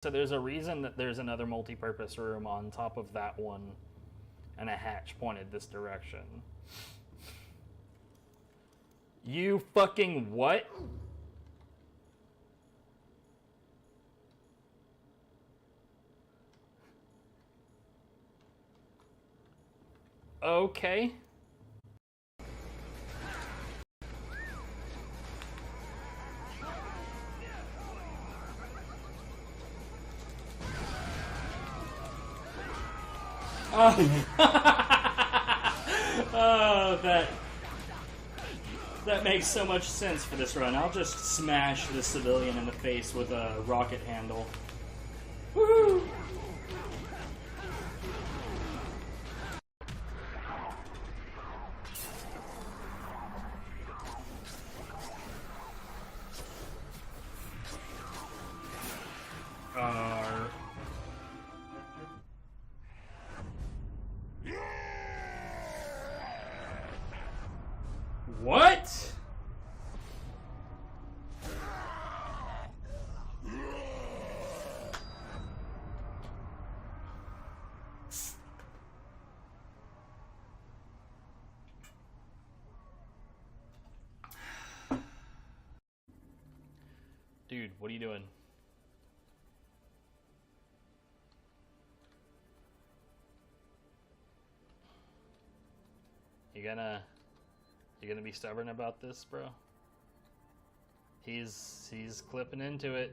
So there's a reason that there's another multi-purpose room on top of that one, and a hatch pointed this direction. You fucking what? Okay. Oh, that makes so much sense for this run. I'll just smash the civilian in the face with a rocket handle. Woohoo! What? Dude, what are you doing? You gonna be stubborn about this, bro? He's clipping into it.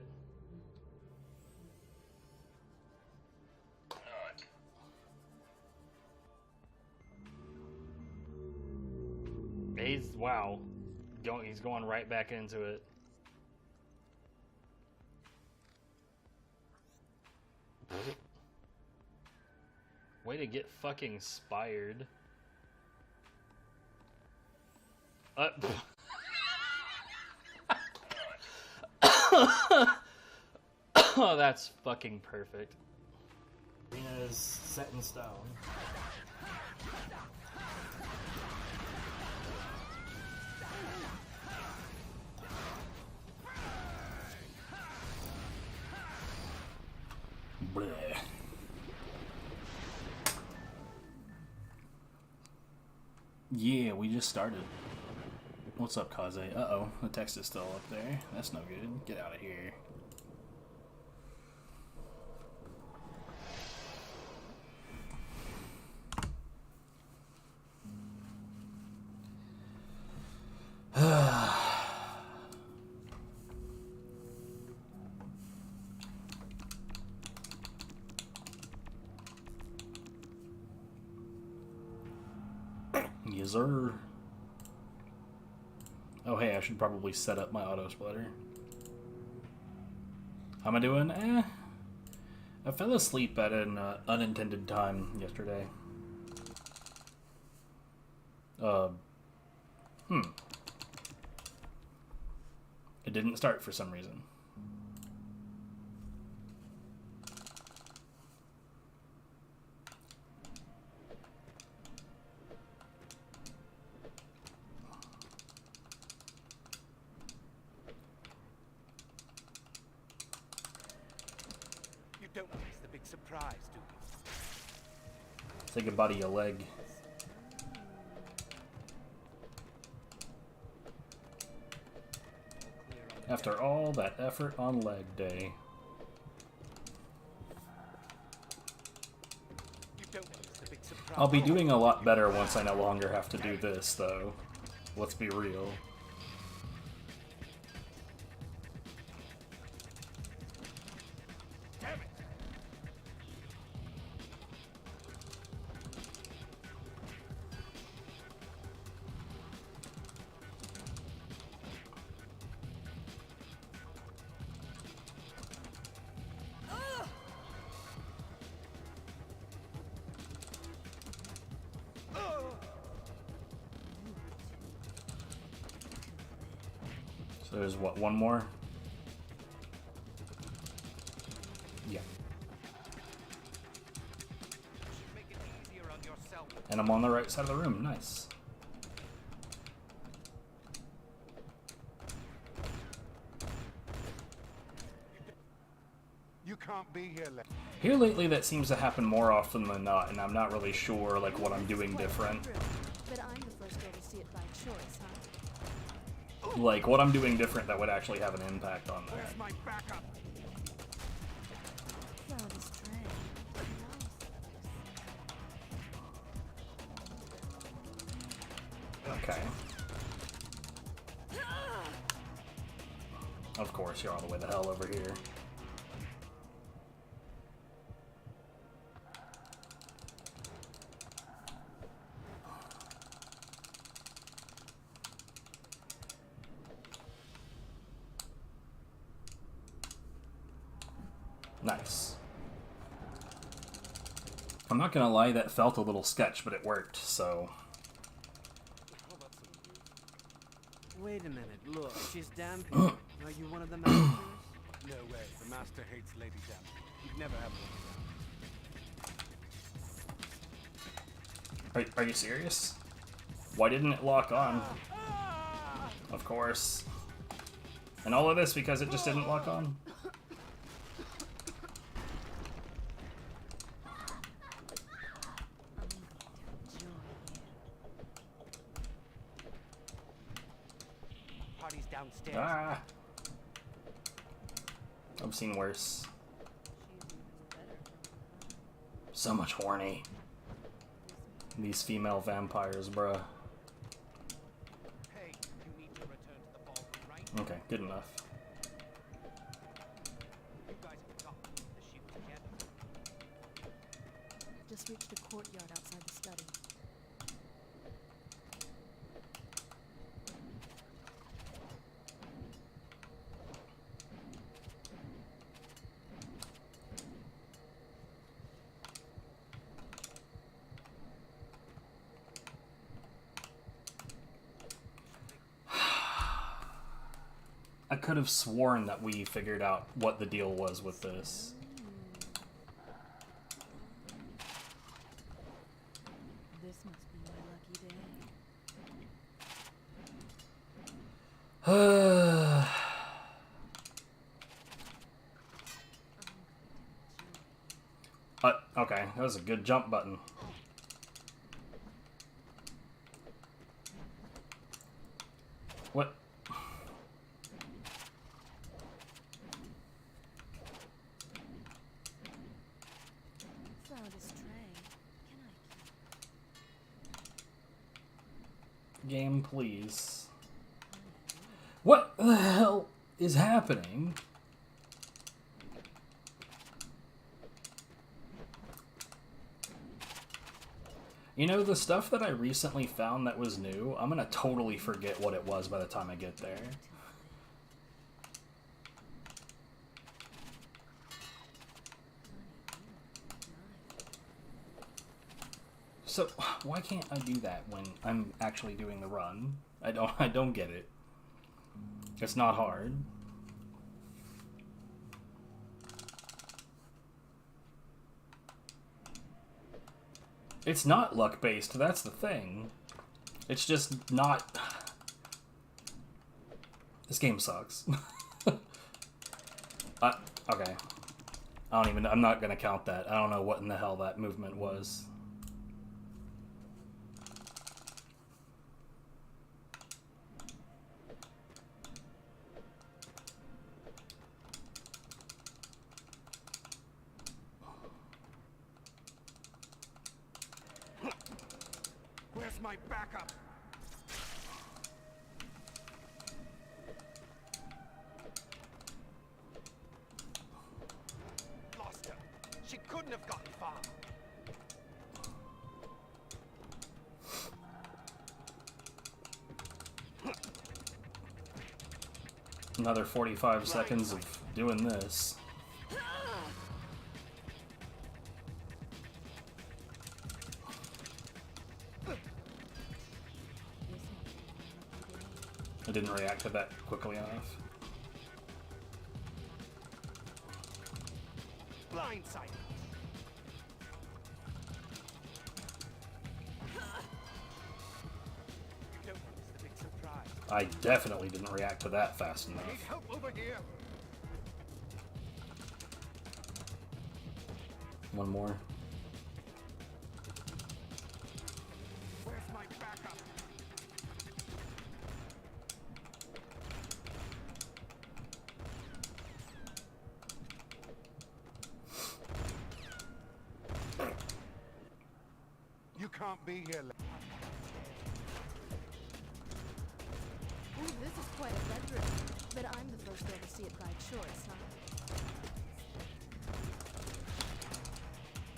Wow. He's going right back into it. Way to get fucking spired. Oh, that's fucking perfect. Arena is set in stone. Bleh. Yeah, we just started. What's up, Kaze? Uh-oh, the text is still up there. That's no good. Get out of here. Yes, sir. Oh, hey, I should probably set up my auto splitter. How am I doing? I fell asleep at an unintended time yesterday. It didn't start for some reason. You don't miss the big surprise, do you? Say goodbye to your leg. After all that effort on leg day. I'll be doing a lot better once I no longer have to do this, though. Let's be real. So there's what, one more? Yeah. And I'm on the right side of the room. Nice. You can't not be here later. Here lately, that seems to happen more often than not, and I'm not really sure like what I'm doing different. But I'm the first girl to see it by choice, huh? Like what I'm doing different that would actually have an impact on that. Where's my backup? Well, this train. Okay. Of course, you're all the way the hell over here. Nice. I'm not gonna lie, that felt a little sketch, but it worked, so... Wait a minute, look, she's damp here. Are you one of the masters? No way. The master hates Lady Damp. You'd never have one. Are you serious? Why didn't it lock on? Of course. And all of this because it just didn't lock on? Party's downstairs. Ah! I've seen worse. So much horny. These female vampires, bruh. Hey, you need to return to the ballroom, right? Okay, good enough. You guys have got the ship together. Just reached the courtyard outside the study. I could have sworn that we figured out what the deal was with this. This must be my lucky day. Okay, that was a good jump button. What? Found his train. Can I Game, please. What the hell is happening? You know, the stuff that I recently found that was new, I'm gonna totally forget what it was by the time I get there. So, why can't I do that when I'm actually doing the run? I don't get it. It's not hard. It's not luck-based, that's the thing. It's just not... This game sucks. Okay. I'm not gonna count that. I don't know what in the hell that movement was. Where's my backup? Lost her. She couldn't have gotten far. Another 45 seconds of doing this. I didn't react to that quickly enough. Blindside. Don't miss the big surprise. I definitely didn't react to that fast Need enough. help over here. One more. Where's my backup? You can't be here. Ooh, this is quite a bedroom. But I'm the first girl to see it by choice, huh?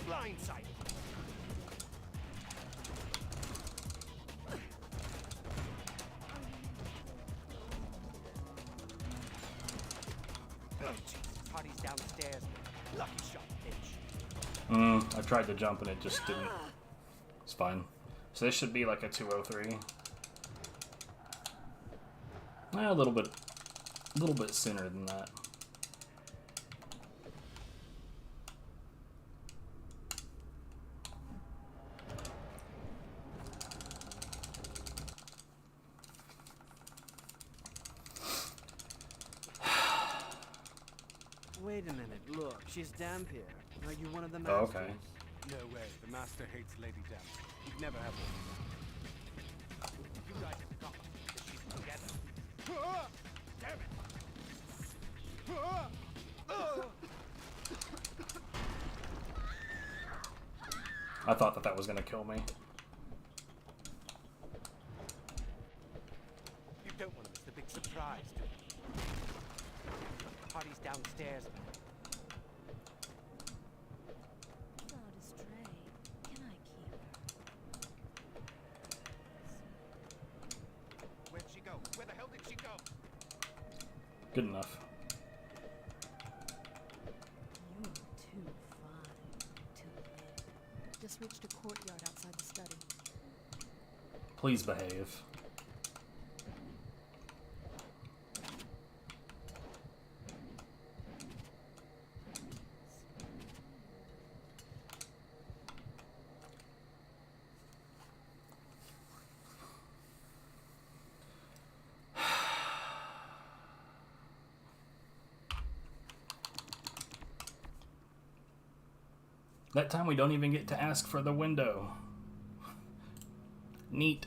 Blindside. Oh, Jesus. Party's downstairs. Lucky shot, bitch. I tried to jump and it just didn't. It's fine. So this should be like a 203. A little bit sooner than that. Wait a minute, look, she's damp here. Are you one of the Oh, masters? okay. No way. The master hates Lady Damn. He'd never have one. You guys have got the sheep together. Damn it! I thought that was gonna kill me. You don't want to miss the big surprise, do you? Party's downstairs. Without a stray, can I keep her? Where'd she go? Where the hell did she go? Good enough. You're too fine to live. Just reached a courtyard outside the study. Please behave. That time we don't even get to ask for the window. Neat.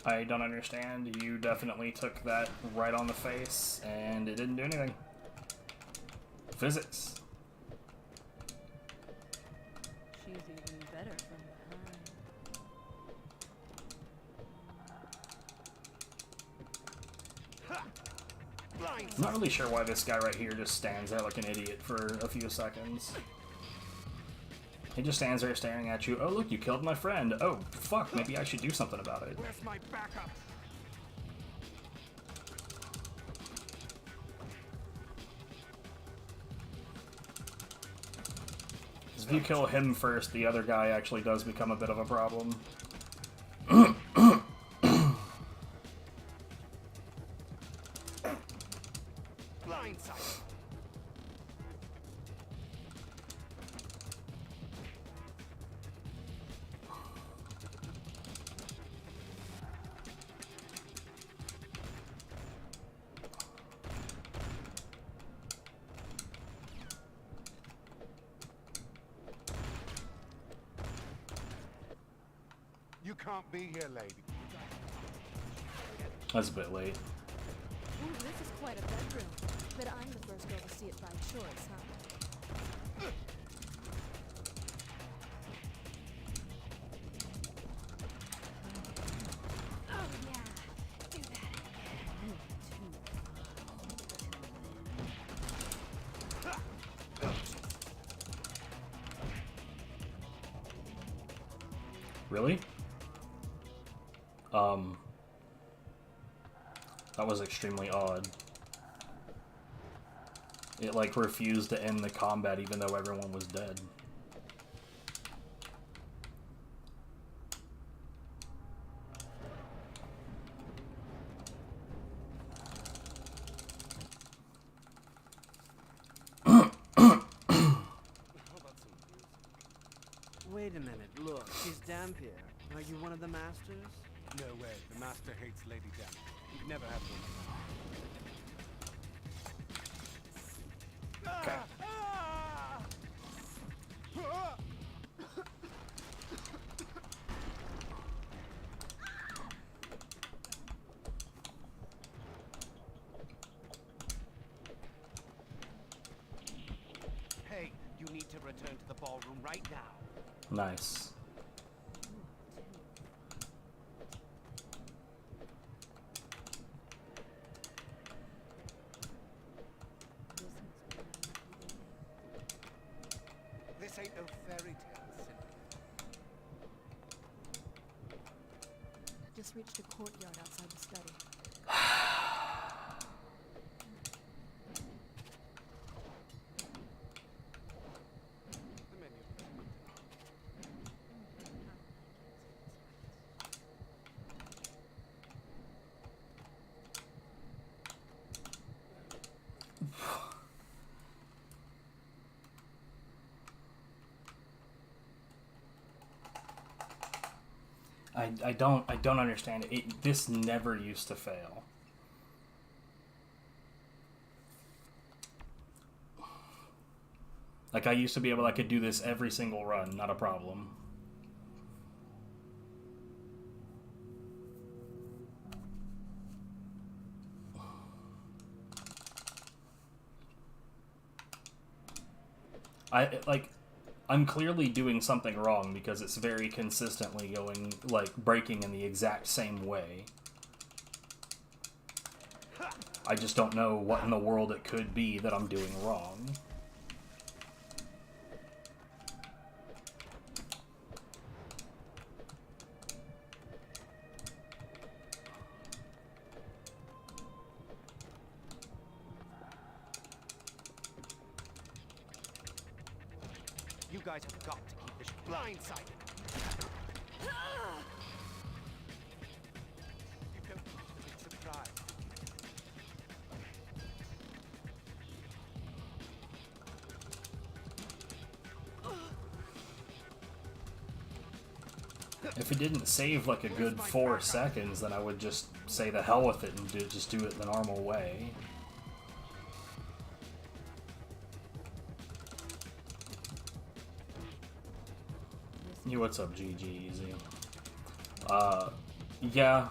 I don't understand. You definitely took that right on the face, and it didn't do anything. Physics. She's even better from behind. I'm not really sure why this guy right here just stands there like an idiot for a few seconds. He just stands there staring at you. Oh, look, you killed my friend. Oh, fuck, maybe I should do something about it. Where's my backup? If you kill him first, the other guy actually does become a bit of a problem. Blindside. You can't be here, lady. That's a bit late. Ooh, this is quite a bedroom. But I'm the first girl to see it by choice, huh? Oh yeah, do that again. You're too fine to live. Really? That was extremely odd. It, like, refused to end the combat even though everyone was dead. Wait a minute, look, she's damp here. Are you one of the masters? No way. The master hates Lady Damp. He'd never have one. Okay. Hey, you need to return to the ballroom right now. Nice. This ain't no fairy tale, Cynthia. Just reached a courtyard outside the study. The menu. I don't understand it. This never used to fail. Like, I used to be able, I could do this every single run, not a problem. I'm clearly doing something wrong because it's very consistently going, like, breaking in the exact same way. I just don't know what in the world it could be that I'm doing wrong. You guys have got to keep this blindsided. You can be surprised. If it didn't save like a good 4 seconds, then I would just say the hell with it and just do it the normal way. Hey, what's up, GG Easy? Yeah.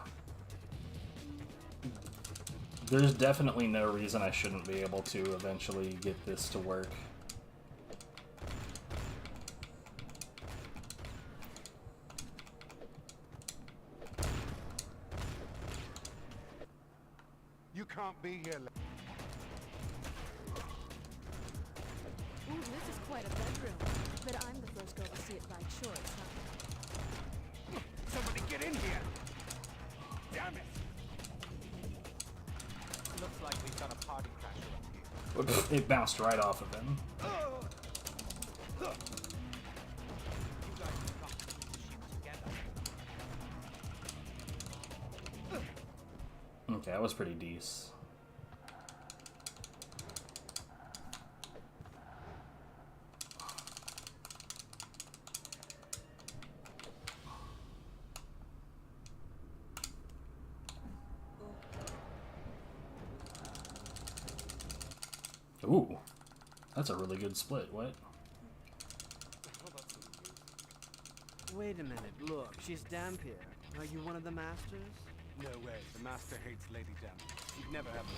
There's definitely no reason I shouldn't be able to eventually get this to work. You can't be here. Ooh, this is quite a bedroom. But I'm the first girl to see it by choice, huh? Somebody get in here! Damn it! Looks like we've got a party crasher up here. It bounced right off of him. You guys have got to keep the ship together. Okay, that was pretty decent. Ooh, that's a really good split. What? Wait a minute, look, she's damp here. Are you one of the masters? No way. The master hates Lady Damp. He'd never have one.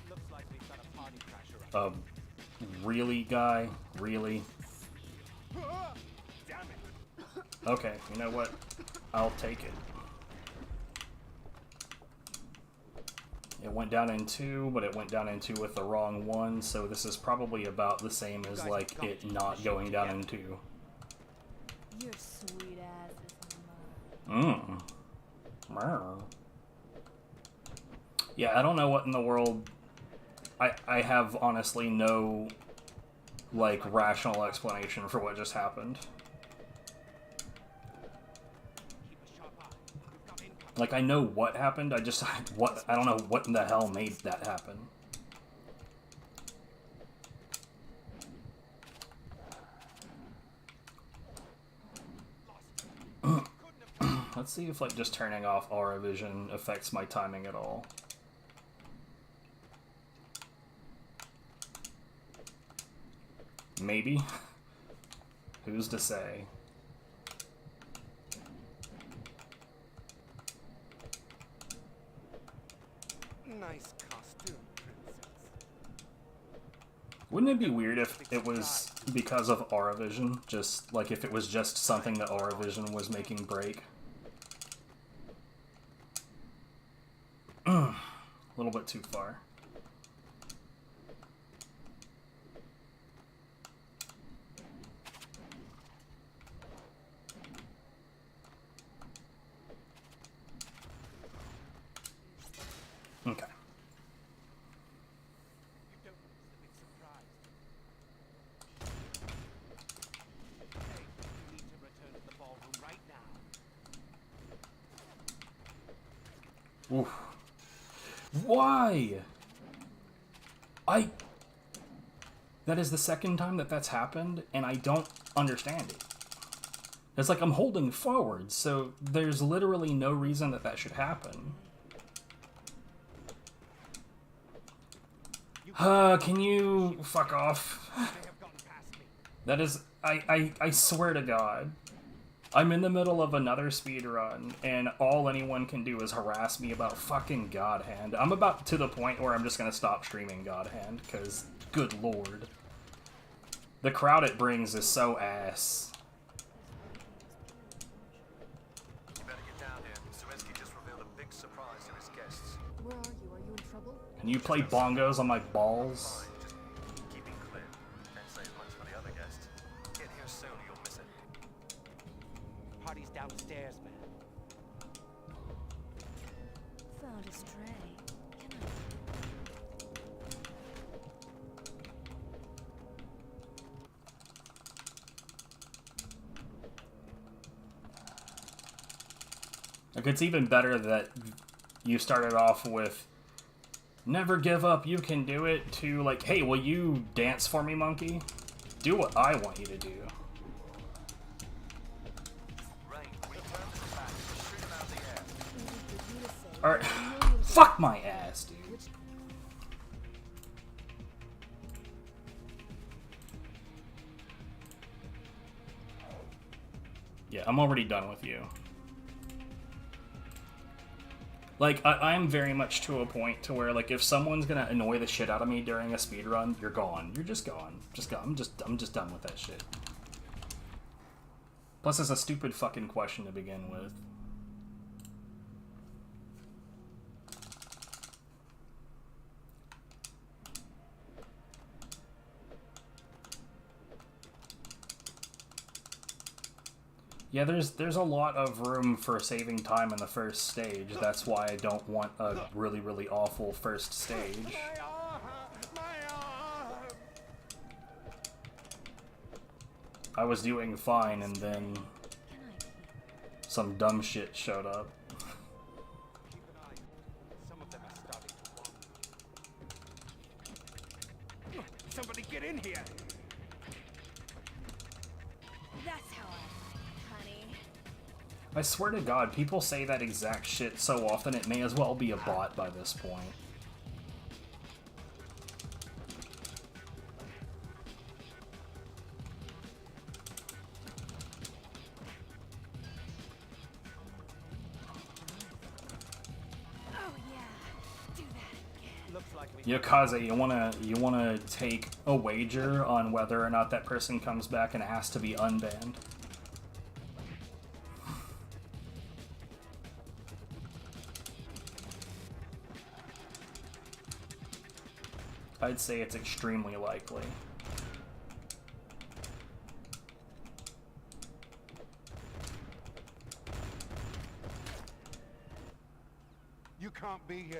Looks like we've got a party crasher up. Really, guy? Really? Damn it! Okay, you know what? I'll take it. It went down in 2, but it went down in 2 with the wrong one, so this is probably about the same as, like, it not going down in 2. You're sweet asses, Mmm. Yeah, I don't know what in the world... I have honestly no, like, rational explanation for what just happened. Keep a sharp eye. We've got income. Like, I know what happened, I don't know what in the hell made that happen. Let's see if like just turning off aura vision affects my timing at all. Maybe. Who's to say? Nice costume, princess. Wouldn't it be weird if it was because of aura vision? Just like if it was just something that aura vision was making break? A little bit too far. Okay. You don't notice the big surprise. Hey, you need to return to the ballroom right now. Oof. Why? That is the second time that that's happened, and I don't understand it. It's like I'm holding forward, so there's literally no reason that that should happen. Can you fuck off? They have gotten past me. That is, I swear to God. I'm in the middle of another speedrun, and all anyone can do is harass me about fucking God Hand. I'm about to the point where I'm just gonna stop streaming God Hand, because, good lord. The crowd it brings is so ass. You better get down here. Swinsky just revealed a big surprise to his guests. Where are you? Are you in trouble? Can you play bongos on my balls? Just keeping clear. Can't say as much for the other guests. Get here soon or you'll miss it. Party's downstairs, man. Found a stray. Can Like, it's even better that you started off with never give up, you can do it, to like, hey, will you dance for me, monkey? Do what I want you to do. Rain, we turn this back. Shoot him out of the air. Alright, fuck my ass, dude. Yeah, I'm already done with you. Like, I'm very much to a point to where, like, if someone's gonna annoy the shit out of me during a speedrun, you're gone. You're just gone. Just gone. I'm just done with that shit. Plus, it's a stupid fucking question to begin with. Yeah, there's a lot of room for saving time in the first stage. That's why I don't want a really, really awful first stage. My arm! My arm! I was doing fine, and then some dumb shit showed up. Keep an eye. Some of them are starting to wander. Somebody get in here! That's how I like it, honey. I swear to God, people say that exact shit so often it may as well be a bot by this point. Oh yeah, do that again. Looks like we Yokaze, you wanna take a wager on whether or not that person comes back and has to be unbanned? I'd say it's extremely likely. You can't be here.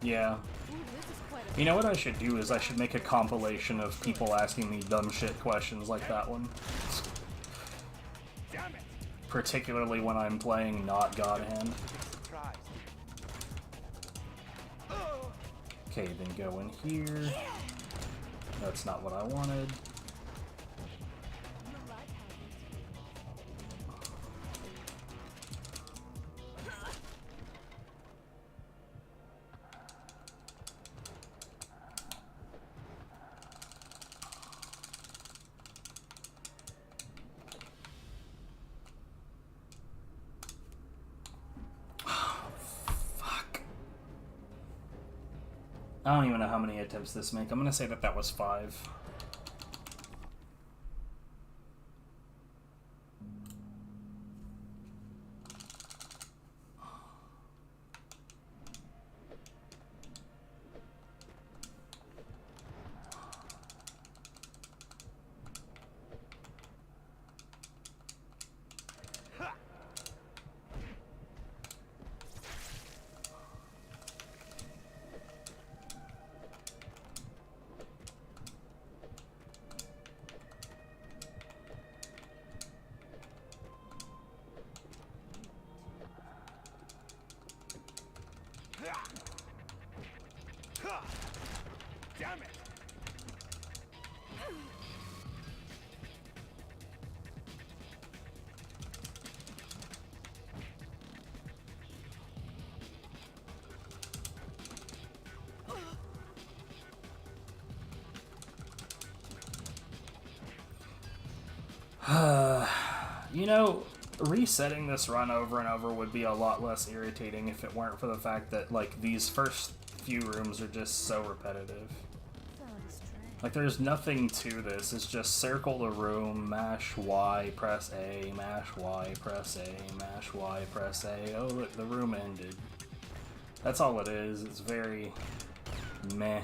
Yeah. Ooh, this is quite a You know what I should do is I should make a compilation of people asking me dumb shit questions like that one. Damn it! Particularly when I'm playing not God Hand. Surprise. Okay, then go in here. That's not what I wanted. I don't even know how many attempts this make. I'm gonna say that that was 5. Damn it! You know, resetting this run over and over would be a lot less irritating if it weren't for the fact that, like, these first few rooms are just so repetitive. Like, there's nothing to this. It's just circle the room, mash Y, press A, mash Y, press A, mash Y, press A. Oh, look, the room ended. That's all it is. It's very meh.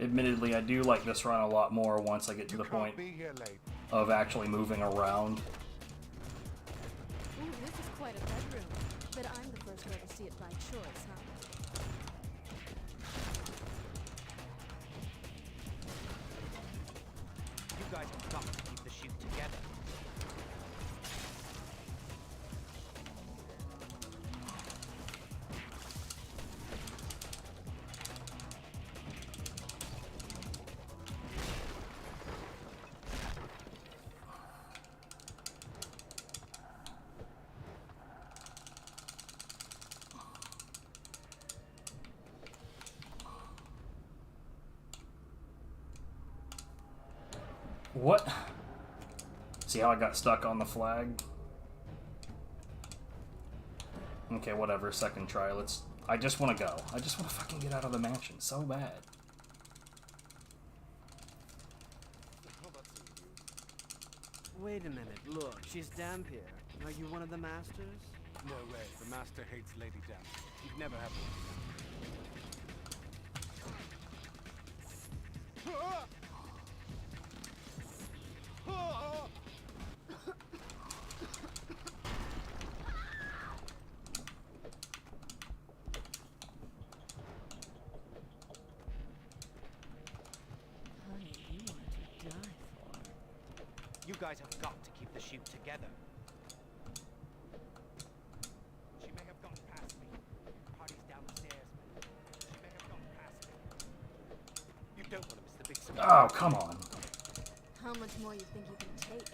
Admittedly, I do like this run a lot more once I get to the point of actually moving around. Ooh, this is quite a bedroom. But I'm the first girl to see it by choice, huh? You guys have got to keep the shoot together. What? See how I got stuck on the flag? Okay, whatever. Second try. I just want to go. I just want to fucking get out of the mansion so bad. Wait a minute, look, she's damp here. Are you one of the masters? No way. The master hates Lady Damp. You'd never have one. Honey, you want to die for. You guys have got to keep the shoot together. She may have gone past me. Party's downstairs. She may have gone past me. You don't want to miss the big Oh, come on. How much more you think you can take?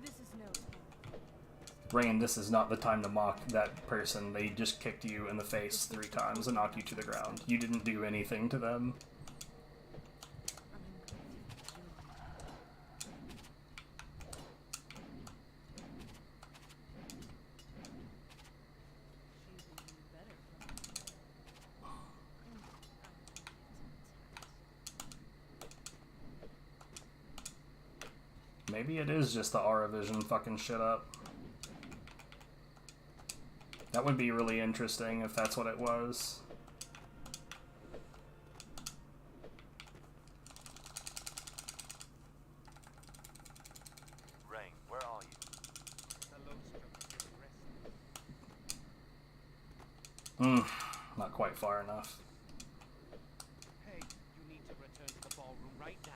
This is no time. Rain, this is not the time to mock that person. They just kicked you in the face 3 times and knocked you to the ground. You didn't do anything to them. Maybe it is just the Aura Vision fucking shit up. That would be really interesting if that's what it was. Rain, where are you? Not quite far enough. Hey, you need to return to the ballroom right now.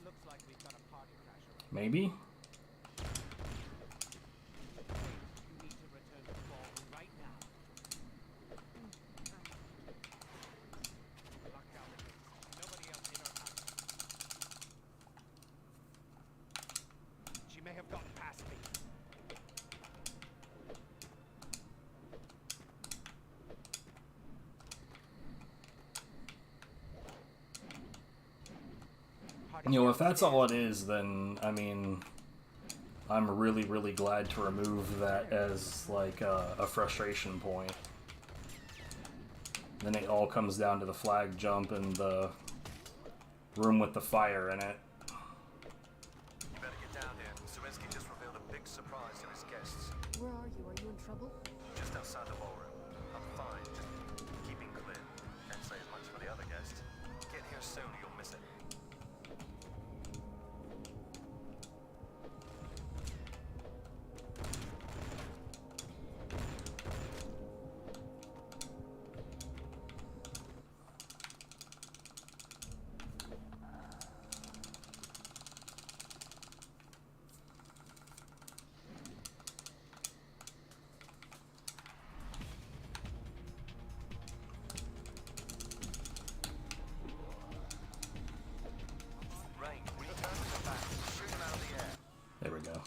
Looks like we've got a party crasher. Maybe? You need to return to the ballroom right now. Lock down the gates. Nobody else in our house. She may have gotten past me. target. You know, if that's all it is, then, I mean, I'm really, really glad to remove that as, like, a frustration point. Then it all comes down to the flag jump and the room with the fire in it. You better get down here. Swinsky just revealed a big surprise to his guests. Where are you? Are you in trouble? Just outside the ballroom. I'm fine, just keeping clear. Can't say as much for the other guests. Get here soon or you'll miss it. Rain, return to the back. Shoot him out of the air. There we go.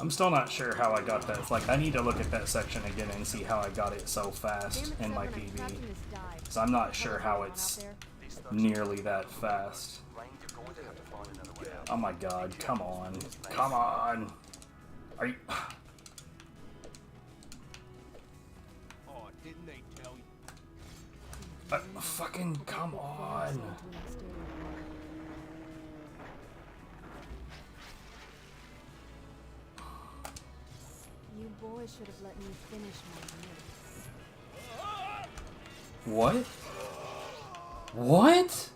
I'm still not sure how I got that. Like, I need to look at that section again and see how I got it so fast in my PB. Because I'm not sure how it's nearly that fast. Rain, you're going to have to find another way out. Oh my god, come on. Come on! Are you... Oh, didn't they tell you? fucking come on! You boys should have let me finish my meal. What? What?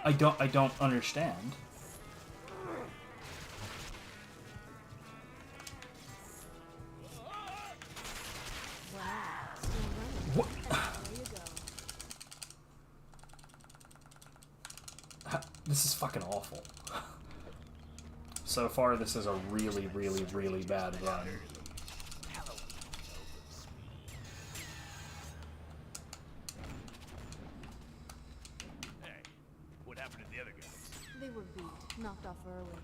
I don't understand. Wow, still running. What? There you go. This is fucking awful. So far, this is a really, really, really bad run. Hey, what happened to the other guys? They were beat, knocked off early.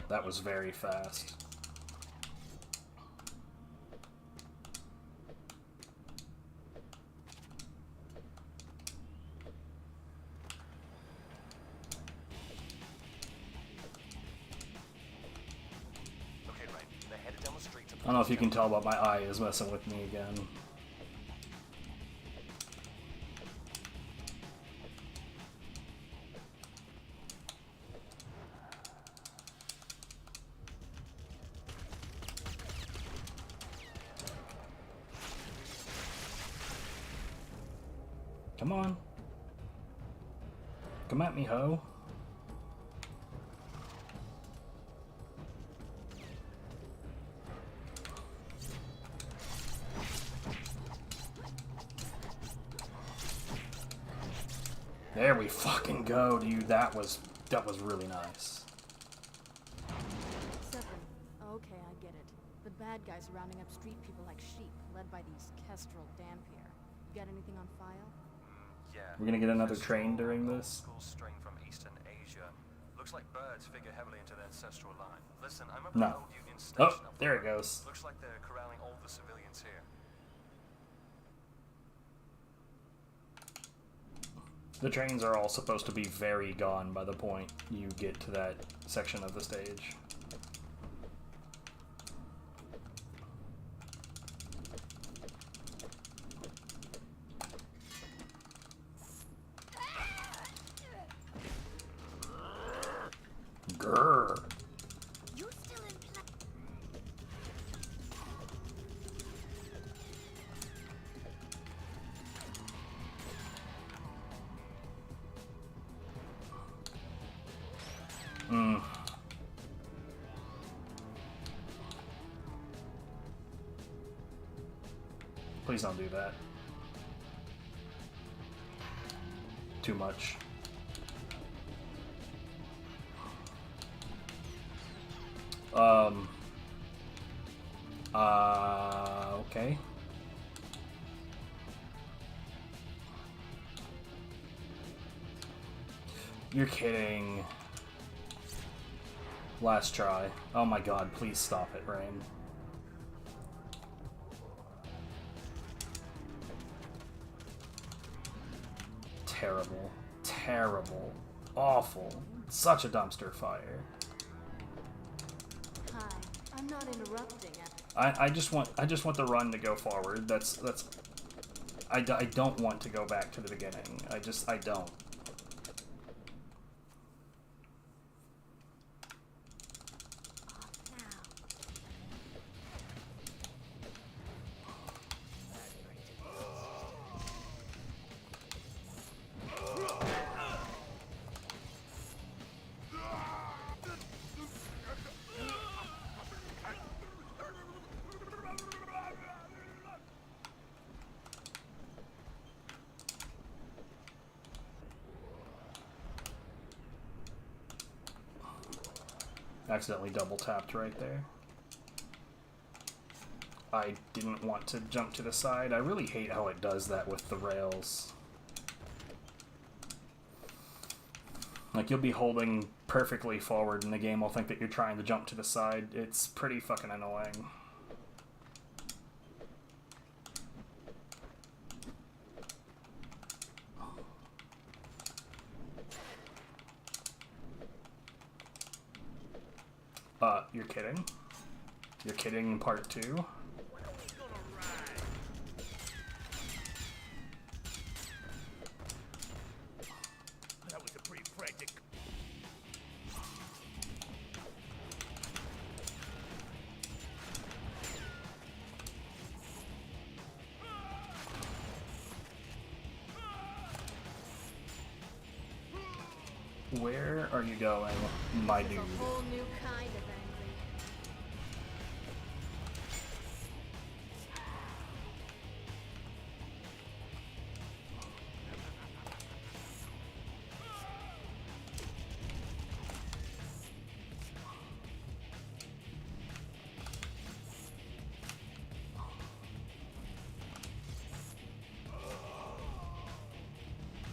That was very fast. Okay, Rain, they're headed down the street to I don't know if you can tell, but my eye is messing with me again. Come on. Come at me, ho. There we fucking go, dude. That was really nice. Seven. Okay, I get it. The bad guys are rounding up street people like sheep, led by these Kestrel Dampier. You got anything on file? Yeah. We're gonna get another train during this. School strain from Eastern Asia. Looks like birds figure heavily into their ancestral line. Listen, I'm up No. at the old Union Station. Oh, up there the it road. goes. Looks like they're corralling all the civilians here. The trains are all supposed to be very gone by the point you get to that section of the stage. Grrr. Please don't do that. Too much. Okay. You're kidding. Last try. Oh my god, please stop it, Rain. Terrible. Terrible. Awful. Such a dumpster fire. Hi, I'm not interrupting. I just want the run to go forward. I don't want to go back to the beginning. I don't. Accidentally double tapped right there. I didn't want to jump to the side. I really hate how it does that with the rails. Like, you'll be holding perfectly forward and the game will think that you're trying to jump to the side. It's pretty fucking annoying. You're kidding? You're kidding in part 2? That was a pretty frantic. Where are you going, my dude? A whole new kind of angry.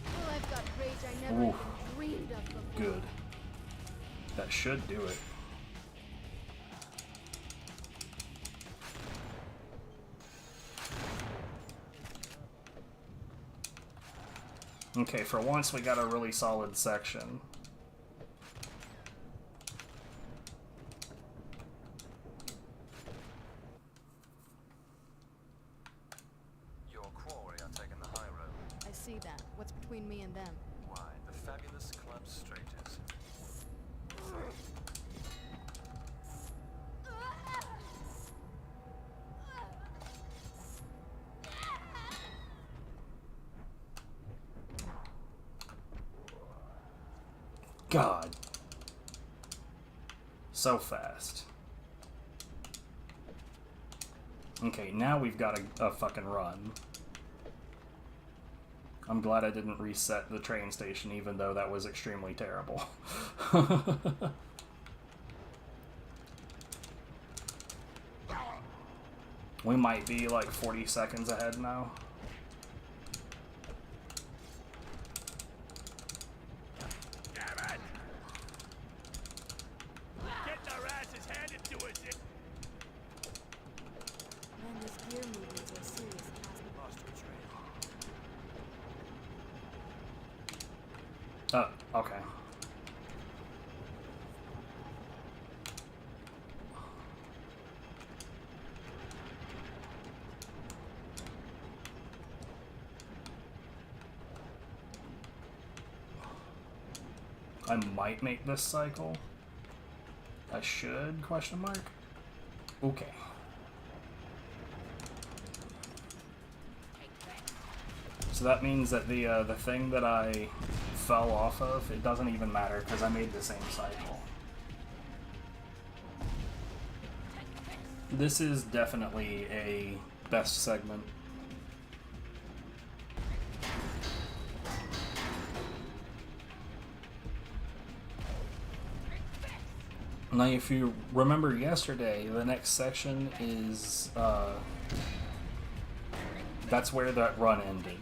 Oh, I've got rage I never Ooh. even dreamed of before. Good. That should do it. Okay, for once we got a really solid section. Your quarry are taking the high road. I see that. What's between me and them? Why, the fabulous club straighters. God. So fast. Okay, now we've got a fucking run. I'm glad I didn't reset the train station, even though that was extremely terrible. We might be like 40 seconds ahead now. Damn it! Getting our asses handed to us. Man, this gear movement's a serious task. Lost our train. Oh, okay. I might make this cycle. I should, question mark? Okay. So that means that the thing that I fell off of, it doesn't even matter because I made the same cycle. This is definitely a best segment. Now, if you remember yesterday, the next section is, that's where that run ended.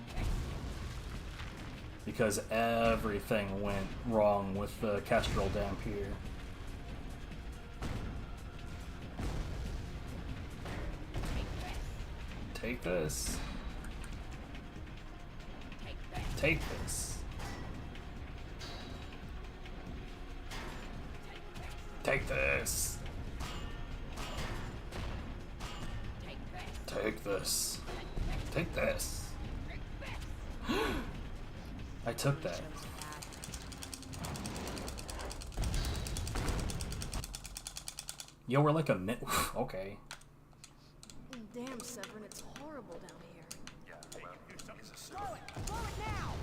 Because everything went wrong with the Kestrel Dampier. Take this. Take this. Take this. Take this. Take this. I took that. Yo, we're like a okay. Damn, Severin, it's horrible down here. Yeah, well, he's a sewer. Blow it now!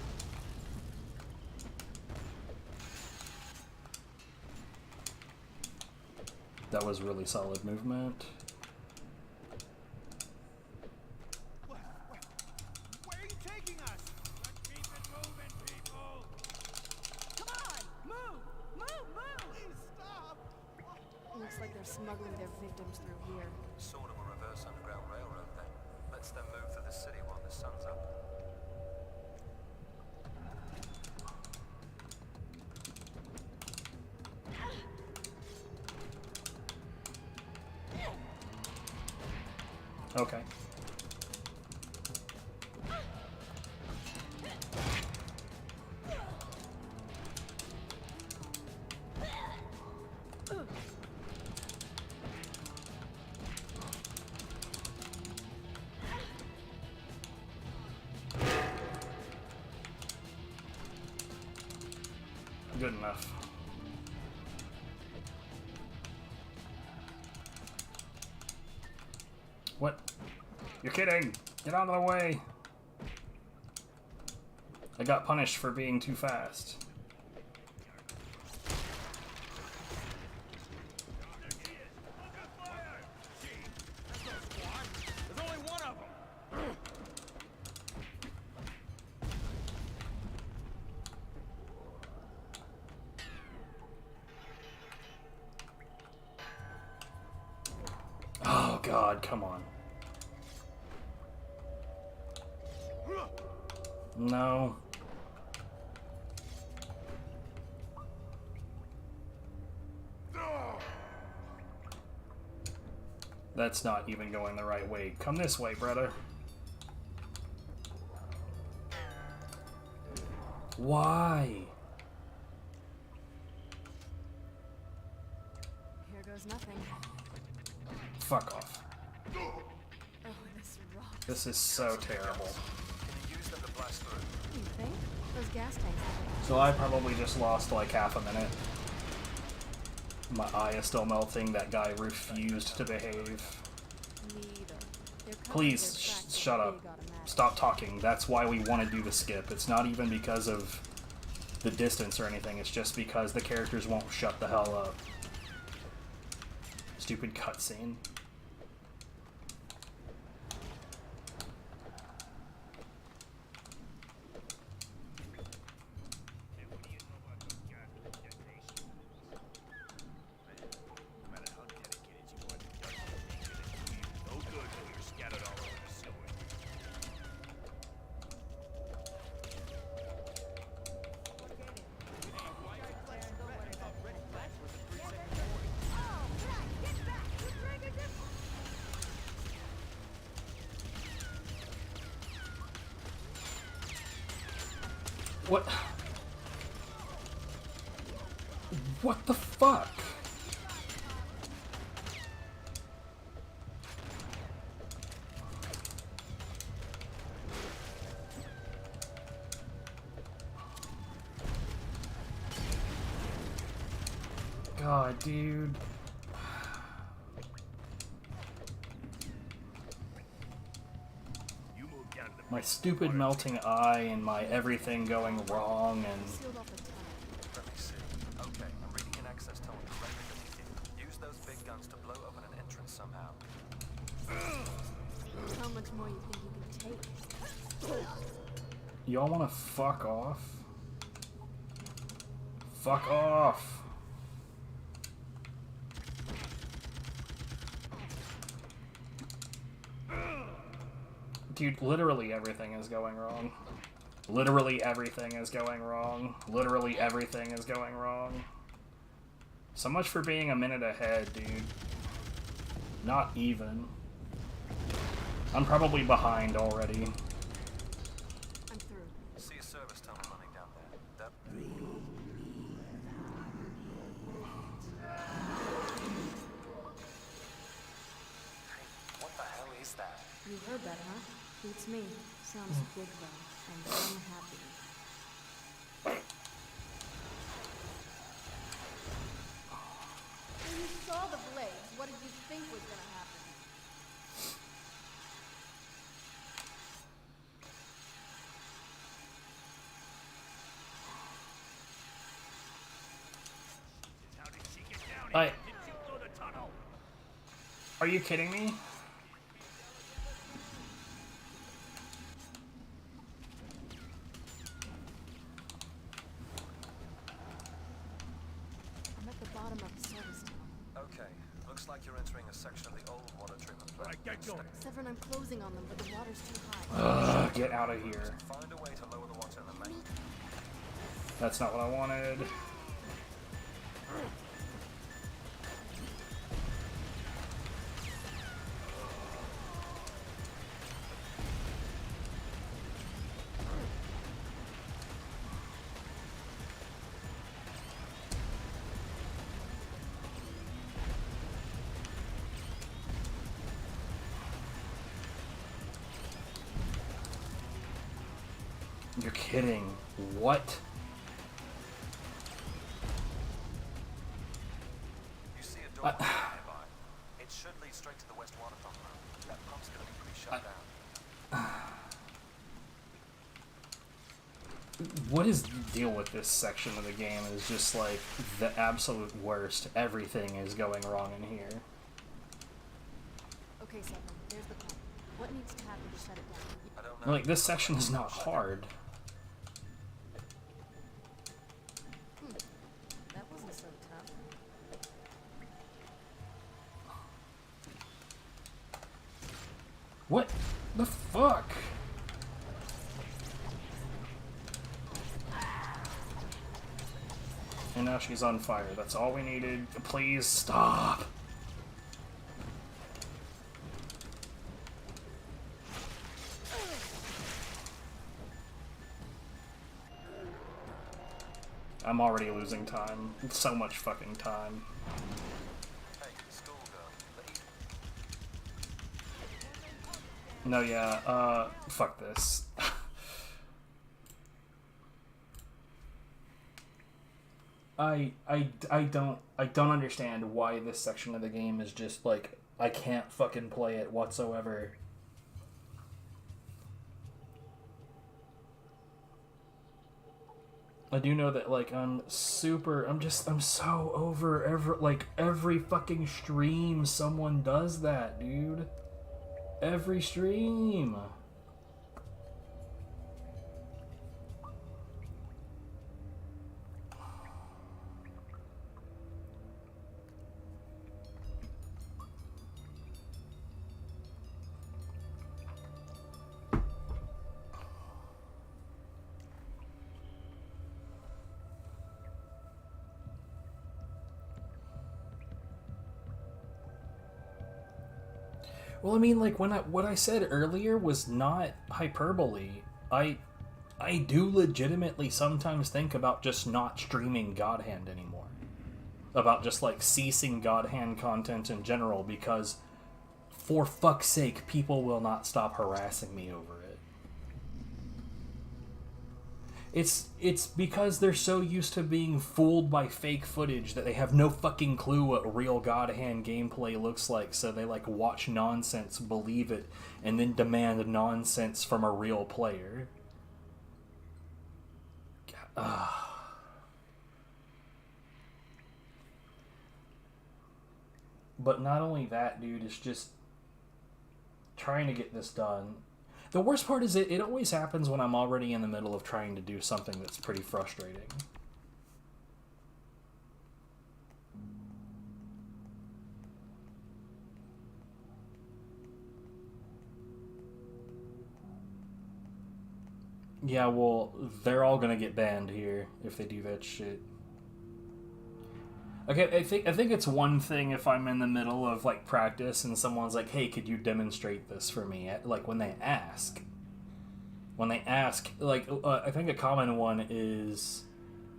That was really solid movement. Where are you taking us? Let's keep it moving, people. Come on, move, move, move! Please stop. Looks like they're smuggling their victims through here. Sort of a reverse underground railroad then. Let's them move through the city while the sun's up. Okay. Good enough. What? You're kidding! Get out of the way! I got punished for being too fast. There's only one of them. Oh god, come on. No. That's not even going the right way. Come this way, brother. Why? Here goes nothing. Fuck off. Oh, this rocks. This is so terrible. Can you use them to blast through? You think? Those gas tanks look So I probably just lost like half a minute. My eye is still melting. That guy refused to behave. neither. They're covering Please, their tracks with shut up. big automatic. Stop talking. That's why we want to do the skip. It's not even because of the distance or anything. It's just because the characters won't shut the hell up. Stupid cutscene. What? What the fuck? God, dude. My stupid melting eye and my everything going wrong and... Sealed off the tunnel. Let me see. Okay, I'm reading an access tunnel directly beneath you. Use those big guns to blow open an entrance somehow. How much more you think you can take? Y'all wanna fuck off? Fuck off! Dude, literally everything is going wrong. Literally everything is going wrong. Literally everything is going wrong. So much for being a minute ahead, dude. Not even. I'm probably behind already. I'm through. See a service tunnel running down there. That what the hell is that? You heard that, huh? Beats me. Sounds big though, and I'm happy. When you saw the blades, what did you think was gonna happen? How did she get down I- here? Did you blow the tunnel? Are you kidding me? I'm at the bottom of the service tunnel. Okay, looks like you're entering a section of the old water treatment plant. Right, get going. Severin, I'm closing on them, but the water's too high. Ugh, get out of here. Find a way to lower the water in the main. That's not what I wanted. You're kidding. What? You see a door nearby. It should lead straight to the west water pump room. That pump's gonna be pretty shut down. What is the deal with this section of the game is just like the absolute worst. Everything is going wrong in here. Okay, Severin, there's the pump. What needs to happen to shut it down? I don't know. Like, this section is not hard. That wasn't so tough. What the fuck? And now she's on fire. That's all we needed. Please stop. I'm already losing time. So much fucking time. Hey, schoolgirl, leave. No, yeah, fuck this. I don't understand why this section of the game is just like I can't fucking play it whatsoever. I do know that like I'm so over every fucking stream someone does that, dude. Every stream. Well, I mean, like what I said earlier was not hyperbole. I do legitimately sometimes think about just not streaming God Hand anymore. About just like ceasing God Hand content in general because for fuck's sake, people will not stop harassing me over it. It's because they're so used to being fooled by fake footage that they have no fucking clue what real God Hand gameplay looks like, so they like watch nonsense, believe it, and then demand nonsense from a real player. But not only that, dude, it's just trying to get this done. The worst part is it always happens when I'm already in the middle of trying to do something that's pretty frustrating. Yeah, well, they're all gonna get banned here if they do that shit. Okay, I think it's one thing if I'm in the middle of like practice and someone's like, "Hey, could you demonstrate this for me?" Like when they ask. Like I think a common one is,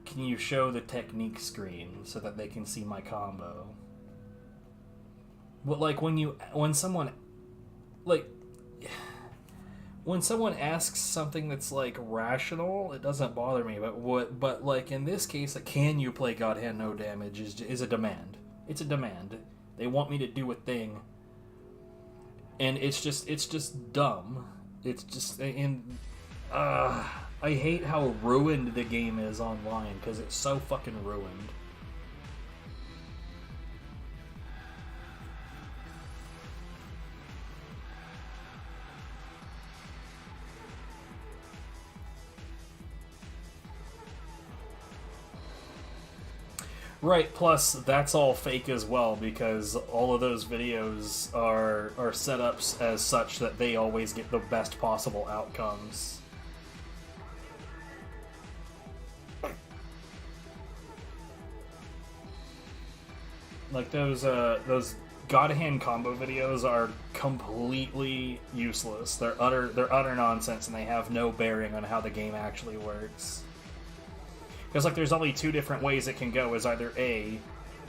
"Can you show the technique screen so that they can see my combo?" But like when someone asks something that's like rational, it doesn't bother me. But like in this case, like, can you play God Hand No Damage is a demand. It's a demand. They want me to do a thing, and it's just dumb. It's just I hate how ruined the game is online because it's so fucking ruined. Right, plus that's all fake as well because all of those videos are set up as such that they always get the best possible outcomes. Like those God Hand combo videos are completely useless. They're utter nonsense and they have no bearing on how the game actually works. Because, like, there's only two different ways it can go. Is either A,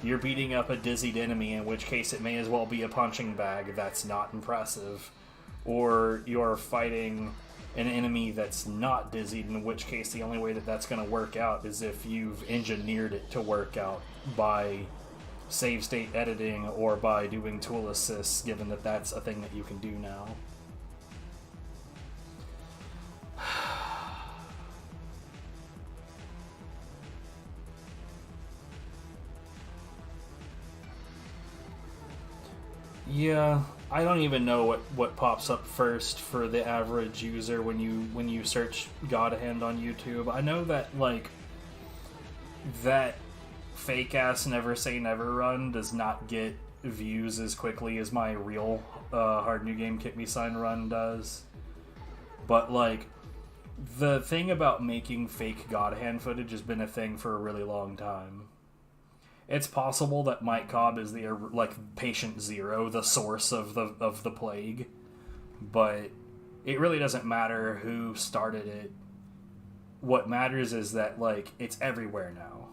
you're beating up a dizzied enemy, in which case it may as well be a punching bag that's not impressive. Or you're fighting an enemy that's not dizzied, in which case the only way that that's going to work out is if you've engineered it to work out by save state editing or by doing tool assists, given that that's a thing that you can do now. Yeah, I don't even know what pops up first for the average user when you search God Hand on YouTube. I know that like that fake ass Never Say Never run does not get views as quickly as my real Hard New Game Kit Me Sign run does. But like the thing about making fake God Hand footage has been a thing for a really long time. It's possible that Mike Cobb is the like patient zero, the source of the plague, but it really doesn't matter who started it. What matters is that like it's everywhere now,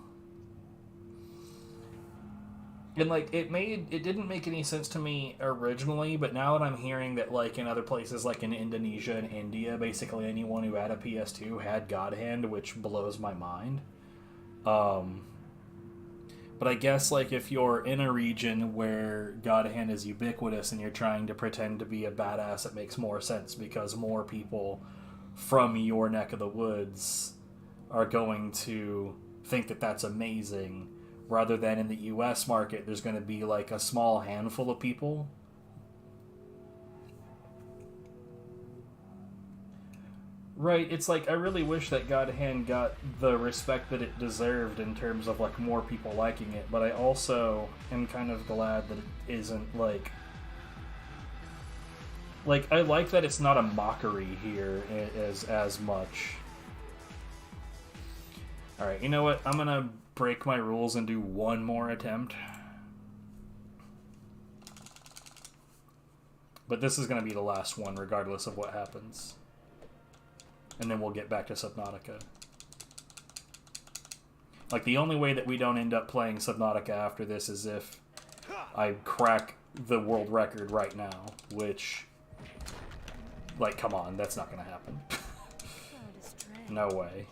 and like it didn't make any sense to me originally, but now that I'm hearing that like in other places like in Indonesia and India, basically anyone who had a PS2 had God Hand, which blows my mind. But I guess, like, if you're in a region where God Hand is ubiquitous and you're trying to pretend to be a badass, it makes more sense because more people from your neck of the woods are going to think that that's amazing, rather than in the US market, there's going to be, like, a small handful of people. Right, it's like, I really wish that God Hand got the respect that it deserved in terms of, like, more people liking it, but I also am kind of glad that it isn't, like, I like that it's not a mockery here as much. Alright, you know what, I'm gonna break my rules and do one more attempt. But this is gonna be the last one, regardless of what happens. And then we'll get back to Subnautica. Like, the only way that we don't end up playing Subnautica after this is if I crack the world record right now, which, like, come on, that's not gonna happen. No way.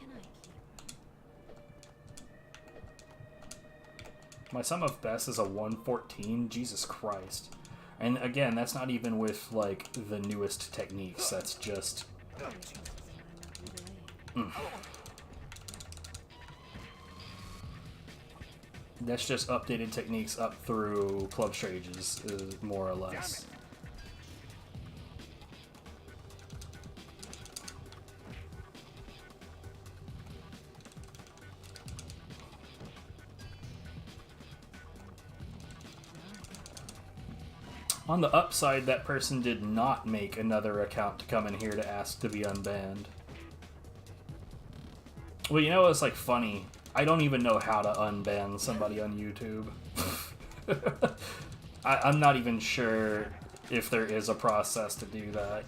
My sum of best is a 114? Jesus Christ. And again, that's not even with, like, the newest techniques, that's just... That's just updated techniques up through club stages, more or less. On the upside, that person did not make another account to come in here to ask to be unbanned. Well, you know what's like funny? I don't even know how to unban somebody on YouTube. I'm not even sure if there is a process to do that.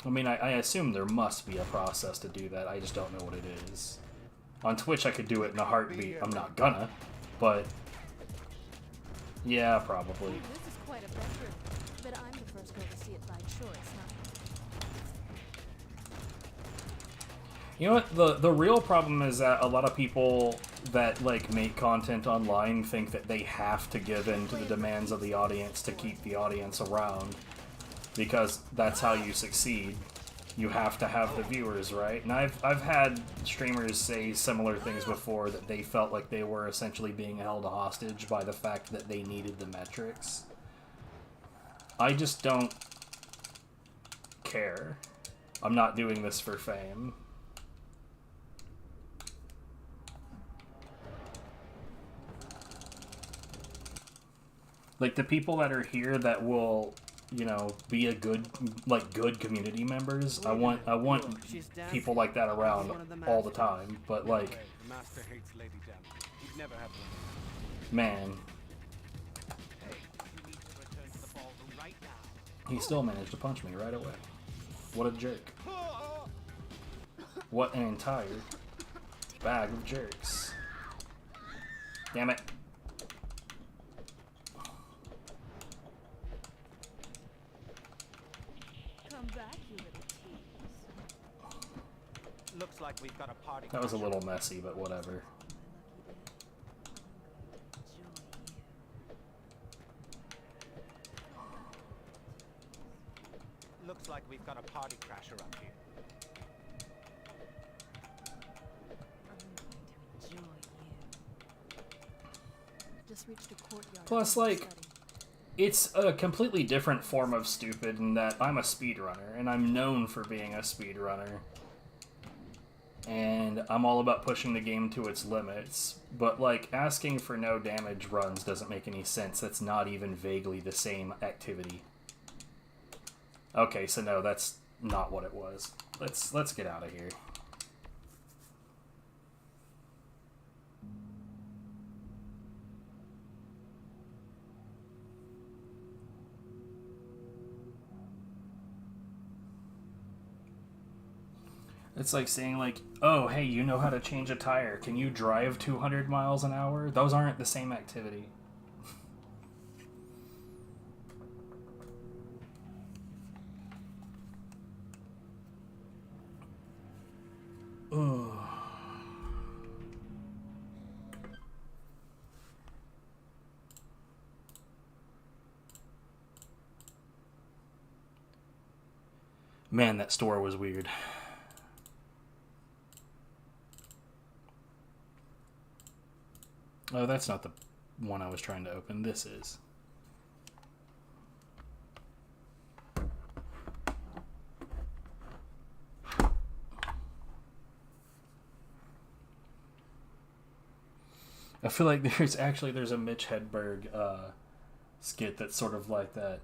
I mean, I assume there must be a process to do that. I just don't know what it is. On Twitch, I could do it in a heartbeat. I'm not gonna, but yeah, probably. This is quite a bedroom, but I'm the first girl to see it by choice, huh? You know what? The real problem is that a lot of people that like make content online think that they have to give in to the demands of the audience to keep the audience around, because that's how you succeed. You have to have the viewers, right? And I've had streamers say similar things before, that they felt like they were essentially being held hostage by the fact that they needed the metrics. I just don't care. I'm not doing this for fame. Like, the people that are here that will, you know, be a good community members, I want people like that around all the time, but like, The master hates Lady Dampier. He'd never have one. man, Hey, you need to return to the ballroom right now. he still managed to punch me right away. What a jerk. What an entire bag of jerks. Damn it. Come back, you little tease. Looks like we've got a party. That was a little messy, but whatever. Looks like we've got a party crasher up here. Just reached a courtyard. Plus, like, it's a completely different form of stupid in that I'm a speedrunner, and I'm known for being a speedrunner. And I'm all about pushing the game to its limits, but, like, asking for no damage runs doesn't make any sense. That's not even vaguely the same activity. Okay, so no, that's not what it was. Let's get out of here. It's like saying, like, oh, hey, you know how to change a tire. Can you drive 200 miles an hour? Those aren't the same activity. Ugh. Man, that store was weird. Oh, that's not the one I was trying to open. This is. I feel like there's a Mitch Hedberg skit that's sort of like that.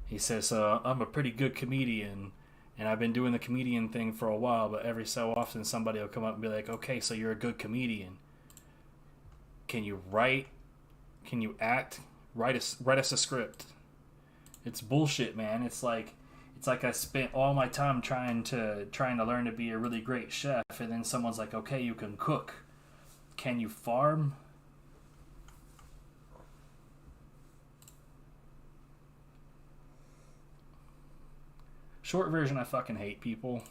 He says, I'm a pretty good comedian, and I've been doing the comedian thing for a while, but every so often somebody will come up and be like, okay, so you're a good comedian. Can you write? Can you act? Write us a script. It's bullshit, man. It's like I spent all my time trying to learn to be a really great chef, and then someone's like, okay, you can cook. Can you farm? Short version, I fucking hate people.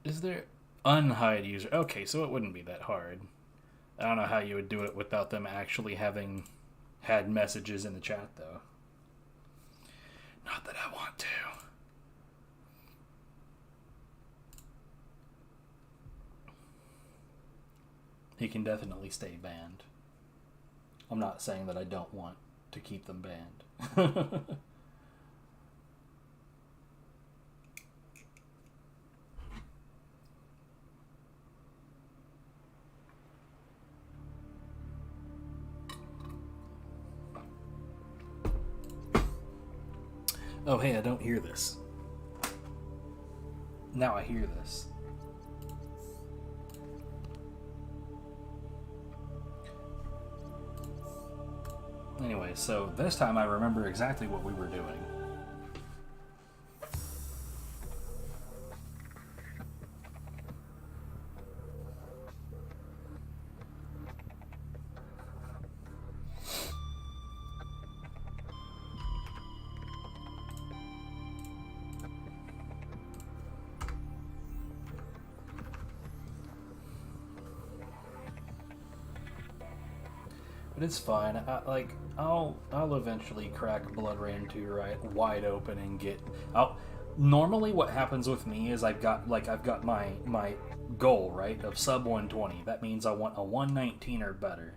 Is there unhide user? Okay, so it wouldn't be that hard. I don't know how you would do it without them actually having had messages in the chat, though. Not that I want to. He can definitely stay banned. I'm not saying that I don't want to keep them banned. Oh, hey, I don't hear this. Now I hear this. Anyway, so this time I remember exactly what we were doing. But it's fine. I'll eventually crack BloodRayne 2 right wide open and get. Normally, what happens with me is I've got my goal, right, of sub 120. That means I want a 119 or better.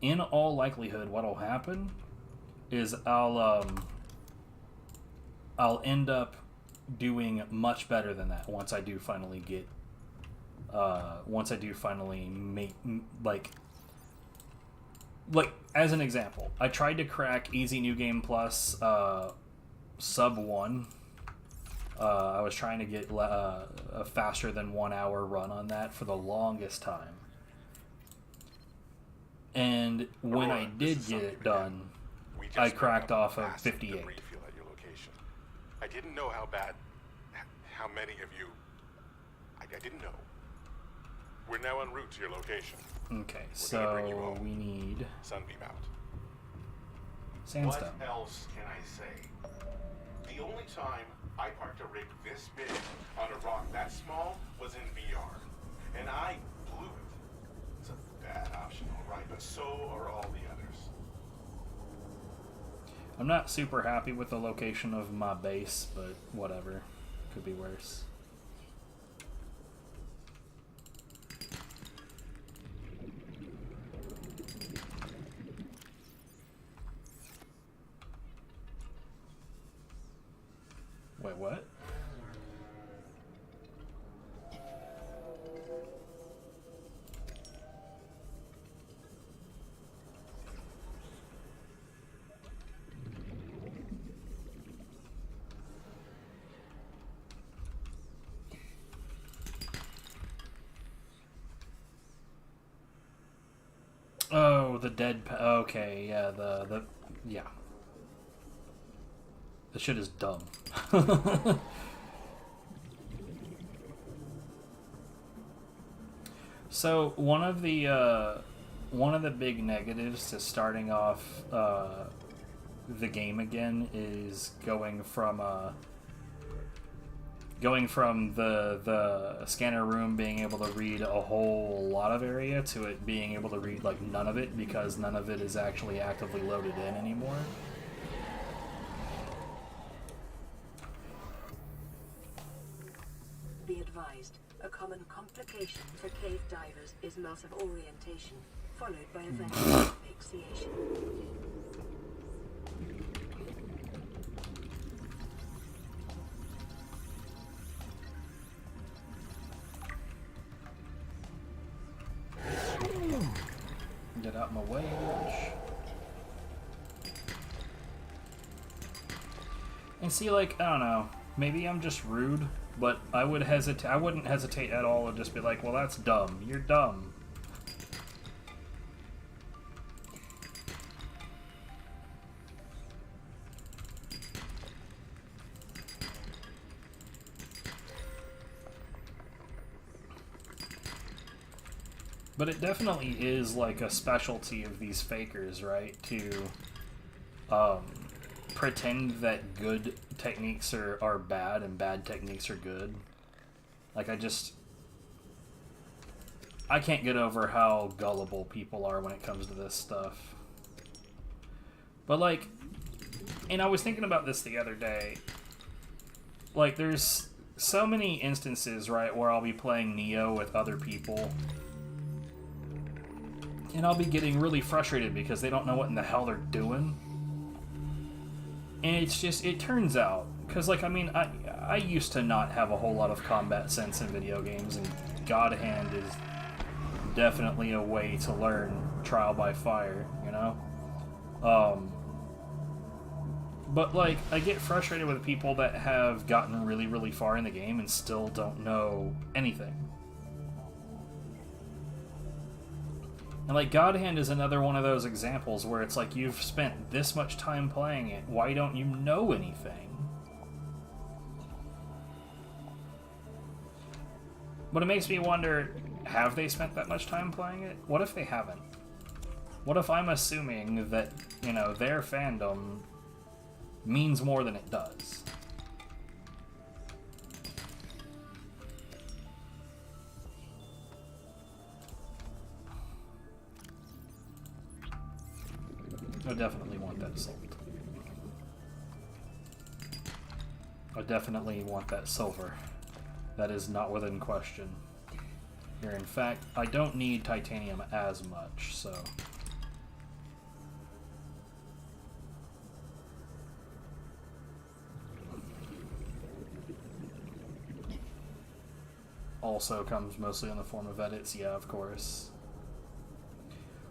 In all likelihood, what'll happen is I'll end up doing much better than that once I do finally get. Once I do finally make like, as an example, I tried to crack Easy New Game Plus sub 1. I was trying to get a faster than 1 hour run on that for the longest time. And when I did get it done, I cracked off of 58. Field at your location. I didn't know how many of you. I didn't know. We're now en route to your location. Okay, so we need Sunbeam out. sandstone. What else can I say? The only time I parked a rig this big on a rock that small was in VR, and I blew it. It's a bad option, all right, but so are all the others. I'm not super happy with the location of my base, but whatever. Could be worse. Wait, what? Oh, the dead. Okay, yeah, yeah. This shit is dumb. So one of the big negatives to starting off the game again is going from the scanner room being able to read a whole lot of area to it being able to read like none of it, because none of it is actually actively loaded in anymore. Be advised, a common complication for cave divers is loss of orientation, followed by eventual asphyxiation. Get out my way, bitch. And see, like, I don't know, maybe I'm just rude, but I wouldn't hesitate at all and just be like, well, that's dumb. You're dumb. But it definitely is like a specialty of these fakers, right? To pretend that good techniques are bad and bad techniques are good. Like, I can't get over how gullible people are when it comes to this stuff. But, like, and I was thinking about this the other day. Like, there's so many instances, right, where I'll be playing Neo with other people. And I'll be getting really frustrated because they don't know what in the hell they're doing. And it's just, it turns out, because, like, I mean, I used to not have a whole lot of combat sense in video games, and God Hand is definitely a way to learn trial by fire, you know? But, like, I get frustrated with people that have gotten really, really far in the game and still don't know anything. And, like, God Hand is another one of those examples where it's like, you've spent this much time playing it, why don't you know anything? But it makes me wonder, have they spent that much time playing it? What if they haven't? What if I'm assuming that, you know, their fandom means more than it does? I definitely want that salt. I definitely want that silver. That is not within question. Here, in fact, I don't need titanium as much, so... Also comes mostly in the form of edits, yeah, of course.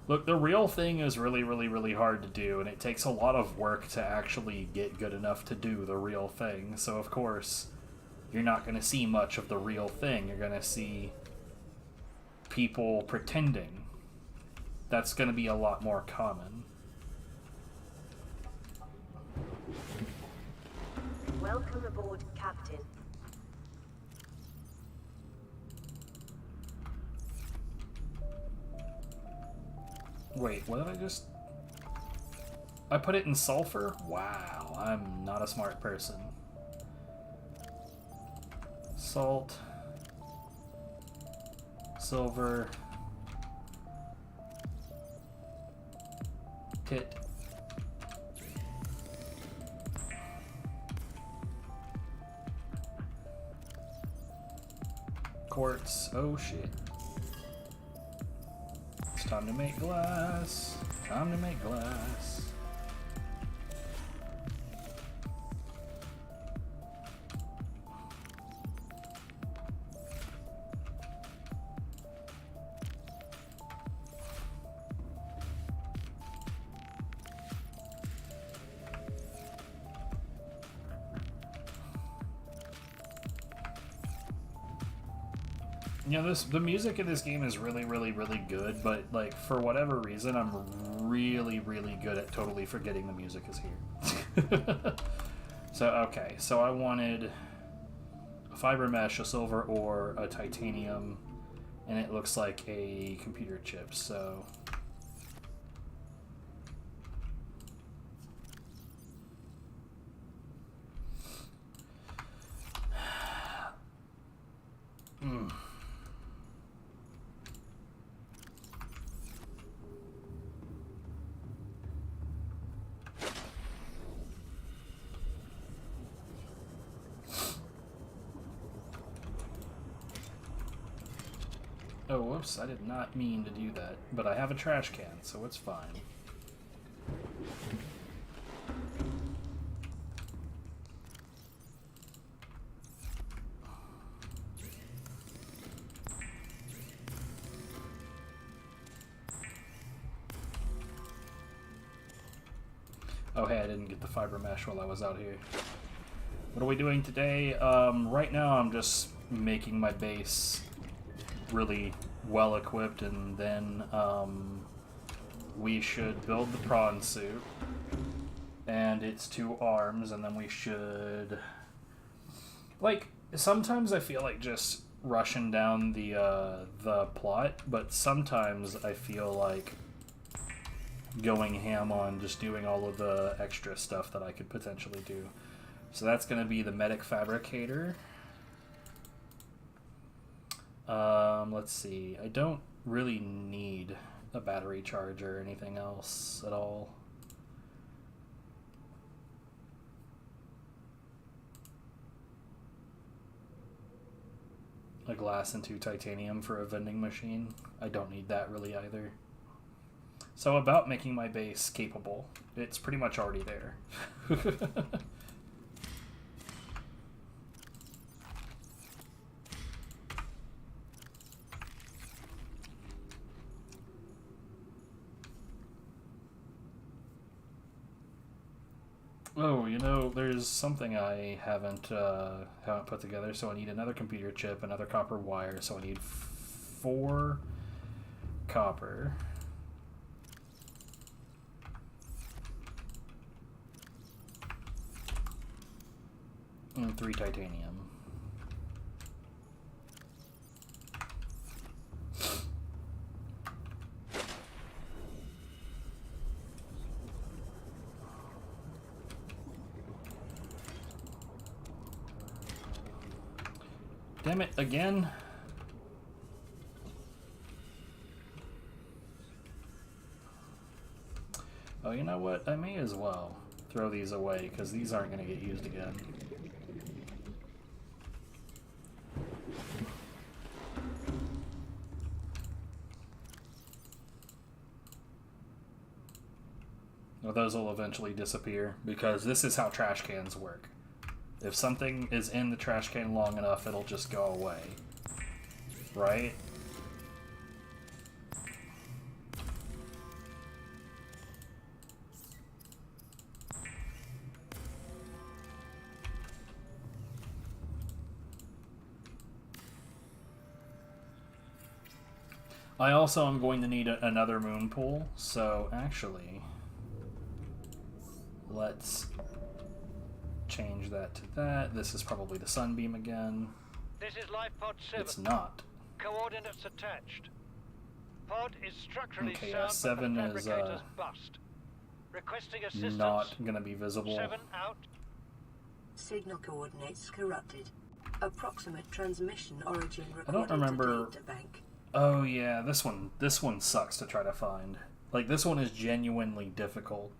Look, the real thing is really, really, really hard to do, and it takes a lot of work to actually get good enough to do the real thing. So, of course, you're not going to see much of the real thing. You're going to see people pretending. That's going to be a lot more common. Welcome aboard, Captain. Wait, what did I just... I put it in sulfur? Wow, I'm not a smart person. Salt. Silver. Kit. Quartz. Oh shit. It's time to make glass. Time to make glass. You know, the music in this game is really, really, really good, but, like, for whatever reason, I'm really, really good at totally forgetting the music is here. So, okay, so I wanted a fiber mesh, a silver ore, a titanium, and it looks like a computer chip, so... Oh, whoops, I did not mean to do that, but I have a trash can, so it's fine. Oh hey, I didn't get the fiber mesh while I was out here. What are we doing today? Right now I'm just making my base really well equipped, and then we should build the prawn suit and its 2 arms, and then we should, like, sometimes I feel like just rushing down the plot, but sometimes I feel like going ham on just doing all of the extra stuff that I could potentially do. So that's going to be the medic fabricator. Let's see. I don't really need a battery charger or anything else at all. A glass and 2 titanium for a vending machine. I don't need that really either. So about making my base capable. It's pretty much already there. Oh, you know, there's something I haven't put together. So I need another computer chip, another copper wire. So I need 4 copper. And 3 titanium. Damn it, again? Oh, you know what? I may as well throw these away, because these aren't going to get used again. Well, those will eventually disappear, because this is how trash cans work. If something is in the trash can long enough, it'll just go away. Right? I also am going to need another moon pool, so actually, let's change that to that. This is probably the sunbeam again. This is life pod 7. It's not. Coordinates attached. Pod is structurally Okay, sound, 7 but the is fabricator's bust. Requesting assistance. not going to be visible. 7 out. Signal coordinates corrupted. Approximate transmission origin I don't recorded remember. to data bank. Oh yeah, this one sucks to try to find. Like, this one is genuinely difficult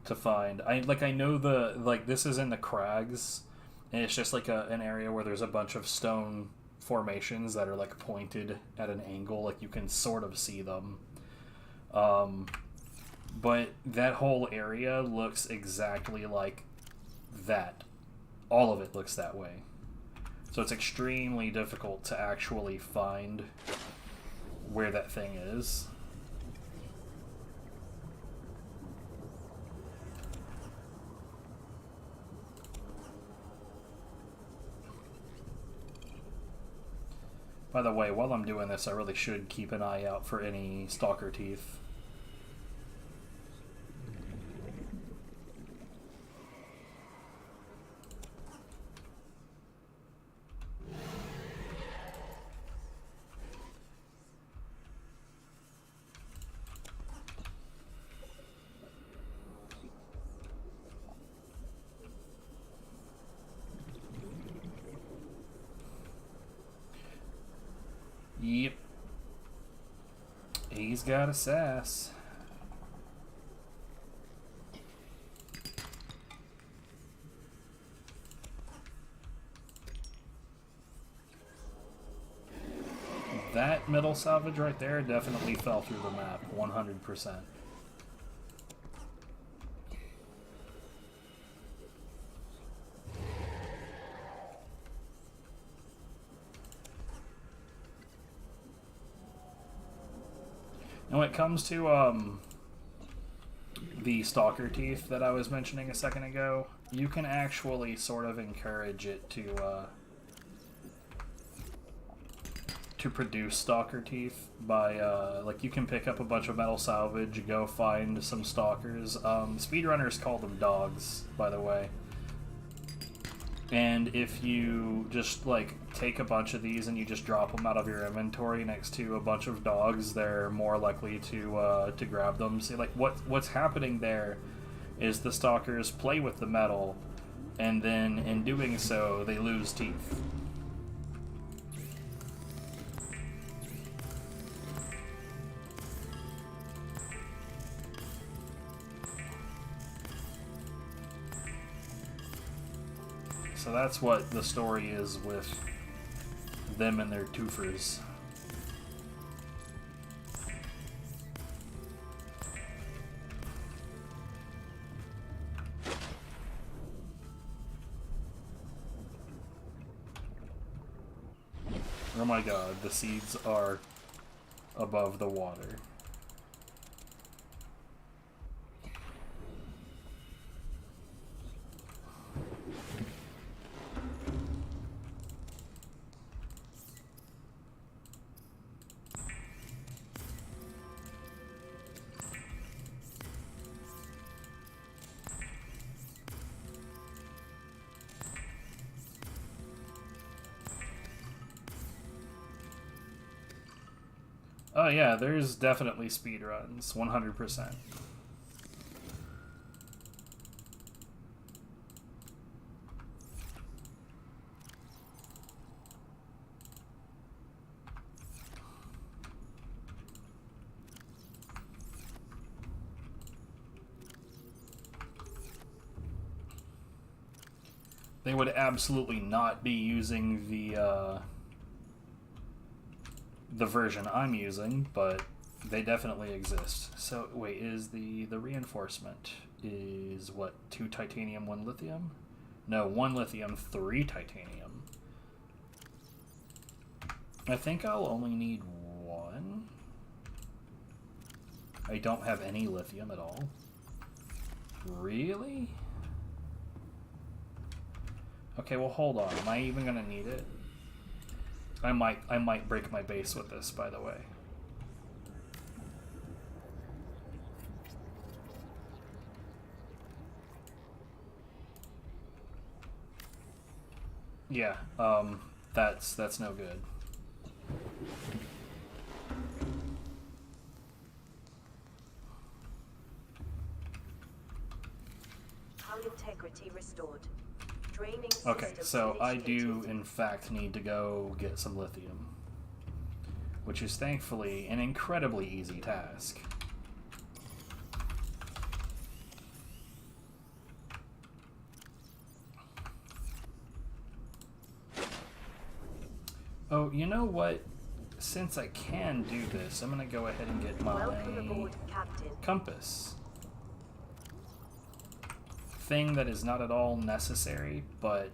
to find. I know this is in the crags, and it's just like an area where there's a bunch of stone formations that are like pointed at an angle, like you can sort of see them. But that whole area looks exactly like that. All of it looks that way. So it's extremely difficult to actually find where that thing is. By the way, while I'm doing this, I really should keep an eye out for any stalker teeth. Yep. He's got a sass. That metal salvage right there definitely fell through the map, 100%. And when it comes to the stalker teeth that I was mentioning a second ago, you can actually sort of encourage it to produce stalker teeth by like, you can pick up a bunch of metal salvage, go find some stalkers. Speedrunners call them dogs, by the way. And if you just like take a bunch of these and you just drop them out of your inventory next to a bunch of dogs, they're more likely to grab them. See, like what's happening there is the stalkers play with the metal, and then in doing so they lose teeth. So that's what the story is with them and their twofers. Oh my god, the seeds are above the water. Oh yeah, there's definitely speedruns, 100%. They would absolutely not be using the version I'm using, but they definitely exist. So wait, is the reinforcement is what, 2 titanium, 1 lithium? No, 1 lithium, 3 titanium. I think I'll only need 1. I don't have any lithium at all. Really? Okay, well hold on. Am I even gonna need it? I might break my base with this, by the way. Yeah, that's no good. Hull integrity restored. Draining Okay, system so I do initiated. in fact need to go get some lithium, which is thankfully an incredibly easy task. Oh, you know what? Since I can do this, I'm gonna go ahead and get my Welcome aboard, Captain. compass. Thing that is not at all necessary, but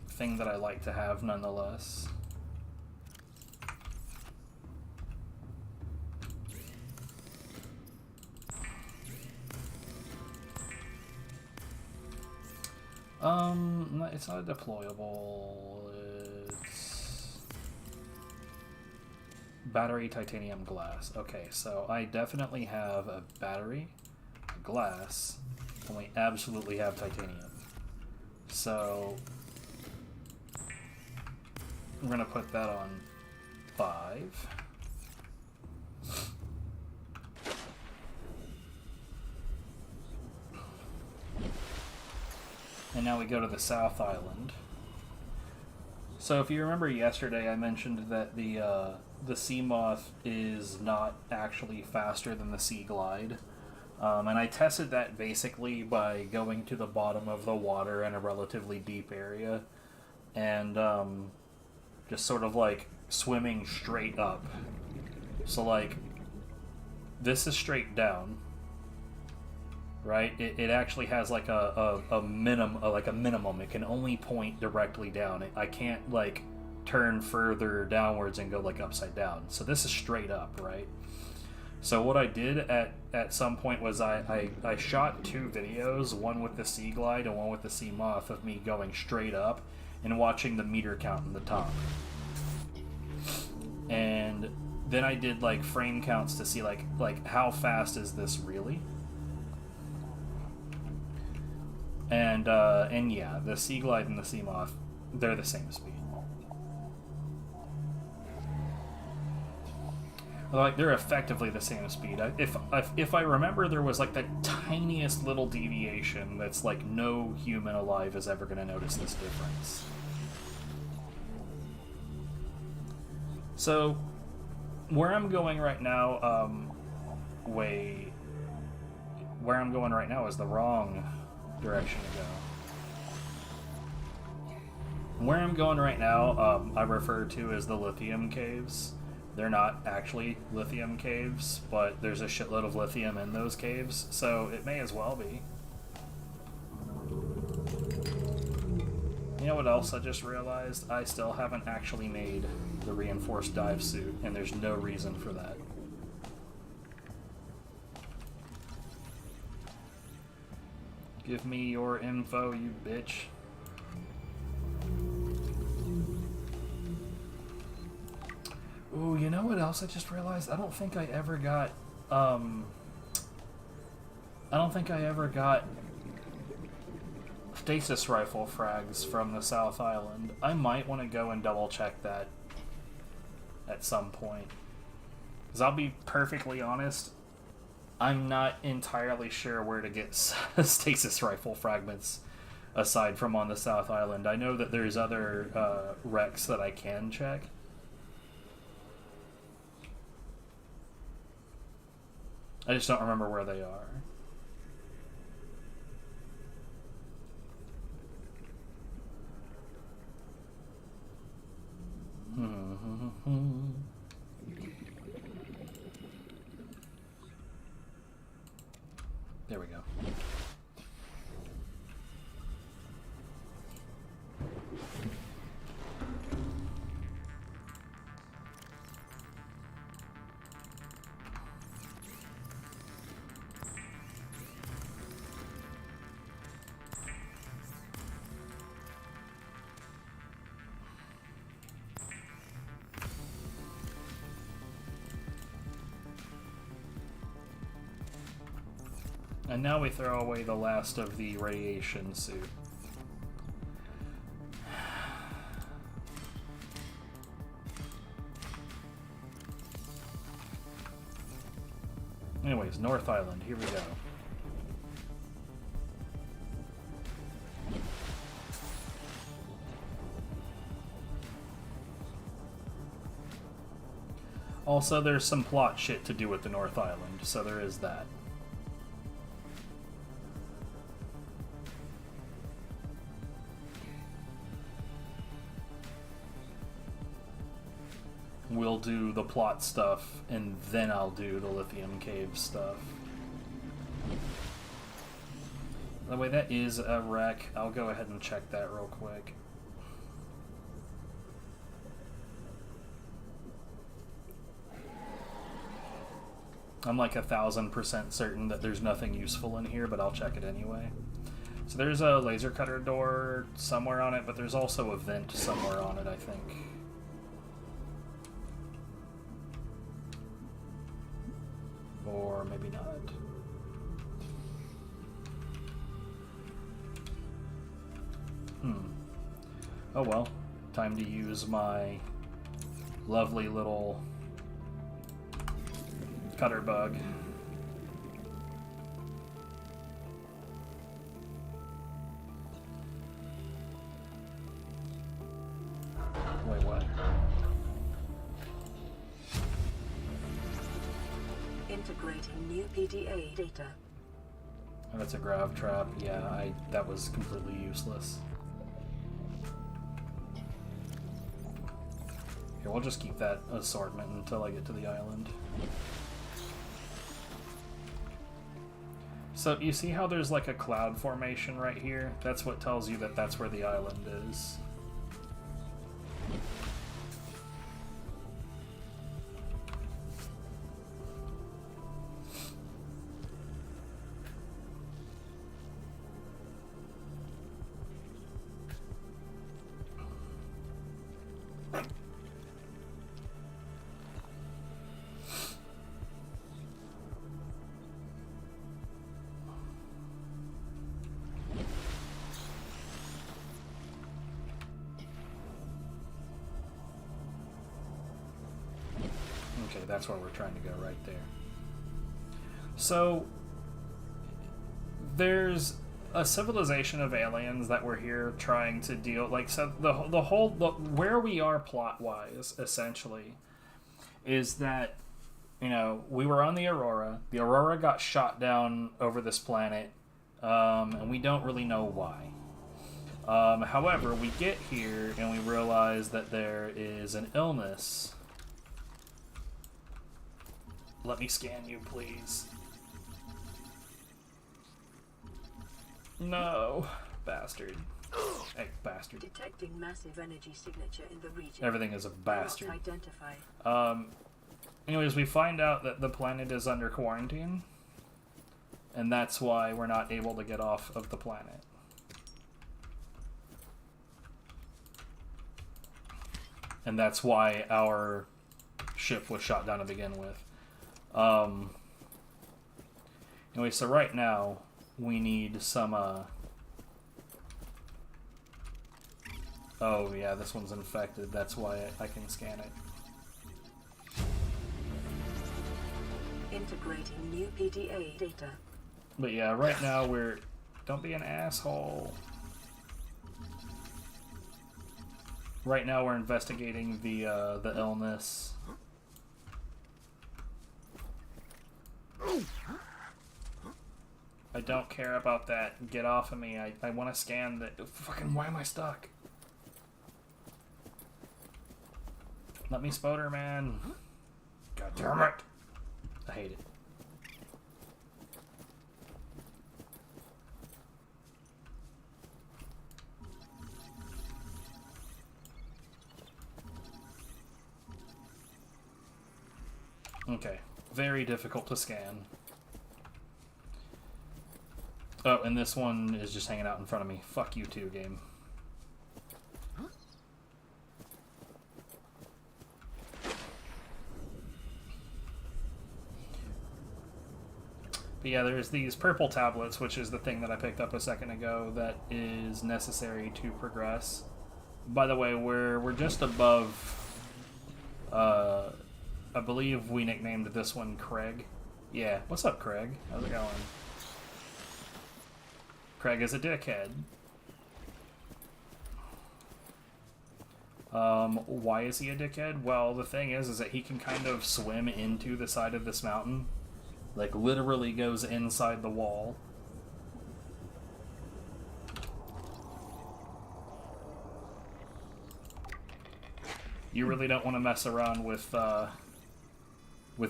thing that I like to have nonetheless. It's not a deployable. It's battery, titanium, glass. Okay, so I definitely have a battery, a glass, and we absolutely have titanium. So we're gonna put that on 5. And now we go to the South Island. So if you remember yesterday, I mentioned that the sea moth is not actually faster than the sea glide. And I tested that basically by going to the bottom of the water in a relatively deep area and just sort of like swimming straight up. So like, this is straight down, right? It actually has like a minimum. It can only point directly down. I can't like turn further downwards and go like upside down. So this is straight up, right? So what I did at some point was I shot 2 videos, one with the sea glide and one with the sea moth, of me going straight up and watching the meter count in the top. And then I did like frame counts to see like how fast is this really? And yeah, the sea glide and the sea moth, they're the same speed. Like, they're effectively the same speed. If I remember, there was like the tiniest little deviation that's like no human alive is ever going to notice this difference. So, where I'm going right now, where I'm going right now is the wrong direction to go. Where I'm going right now, I refer to as the lithium caves. They're not actually lithium caves, but there's a shitload of lithium in those caves, so it may as well be. You know what else I just realized? I still haven't actually made the reinforced dive suit, and there's no reason for that. Give me your info, you bitch. Ooh, you know what else I just realized? I don't think I ever got, stasis rifle frags from the South Island. I might want to go and double check that at some point. Because I'll be perfectly honest, I'm not entirely sure where to get stasis rifle fragments aside from on the South Island. I know that there's other wrecks that I can check. I just don't remember where they are. There we go. And now we throw away the last of the radiation suit. Anyways, North Island, here we go. Also, there's some plot shit to do with the North Island, so there is that. We'll do the plot stuff, and then I'll do the lithium cave stuff. By the way, that is a wreck. I'll go ahead and check that real quick. I'm like 1,000% certain that there's nothing useful in here, but I'll check it anyway. So there's a laser cutter door somewhere on it, but there's also a vent somewhere on it, I think. Or maybe not. Oh well. Time to use my lovely little cutter bug. Wait, what? Integrating new PDA data. Oh, that's a grav trap. Yeah, that was completely useless. Here, we'll just keep that assortment until I get to the island. So, you see how there's like a cloud formation right here? That's what tells you that that's where the island is. Okay, that's where we're trying to go, right there. So, there's a civilization of aliens that were here trying to deal, like, so where we are plot-wise, essentially, is that, you know, we were on the Aurora got shot down over this planet, and we don't really know why. However, we get here and we realize that there is an illness. Let me scan you, please. No, bastard. Hey, bastard. Detecting massive energy signature in the region. Everything is a bastard. Not identified. Anyways, we find out that the planet is under quarantine, and that's why we're not able to get off of the planet. And that's why our ship was shot down to begin with. Anyway, so right now, we need some, oh yeah, this one's infected, that's why I can scan it. Integrating new PDA data. But yeah, right now we're... Don't be an asshole. Right now we're investigating the illness. I don't care about that. Get off of me. I want to scan the... Fucking, why am I stuck? Let me spoder, man. God damn it. I hate it. Okay, very difficult to scan. Oh, and this one is just hanging out in front of me. Fuck you too, game. But yeah, there's these purple tablets, which is the thing that I picked up a second ago that is necessary to progress. By the way, we're just above... I believe we nicknamed this one Craig. Yeah, what's up, Craig? How's it going? Craig is a dickhead. Why is he a dickhead? Well, the thing is that he can kind of swim into the side of this mountain. Like, literally goes inside the wall. You really don't want to mess around with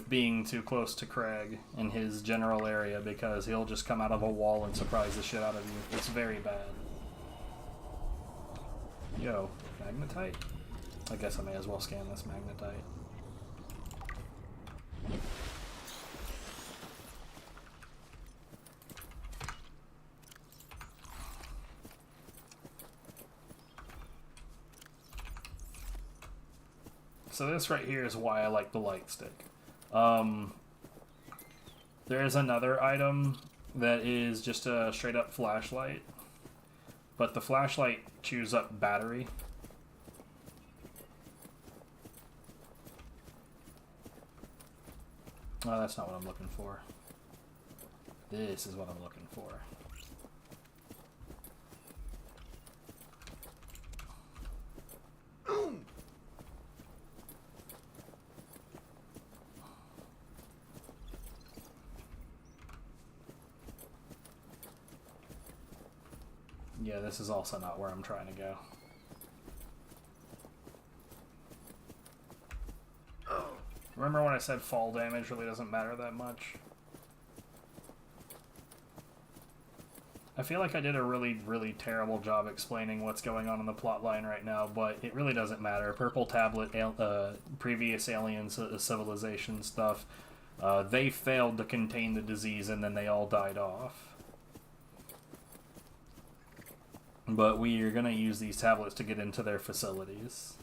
being too close to Craig in his general area, because he'll just come out of a wall and surprise the shit out of you. It's very bad. Yo, magnetite? I guess I may as well scan this magnetite. So this right here is why I like the light stick. There is another item that is just a straight up flashlight, but the flashlight chews up battery. Oh, that's not what I'm looking for. This is what I'm looking for. Yeah, this is also not where I'm trying to go. Remember when I said fall damage really doesn't matter that much? I feel like I did a really terrible job explaining what's going on in the plot line right now, but it really doesn't matter. Purple Tablet, previous alien civilization stuff, they failed to contain the disease and then they all died off. But we are going to use these tablets to get into their facilities.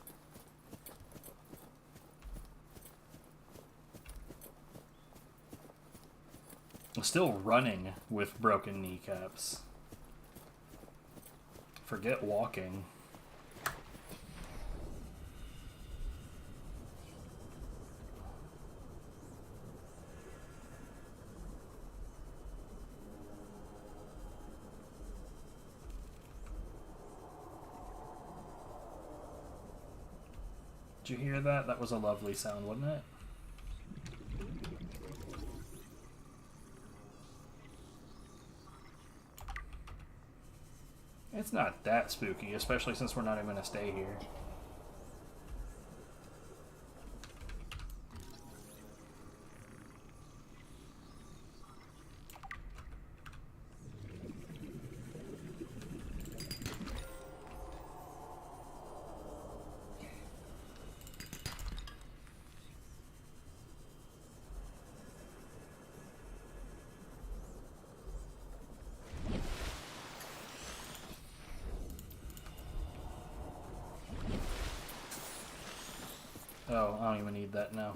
I'm still running with broken kneecaps. Forget walking. Did you hear that? That was a lovely sound, wasn't it? It's not that spooky, especially since we're not even gonna stay here. Oh, I don't even need that now.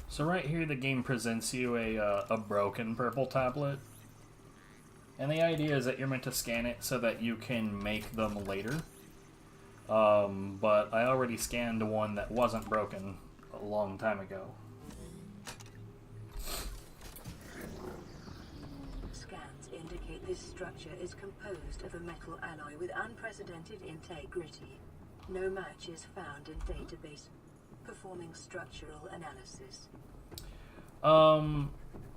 So right here, the game presents you a broken purple tablet. And the idea is that you're meant to scan it so that you can make them later. But I already scanned one that wasn't broken a long time ago. Scans indicate this structure is composed of a metal alloy with unprecedented integrity. No match is found in database. Performing structural analysis.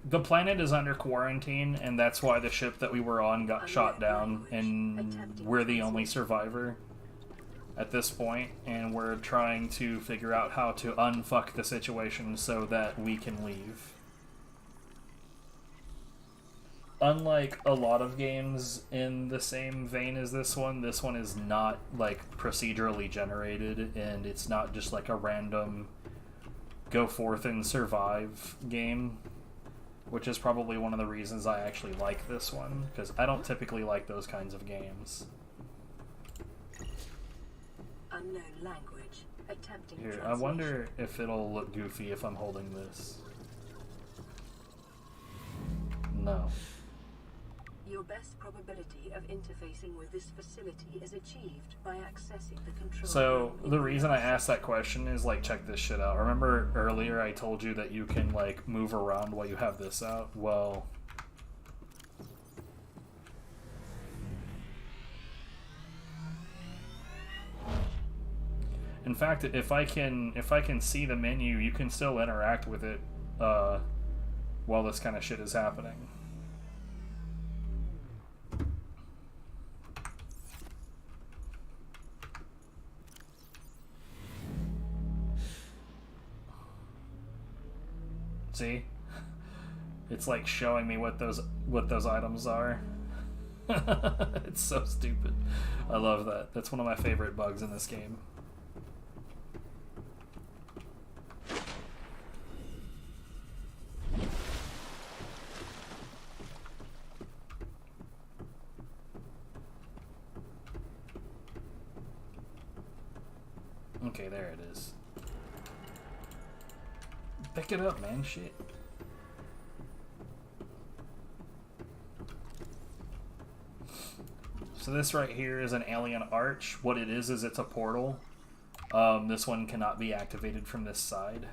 The planet is under quarantine, and that's why the ship that we were on got shot down, and we're the only survivor at this point, and we're trying to figure out how to unfuck the situation so that we can leave. Unlike a lot of games in the same vein as this one is not, like, procedurally generated, and it's not just like a random go forth and survive game, which is probably one of the reasons I actually like this one, because I don't typically like those kinds of games. Unknown language. Attempting Here, I translation. wonder if it'll look goofy if I'm holding this. No. Your best probability of interfacing with this facility is achieved by accessing the control So, room. the reason I asked that question is, like, check this shit out. Remember earlier I told you that you can, like, move around while you have this out? Well... in fact, if I can see the menu, you can still interact with it, while this kind of shit is happening. See? It's like showing me what those items are. It's so stupid. I love that. That's one of my favorite bugs in this game. Okay, there it is. Pick it up, man. Shit. So this right here is an alien arch. What it is it's a portal. This one cannot be activated from this side.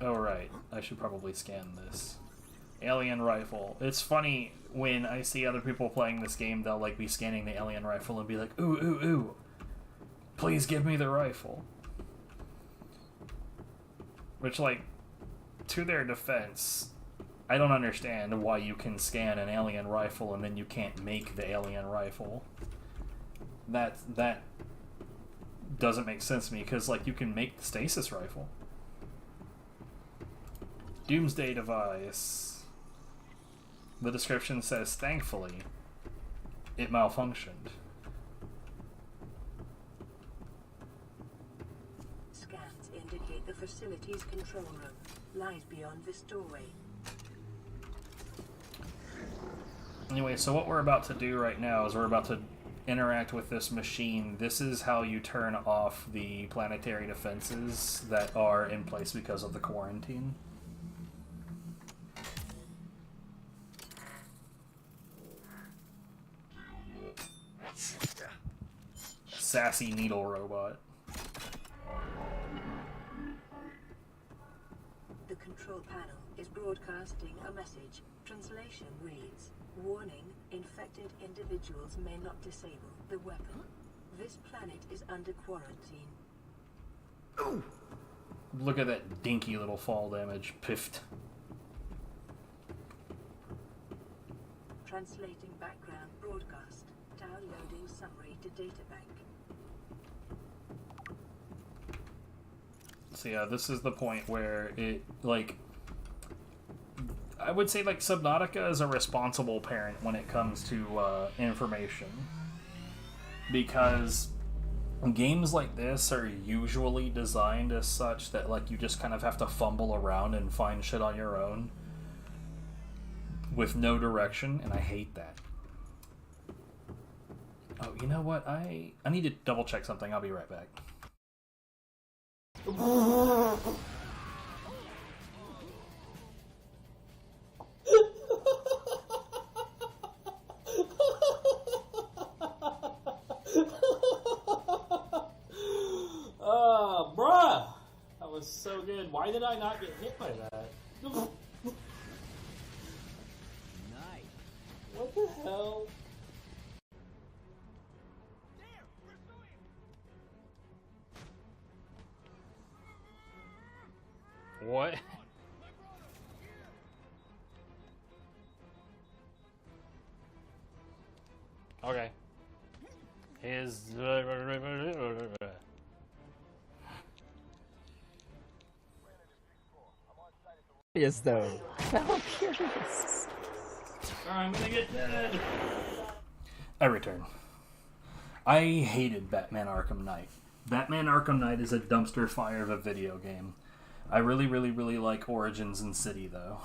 Oh right, I should probably scan this. Alien rifle. It's funny when I see other people playing this game, they'll like be scanning the alien rifle and be like, ooh, ooh, ooh, please give me the rifle. Which, like, to their defense, I don't understand why you can scan an alien rifle and then you can't make the alien rifle. That doesn't make sense to me, because, like, you can make the stasis rifle. Doomsday device. The description says, thankfully, it malfunctioned. Scans indicate the facility's control room lies beyond this doorway. Anyway, so what we're about to do right now is we're about to interact with this machine. This is how you turn off the planetary defenses that are in place because of the quarantine. sassy needle robot. The control panel is broadcasting a message. Translation reads, "Warning, infected individuals may not disable the weapon. This planet is under quarantine." Look at that dinky little fall damage. Piffed. Translating background broadcast. Downloading summary to databank. So yeah, this is the point where it, like, I would say, like, Subnautica is a responsible parent when it comes to information. Because games like this are usually designed as such that, like, you just kind of have to fumble around and find shit on your own with no direction, and I hate that. Oh, you know what? I need to double check something. I'll be right back. Bruh! That was so good. Why did I not get hit by that? Nice. What the hell? There, we're Sweem. What? Okay. His. Yes, though. I'm curious. I'm gonna get dead. I return. I hated Batman Arkham Knight. Batman Arkham Knight is a dumpster fire of a video game. I really, really, really like Origins and City, though.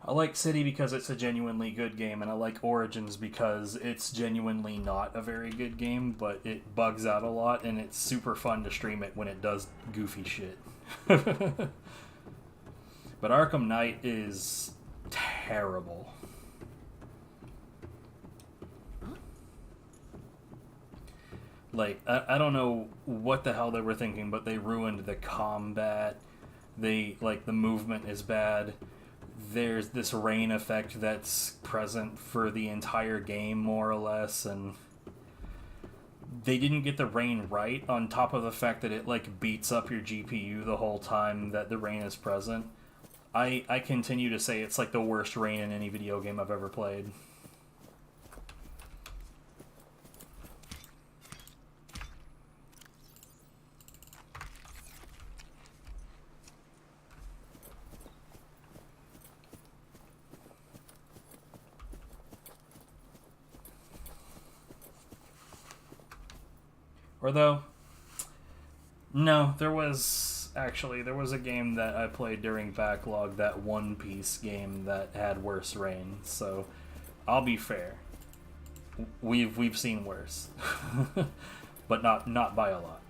I like City because it's a genuinely good game, and I like Origins because it's genuinely not a very good game, but it bugs out a lot, and it's super fun to stream it when it does goofy shit. But Arkham Knight is terrible. Like, I don't know what the hell they were thinking, but they ruined the combat. The movement is bad. There's this rain effect that's present for the entire game, more or less, and they didn't get the rain right, on top of the fact that it, like, beats up your GPU the whole time that the rain is present. I continue to say it's, like, the worst rain in any video game I've ever played. Or though, no, there was a game that I played during backlog, that One Piece game that had worse rain. So, I'll be fair. We've seen worse, but not by a lot.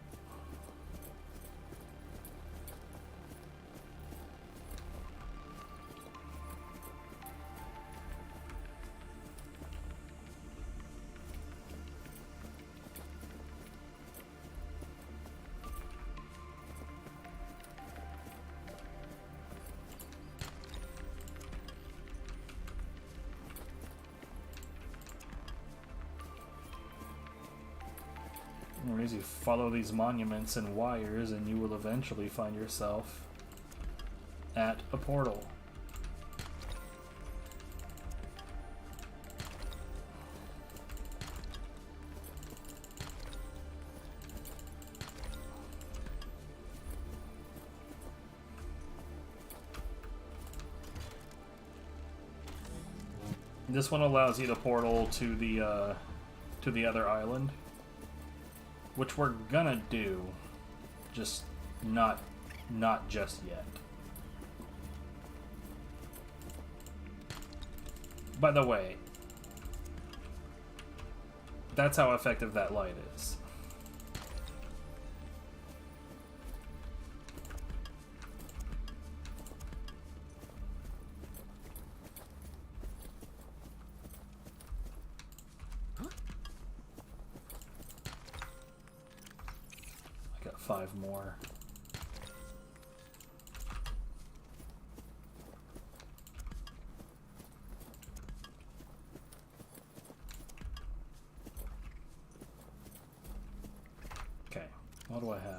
You follow these monuments and wires, and you will eventually find yourself at a portal. This one allows you to portal to the other island, which we're gonna do, just not just yet. By the way, that's how effective that light is. 5 more. Okay, what do I have?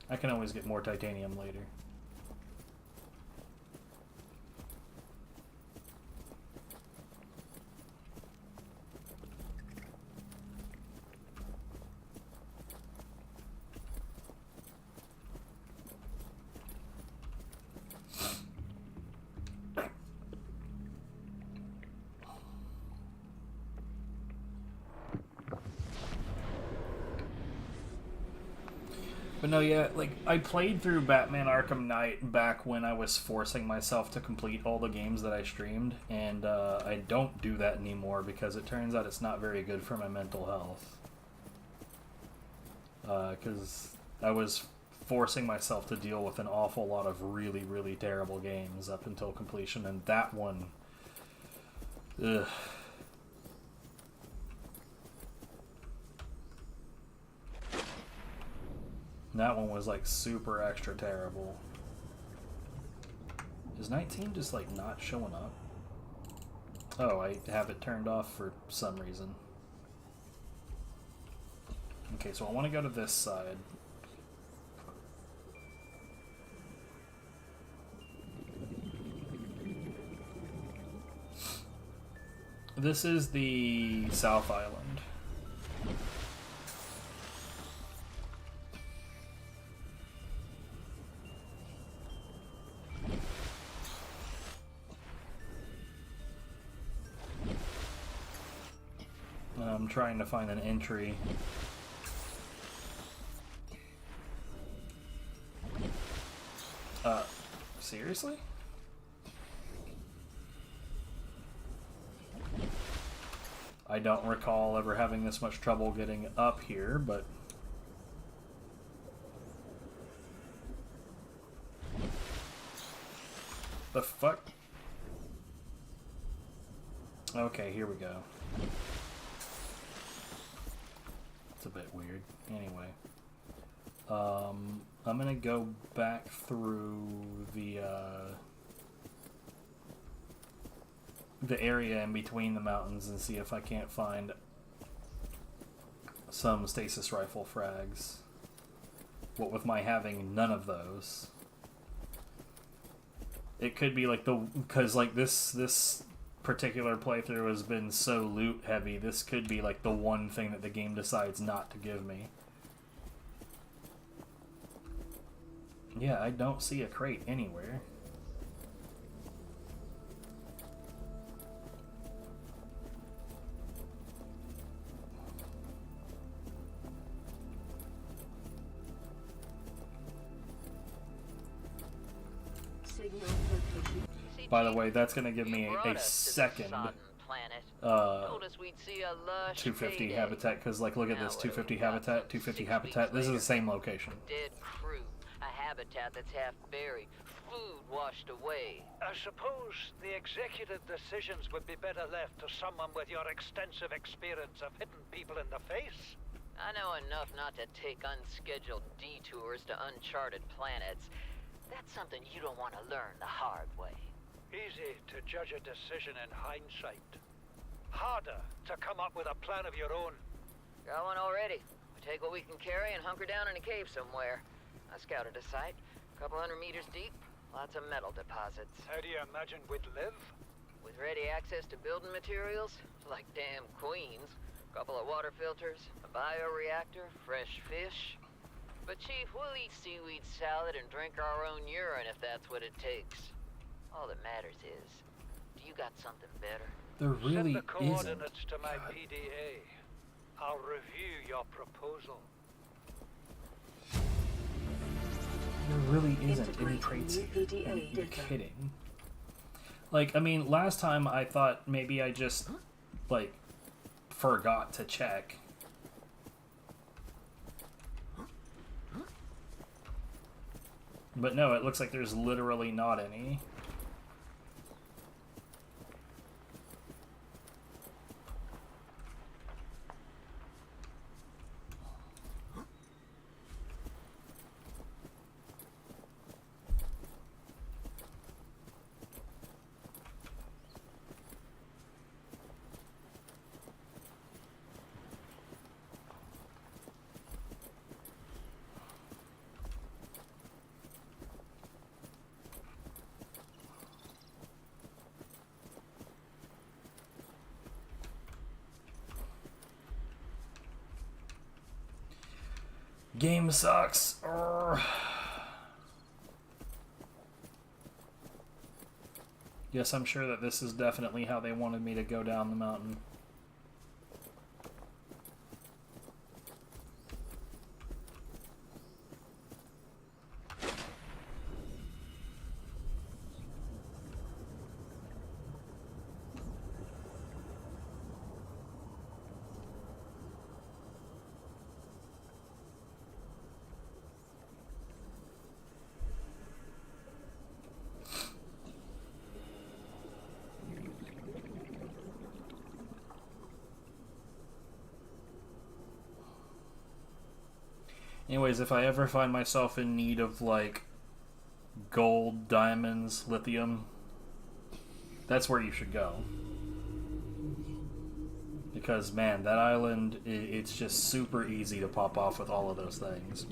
I can always get more titanium later. But no, yeah, like, I played through Batman Arkham Knight back when I was forcing myself to complete all the games that I streamed, and I don't do that anymore because it turns out it's not very good for my mental health. Because I was forcing myself to deal with an awful lot of really, really terrible games up until completion, and that one... Ugh. That one was like super extra terrible. Is 19 just like not showing up? Oh, I have it turned off for some reason. Okay, so I want to go to this side. This is the South Island. I'm trying to find an entry. Seriously? I don't recall ever having this much trouble getting up here, but... The fuck? Okay, here we go. It's a bit weird. Anyway. I'm gonna go back through the area in between the mountains and see if I can't find some stasis rifle frags. What with my having none of those. It could be like because like this particular playthrough has been so loot heavy, this could be like the one thing that the game decides not to give me. Yeah, I don't see a crate anywhere. By the way, that's going to give me a second 250 habitat, because like look at this, 250 habitat, 250 habitat. This is the same location. Dead crew, a habitat that's half buried, food washed away. I suppose the executive decisions would be better left to someone with your extensive experience of hitting people in the face. I know enough not to take unscheduled detours to uncharted planets. That's something you don't want to learn the hard way. Easy to judge a decision in hindsight. Harder to come up with a plan of your own. Got one already. We take what we can carry and hunker down in a cave somewhere. I scouted a site, a couple 100 meters deep, lots of metal deposits. How do you imagine we'd live? With ready access to building materials, like damn queens, a couple of water filters, a bioreactor, fresh fish. But Chief, we'll eat seaweed salad and drink our own urine if that's what it takes. All that matters is, do you got something better? There really Send the coordinates isn't. to my PDA. I'll review your proposal. There really isn't any crates here. Are you kidding? Like, I mean, last time I thought maybe I just, like, forgot to check. But no, it looks like there's literally not any. Game sucks. Urgh. Yes, I'm sure that this is definitely how they wanted me to go down the mountain. Anyways, if I ever find myself in need of, like, gold, diamonds, lithium, that's where you should go. Because, man, that island, it's just super easy to pop off with all of those things.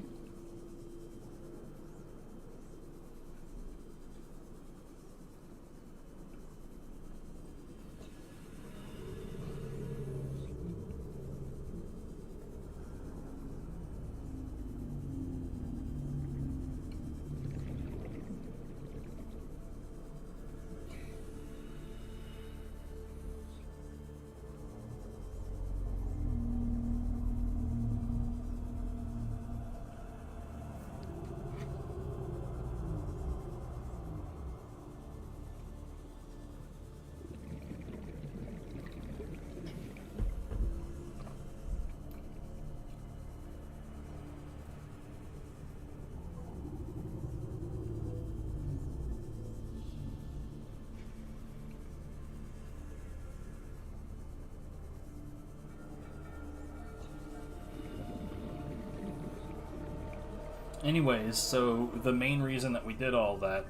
Anyways, so the main reason that we did all that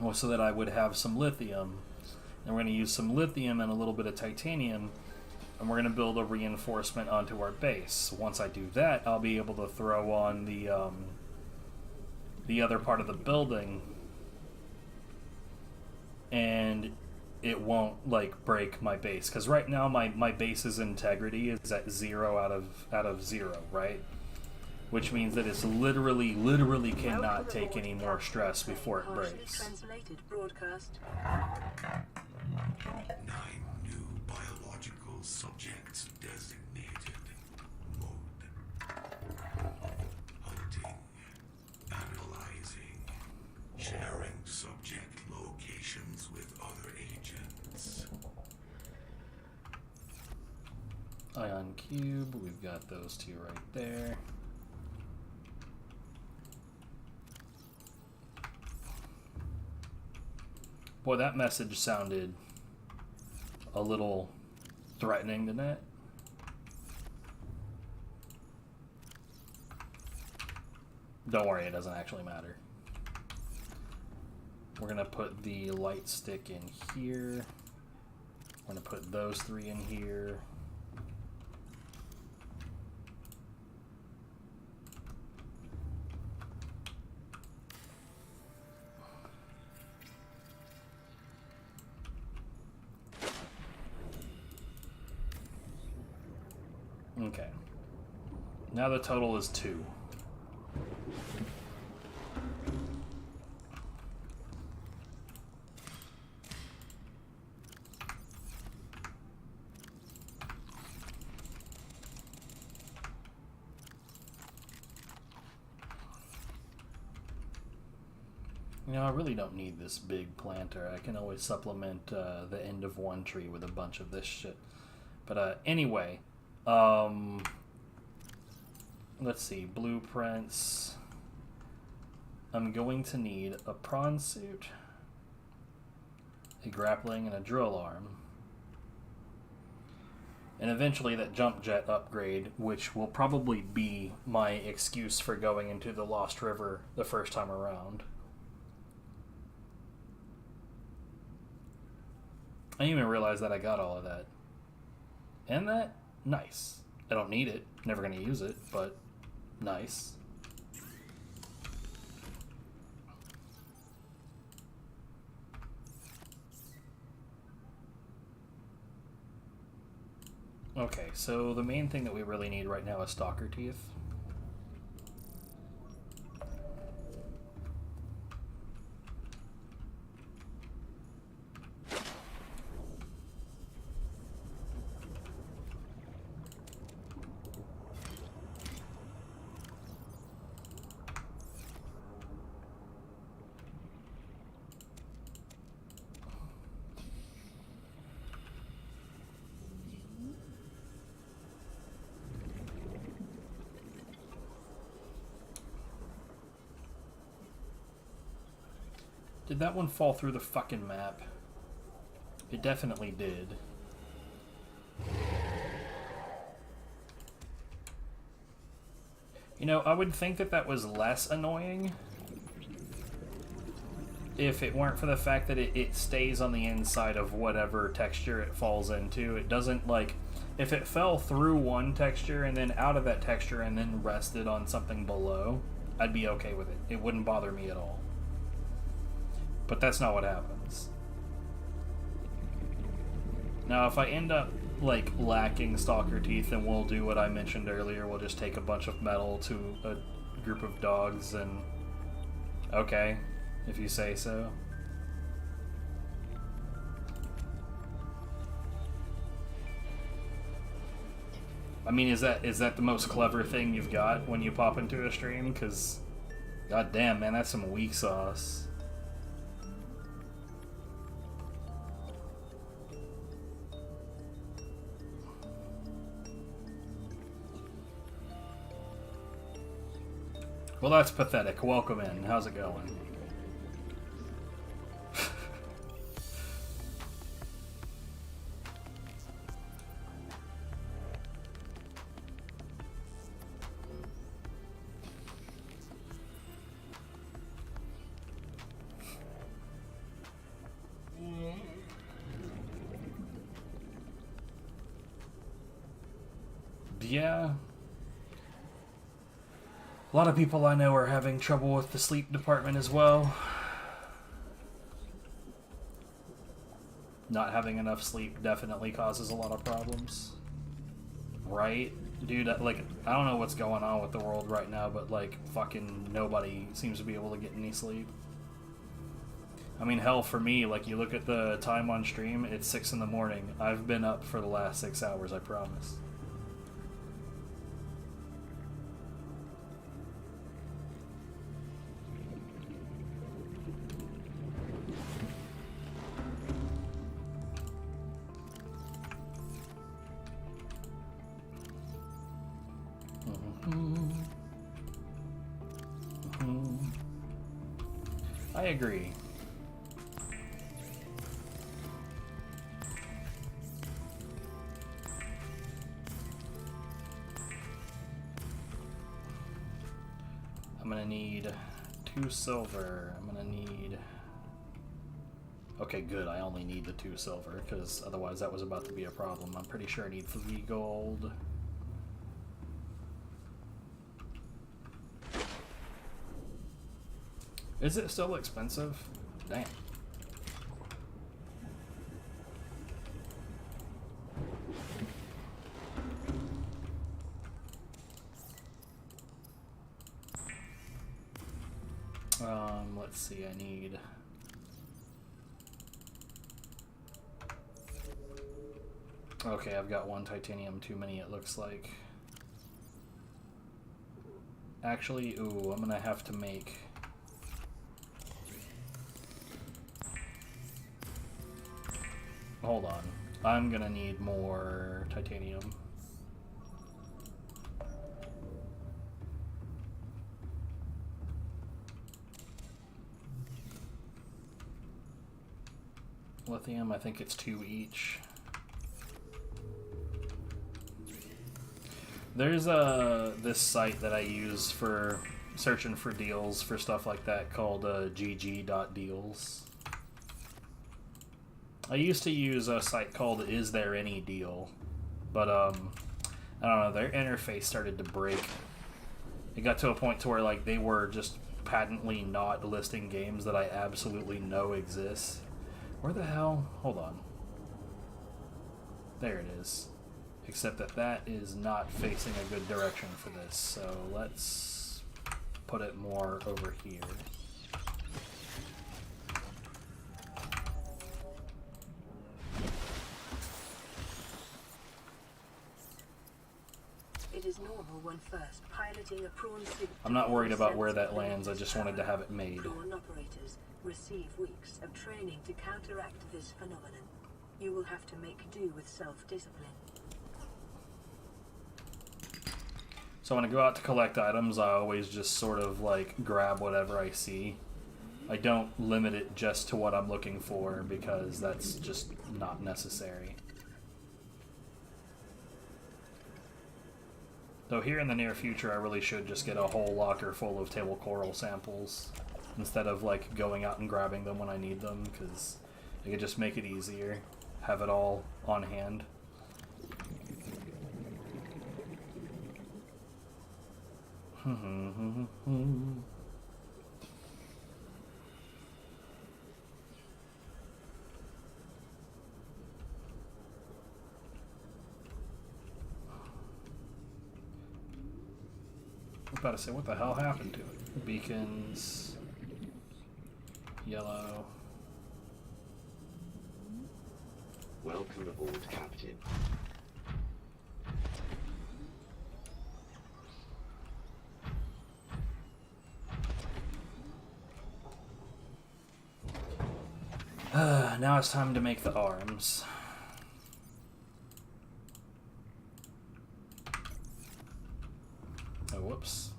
was so that I would have some lithium. And we're going to use some lithium and a little bit of titanium, and we're going to build a reinforcement onto our base. Once I do that, I'll be able to throw on the other part of the building, and it won't, like, break my base. Because right now my base's integrity is at 0 out of 0, right? Which means that it's literally cannot take any more stress before it breaks. Translated broadcast. 9 new biological subjects designated. Mode. Hunting. Analyzing. Sharing subject locations with other agents. Ion cube, we've got those two right there. Boy, that message sounded a little threatening, didn't it? Don't worry, it doesn't actually matter. We're gonna put the light stick in here. We're gonna put those 3 in here. Okay. Now the total is 2. You know, I really don't need this big planter. I can always supplement the end of one tree with a bunch of this shit. But anyway, let's see, blueprints. I'm going to need a prawn suit, a grappling, and a drill arm. And eventually that jump jet upgrade, which will probably be my excuse for going into the Lost River the first time around. I didn't even realize that I got all of that. And that? Nice. I don't need it. Never going to use it, but nice. Okay, so the main thing that we really need right now is stalker teeth. Did that one fall through the fucking map? It definitely did. You know, I would think that that was less annoying if it weren't for the fact that it stays on the inside of whatever texture it falls into. It doesn't, like, if it fell through one texture and then out of that texture and then rested on something below, I'd be okay with it. It wouldn't bother me at all. But that's not what happens. Now, if I end up, like, lacking stalker teeth, then we'll do what I mentioned earlier. We'll just take a bunch of metal to a group of dogs and... Okay, if you say so. I mean, is that the most clever thing you've got when you pop into a stream? Because, god damn, man, that's some weak sauce. Well, that's pathetic. Welcome in. How's it going? Yeah. A lot of people I know are having trouble with the sleep department as well. Not having enough sleep definitely causes a lot of problems. Right? Dude, like, I don't know what's going on with the world right now, but, like, fucking nobody seems to be able to get any sleep. I mean, hell, for me, like, you look at the time on stream, it's 6 in the morning. I've been up for the last 6 hours, I promise. I agree. I'm gonna need 2 silver. I'm gonna need... Okay, good. I only need the 2 silver, because otherwise that was about to be a problem. I'm pretty sure I need 3 gold. Is it still expensive? Damn. Let's see, I need... Okay, I've got 1 titanium too many, it looks like. Actually, ooh, I'm gonna have to make... Hold on. I'm gonna need more titanium. Lithium, I think it's 2 each. There's this site that I use for searching for deals for stuff like that called gg.deals. I used to use a site called Is There Any Deal, but I don't know, their interface started to break. It got to a point to where, like, they were just patently not listing games that I absolutely know exist. Where the hell? Hold on. There it is. Except that that is not facing a good direction for this, so let's put it more over here. It is normal when first piloting a prawn suit. I'm not worried about where that lands, I just wanted to have it made. Prawn operators receive weeks of training to counteract this phenomenon. You will have to make do with self-discipline. So when I go out to collect items, I always just sort of, like, grab whatever I see. I don't limit it just to what I'm looking for, because that's just not necessary. Though here in the near future, I really should just get a whole locker full of table coral samples, instead of like going out and grabbing them when I need them, because I could just make it easier, have it all on hand. I was about to say, what the hell happened to it? Beacons, yellow. Welcome aboard, Captain. Now it's time to make the arms. Oh, whoops.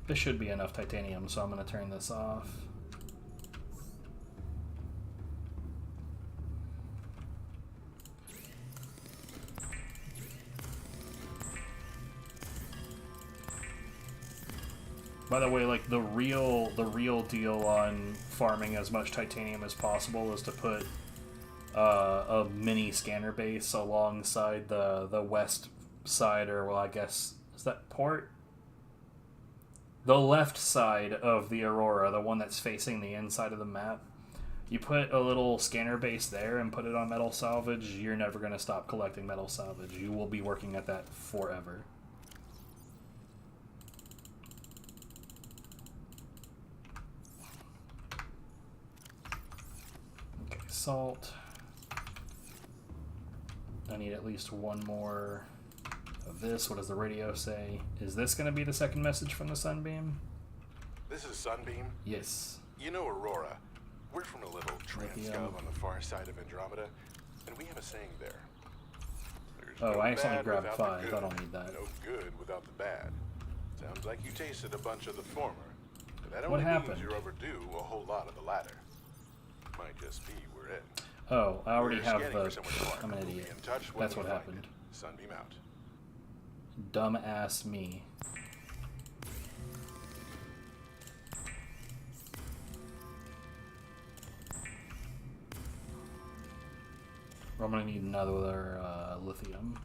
This should be enough titanium, so I'm going to turn this off. By the way, like the real deal on farming as much titanium as possible is to put a mini scanner base alongside the west side, or well, I guess is that port? The left side of the Aurora, the one that's facing the inside of the map. You put a little scanner base there and put it on metal salvage, you're never going to stop collecting metal salvage. You will be working at that forever. Okay, salt. I need at least one more of this. What does the radio say? Is this going to be the second message from the Sunbeam? This is Sunbeam? Yes. You know Aurora. We're from a little transcov on the far side of Andromeda, and we have a saying there. There's Oh, no I accidentally bad grabbed without the 5. good, I don't need that. No good without the bad. Sounds like you tasted a bunch of the former, but that What only happened? means you're overdue a whole lot of the latter. Might just be we're in. Oh, I already We're have scanning the... for somewhere to park. I'm an We'll be idiot. in touch when That's we what find happened. it. Sunbeam out. Dumbass me. I'm gonna need another lithium.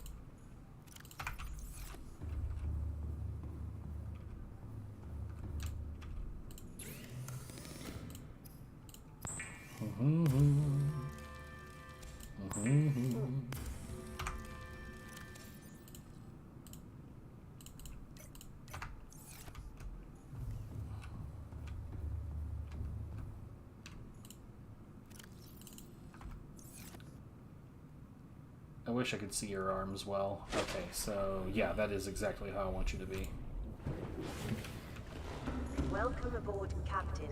I wish I could see your arms well. Okay, so yeah, that is exactly how I want you to be. Welcome aboard, Captain.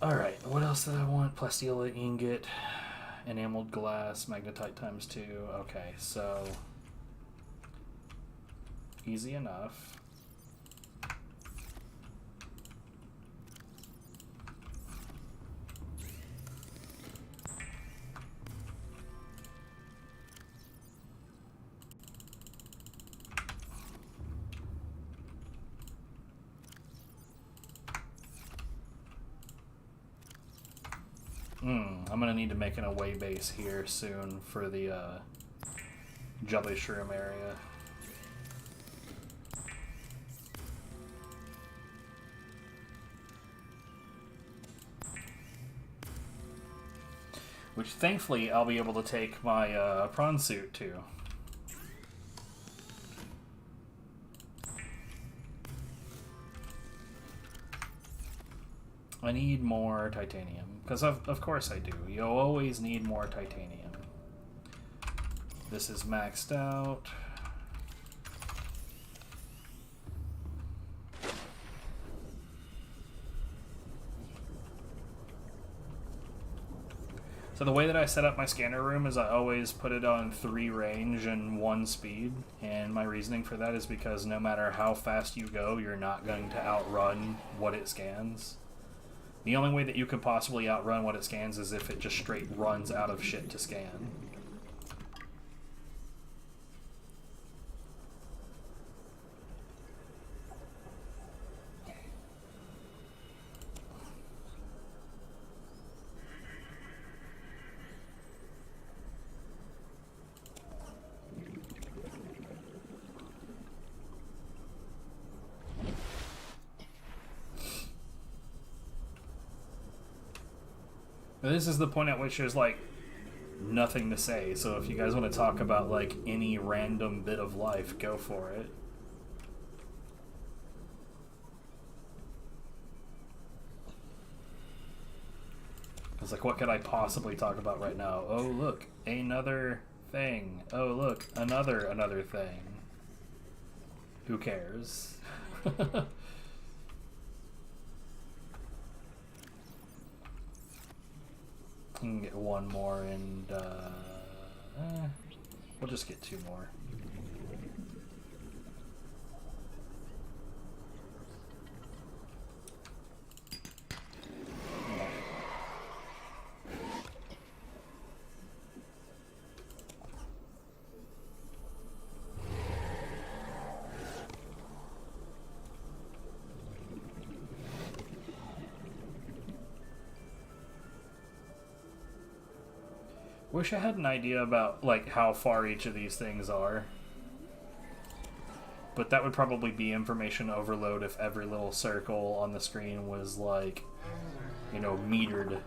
Alright, what else did I want? Plasteel ingot, enameled glass, magnetite times 2. Okay, so easy enough. I'm gonna need to make an away base here soon for the Jelly Shroom area. Which thankfully I'll be able to take my prawn suit to. I need more titanium, because of course I do. You'll always need more titanium. This is maxed out. So the way that I set up my scanner room is I always put it on 3 range and 1 speed, and my reasoning for that is because no matter how fast you go, you're not going to outrun what it scans. The only way that you could possibly outrun what it scans is if it just straight runs out of shit to scan. This is the point at which there's, like, nothing to say, so if you guys want to talk about, like, any random bit of life, go for it. It's like, what could I possibly talk about right now? Oh, look, another thing. Oh, look, another thing. Who cares? We can get 1 more, and we'll just get 2 more. Wish I had an idea about, like, how far each of these things are. But that would probably be information overload if every little circle on the screen was, like, you know, metered.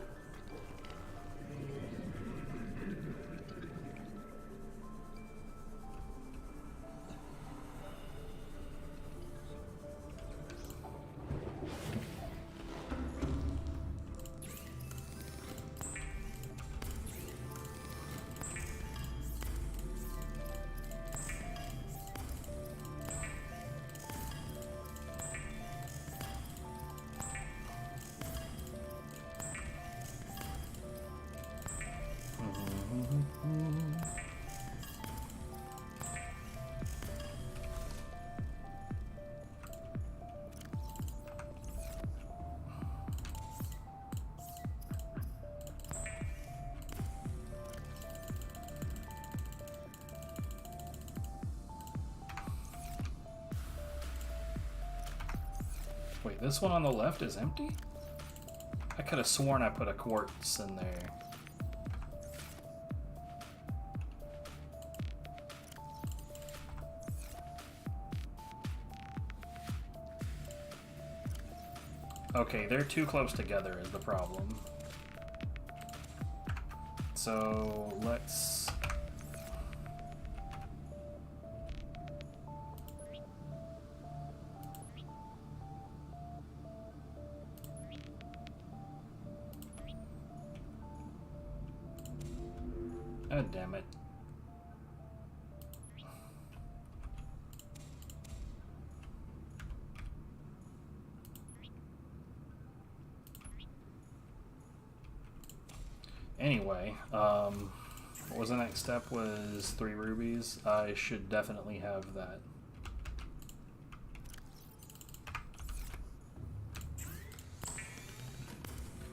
Wait, this one on the left is empty? I could have sworn I put a quartz in there. Okay, they're too close together is the problem. So let's... Oh, damn it. Anyway, what was the next step? Was 3 rubies. I should definitely have that.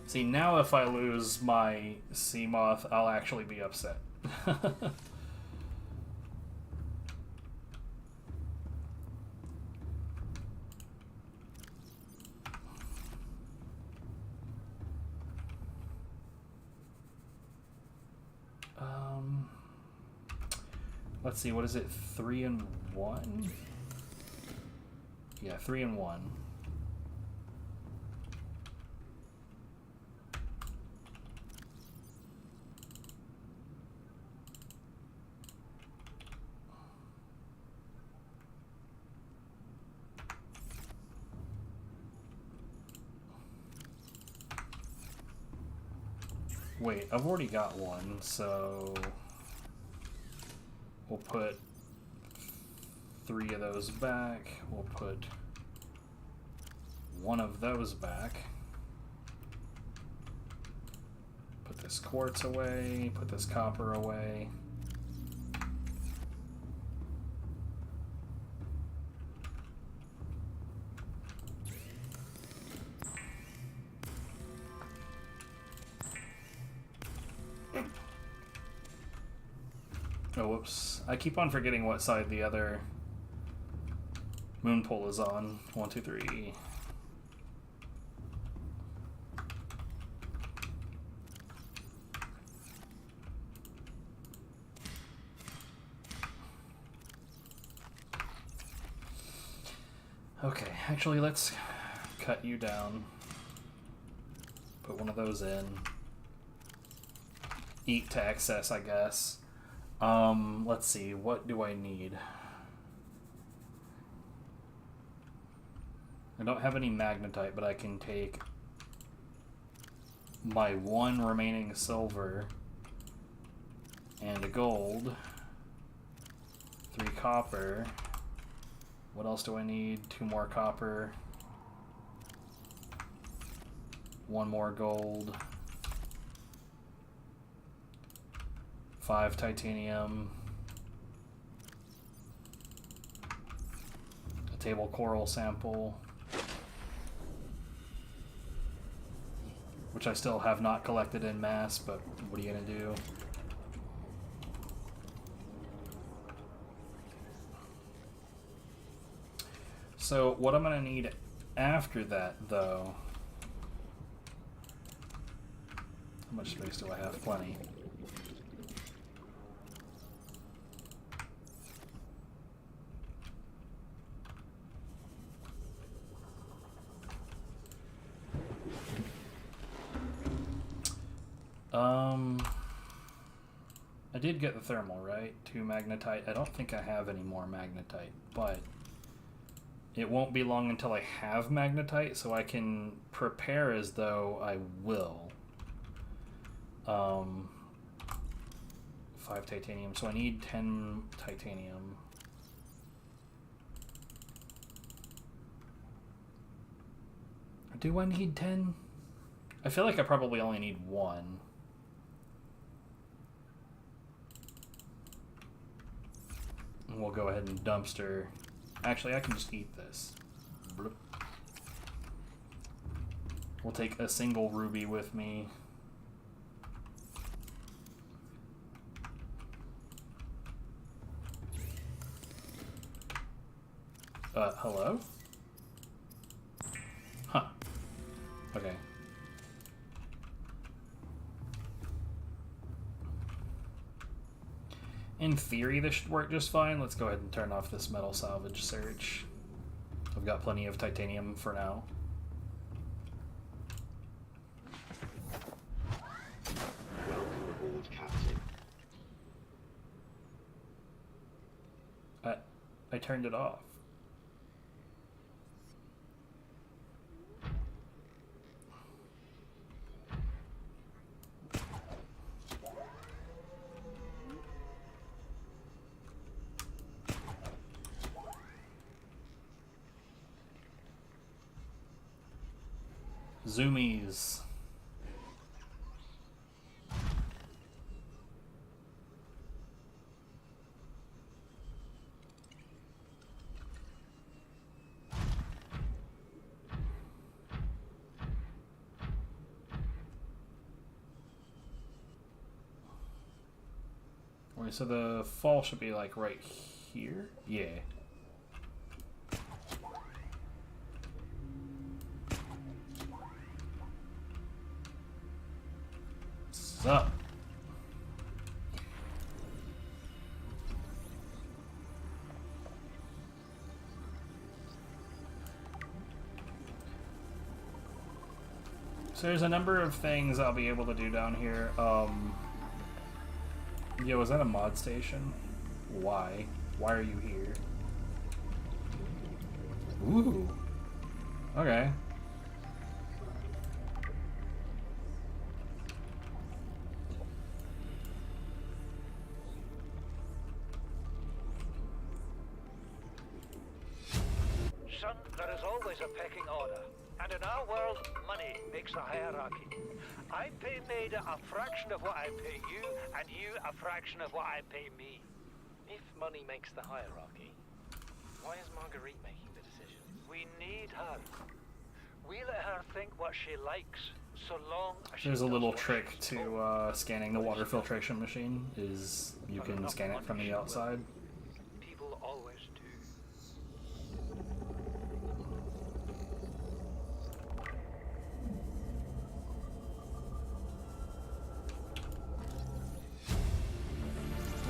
See, now if I lose my sea moth, I'll actually be upset. Let's see, what is it? 3 and 1? Yeah, 3 and 1. Wait, I've already got one, so we'll put 3 of those back. We'll put 1 of those back. Put this quartz away, put this copper away. Oh, whoops. I keep on forgetting what side the other moon pole is on. 1, 2, 3. Okay, actually, let's cut you down. Put one of those in. Eat to excess, I guess. Let's see, what do I need? I don't have any magnetite, but I can take my 1 remaining silver and a gold, 3 copper. What else do I need? 2 more copper, 1 more gold, 5 titanium, a table coral sample, which I still have not collected en masse, but what are you gonna do? So what I'm gonna need after that, though, how much space do I have? Plenty. I did get the thermal, right? 2 magnetite. I don't think I have any more magnetite, but it won't be long until I have magnetite, so I can prepare as though I will. 5 titanium, so I need 10 titanium. Do I need 10? I feel like I probably only need 1. And we'll go ahead and dumpster. Actually, I can just eat this. Bloop. We'll take a single ruby with me. Hello? Huh. Okay. In theory, this should work just fine. Let's go ahead and turn off this metal salvage search. I've got plenty of titanium for now. Welcome aboard, Captain. I turned it off. Zoomies. Wait, so the fall should be like right here? Yeah. What's up? So there's a number of things I'll be able to do down here. Yo, is that a mod station? Why? Why are you here? Ooh. Okay. Son, there is always a pecking order. And in our world, money makes a hierarchy. I pay Maida a fraction of what I pay you, and you a fraction of what I pay me. If money makes the hierarchy, why is Marguerite making the decision? We need her. We let her think what she likes, so long as she There's a does little what trick she's to told. scanning the water filtration machine, is you can scan it from the outside. People always do.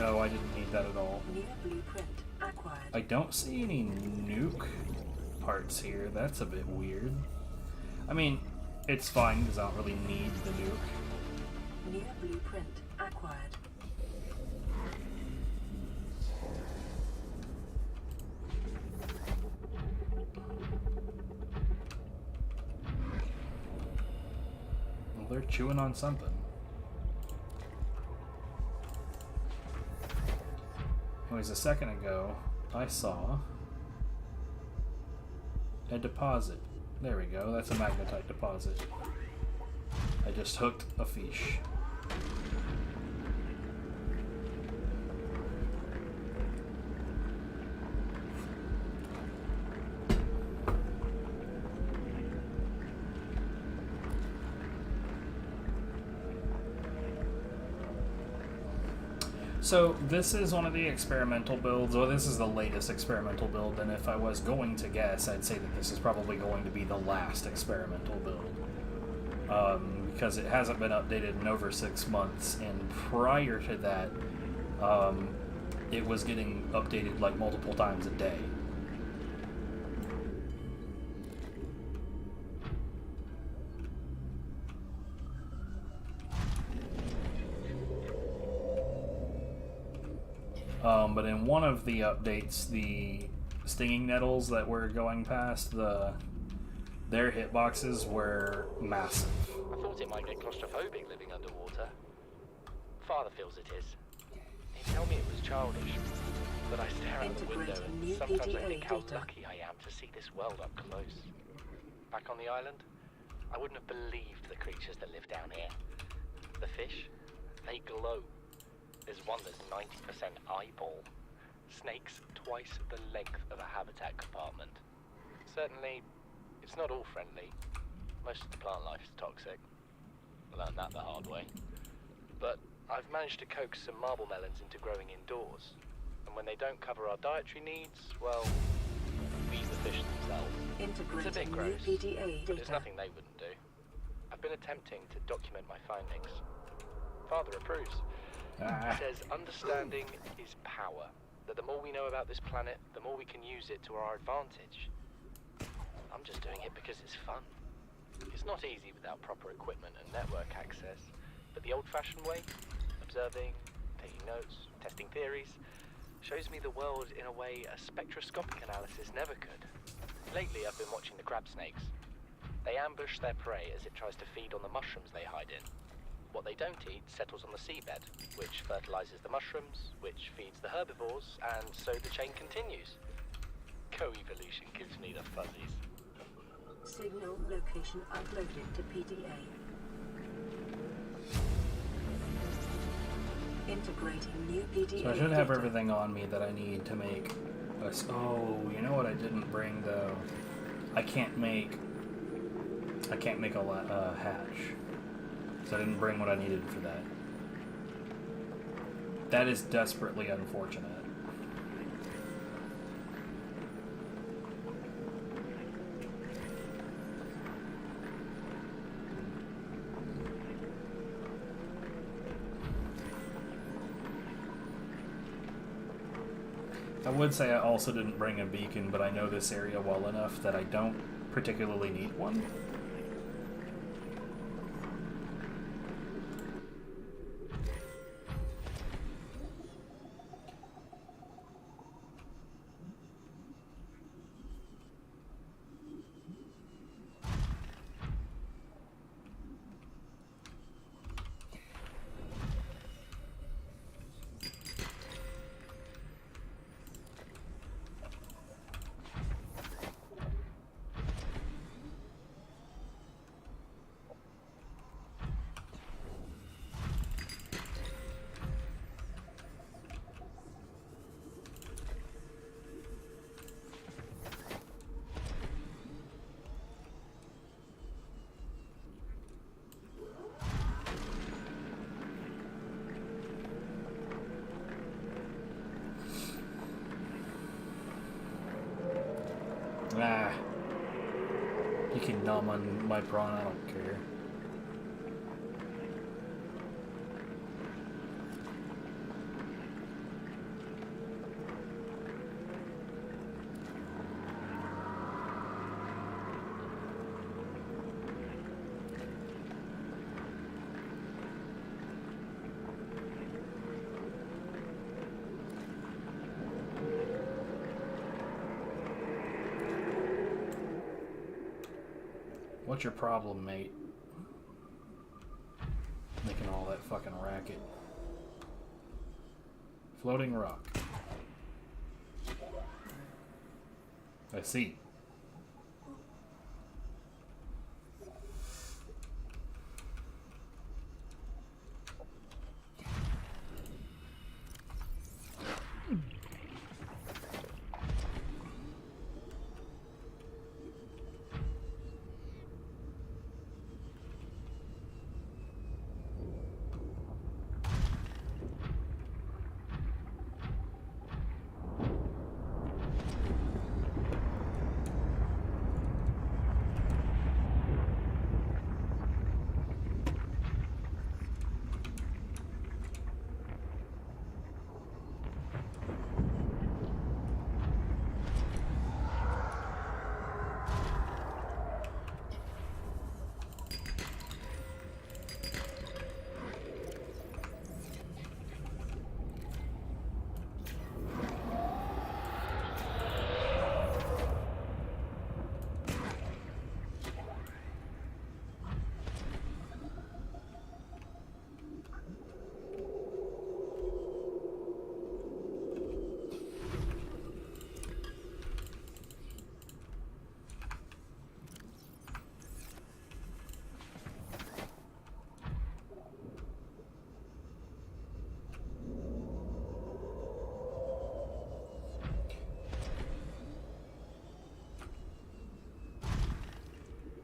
No, I didn't need that at all. New blueprint acquired. I don't see any nuke parts here. That's a bit weird. I mean, it's fine because I don't really need the nuke. New blueprint acquired. Well, they're chewing on something. Anyways, a second ago, I saw a deposit. There we go, that's a magnetite deposit. I just hooked a fish. So this is one of the experimental builds, or this is the latest experimental build, and if I was going to guess, I'd say that this is probably going to be the last experimental build. Because it hasn't been updated in over 6 months, and prior to that, it was getting updated like multiple times a day. But in one of the updates, the stinging nettles that were going past, their hitboxes were massive. I thought it might get claustrophobic living underwater. Father feels it is. He'd tell me it was childish, but I stare out the window and sometimes I think how lucky I am to see this world up close. Back on the island, I wouldn't have believed the creatures that live down here. The fish, they glow. There's one that's 90% eyeball. Snakes twice the length of a habitat compartment. Certainly, it's not all friendly. Most of the plant life is toxic. I learned that the hard way. But I've managed to coax some marble melons into growing indoors. And when they don't cover our dietary needs, well, we eat the fish themselves. It's a bit gross, but there's nothing they wouldn't do. I've been attempting to document my findings. Father approves. He says understanding is power. That the more we know about this planet, the more we can use it to our advantage. I'm just doing it because it's fun. It's not easy without proper equipment and network access, but the old-fashioned way, observing, taking notes, testing theories, shows me the world in a way a spectroscopic analysis never could. Lately I've been watching the crab snakes. They ambush their prey as it tries to feed on the mushrooms they hide in. What they don't eat settles on the seabed, which fertilizes the mushrooms, which feeds the herbivores, and so the chain continues. Co-evolution gives me the fuzzies. Signal location uploaded to PDA. Integrating new PDA. So I should have everything on me that I need to make a... Oh, you know what I didn't bring though? I can't make a hatch. So I didn't bring what I needed for that. That is desperately unfortunate. I would say I also didn't bring a beacon, but I know this area well enough that I don't particularly need one. numb on my prawn, I don't care. What's your problem, mate? Making all that fucking racket. Floating rock. I see.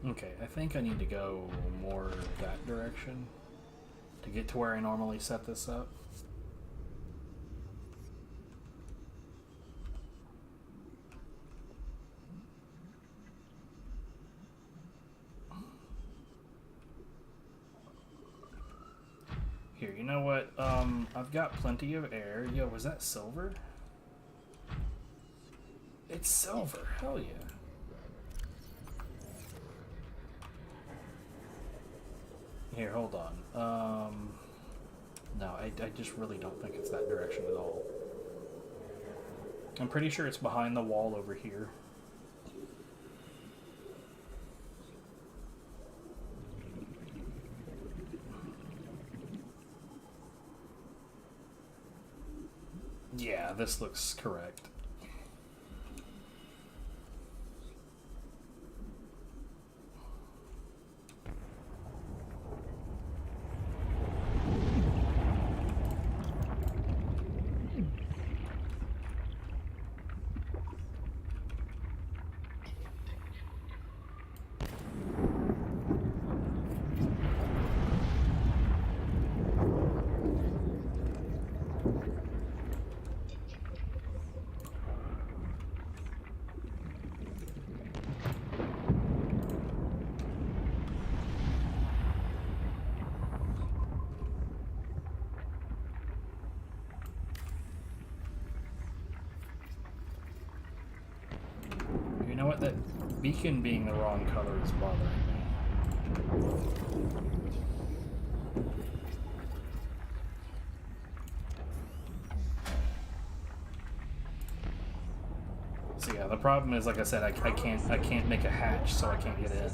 Okay, I think I need to go more that direction to get to where I normally set this up. Here, you know what? I've got plenty of air. Yo, was that silver? It's silver. Hell yeah. Here, hold on. No, I just really don't think it's that direction at all. I'm pretty sure it's behind the wall over here. Yeah, this looks correct. You know what? That beacon being the wrong color is bothering me. So yeah, the problem is, like I said, I can't make a hatch, so I can't get in.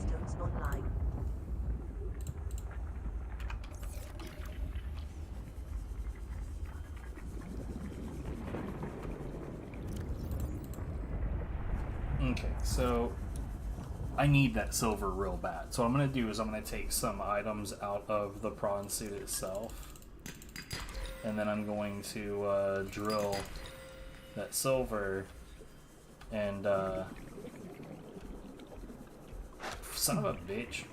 Okay, so I need that silver real bad. So what I'm going to do is I'm going to take some items out of the prawn suit itself. And then I'm going to drill that silver and son of a bitch.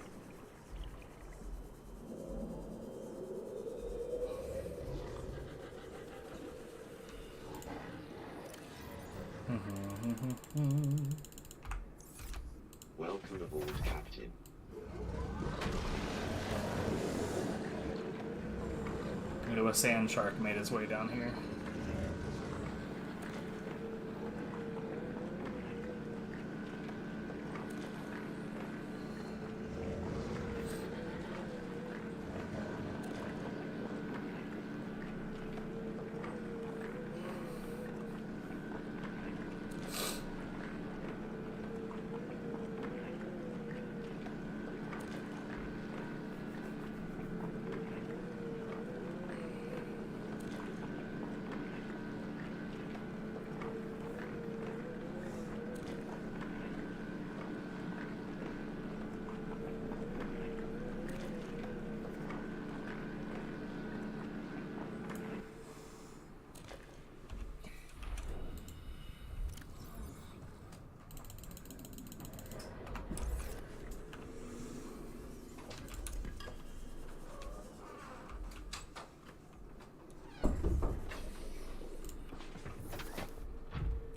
Welcome aboard, Captain. You know, a sand shark made his way down here.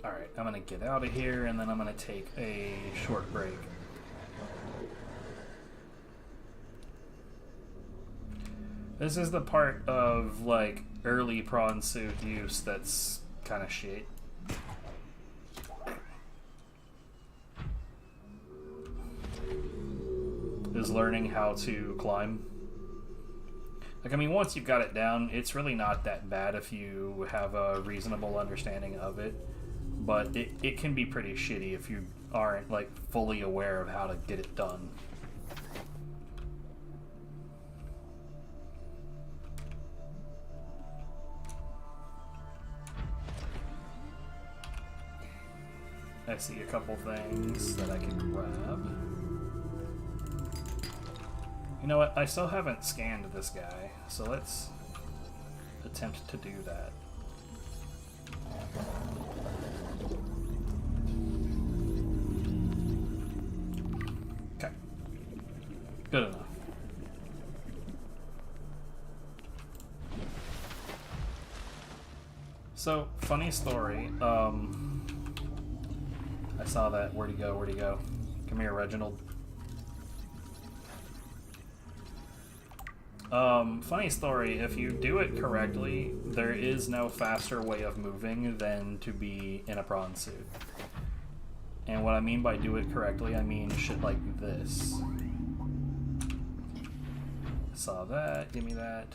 Alright, I'm gonna get out of here and then I'm gonna take a short break. This is the part of, like, early prawn suit use that's kind of shit. Is learning how to climb. Like, I mean, once you've got it down, it's really not that bad if you have a reasonable understanding of it. But it can be pretty shitty if you aren't, like, fully aware of how to get it done. I see a couple things that I can grab. You know what? I still haven't scanned this guy, so let's attempt to do that. Okay. Good enough. So, funny story. I saw that. Where'd he go? Where'd he go? Come here, Reginald. Funny story, if you do it correctly, there is no faster way of moving than to be in a prawn suit. And what I mean by do it correctly, I mean shit like this. Saw that, give me that.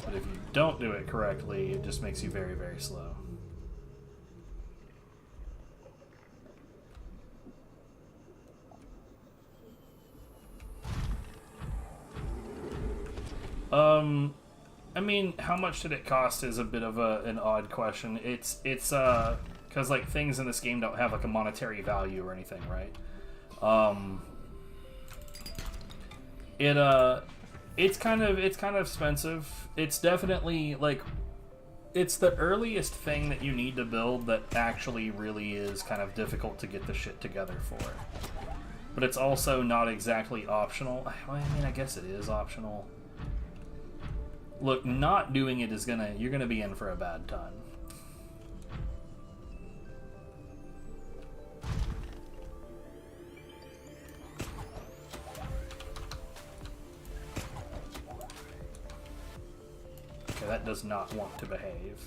But if you don't do it correctly, it just makes you very, very slow. I mean, how much did it cost is a bit of an odd question. It's because, like, things in this game don't have, like, a monetary value or anything, right? It's kind of expensive. It's definitely, like, it's the earliest thing that you need to build that actually really is kind of difficult to get the shit together for. But it's also not exactly optional. I mean, I guess it is optional. Look, not doing it is you're gonna be in for a bad time. Okay, that does not want to behave.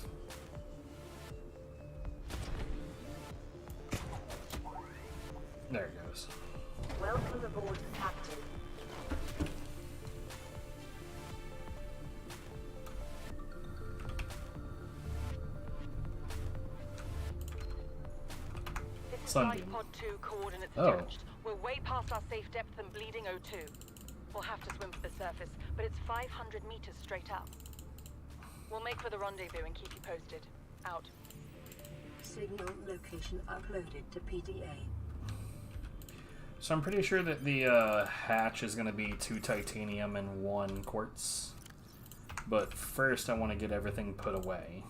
There it goes. Welcome aboard, Captain. Sunbeam. Pod 2 coordinates Oh. judged. We're way past our safe depth and bleeding O2. We'll have to swim for the surface, but it's 500 meters straight up. We'll make for the rendezvous and keep you posted. Out. Signal location uploaded to PDA. So I'm pretty sure that the hatch is going to be 2 titanium and 1 quartz. But first I want to get everything put away.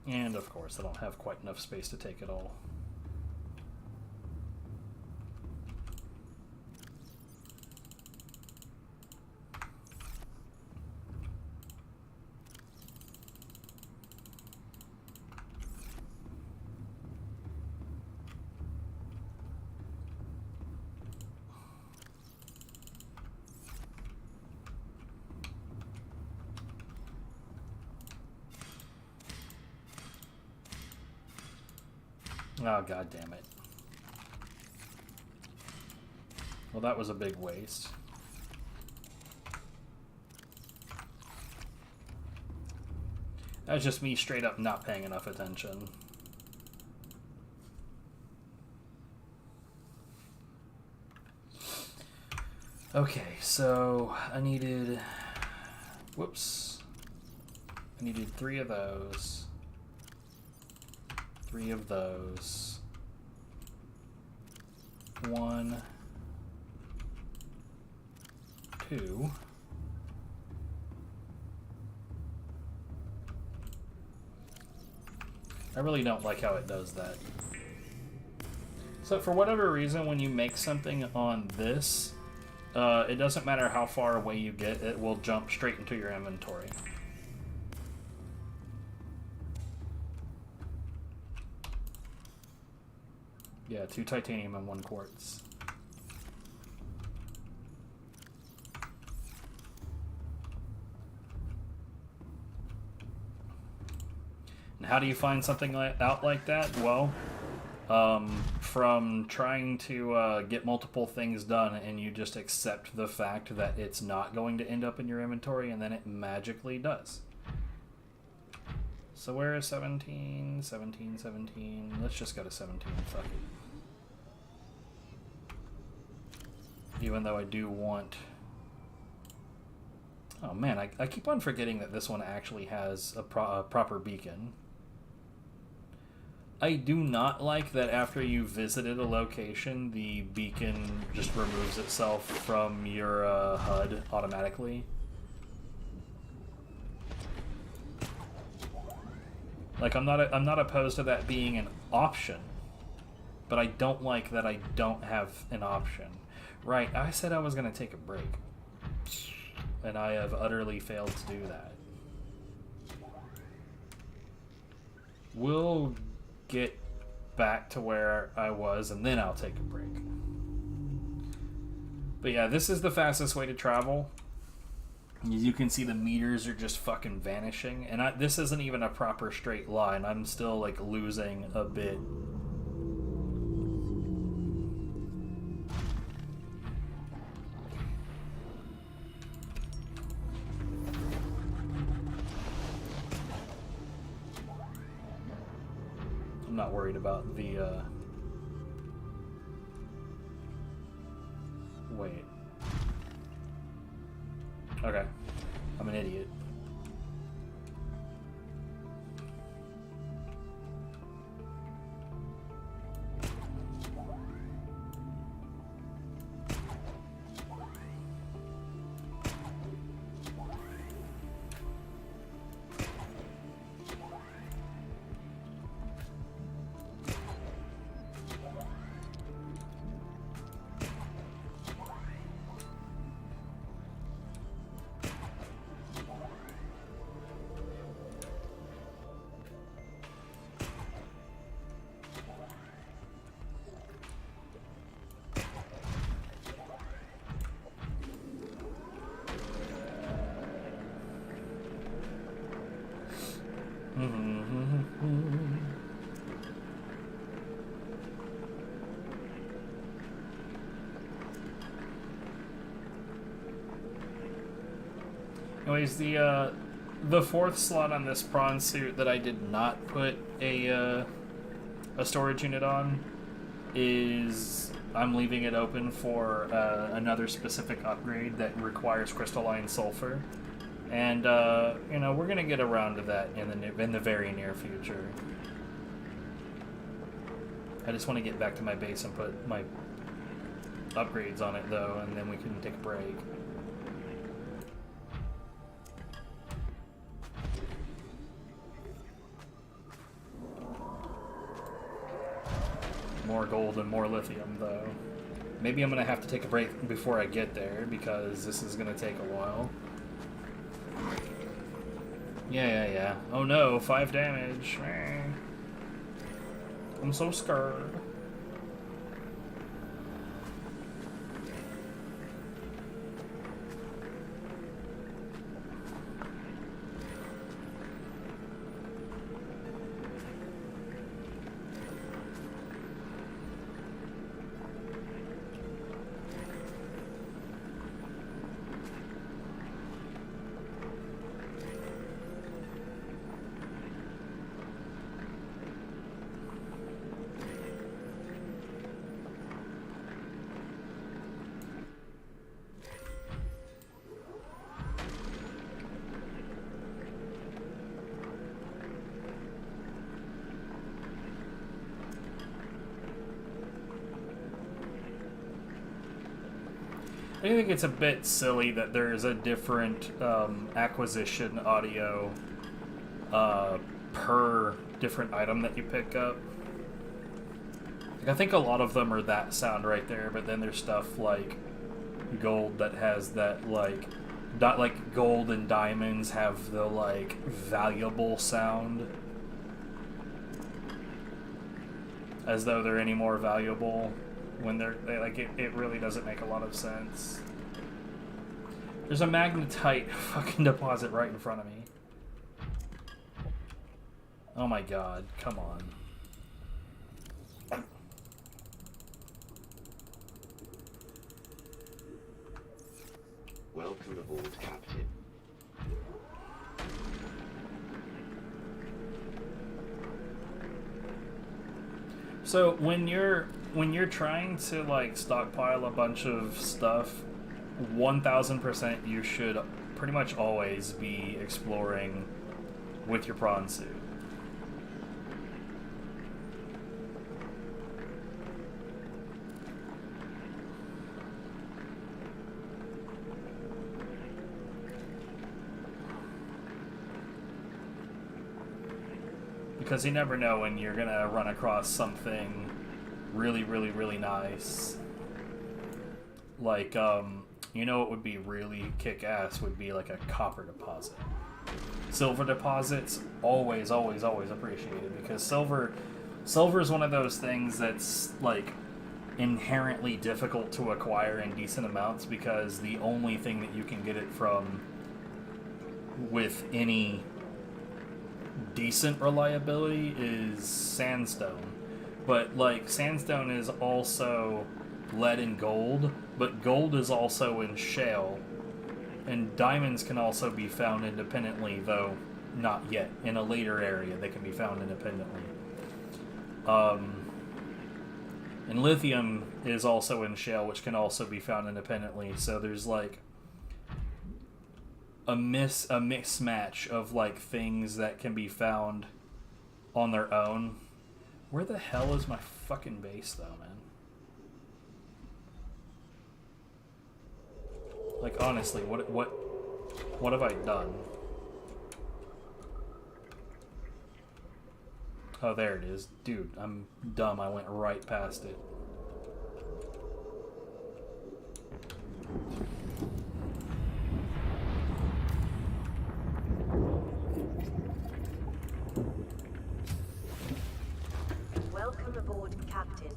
And of course, I don't have quite enough space to take it all. Oh, god damn it. Well, that was a big waste. That's just me straight up not paying enough attention. Okay, so I needed... Whoops. I needed 3 of those. 3 of those. 1, 2. I really don't like how it does that. So for whatever reason, when you make something on this, it doesn't matter how far away you get, it will jump straight into your inventory. Yeah, 2 titanium and 1 quartz. And how do you find something out like that? Well, from trying to get multiple things done and you just accept the fact that it's not going to end up in your inventory, and then it magically does. So where is 17? 17, 17. Let's just go to 17. Fuck it. Even though I do want... Oh man, I keep on forgetting that this one actually has a proper beacon. I do not like that after you visited a location, the beacon just removes itself from your HUD automatically. Like, I'm not opposed to that being an option, but I don't like that I don't have an option. Right, I said I was going to take a break, and I have utterly failed to do that. We'll get back to where I was, and then I'll take a break. But yeah, this is the fastest way to travel. As you can see, the meters are just fucking vanishing, and this isn't even a proper straight line. I'm still, like, losing a bit. I'm not worried about the, wait. Okay. I'm an idiot. Anyways, the fourth slot on this prawn suit that I did not put a storage unit on is I'm leaving it open for another specific upgrade that requires crystalline sulfur, and you know, we're gonna get around to that in the very near future. I just want to get back to my base and put my upgrades on it though, and then we can take a break. more gold and more lithium, though. Maybe I'm gonna have to take a break before I get there, because this is gonna take a while. Yeah. Oh no, 5 damage. I'm so scared. I think it's a bit silly that there is a different acquisition audio per different item that you pick up. Like, I think a lot of them are that sound right there, but then there's stuff like gold that has that, like, not like gold and diamonds have the, like, valuable sound. As though they're any more valuable. When it really doesn't make a lot of sense. There's a magnetite fucking deposit right in front of me. Oh my god, come on. Welcome aboard, Captain. So when you're trying to, like, stockpile a bunch of stuff, 1000% you should pretty much always be exploring with your prawn suit. Because you never know when you're gonna run across something really, really, really nice. Like, you know what would be really kick-ass would be like a copper deposit. Silver deposits, always, always, always appreciated, because silver is one of those things that's, like, inherently difficult to acquire in decent amounts, because the only thing that you can get it from with any decent reliability is sandstone. But, like, sandstone is also lead and gold, but gold is also in shale. And diamonds can also be found independently, though not yet. In a later area, they can be found independently. And lithium is also in shale, which can also be found independently. So there's, like, a mismatch of, like, things that can be found on their own. Where the hell is my fucking base, though, man? Like, honestly, what have I done? Oh, there it is. Dude, I'm dumb. I went right past it. Welcome aboard, Captain.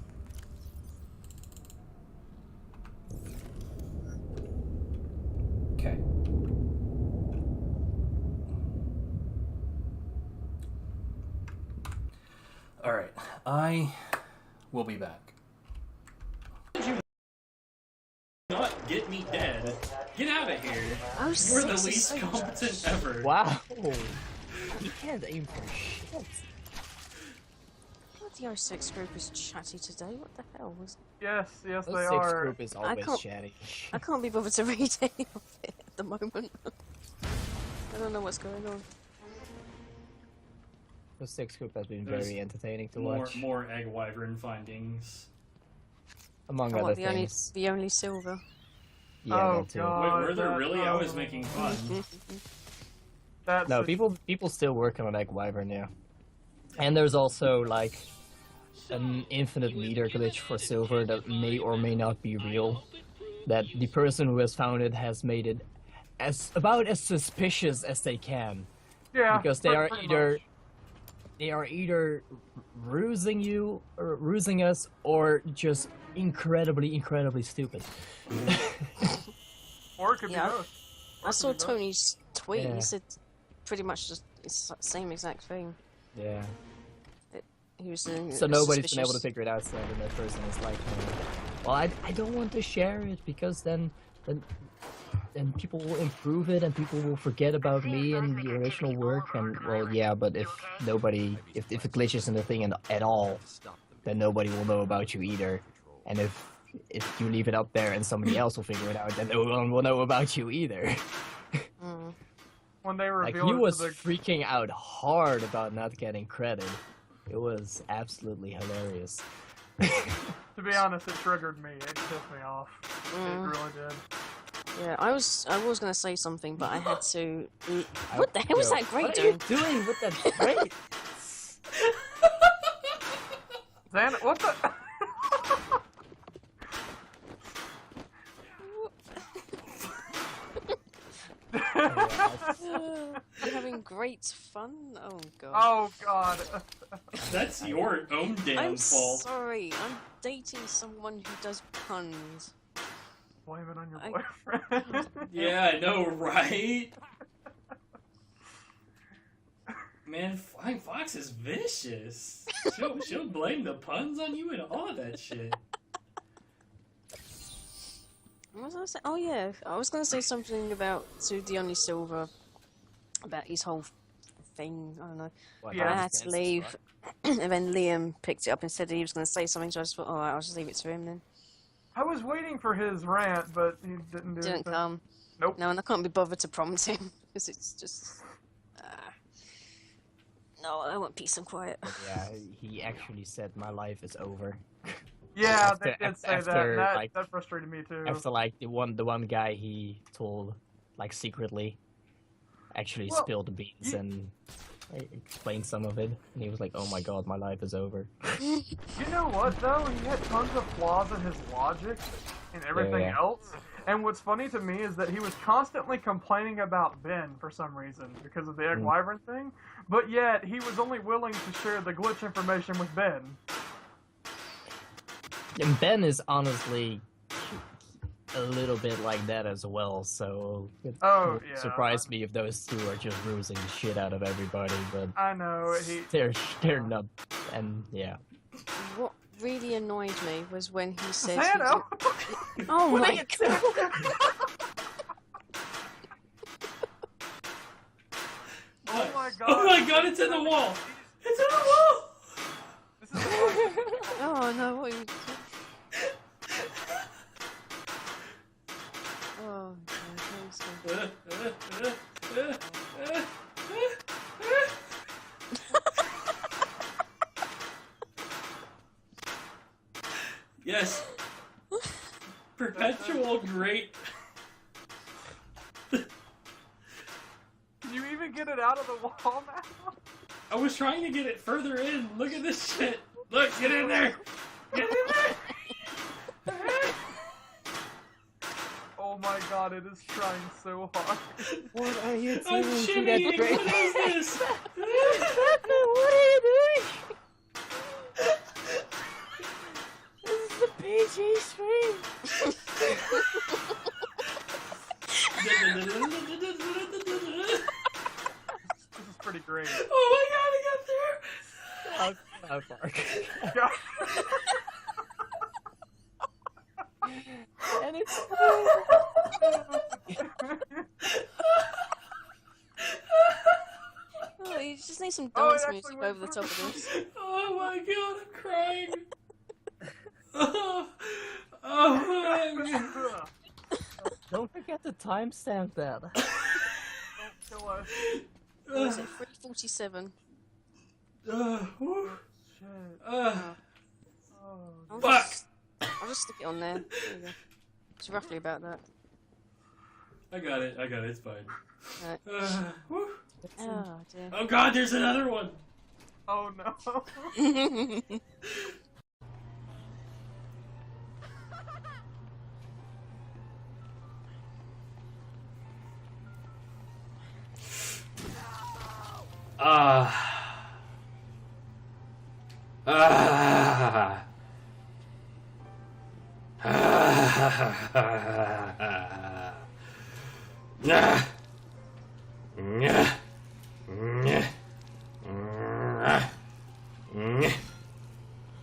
Okay. Alright, I will be back. Did you not get me dead? Get out of here! Oh, You're the least competent ever. Wow. You can't aim for shit. The 06 group is chatty today. What the hell was it? Yes, they 06 are. group is always chatty. I can't be bothered to read any of it at the moment. I don't know what's going on. The 06 group has been There's very entertaining to watch. More egg wyvern findings. Among Oh, other what, things. the only silver. Yeah, Oh, that too. God, Wait, were there really? I was making fun. That's No, people still working on egg wyvern now. And there's also, like, an infinite meter glitch for silver that may or may not be real. That the person who has found it has made it about as suspicious as they can. Yeah. Because they are either rusing you or rusing us, or just incredibly stupid. Or it could be both. I saw Tony's tweet. Yeah. He said pretty much just it's the same exact thing. Yeah. He was So nobody's been able to figure it out. So then that person is like, well, I don't want to share it because then people will improve it and people will forget about me and the original work. And well, yeah, but if it glitches in the thing at all, then nobody will know about you either. And if you leave it up there and somebody else will figure it out, then no one will know about you either. When they revealed Like, he was freaking out hard about not getting credit. It was absolutely hilarious. To be honest, it triggered me. It pissed me off. It really did. Yeah, I was gonna say something, but I had to. What the hell was that grate doing? What are you doing with that grate? Xana, what the? You're having great fun? Oh god. Oh god. That's your own damn I'm fault. sorry. I'm dating someone who does puns. Blame it on your boyfriend. Yeah, I know, right? Man, Flying Fox is vicious. She'll blame the puns on you and all of that shit. What was I saying? Oh yeah, I was gonna say something about the only silver, about his whole thing. I don't know. But I had to leave, and then Liam picked it up and said he was gonna say something. So I just thought, all right, I'll just leave it to him then. I was waiting for his rant, but he didn't do Didn't anything. come. Nope. No, and I can't be bothered to prompt him because it's just. No, I want peace and quiet. Yeah, he actually said my life is over. Yeah, After- they did say after, that. like- That frustrated me too. After like the one guy he told like secretly actually Well, spilled the beans and explained some of it, and he was like, "Oh my god, my life is over." You know what though? He had tons of flaws in his logic and everything Yeah. else. And what's funny to me is that he was constantly complaining about Ben for some reason because of the Egg Wyvern thing, but yet he was only willing to share the glitch information with Ben. And Ben is honestly a little bit like that as well, so it Oh, would yeah. surprise me if those two are just rusing the shit out of everybody, but I know, they're not, and yeah. What really annoyed me was when he said. Xana! Oh What are my you god! Oh my god! Oh my god, it's in the wall! It's in the wall! Oh no! What are you... Oh god! Yes. Perpetual great. Can you even get it out of the wall now? I was trying to get it further in. Look at this shit. Look, get in there. Get in there. Oh my god, it is trying so hard. What are you I'm doing to that shimmying. grate? What is this? What are you doing? This is the PG stream. This is pretty great. Oh my god, I got there. South Park. And it's Oh, you just need some Oh, it dance actually music went over the top of this. Oh my god, I'm crying. Oh my god. Don't forget to timestamp that. Don't kill us. What was it? 3:47. Whew. Shit. I'll Fuck. I'll just stick it on there. There you go. It's roughly about that. I got it, it's fine. Right. Whew. Oh dear. Oh god, there's another one. Oh no.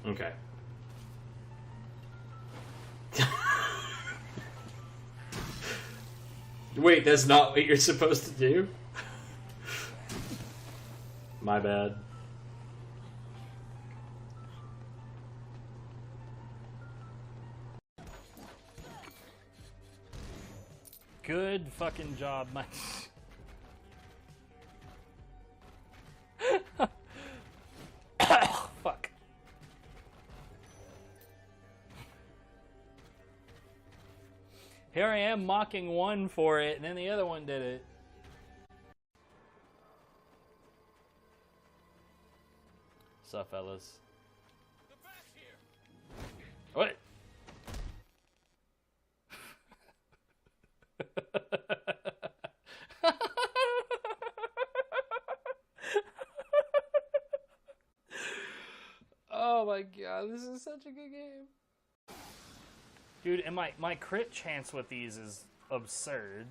Okay. Wait, that's not what you're supposed to do? My bad. Good fucking job, Mike. Fuck. Here I am mocking one for it, and then the other one did it. Sup, fellas? What? Oh my god, this is such a good game. Dude, and my crit chance with these is absurd.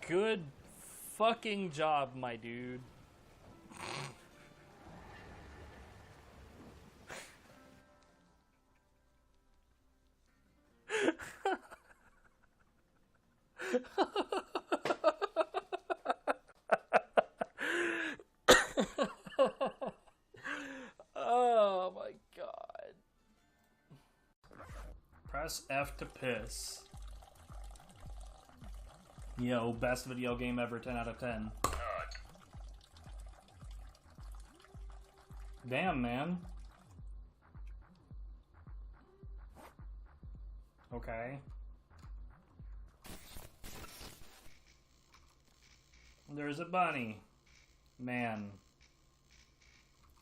Good fucking job, my dude. Oh my god. Press F to piss. Yo, best video game ever, 10 out of 10. Damn, man. Okay. There's a bunny. Man.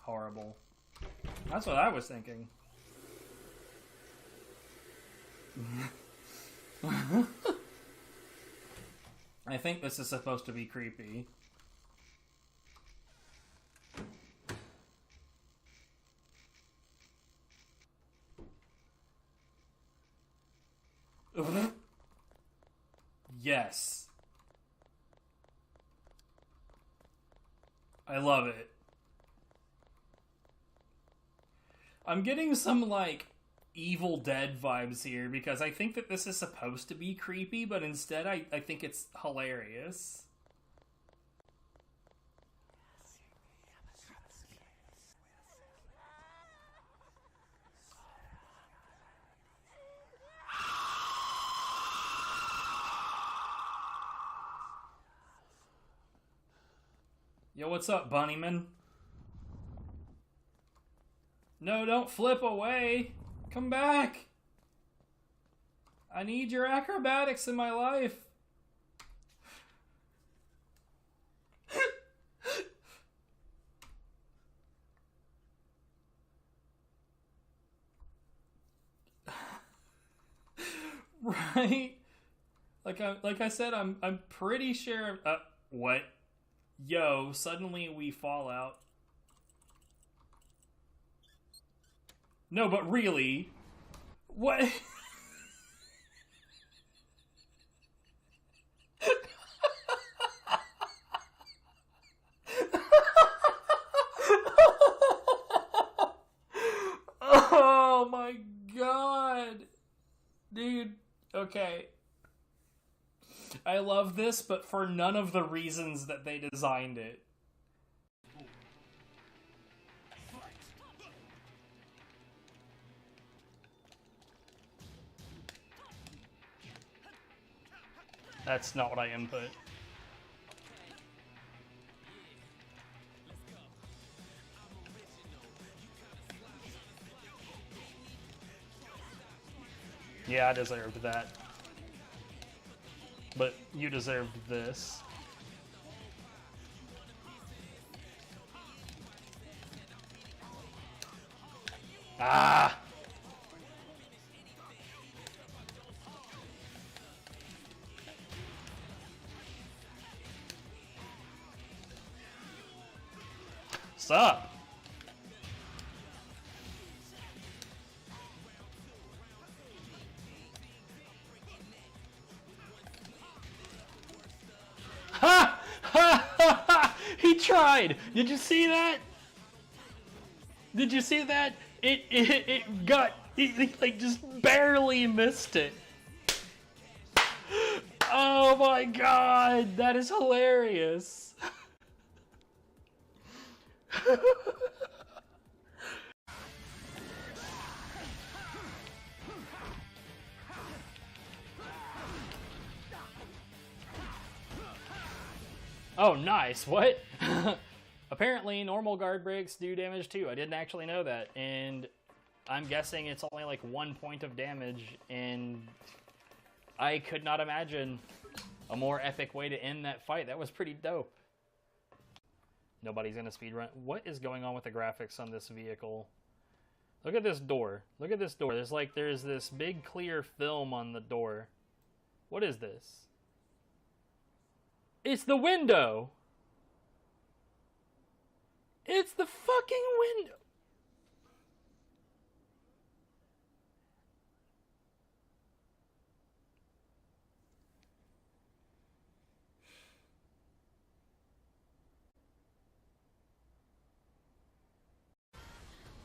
Horrible. That's what I was thinking. I think this is supposed to be creepy. Yes. I love it. I'm getting some, like, Evil Dead vibes here, because I think that this is supposed to be creepy, but instead I think it's hilarious. Yo, what's up, Bunnyman? No, don't flip away. Come back. I need your acrobatics in my life. Right? Like I said, I'm pretty sure. What? Yo, suddenly we fall out. No, but really, what? Oh my god, dude. Okay. I love this, but for none of the reasons that they designed it. That's not what I input. Yeah, I deserved that. But you deserved this. Ah! Sup? Ha! Ha! Ha! Ha! He tried! Did you see that? Did you see that? It got... He like, just barely missed it. Oh my god! That is hilarious! Oh, nice. What? Apparently, normal guard breaks do damage too. I didn't actually know that. And I'm guessing it's only like 1 point of damage. And I could not imagine a more epic way to end that fight. That was pretty dope. Nobody's gonna speedrun. What is going on with the graphics on this vehicle? Look at this door. Look at this door. There's this big clear film on the door. What is this? It's the window! It's the fucking window!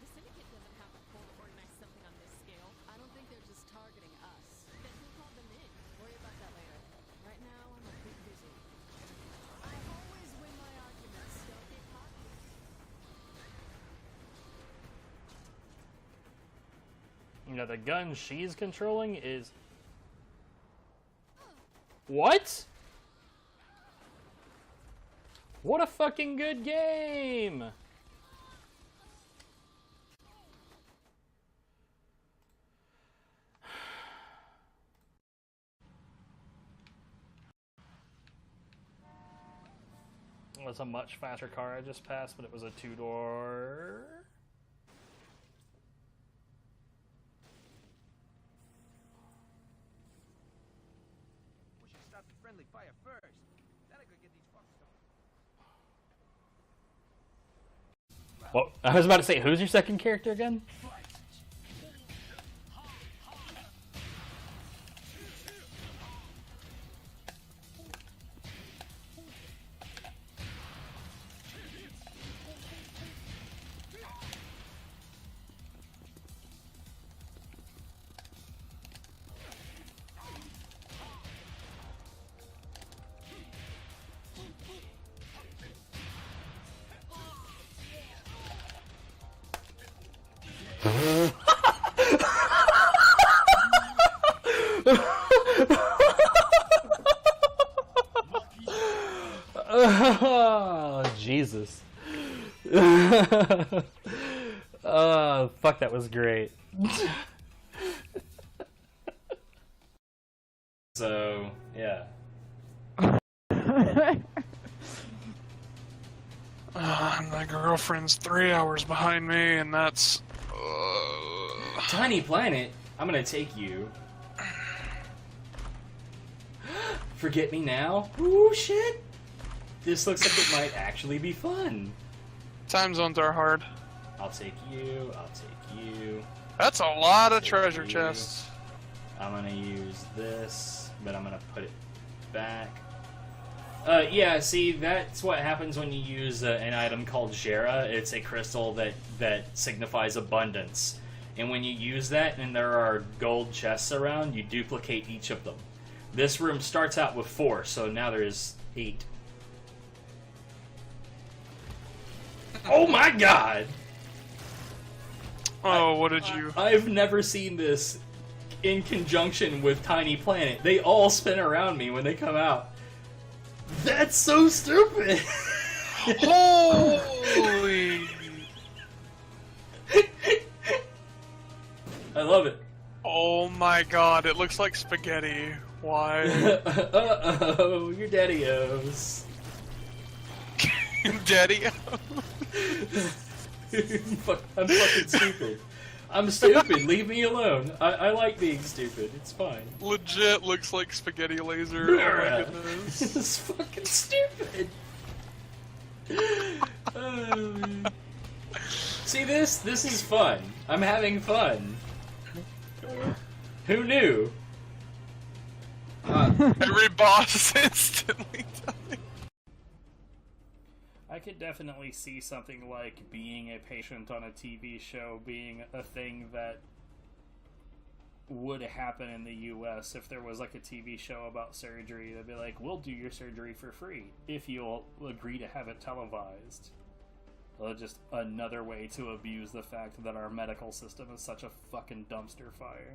The Syndicate doesn't have the pull to organize something on this scale. I don't think they're just targeting us. Then who called them in? Worry about that later. Right now, I'm a bit busy. I always win my arguments. Don't get cocky. You know, the gun she's controlling is... What? What a fucking good game! It was a much faster car I just passed, but it was a two-door... We should stop the friendly fire first. Then I could get these fucks started. Well, I was about to say, who's your second character again? Oh, Jesus. Oh, fuck, that was great. So, yeah. My girlfriend's 3 hours behind me, and that's... Tiny planet, I'm gonna take you. Forget me now? Ooh, shit! This looks like it might actually be fun. Time zones are hard. I'll take you, I'll take you. That's a lot of treasure chests. I'm gonna use this, but I'm gonna put it back. Yeah, see, that's what happens when you use an item called Jera. It's a crystal that signifies abundance. And when you use that and there are gold chests around, you duplicate each of them. This room starts out with 4, so now there's 8. Oh my god! Oh, what did you... I've never seen this in conjunction with Tiny Planet. They all spin around me when they come out. That's so stupid! Holy... I love it. Oh my my god, it looks like spaghetti. Why? Uh-oh, your daddy-os. Daddy-o? I'm fucking stupid. I'm stupid, leave me alone. I like being stupid, it's fine. Legit looks like spaghetti laser. Oh my goodness. This is fucking stupid. See this? This is fun. I'm having fun. Who knew? Every boss is instantly dying. I could definitely see something like being a patient on a TV show being a thing that would happen in the US if there was like a TV show about surgery. They'd be like, we'll do your surgery for free if you'll agree to have it televised. Well, just another way to abuse the fact that our medical system is such a fucking dumpster fire.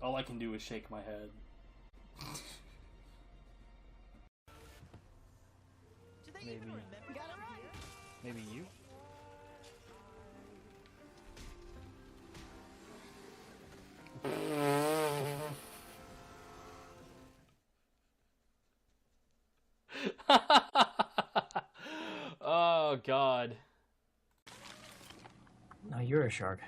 All I can do is shake my head. Maybe you? Oh god. Now you're a shark.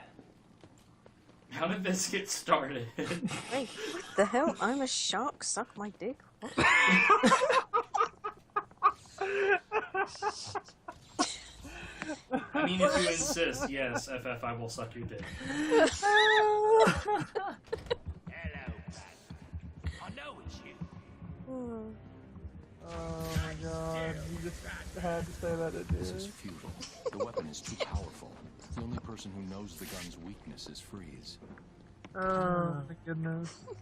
How did this get started? Wait, what the hell? I'm a shark? Suck my dick? What? I mean, if you insist, yes, FF, I will suck your dick. Hello, I know it's you. Oh my god, you just had to say that, didn't you? This is futile. The weapon is too powerful. The only person who knows the gun's weakness is Freeze. Oh my goodness. What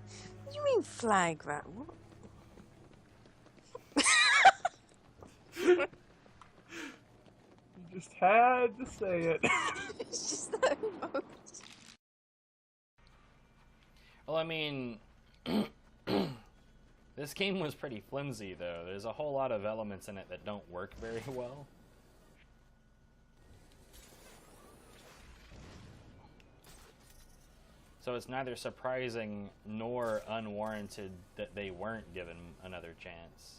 do you mean flag that? What? You just had to say it. It's just that emotion. Well, I mean, this game was pretty flimsy, though. There's a whole lot of elements in it that don't work very well. So it's neither surprising nor unwarranted that they weren't given another chance.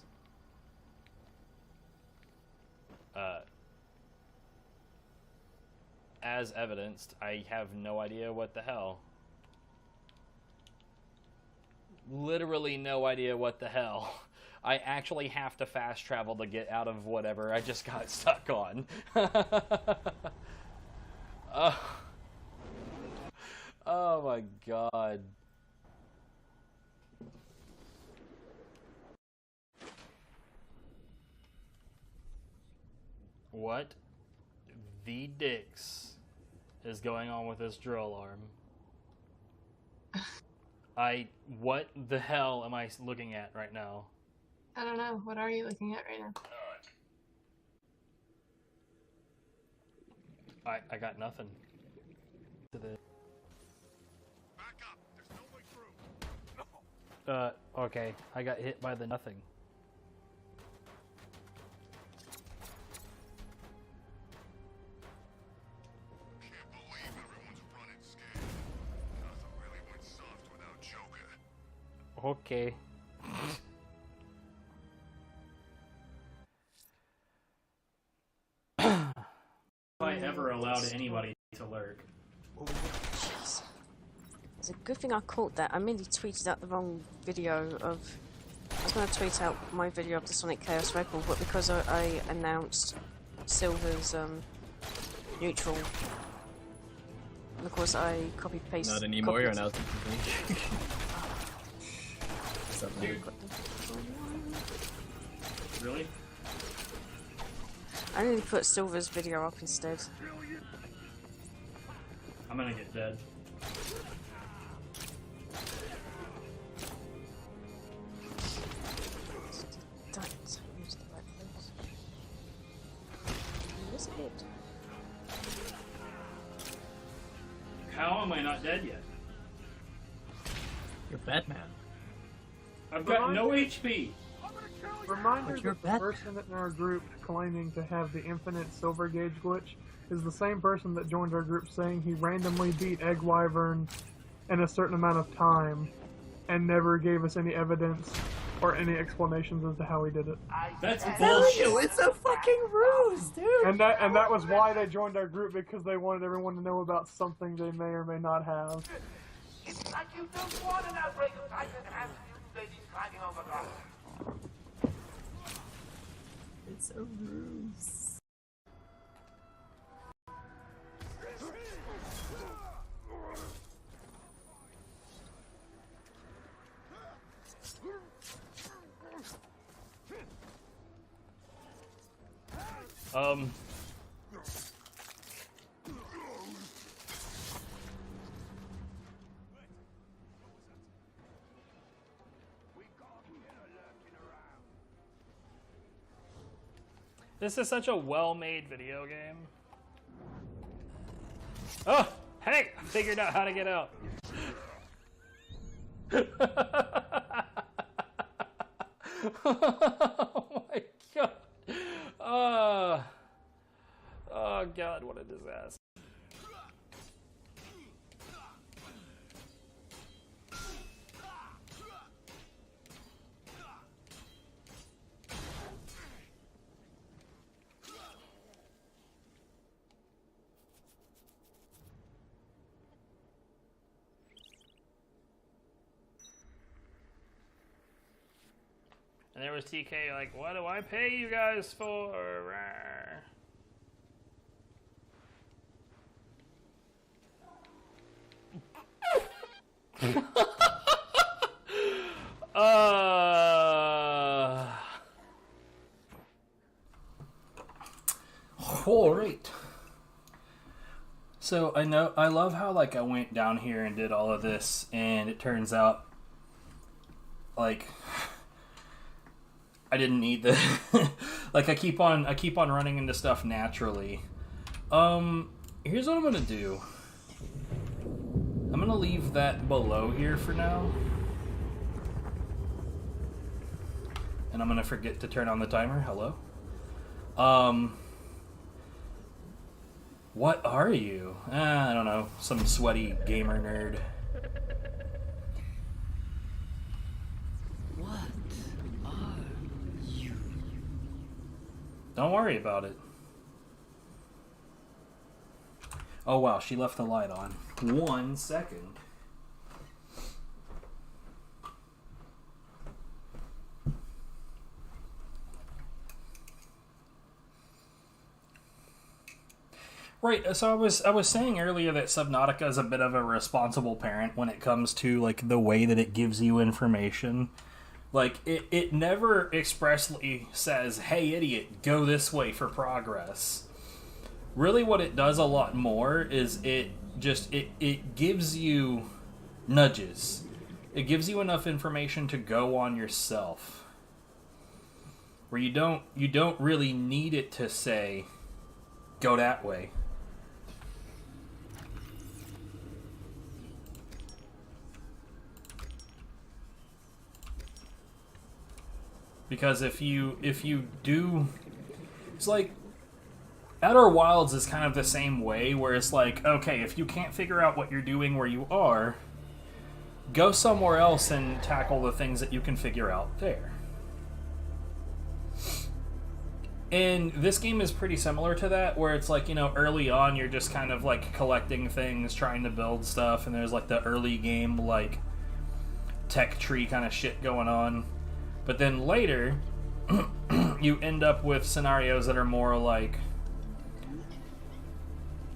As evidenced, I have no idea what the hell. Literally no idea what the hell. I actually have to fast travel to get out of whatever I just got stuck on. Oh my god. What the dicks is going on with this drill arm? What the hell am I looking at right now? I don't know. What are you looking at right now? I got nothing. Okay. I got hit by the nothing. Okay. If I ever allowed anybody to lurk. Jeez. It's a good thing I caught that. I mainly tweeted out the wrong video of... I was going to tweet out my video of the Sonic Chaos record, but because I announced Silver's neutral, and of course I copy-pasted... Not anymore, you're announcing complete. Really? I need to put Silver's video up instead. I'm gonna get dead. not dead yet. You're Batman. I've got no HP. Reminder But you're that the person in our group claiming to have the infinite silver gauge glitch is the same person that joined our group saying he randomly beat Egg Wyvern in a certain amount of time and never gave us any evidence or any explanations as to how he did it. That's bullshit. It's a fucking ruse, dude. And that was why they joined our group, because they wanted everyone to know about something they may or may not have. It's like you don't want an outbreak of Titan and ladies climbing over glass. It's a ruse. This is such a well-made video game. Oh, hey, I figured out how to get out. Oh my god. Oh god, what a disaster. And there was TK like, what do I pay you guys for? All right. So I love how like I went down here and did all of this, and it turns out like I didn't need the like I keep on running into stuff naturally. Here's what I'm gonna do. I'm gonna leave that below here for now. And I'm gonna forget to turn on the timer. Hello? What are you? I don't know. Some sweaty gamer nerd. What are you? Don't worry about it. Oh wow, she left the light on. 1 second. Right, so I was saying earlier that Subnautica is a bit of a responsible parent when it comes to like the way that it gives you information. Like it never expressly says, "Hey idiot, go this way for progress." Really what it does a lot more is it gives you nudges. It gives you enough information to go on yourself. Where you don't really need it to say, "Go that way." Because if you do, it's like Outer Wilds is kind of the same way, where it's like, okay, if you can't figure out what you're doing where you are, go somewhere else and tackle the things that you can figure out there. And this game is pretty similar to that, where it's like, you know, early on you're just kind of like collecting things, trying to build stuff, and there's like the early game like tech tree kind of shit going on. But then later, you end up with scenarios that are more like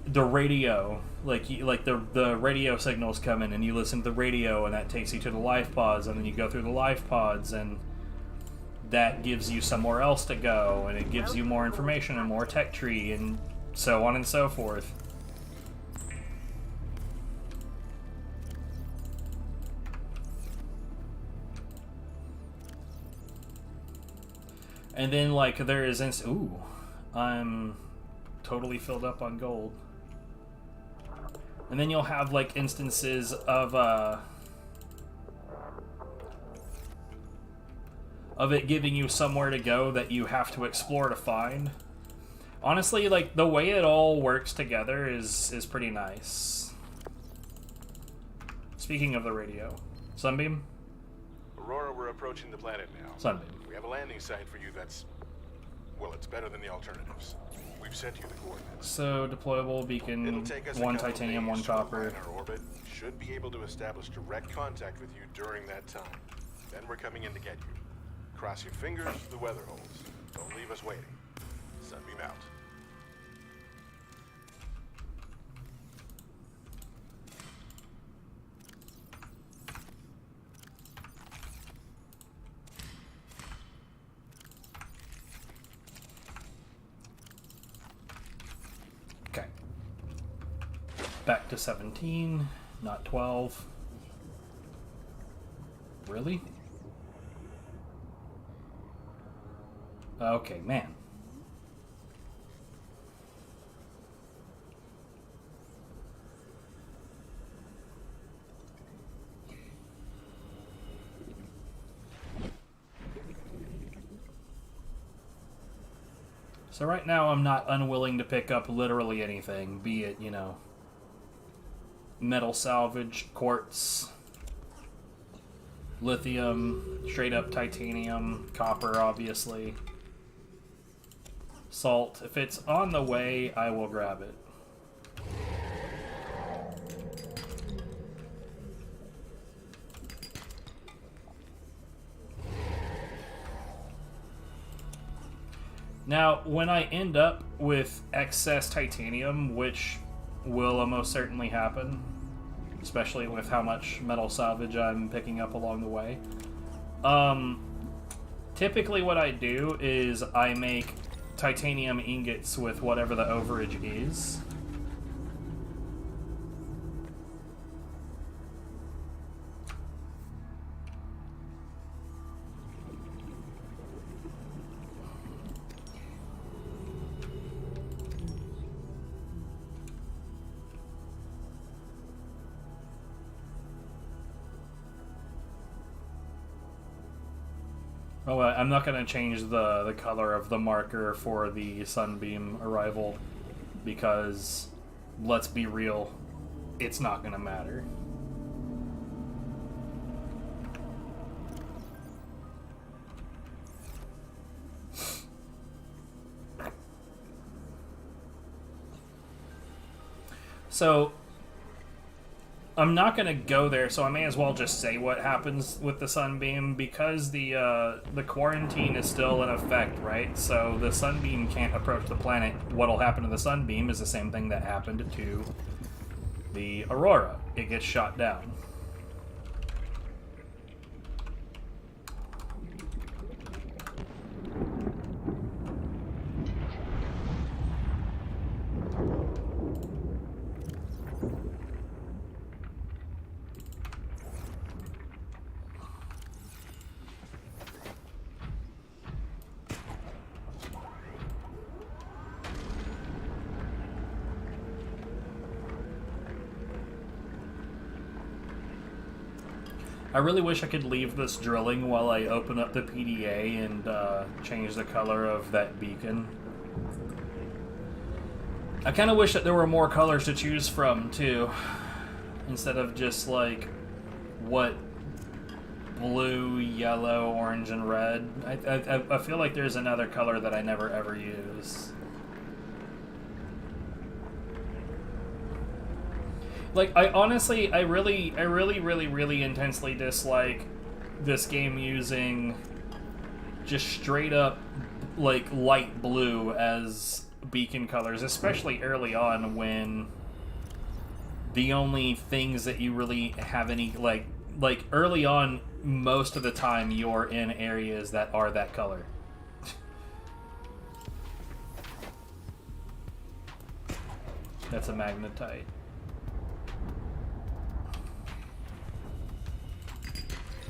the radio, like the radio signals come in and you listen to the radio, and that takes you to the life pods, and then you go through the life pods, and that gives you somewhere else to go, and it gives you more information and more tech tree, and so on and so forth. And then, like, there is... ooh, I'm totally filled up on gold. And then you'll have like instances of it giving you somewhere to go that you have to explore to find. Honestly, like, the way it all works together is pretty nice. Speaking of the radio, Sunbeam? Aurora, we're approaching the planet now. Sunbeam. We have a landing site for you that's, well, it's better than the alternatives. We've sent you the coordinates. So, deployable beacon, It'll take us a 1 couple titanium, days 1 to copper. align our orbit. Should be able to establish direct contact with you during that time. Then we're coming in to get you. Cross your fingers, the weather holds. Don't leave us waiting. Sunbeam out. Okay. Back to 17, not 12. Really? Okay, man. So right now I'm not unwilling to pick up literally anything, be it, you know, metal salvage, quartz, lithium, straight up titanium, copper, obviously. Salt. If it's on the way, I will grab it. Now, when I end up with excess titanium, which will almost certainly happen, especially with how much metal salvage I'm picking up along the way, typically what I do is I make titanium ingots with whatever the overage is. Oh, I'm not going to change the color of the marker for the Sunbeam arrival because, let's be real, it's not going to matter. So, I'm not going to go there, so I may as well just say what happens with the Sunbeam, because the quarantine is still in effect, right? So the Sunbeam can't approach the planet. What'll happen to the Sunbeam is the same thing that happened to the Aurora. It gets shot down. I really wish I could leave this drilling while I open up the PDA and change the color of that beacon. I kind of wish that there were more colors to choose from, too. Instead of just, like, what? Blue, yellow, orange, and red. I feel like there's another color that I never ever use. Like, I honestly, I really intensely dislike this game using just straight up, like, light blue as beacon colors, especially early on when the only things that you really have any, like early on, most of the time you're in areas that are that color. That's a magnetite.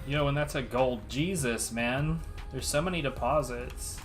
Yo, and that's a gold. Jesus, man. There's so many deposits.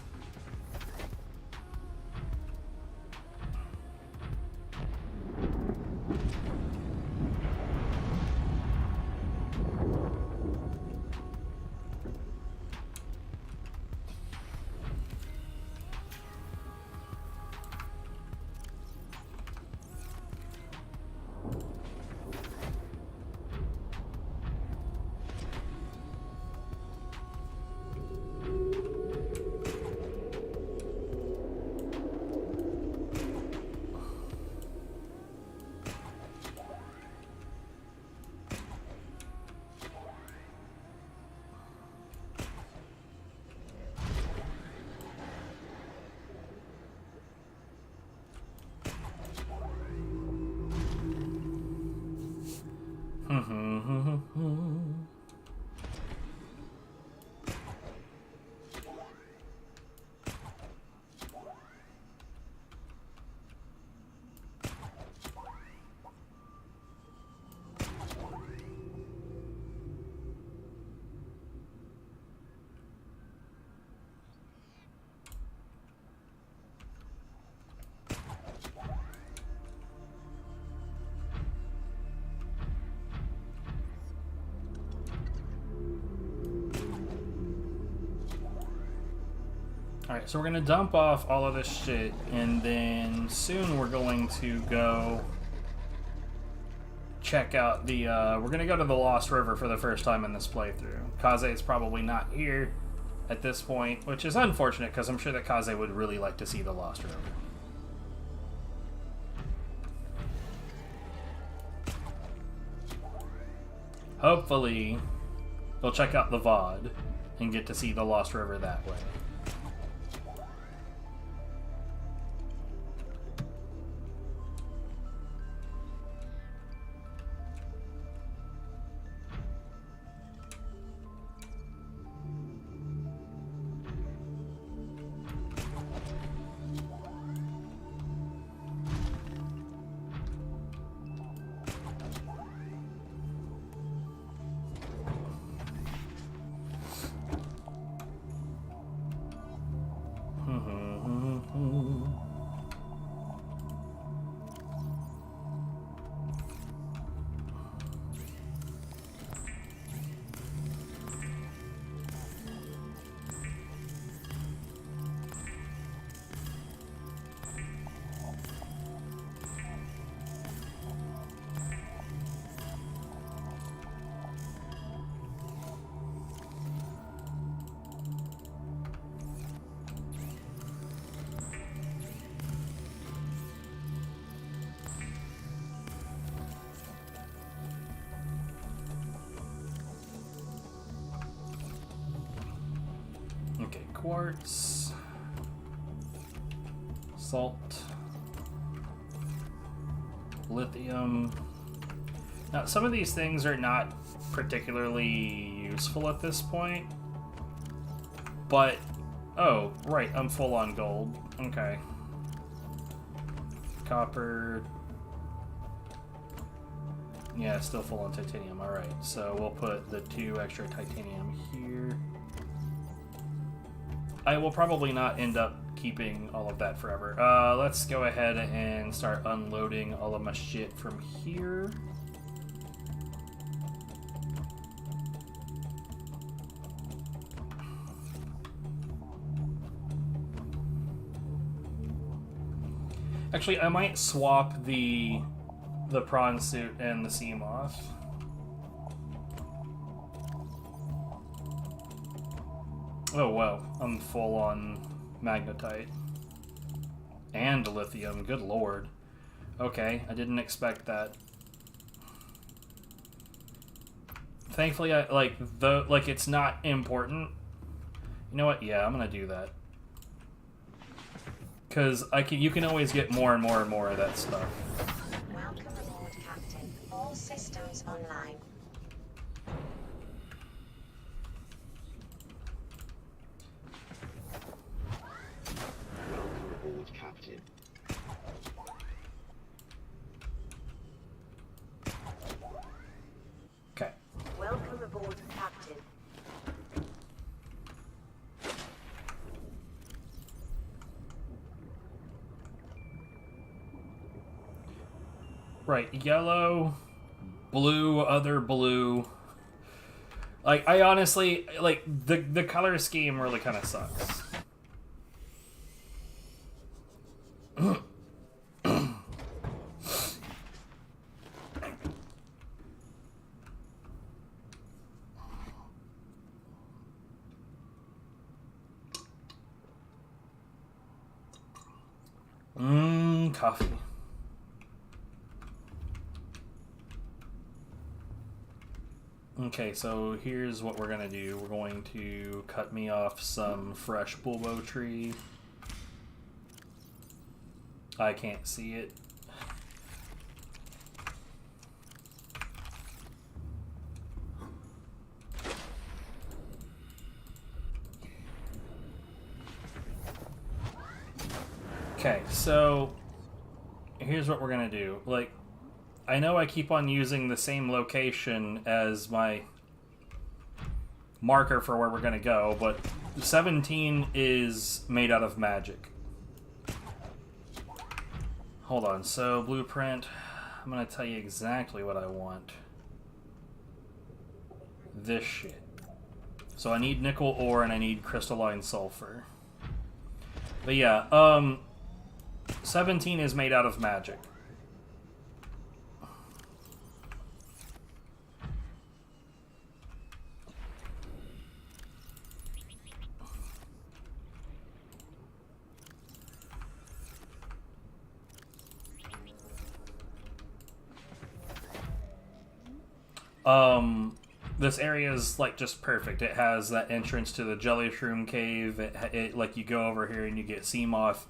Alright, so we're gonna dump off all of this shit, and then soon we're going to go check out the, we're gonna go to the Lost River for the first time in this playthrough. Kaze is probably not here at this point, which is unfortunate, because I'm sure that Kaze would really like to see the Lost River. Hopefully, we'll check out the VOD and get to see the Lost River that way. Okay, quartz, salt, lithium. Now, some of these things are not particularly useful at this point, but, oh, right, I'm full on gold. Okay. Copper. Yeah, still full on titanium. Alright, so we'll put the 2 extra titanium here. I will probably not end up keeping all of that forever. Let's go ahead and start unloading all of my shit from here. Actually, I might swap the prawn suit and the sea moth. Oh wow, I'm full on magnetite. And lithium, good lord. Okay, I didn't expect that. Thankfully, it's not important. You know what? Yeah, I'm gonna do that. Cause you can always get more and more and more of that stuff. Welcome aboard, Captain. All systems online. Welcome aboard, Captain. Okay. Welcome aboard, Captain. Right, yellow, blue, other blue. Like, I honestly, like, the color scheme really kind of sucks. Coffee. Okay, so here's what we're gonna do. We're going to cut me off some fresh bulbo tree. I can't see it. Okay, so here's what we're gonna do. Like, I know I keep on using the same location as my marker for where we're gonna go, but 17 is made out of magic. Hold on, so blueprint, I'm gonna tell you exactly what I want. This shit. So I need nickel ore and I need crystalline sulfur. But yeah, 17 is made out of magic. This area is like just perfect. It has that entrance to the jelly shroom cave. It like you go over here and you get sea moth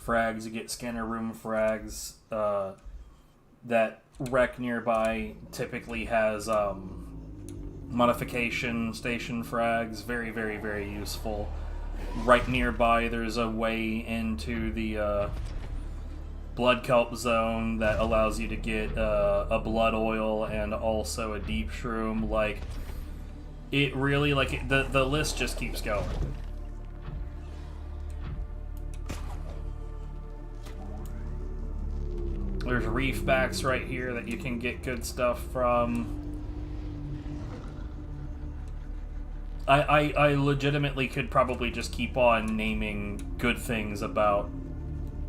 frags, you get scanner room frags. That wreck nearby typically has modification station frags. Very, very, very useful. Right nearby, there's a way into the blood kelp zone that allows you to get a blood oil and also a deep shroom. Like, it really, like, the list just keeps going. There's reef backs right here that you can get good stuff from. I legitimately could probably just keep on naming good things about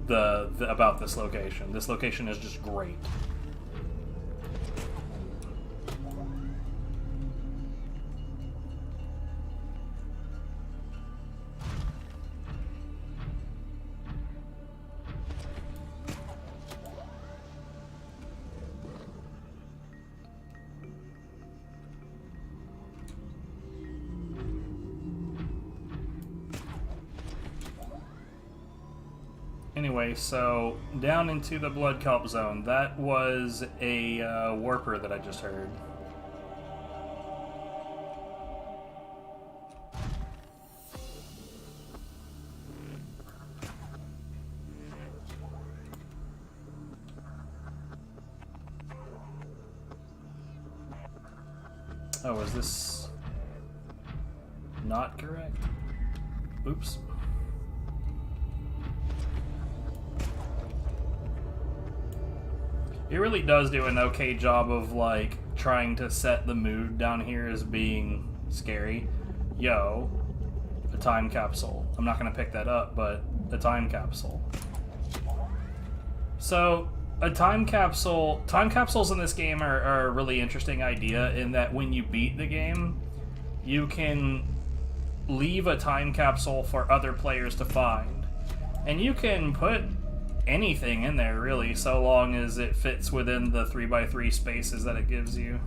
about this location. This location is just great. Anyway, so down into the blood kelp zone. That was a warper that I just heard. Oh, is this not correct? Oops. It really does do an okay job of, like, trying to set the mood down here as being scary. Yo, a time capsule. I'm not gonna pick that up, but a time capsule. So, a time capsules in this game are a really interesting idea in that when you beat the game, you can leave a time capsule for other players to find. And you can put anything in there, really, so long as it fits within the 3x3 spaces that it gives you.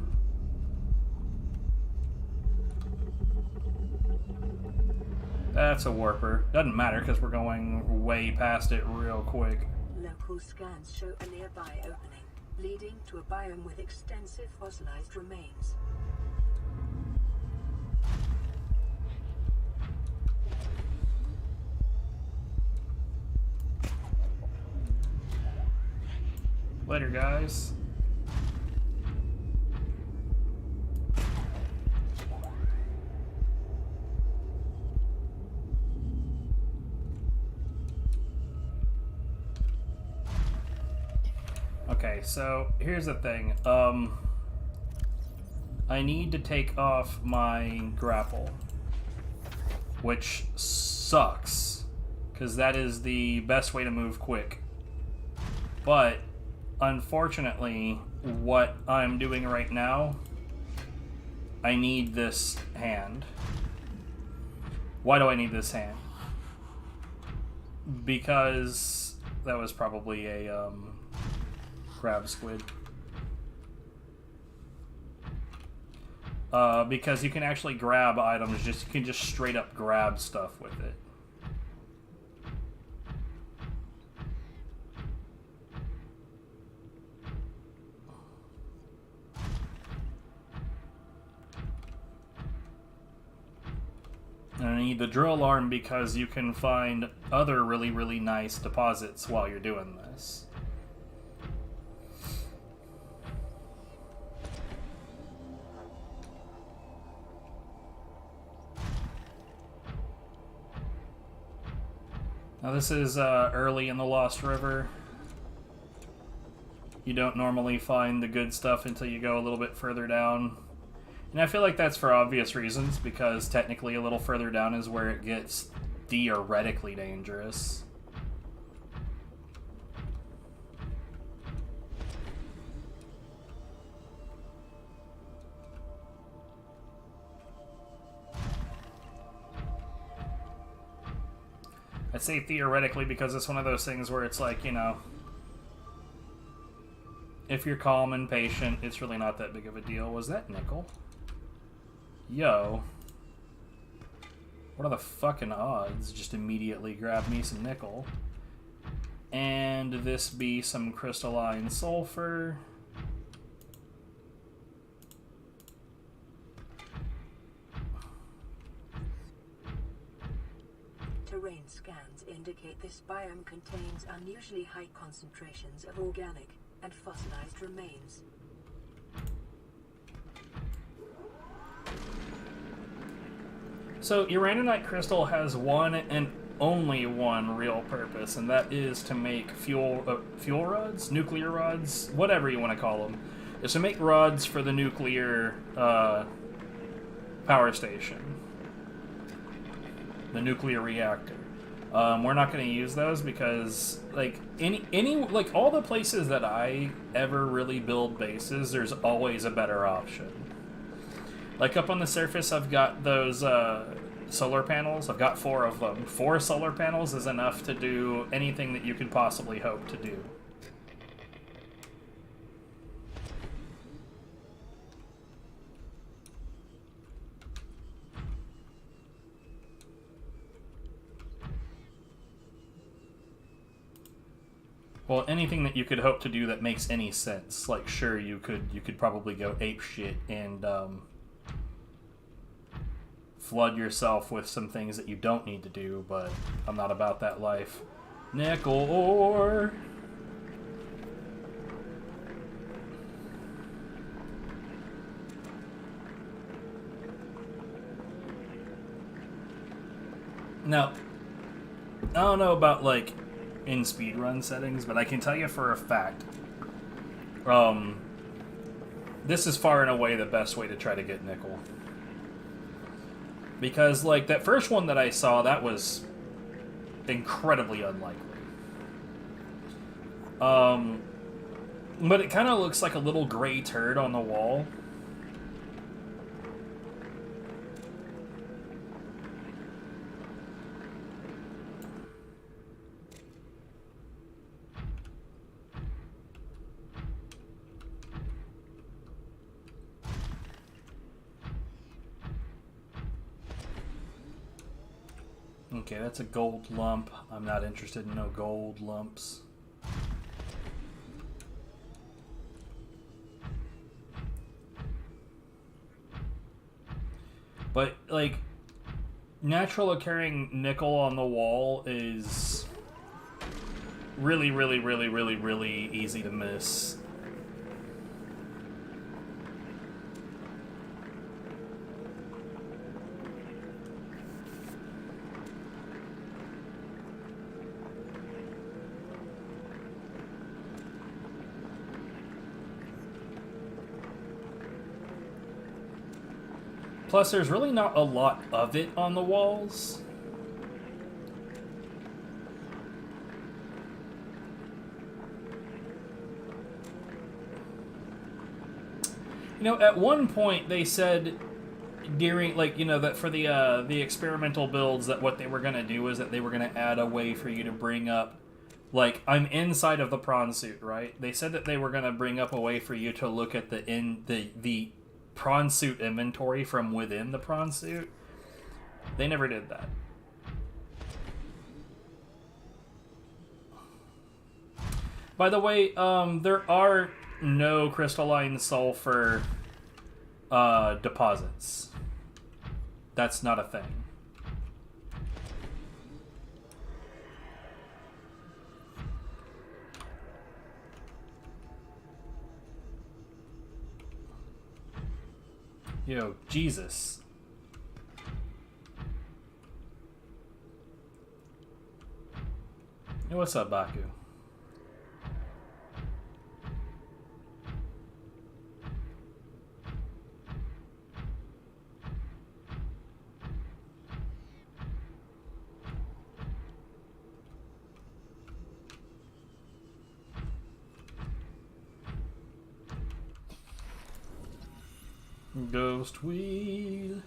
That's a warper. Doesn't matter because we're going way past it real quick. Local scans show a nearby opening, leading to a biome with extensive fossilized remains. Later, guys. Okay, so here's the thing. I need to take off my grapple, which sucks, because that is the best way to move quick. But unfortunately, what I'm doing right now, I need this hand. Why do I need this hand? Because that was probably a crab squid. Because you can actually grab items, you can just straight up grab stuff with it. And I need the drill arm because you can find other really, really nice deposits while you're doing this. Now this is early in the Lost River. You don't normally find the good stuff until you go a little bit further down. And I feel like that's for obvious reasons, because technically a little further down is where it gets theoretically dangerous. I'd say theoretically because it's one of those things where it's like, you know, if you're calm and patient, it's really not that big of a deal. Was that nickel? Yo. What are the fucking odds? Just immediately grab me some nickel. And this be some crystalline sulfur. Terrain scans indicate this biome contains unusually high concentrations of organic and fossilized remains. So, uraninite crystal has one and only one real purpose, and that is to make fuel rods, nuclear rods, whatever you want to call them. Is to make rods for the nuclear power station, the nuclear reactor. We're not going to use those because, like, like all the places that I ever really build bases, there's always a better option. Like up on the surface, I've got those solar panels. I've got 4 of them. 4 solar panels is enough to do anything that you could possibly hope to do. Well, anything that you could hope to do that makes any sense. Like, sure, you could probably go ape shit and flood yourself with some things that you don't need to do, but I'm not about that life. Nickel ore. Now, I don't know about, like, in speedrun settings, but I can tell you for a fact, this is far and away the best way to try to get nickel. Because, like, that first one that I saw, that was incredibly unlikely. But it kind of looks like a little gray turd on the wall. Okay, that's a gold lump. I'm not interested in no gold lumps. But, like, natural occurring nickel on the wall is really, really, really, really, really easy to miss. Plus, there's really not a lot of it on the walls. You know, at one point they said during, like, you know, that for the experimental builds that what they were going to do is that they were going to add a way for you to bring up, like, I'm inside of the prawn suit, right? They said that they were going to bring up a way for you to look at the prawn suit inventory from within the prawn suit. They never did that. By the way, there are no crystalline sulfur deposits. That's not a thing. Yo, Jesus. Hey, what's up, Baku? Ghost weed.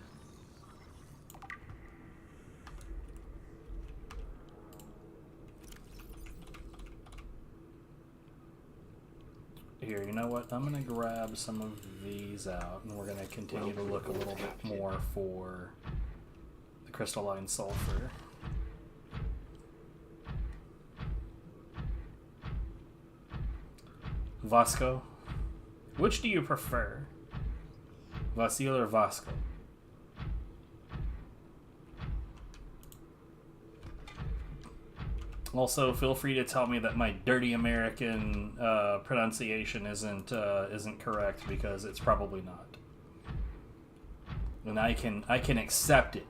Here, you know what? I'm gonna grab some of these out, and we're gonna continue to look a little bit more for the crystalline sulfur. Vasco, which do you prefer? Vasil or Vasco? Also, feel free to tell me that my dirty American pronunciation isn't correct, because it's probably not, and I can accept it.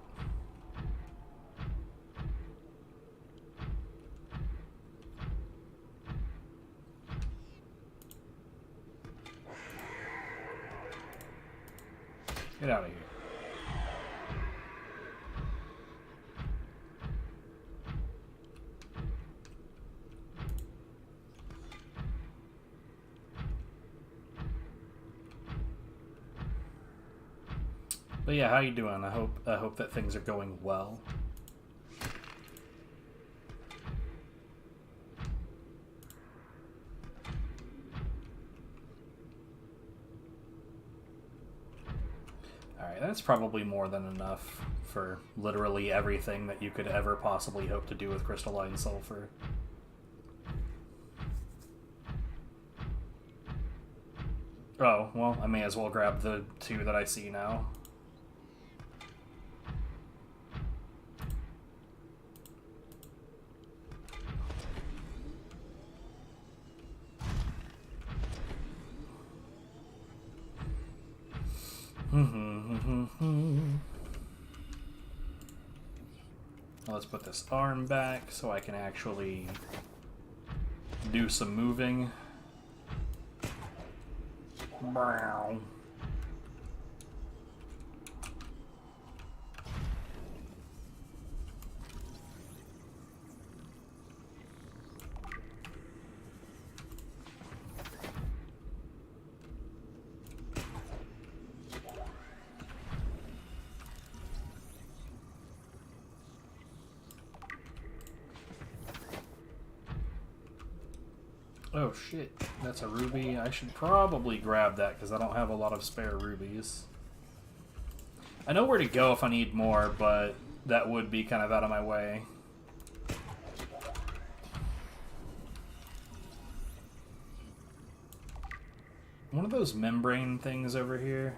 Get out of here. But yeah, how you doing? I hope that things are going well. Alright, that's probably more than enough for literally everything that you could ever possibly hope to do with crystalline sulfur. Oh, well, I may as well grab the two that I see now. Let's put this arm back so I can actually do some moving. Brow. Oh shit, that's a ruby. I should probably grab that because I don't have a lot of spare rubies. I know where to go if I need more, but that would be kind of out of my way. One of those membrane things over here?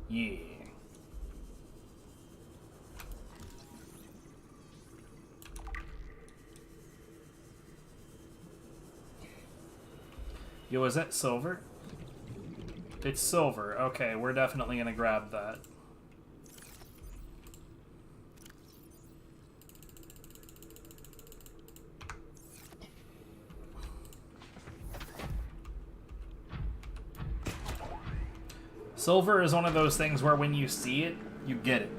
Yeah. Yo, is that silver? It's silver. Okay, we're definitely gonna grab that. Silver is one of those things where when you see it, you get it.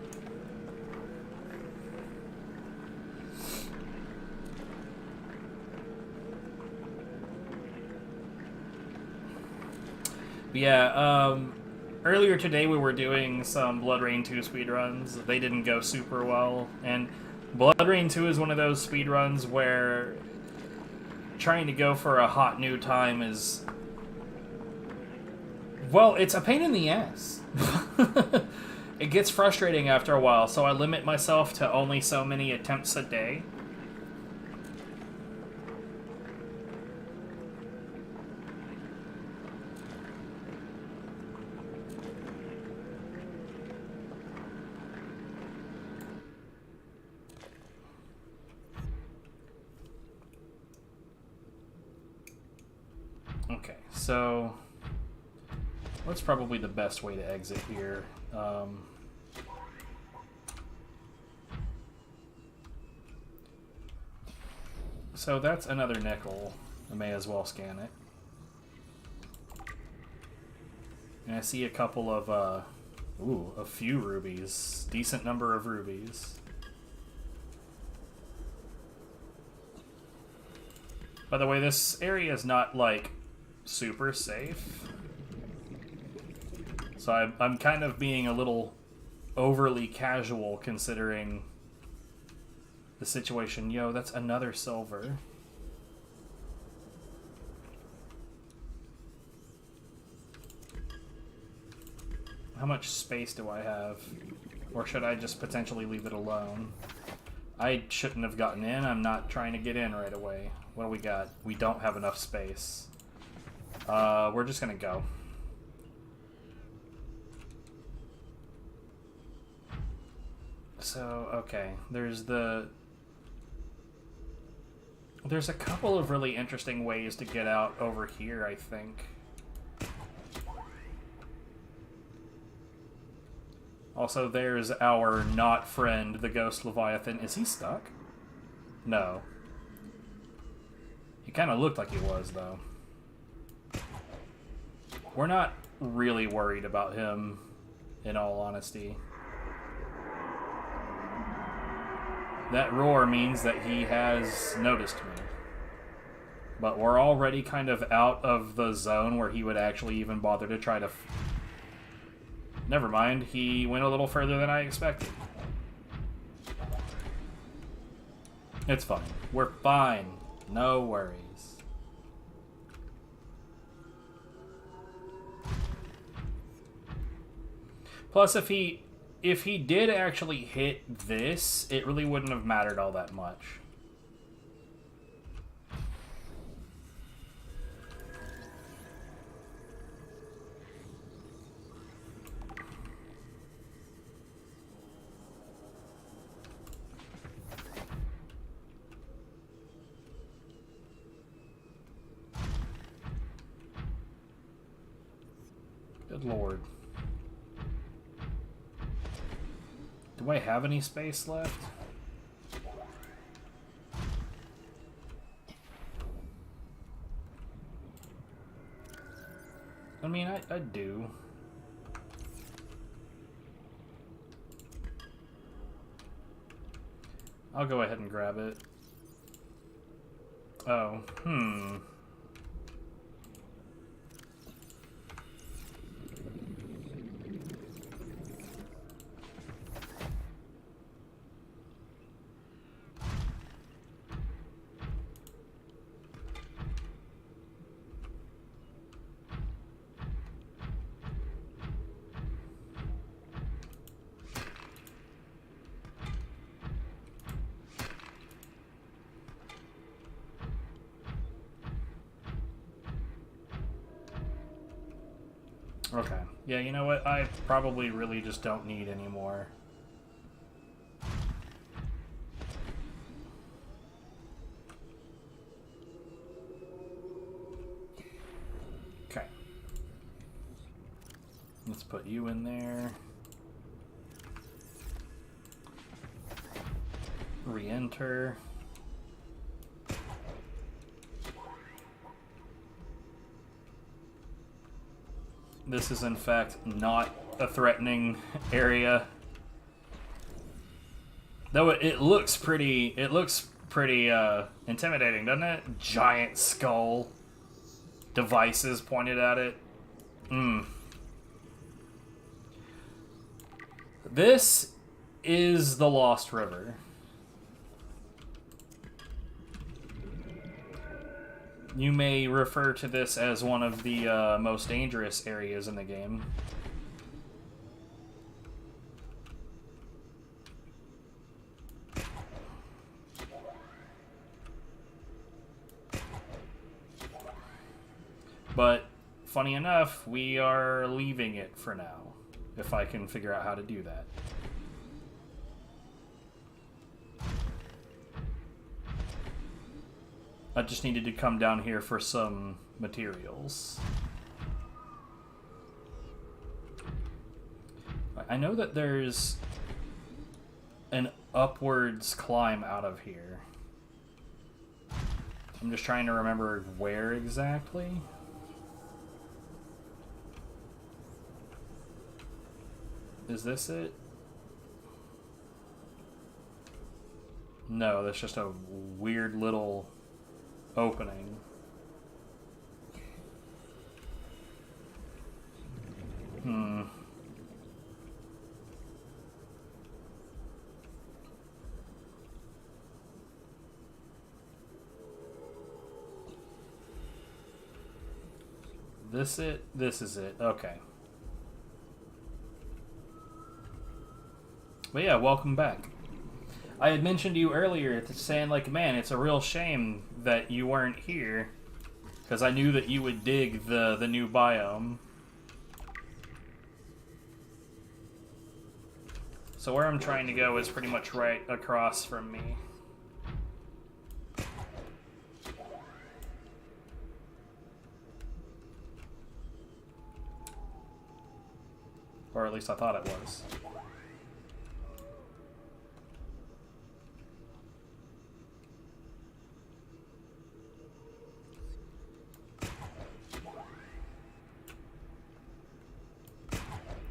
But yeah, earlier today we were doing some BloodRayne 2 speedruns. They didn't go super well, and BloodRayne 2 is one of those speedruns where trying to go for a hot new time is... well, it's a pain in the ass. It gets frustrating after a while, so I limit myself to only so many attempts a day. Okay, so That's probably the best way to exit here. So that's another nickel. I may as well scan it. And I see a couple of, ooh, a few rubies. Decent number of rubies. By the way, this area is not, like, super safe. So I'm kind of being a little overly casual considering the situation. Yo, that's another silver. How much space do I have? Or should I just potentially leave it alone? I shouldn't have gotten in. I'm not trying to get in right away. What do we got? We don't have enough space. We're just gonna go. So, okay. There's a couple of really interesting ways to get out over here, I think. Also, there's our not friend, the Ghost Leviathan. Is he stuck? No. He kind of looked like he was, though. We're not really worried about him, in all honesty. That roar means that he has noticed me. But we're already kind of out of the zone where he would actually even bother to try to... Never mind, he went a little further than I expected. It's fine. We're fine. No worries. Plus, if he did actually hit this, it really wouldn't have mattered all that much. Good lord. Do I have any space left? I mean, I do. I'll go ahead and grab it. Oh, okay. Yeah, you know what? I probably really just don't need any more. Okay. Let's put you in there. Re-enter. This is in fact not a threatening area. Though it looks pretty intimidating, doesn't it? Giant skull. Devices pointed at it. This is the Lost River. You may refer to this as one of the most dangerous areas in the game. But, funny enough, we are leaving it for now, if I can figure out how to do that. I just needed to come down here for some materials. I know that there's an upwards climb out of here. I'm just trying to remember where exactly. Is this it? No, that's just a weird little opening. Hmm. This it? This is it. Okay. But yeah, welcome back. I had mentioned to you earlier, saying like, man, it's a real shame that you weren't here, because I knew that you would dig the new biome. So where I'm trying to go is pretty much right across from me. Or at least I thought it was.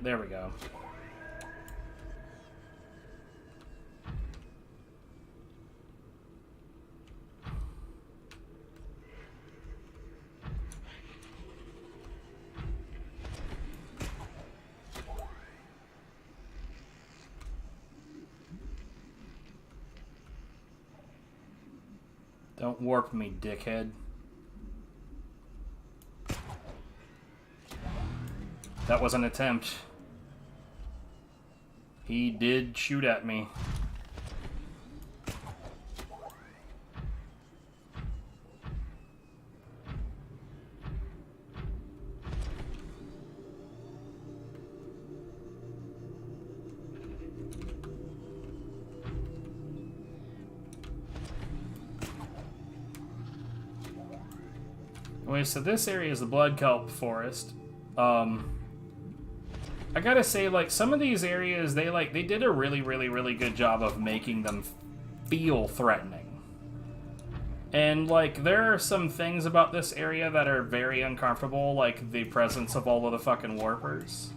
There we go. Don't warp me, dickhead. That was an attempt. He did shoot at me. Okay, so this area is the Blood Kelp Forest. I gotta say, like, some of these areas, they did a really good job of making them feel threatening. And, like, there are some things about this area that are very uncomfortable, like the presence of all of the fucking warpers.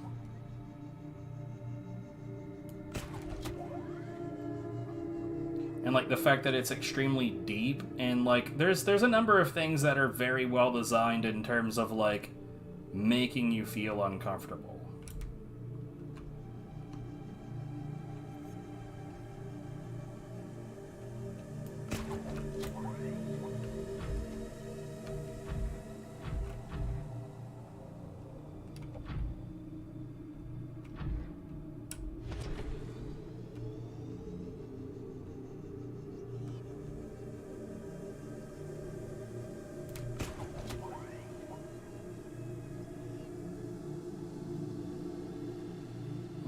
And, like, the fact that it's extremely deep, and, like, there's a number of things that are very well designed in terms of, like, making you feel uncomfortable.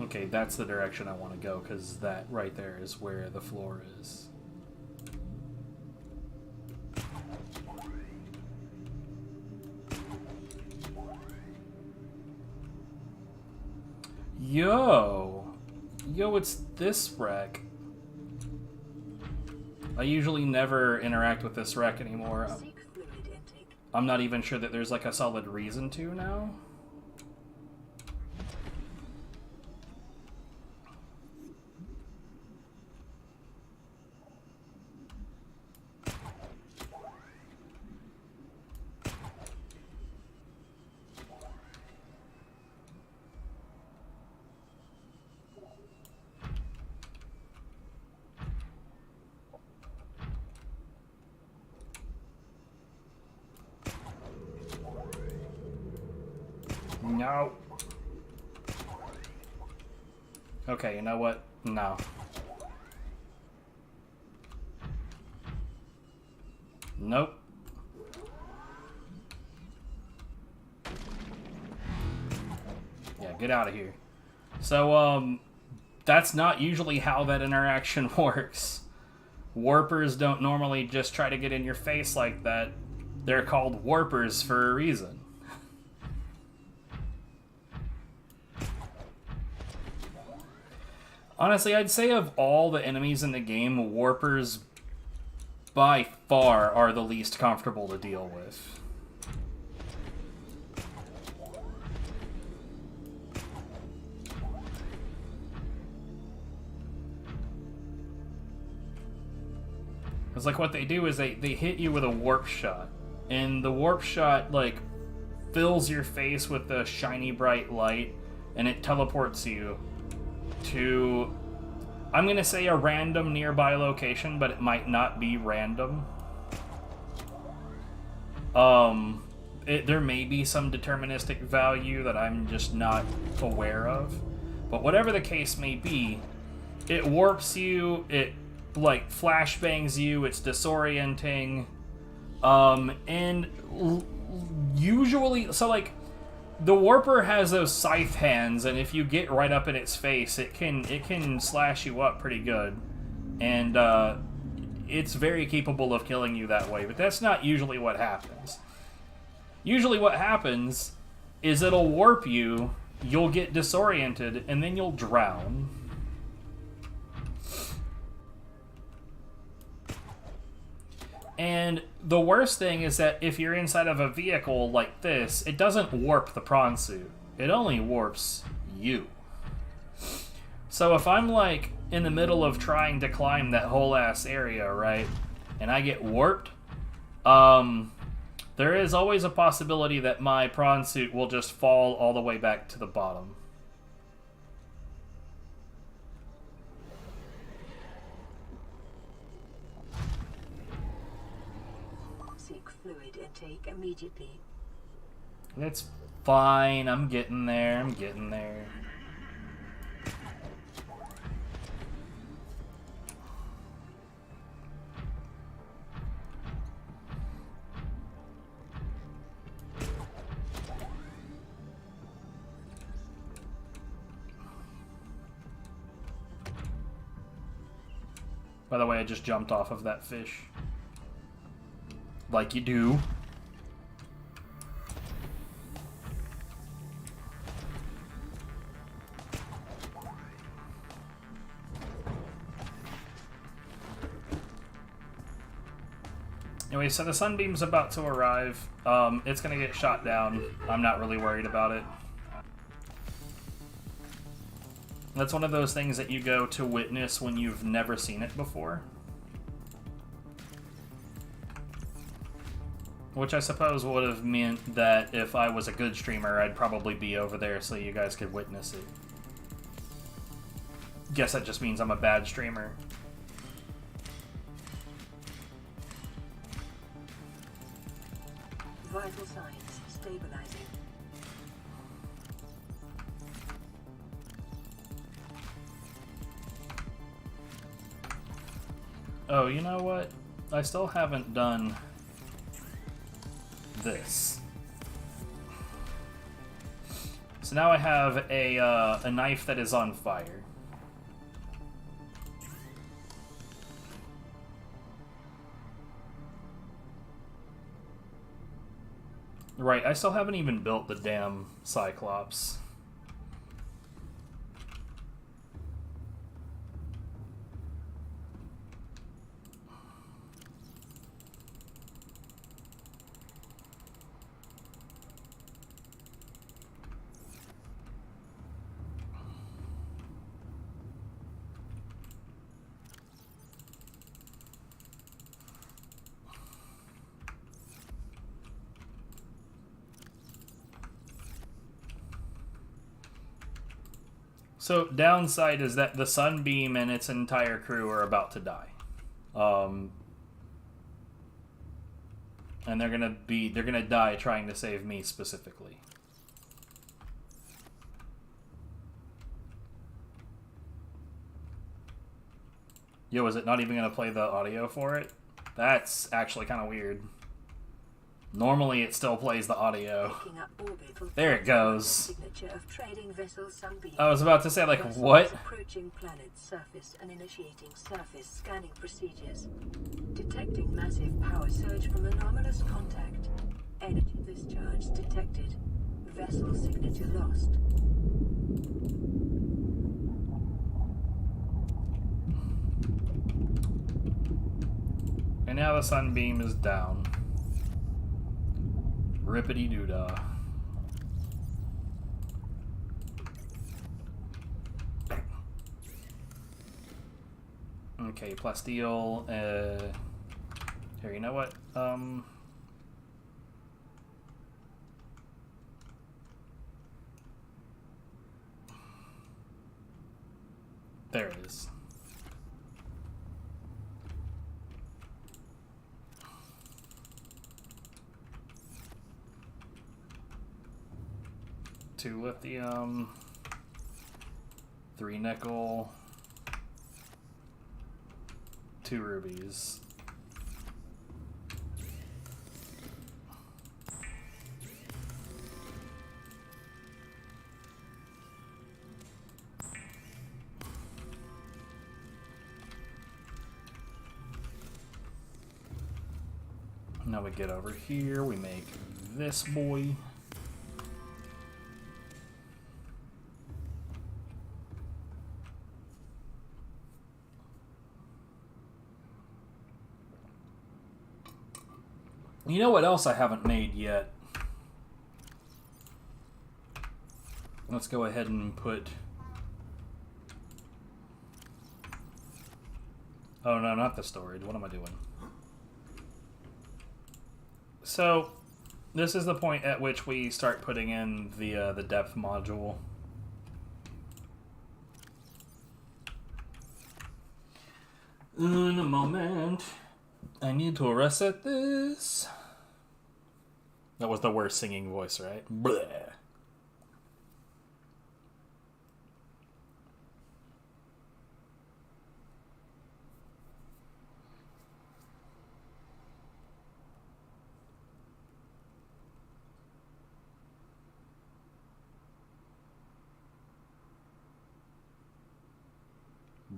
Okay, that's the direction I want to go, because that right there is where the floor is. Yo, it's this wreck. I usually never interact with this wreck anymore. I'm not even sure that there's like a solid reason to now. No. Okay, you know what? No. Nope. Yeah, get out of here. So, that's not usually how that interaction works. Warpers don't normally just try to get in your face like that. They're called warpers for a reason. Honestly, I'd say of all the enemies in the game, warpers by far are the least comfortable to deal with. Because, like, what they do is they hit you with a warp shot. And the warp shot, like, fills your face with the shiny bright light, and it teleports you to, I'm going to say, a random nearby location, but it might not be random. There may be some deterministic value that I'm just not aware of. But whatever the case may be, it warps you, it like flashbangs you, it's disorienting, and usually, so like, the warper has those scythe hands, and if you get right up in its face, it can slash you up pretty good, and it's very capable of killing you that way, but that's not usually what happens. Usually what happens is it'll warp you, you'll get disoriented, and then you'll drown. And the worst thing is that if you're inside of a vehicle like this, it doesn't warp the prawn suit. It only warps you. So if I'm like in the middle of trying to climb that whole ass area, right, and I get warped, there is always a possibility that my prawn suit will just fall all the way back to the bottom. Fluid intake immediately. It's fine. I'm getting there. I'm getting there. By the way, I just jumped off of that fish. Like you do. Anyway, so the sunbeam's about to arrive. It's gonna get shot down. I'm not really worried about it. That's one of those things that you go to witness when you've never seen it before. Which I suppose would have meant that if I was a good streamer, I'd probably be over there so you guys could witness it. Guess that just means I'm a bad streamer. Vital signs stabilizing. Oh, you know what? I still haven't done this. So now I have a knife that is on fire. Right, I still haven't even built the damn Cyclops. So, downside is that the Sunbeam and its entire crew are about to die. And they're gonna die trying to save me specifically. Yo, is it not even gonna play the audio for it? That's actually kind of weird. Normally it still plays the audio. There it goes. I was about to say, like, what? Approaching planet's surface and initiating surface scanning procedures. Detecting massive power surge from anomalous contact. Energy discharge detected. Vessel signature lost. And now the sunbeam is down. Rippity doo-dah. Okay, plasteel. Here, you know what? There it is. Two lithium, 3 nickel, 2 rubies. Now we get over here, we make this boy. You know what else I haven't made yet? Let's go ahead and put... Oh no, not the storage. What am I doing? So, this is the point at which we start putting in the depth module. In a moment, I need to reset this. That was the worst singing voice, right? Bleh.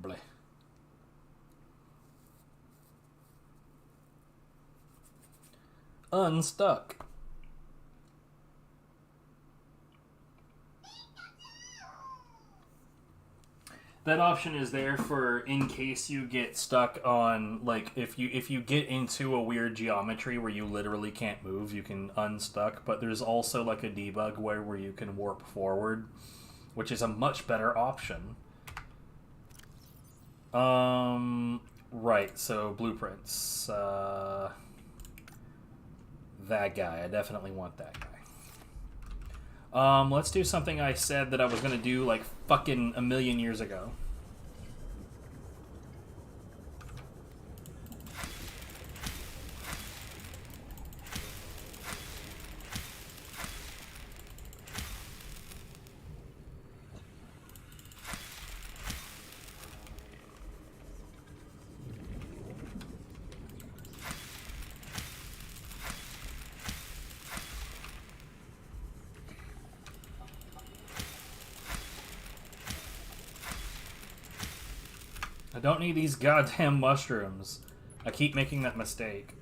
Bleh. Unstuck. That option is there for in case you get stuck on, like, if you get into a weird geometry where you literally can't move, you can unstuck. But there's also like a debug where you can warp forward, which is a much better option. Right, so blueprints. That guy. I definitely want that guy. Let's do something I said that I was gonna do like fucking a million years ago. I don't need these goddamn mushrooms. I keep making that mistake.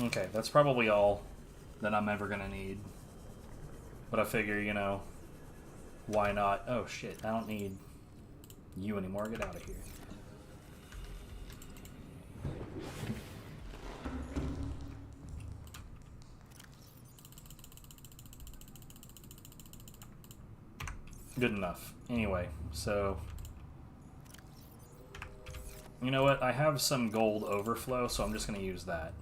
Okay, that's probably all that I'm ever gonna need. But I figure, you know, why not? Oh shit, I don't need you anymore. Get out of here. Good enough. Anyway, so... You know what? I have some gold overflow, so I'm just going to use that.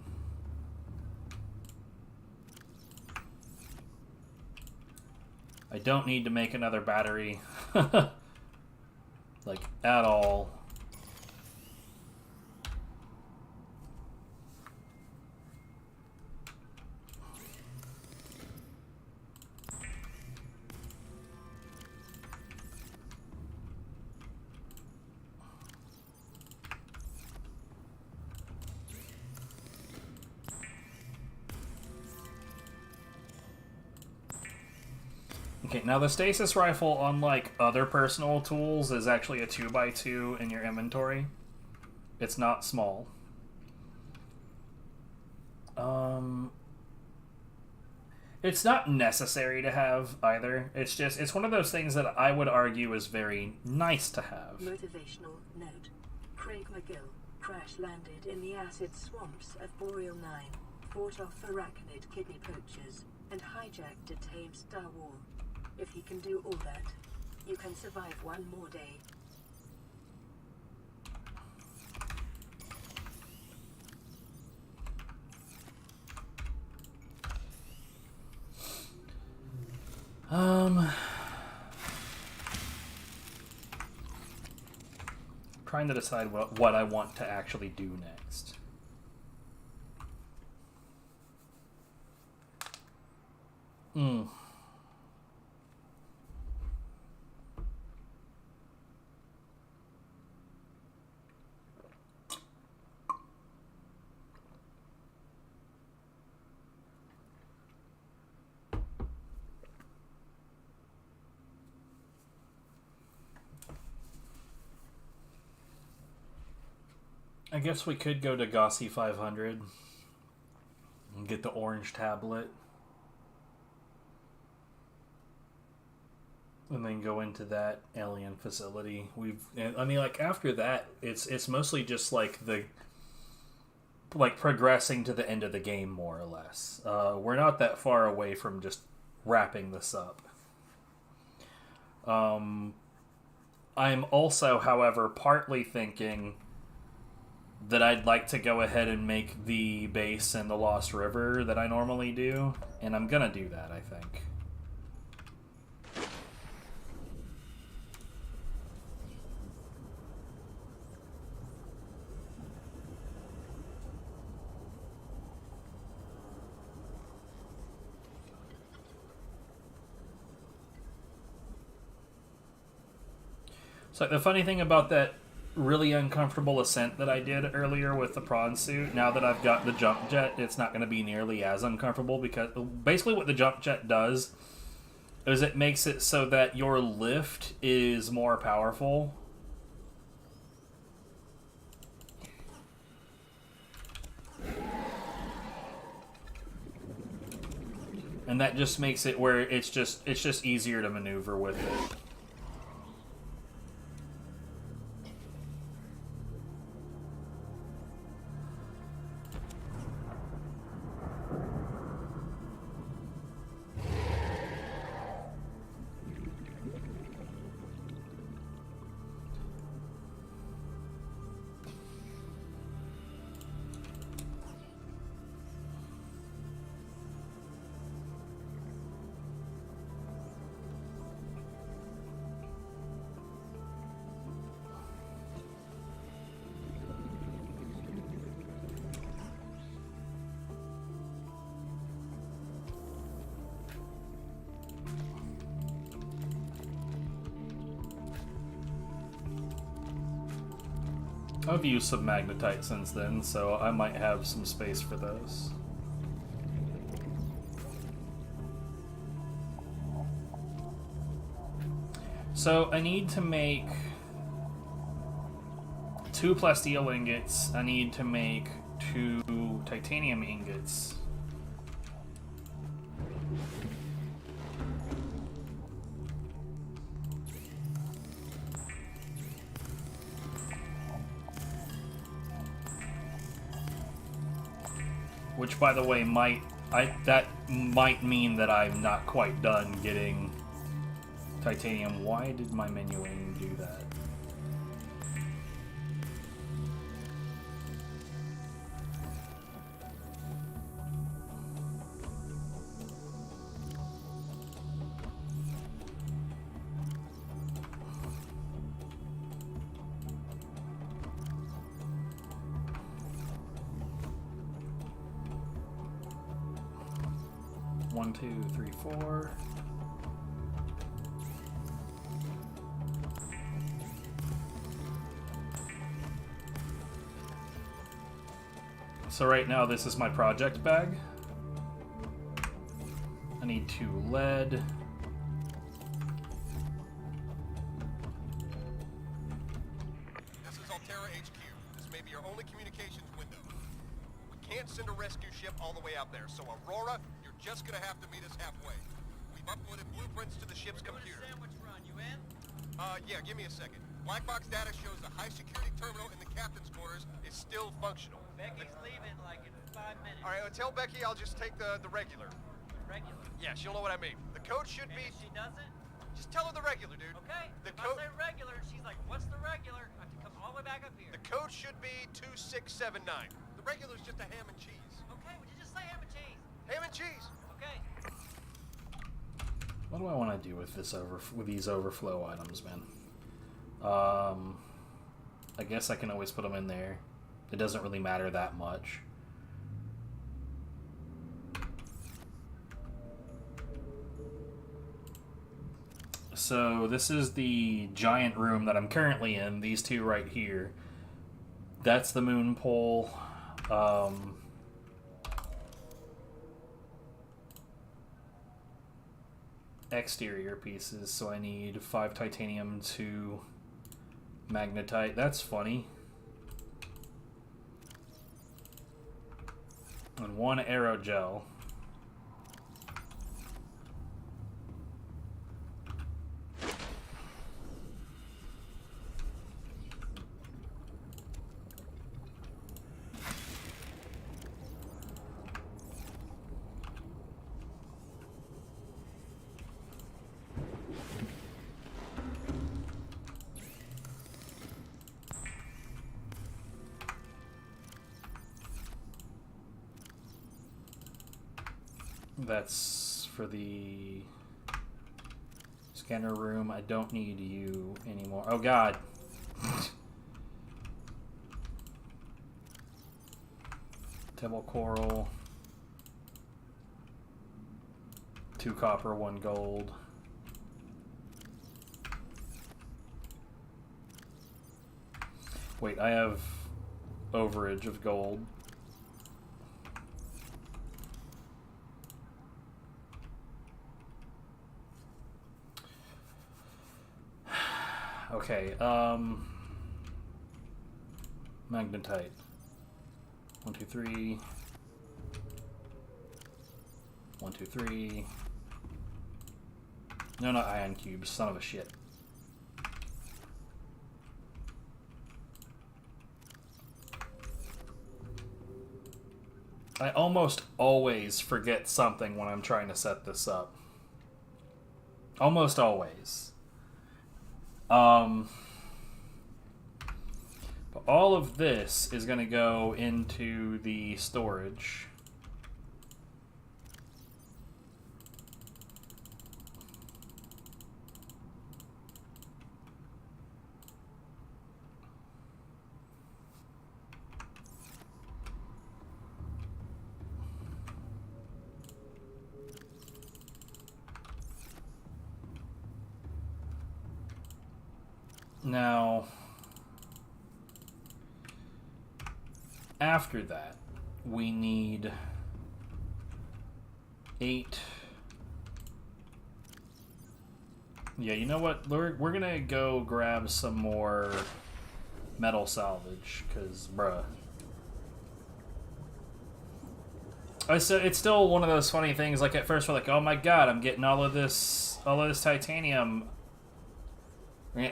I don't need to make another battery. Like, at all. Okay, now the stasis rifle, unlike other personal tools, is actually a 2x2 in your inventory. It's not small. It's not necessary to have either. It's one of those things that I would argue is very nice to have. Motivational note. Craig McGill crash-landed in the acid swamps of Boreal 9, fought off arachnid kidney poachers, and hijacked a tame Star War. If he can do all that, you can survive one more day. Trying to decide what I want to actually do next. I guess we could go to Gossi 500 and get the orange tablet. And then go into that alien facility. I mean, like, after that, it's mostly just like progressing to the end of the game, more or less. We're not that far away from just wrapping this up. I'm also, however, partly thinking that I'd like to go ahead and make the base in the Lost River that I normally do, and I'm gonna do that, I think. So the funny thing about that really uncomfortable ascent that I did earlier with the prawn suit, now that I've got the jump jet, it's not going to be nearly as uncomfortable, because basically what the jump jet does is it makes it so that your lift is more powerful. And that just makes it where it's just easier to maneuver with it. I've used submagnetite since then, so I might have some space for those. So I need to make 2 plasteel ingots. I need to make 2 titanium ingots. Which, by the way, that might mean that I'm not quite done getting titanium. Why did my menuing do that? One, 2, 3, 4. So right now this is my project bag. I need 2 lead. This is Altera HQ. This may be your only communications window. We can't send a rescue ship all the way out there, so Aurora, you're just gonna have to meet us halfway. We've uploaded blueprints to the ship's computer. Sandwich run, you in? Yeah, give me a second. Black box data shows the high security terminal in the captain's quarters is still functional. Becky's leaving like in 5 minutes. All right, tell Becky I'll just take the regular. Regular. Yeah, she'll know what I mean. The code should be... If she doesn't? Just tell her the regular, dude. Okay. The If I say regular, she's like, what's the regular? I have to come all the way back up here. The code should be 2679. The regular's just a ham and cheese. Okay, would you just say ham and cheese? Ham and cheese. Okay. What do I want to do with this with these overflow items, man? I guess I can always put them in there. It doesn't really matter that much. So this is the giant room that I'm currently in. These two right here. That's the moon pole. Exterior pieces. So I need 5 titanium, 2 magnetite. That's funny. And 1 aerogel. That's for the scanner room. I don't need you anymore. Oh god. Table coral. 2 copper, 1 gold. Wait, I have overage of gold. Okay, magnetite. 1, 2, 3. 1, 2, 3. No, not ion cubes, son of a shit. I almost always forget something when I'm trying to set this up. Almost always. But all of this is going to go into the storage. Now, after that, we need 8. Yeah, you know what? We're gonna go grab some more metal salvage, because, bruh. It's still one of those funny things, like, at first we're like, oh my god, I'm getting all of this titanium,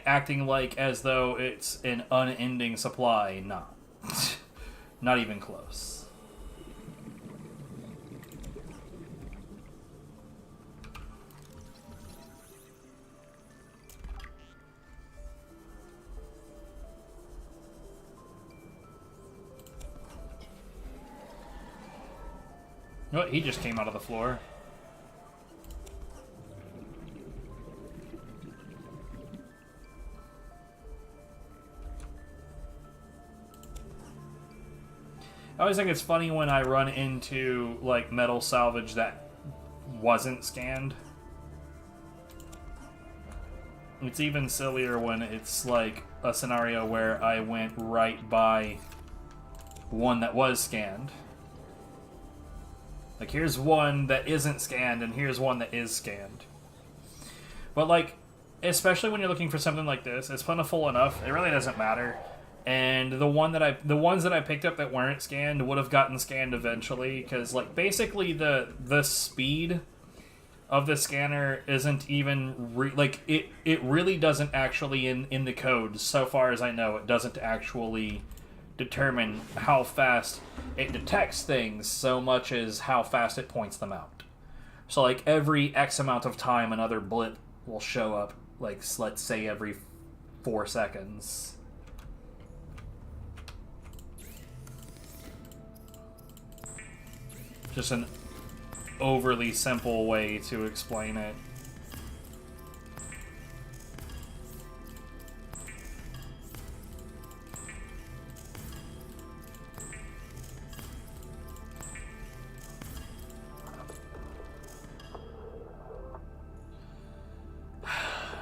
acting like as though it's an unending supply. Not. Not even close. Oh, he just came out of the floor. I always think it's funny when I run into, like, metal salvage that wasn't scanned. It's even sillier when it's, like, a scenario where I went right by one that was scanned. Like, here's one that isn't scanned, and here's one that is scanned. But, like, especially when you're looking for something like this, it's plentiful enough, it really doesn't matter. And the ones that I picked up that weren't scanned would have gotten scanned eventually, because like basically the speed of the scanner isn't even it really doesn't actually in the code, so far as I know, it doesn't actually determine how fast it detects things so much as how fast it points them out. So like every X amount of time another blip will show up, like let's say every 4 seconds. Just an overly simple way to explain it.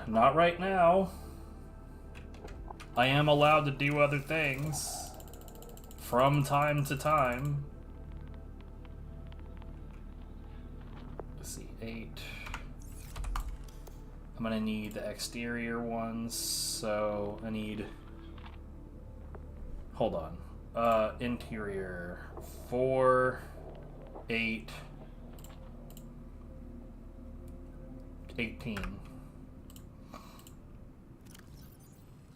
Not right now. I am allowed to do other things from time to time. Let's see, 8. I'm gonna need the exterior ones, so I need... Hold on. Interior. 4, 8, 18.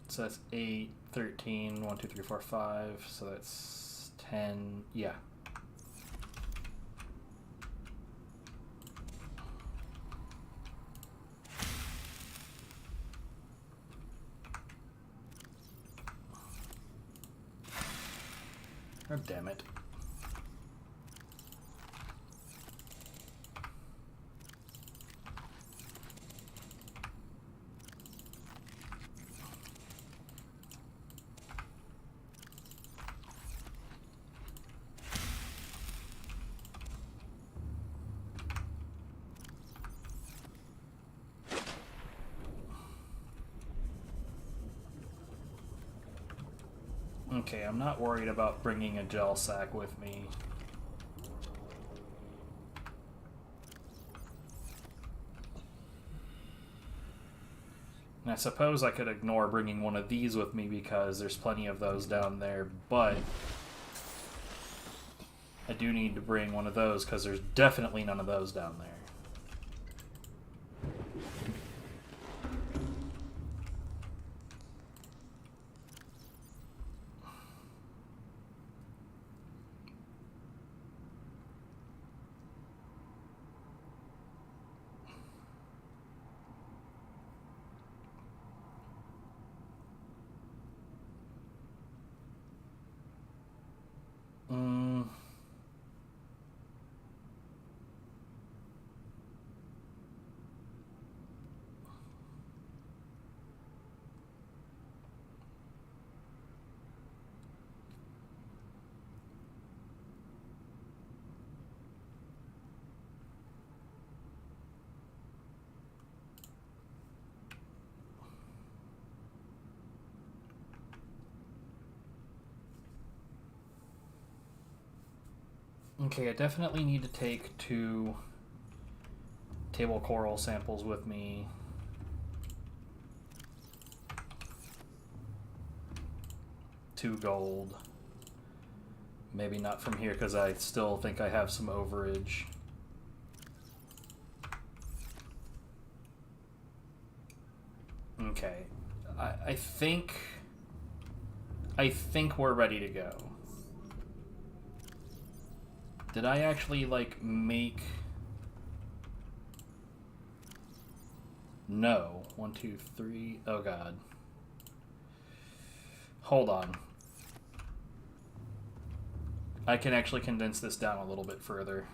So that's 8, 13, 1, 2, 3, 4, 5, so that's 10, yeah. Oh, damn it. Okay, I'm not worried about bringing a gel sack with me. And I suppose I could ignore bringing one of these with me because there's plenty of those down there, but I do need to bring one of those because there's definitely none of those down there. Okay, I definitely need to take 2 table coral samples with me. $2 gold. Maybe not from here because I still think I have some overage. Okay, I think we're ready to go. Did I actually, like, make... No. 1, 2, 3... Oh, God. Hold on. I can actually condense this down a little bit further.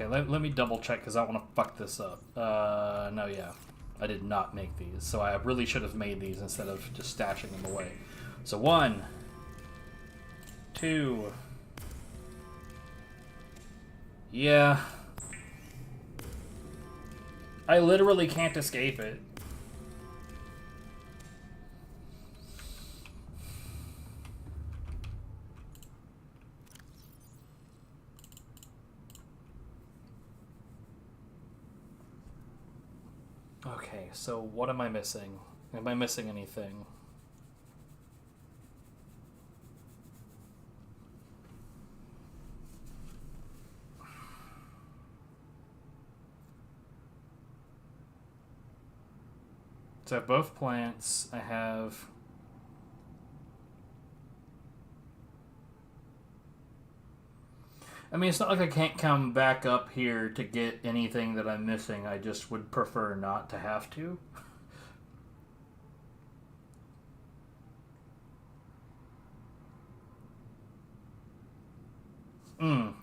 Okay, let me double check because I want to fuck this up. No, yeah. I did not make these, so I really should have made these instead of just stashing them away. So 1, 2... Yeah. I literally can't escape it. Okay, so what am I missing? Am I missing anything? So I have both plants. I have... I mean, it's not like I can't come back up here to get anything that I'm missing. I just would prefer not to have to.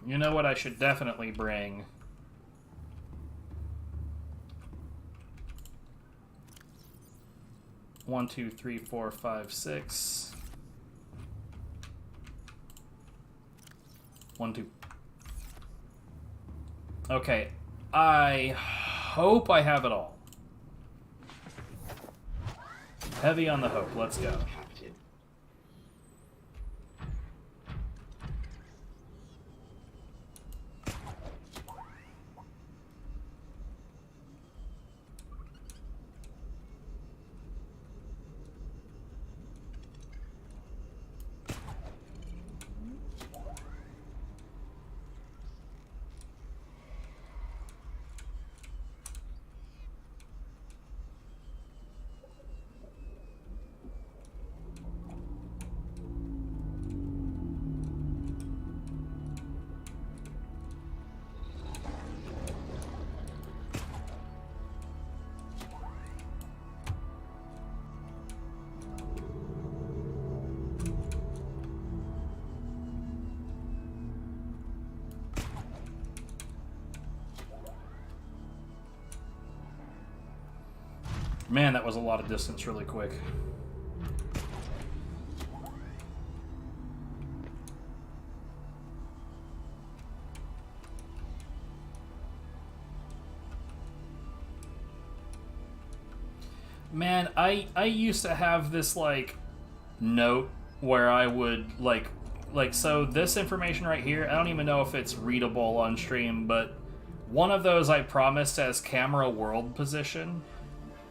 You know what I should definitely bring? One, two, three, four, five, six. 1, 2. Okay, I hope I have it all. Heavy on the hope. Let's go. Man, that was a lot of distance really quick. Man, I used to have this, like, note where I would, like, so this information right here, I don't even know if it's readable on stream, but one of those I promised as camera world position.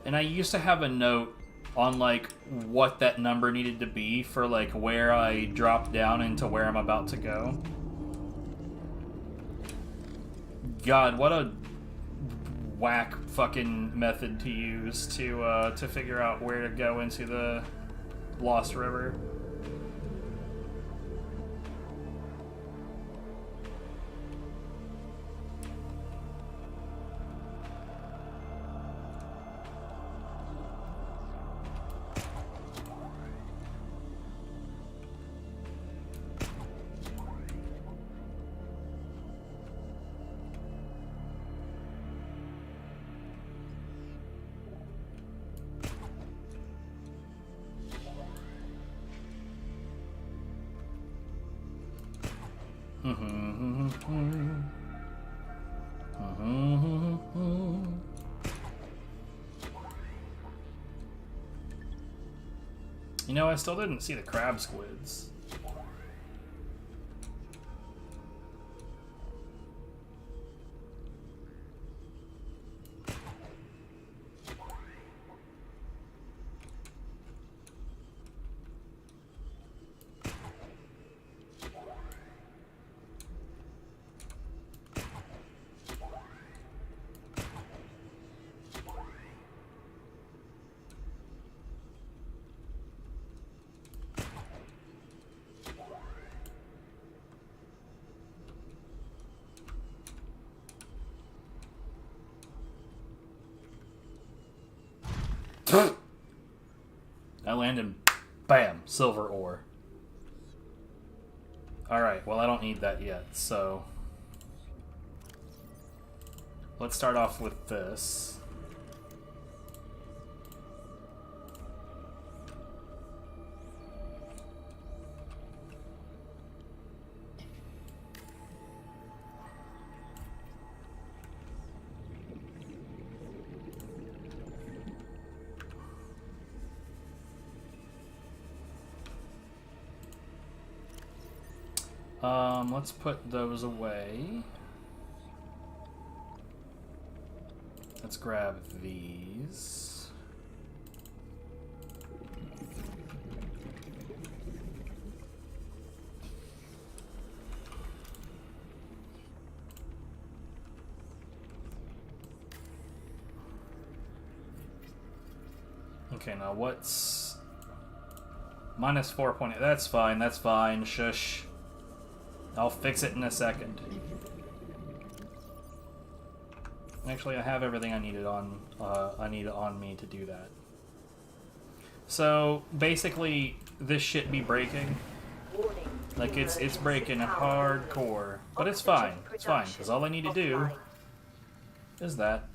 And I used to have a note on, like, what that number needed to be for, like, where I drop down into where I'm about to go. God, what a whack fucking method to use to figure out where to go into the Lost River. You know, I still didn't see the crab squids. I land in, bam, silver ore. Alright, well I don't need that yet, so... Let's start off with this. Let's put those away. Let's grab these. Okay, now what's... minus 4.8. That's fine, that's fine. Shush. I'll fix it in a second. Actually, I have everything I need on me to do that. So basically, this shit be breaking. Like it's breaking hardcore, but it's fine. It's fine because all I need to do is that.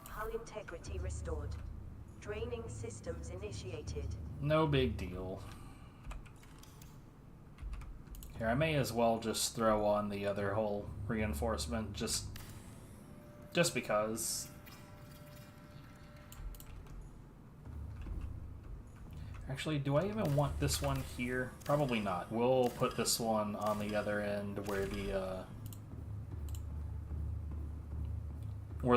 Hull integrity restored. Draining systems initiated. No big deal. Here, I may as well just throw on the other hull reinforcement, just because. Actually, do I even want this one here? Probably not. We'll put this one on the other end where the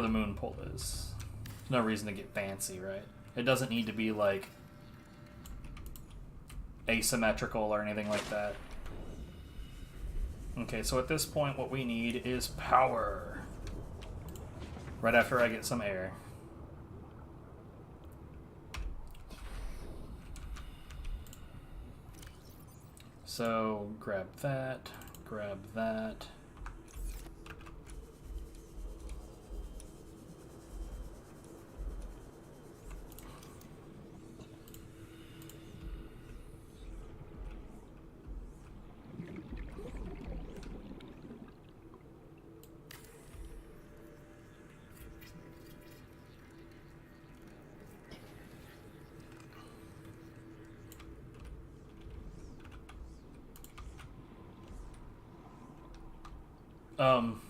moon pool is. There's no reason to get fancy, right? It doesn't need to be, like, asymmetrical or anything like that. Okay, so at this point what we need is power. Right after I get some air. So, grab that, grab that. Um,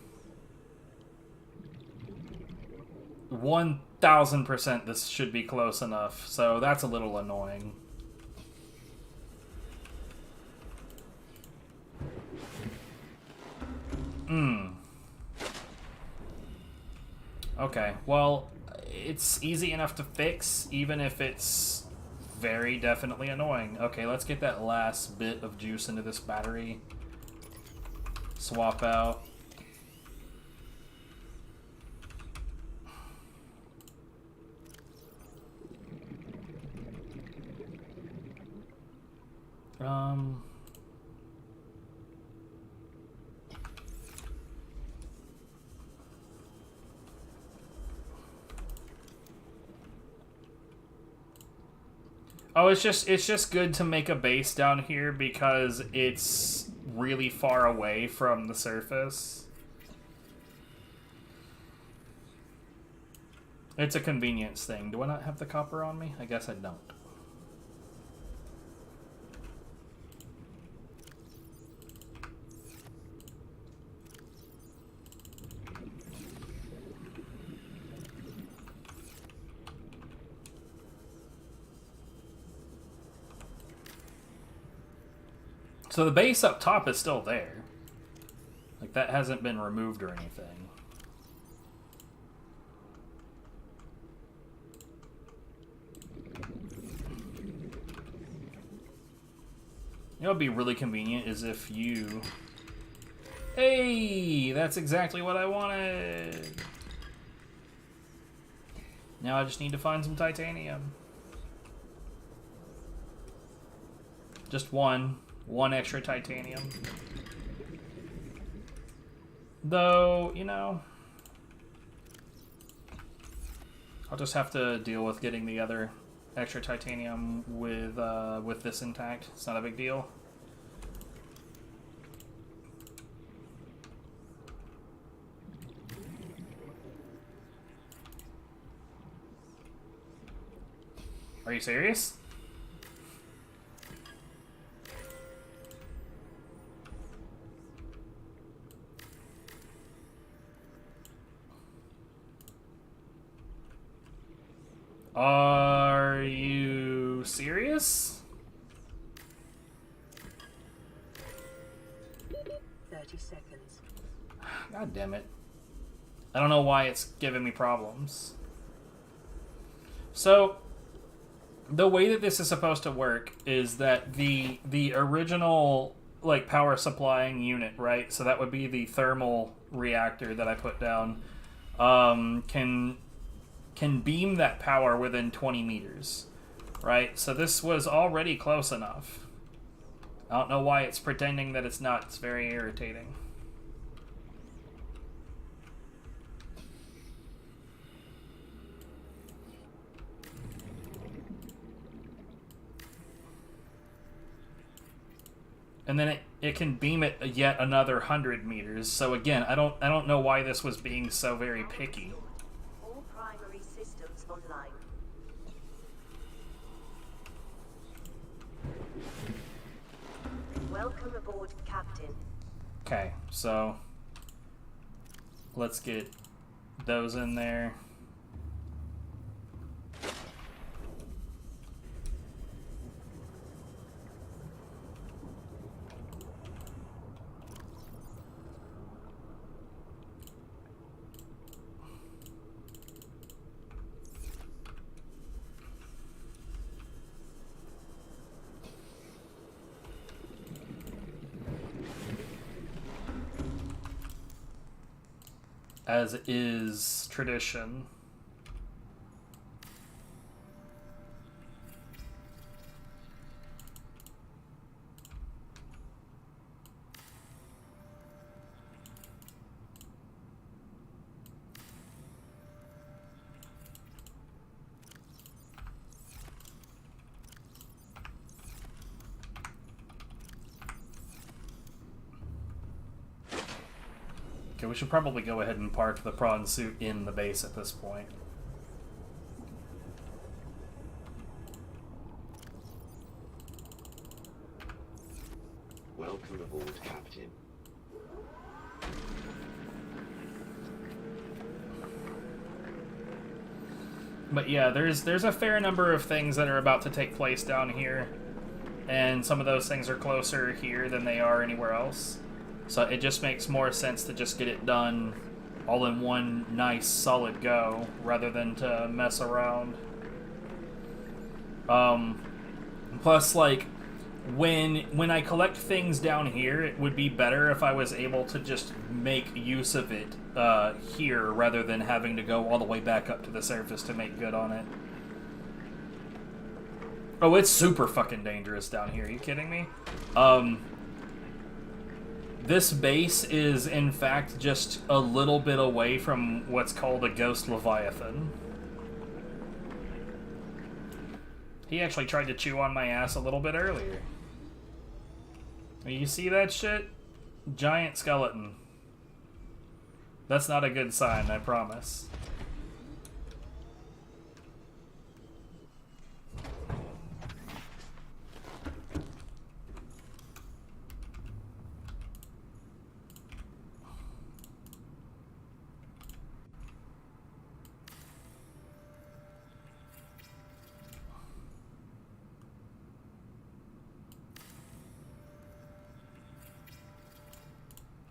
1000% this should be close enough, so that's a little annoying. Okay, well, it's easy enough to fix, even if it's very definitely annoying. Okay, let's get that last bit of juice into this battery. Swap out. Oh, it's just good to make a base down here because it's really far away from the surface. It's a convenience thing. Do I not have the copper on me? I guess I don't. So the base up top is still there. Like, that hasn't been removed or anything. You know what would be really convenient is if you... Hey! That's exactly what I wanted! Now I just need to find some titanium. Just one extra titanium. Though, you know, I'll just have to deal with getting the other extra titanium with this intact. It's not a big deal. Are you serious? Are you serious? 30 seconds. God damn it. I don't know why it's giving me problems. So, the way that this is supposed to work is that the original like power supplying unit, right? So that would be the thermal reactor that I put down. Can beam that power within 20 meters, right? So this was already close enough. I don't know why it's pretending that it's not. It's very irritating. And then it can beam it yet another 100 meters. So again, I don't know why this was being so very picky. All primary systems online. Welcome aboard, Captain. Okay, so let's get those in there. As is tradition. Okay, we should probably go ahead and park the prawn suit in the base at this point. Welcome aboard, Captain. But yeah, there's a fair number of things that are about to take place down here, and some of those things are closer here than they are anywhere else. So it just makes more sense to just get it done all in one nice solid go rather than to mess around. Plus, like, when I collect things down here, it would be better if I was able to just make use of it here rather than having to go all the way back up to the surface to make good on it. Oh, it's super fucking dangerous down here. Are you kidding me? This base is, in fact, just a little bit away from what's called a Ghost Leviathan. He actually tried to chew on my ass a little bit earlier. You see that shit? Giant skeleton. That's not a good sign, I promise.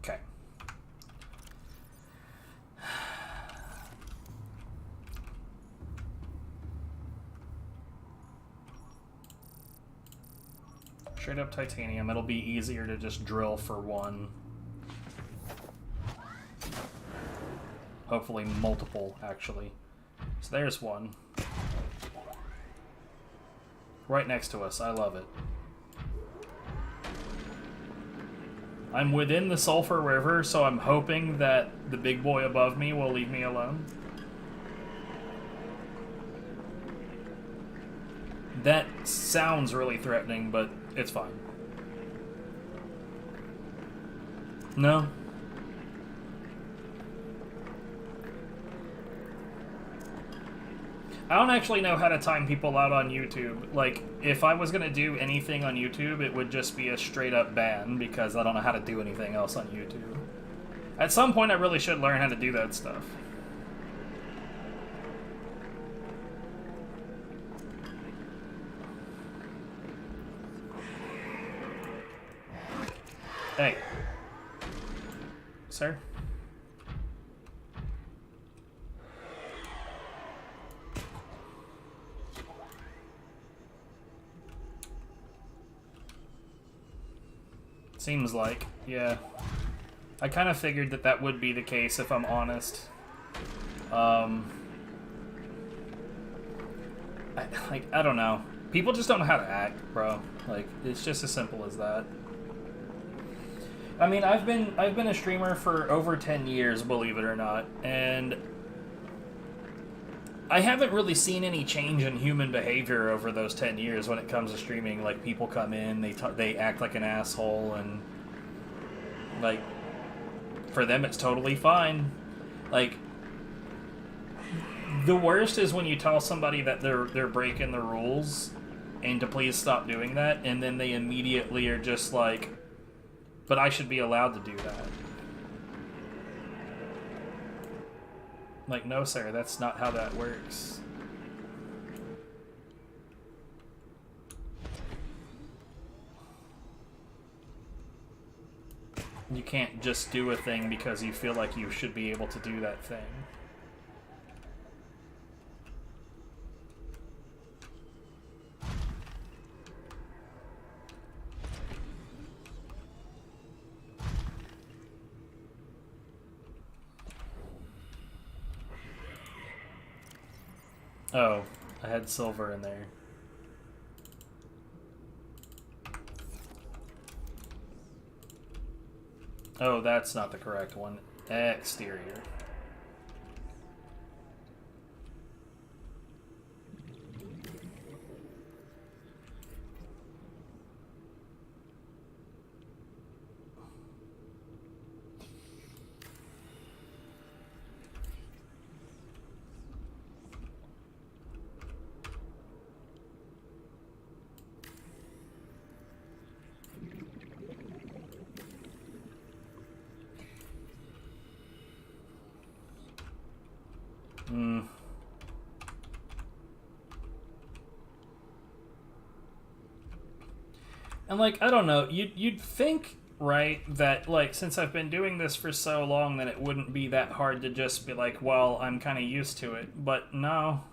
Okay. Straight up titanium. It'll be easier to just drill for one. Hopefully multiple, actually. So there's one. Right next to us. I love it. I'm within the Sulphur River, so I'm hoping that the big boy above me will leave me alone. That sounds really threatening, but it's fine. No? I don't actually know how to time people out on YouTube. Like, if I was gonna do anything on YouTube, it would just be a straight-up ban, because I don't know how to do anything else on YouTube. At some point, I really should learn how to do that stuff. Hey. Sir? Seems like, yeah. I kind of figured that that would be the case, if I'm honest. I don't know. People just don't know how to act, bro. Like, it's just as simple as that. I mean, I've been a streamer for over 10 years, believe it or not, and I haven't really seen any change in human behavior over those 10 years when it comes to streaming. Like, people come in, they act like an asshole, and like, for them it's totally fine. Like, the worst is when you tell somebody that they're breaking the rules and to please stop doing that, and then they immediately are just like, but I should be allowed to do that. Like, no sir, that's not how that works. You can't just do a thing because you feel like you should be able to do that thing. Oh, I had silver in there. Oh, that's not the correct one. Exterior. And like, I don't know, you'd think, right, that like, since I've been doing this for so long, that it wouldn't be that hard to just be like, well, I'm kind of used to it. But no.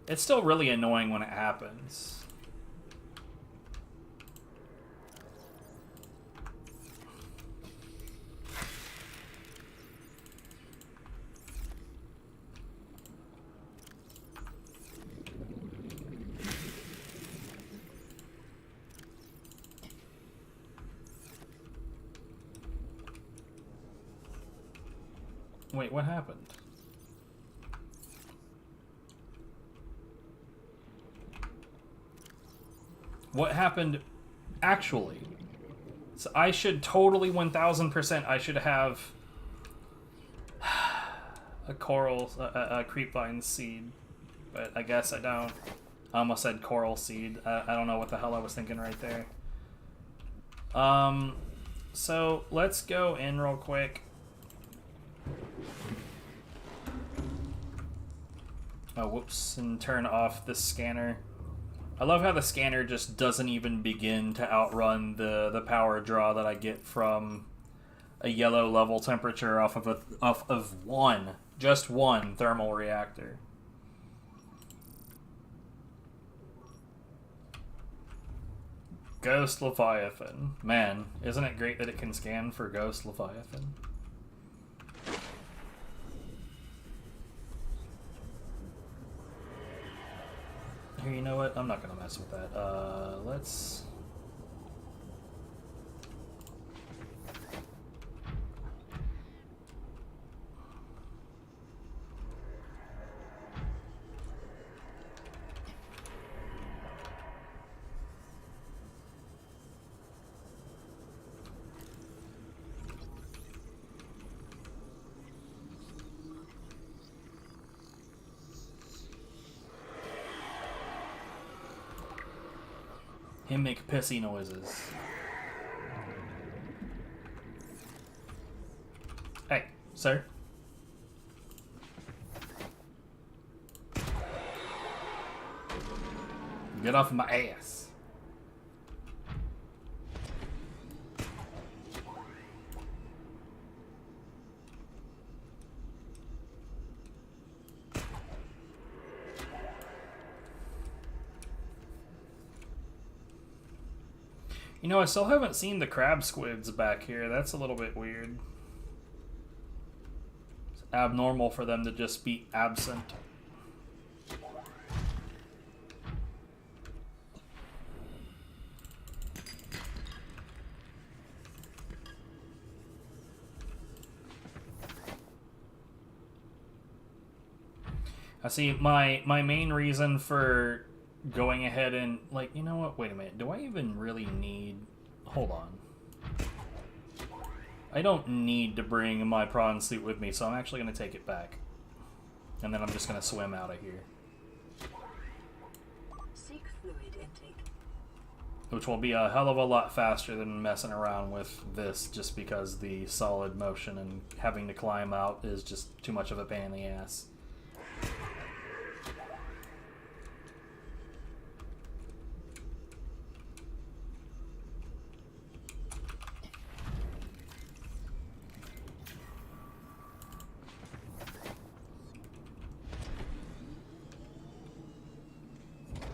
It's still really annoying when it happens. Wait, what happened? What happened actually? So I should totally 1000%, I should have a coral, a creepvine seed, but I guess I don't. I almost said coral seed. I don't know what the hell I was thinking right there. So let's go in real quick. Oh, whoops, and turn off the scanner. I love how the scanner just doesn't even begin to outrun the power draw that I get from a yellow level temperature off of just one thermal reactor. Ghost Leviathan. Man, isn't it great that it can scan for Ghost Leviathan? Here, you know what? I'm not gonna mess with that. Let's... him make pissy noises. Hey, sir. Get off of my ass. You know, I still haven't seen the crab squids back here. That's a little bit weird. It's abnormal for them to just be absent. I see, my main reason for going ahead and, like, you know what, wait a minute, do I even really need, hold on. I don't need to bring my prawn suit with me, so I'm actually going to take it back. And then I'm just going to swim out of here. Seek fluid intake. Which will be a hell of a lot faster than messing around with this, just because the solid motion and having to climb out is just too much of a pain in the ass.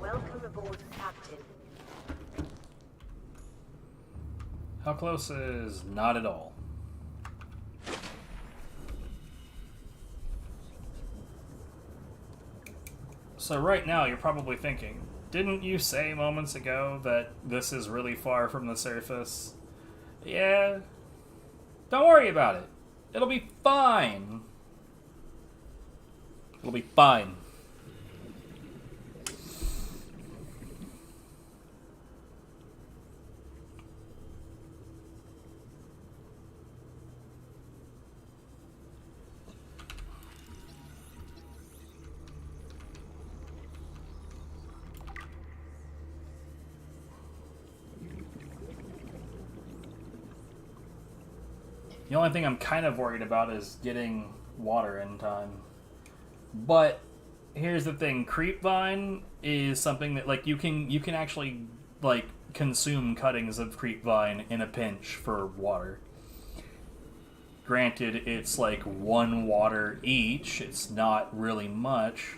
Welcome aboard, Captain. How close is not at all? So right now you're probably thinking, didn't you say moments ago that this is really far from the surface? Yeah. Don't worry about it. It'll be fine. It'll be fine. The only thing I'm kind of worried about is getting water in time. But here's the thing, creepvine is something that, like, you can actually, like, consume cuttings of creepvine in a pinch for water. Granted, it's like 1 water each. It's not really much.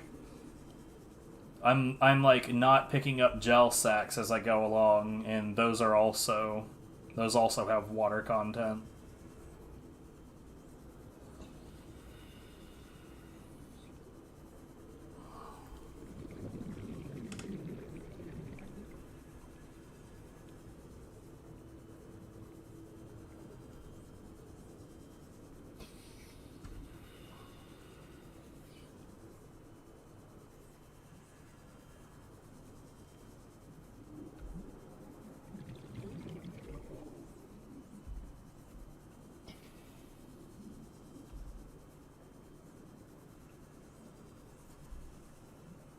I'm like not picking up gel sacks as I go along, and those also have water content.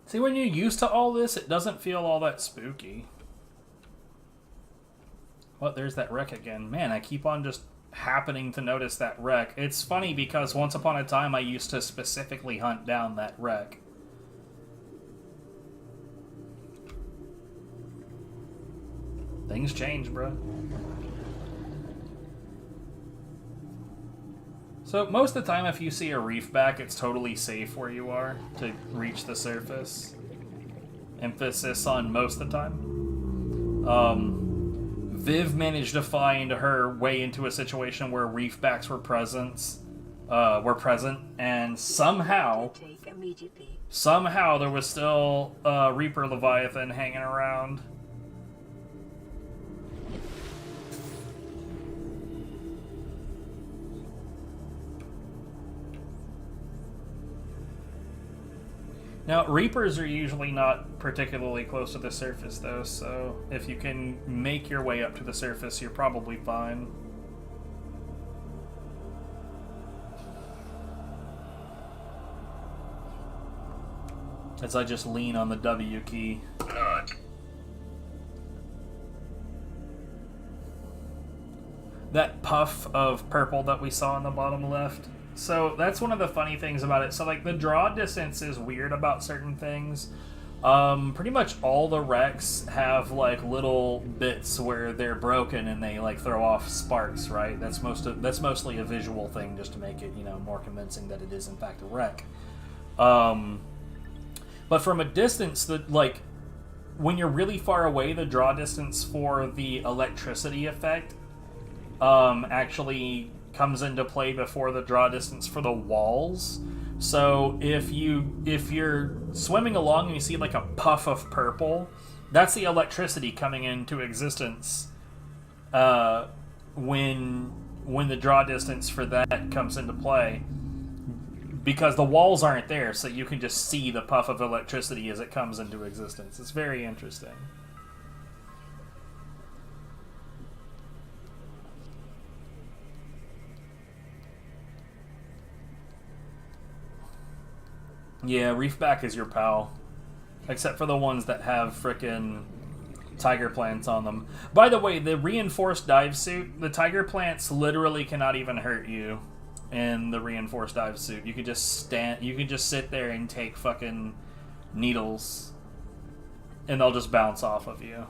See, when you're used to all this, it doesn't feel all that spooky. Well, there's that wreck again. Man, I keep on just happening to notice that wreck. It's funny because once upon a time I used to specifically hunt down that wreck. Things change, bro. So most of the time, if you see a reef back, it's totally safe where you are to reach the surface. Emphasis on most of the time. Viv managed to find her way into a situation where reef backs were present, and somehow there was still a Reaper Leviathan hanging around. Now, Reapers are usually not particularly close to the surface, though, so if you can make your way up to the surface, you're probably fine. As I just lean on the W key. That puff of purple that we saw in the bottom left. So that's one of the funny things about it. So, like, the draw distance is weird about certain things. Pretty much all the wrecks have, like, little bits where they're broken and they, like, throw off sparks, right? That's mostly a visual thing just to make it, you know, more convincing that it is, in fact, a wreck. But from a distance, when you're really far away, the draw distance for the electricity effect actually comes into play before the draw distance for the walls. So if you're swimming along and you see like a puff of purple, that's the electricity coming into existence when the draw distance for that comes into play, because the walls aren't there, so you can just see the puff of electricity as it comes into existence. It's very interesting. Yeah, Reefback is your pal. Except for the ones that have frickin' tiger plants on them. By the way, the reinforced dive suit, the tiger plants literally cannot even hurt you in the reinforced dive suit. You could just sit there and take fucking needles and they'll just bounce off of you.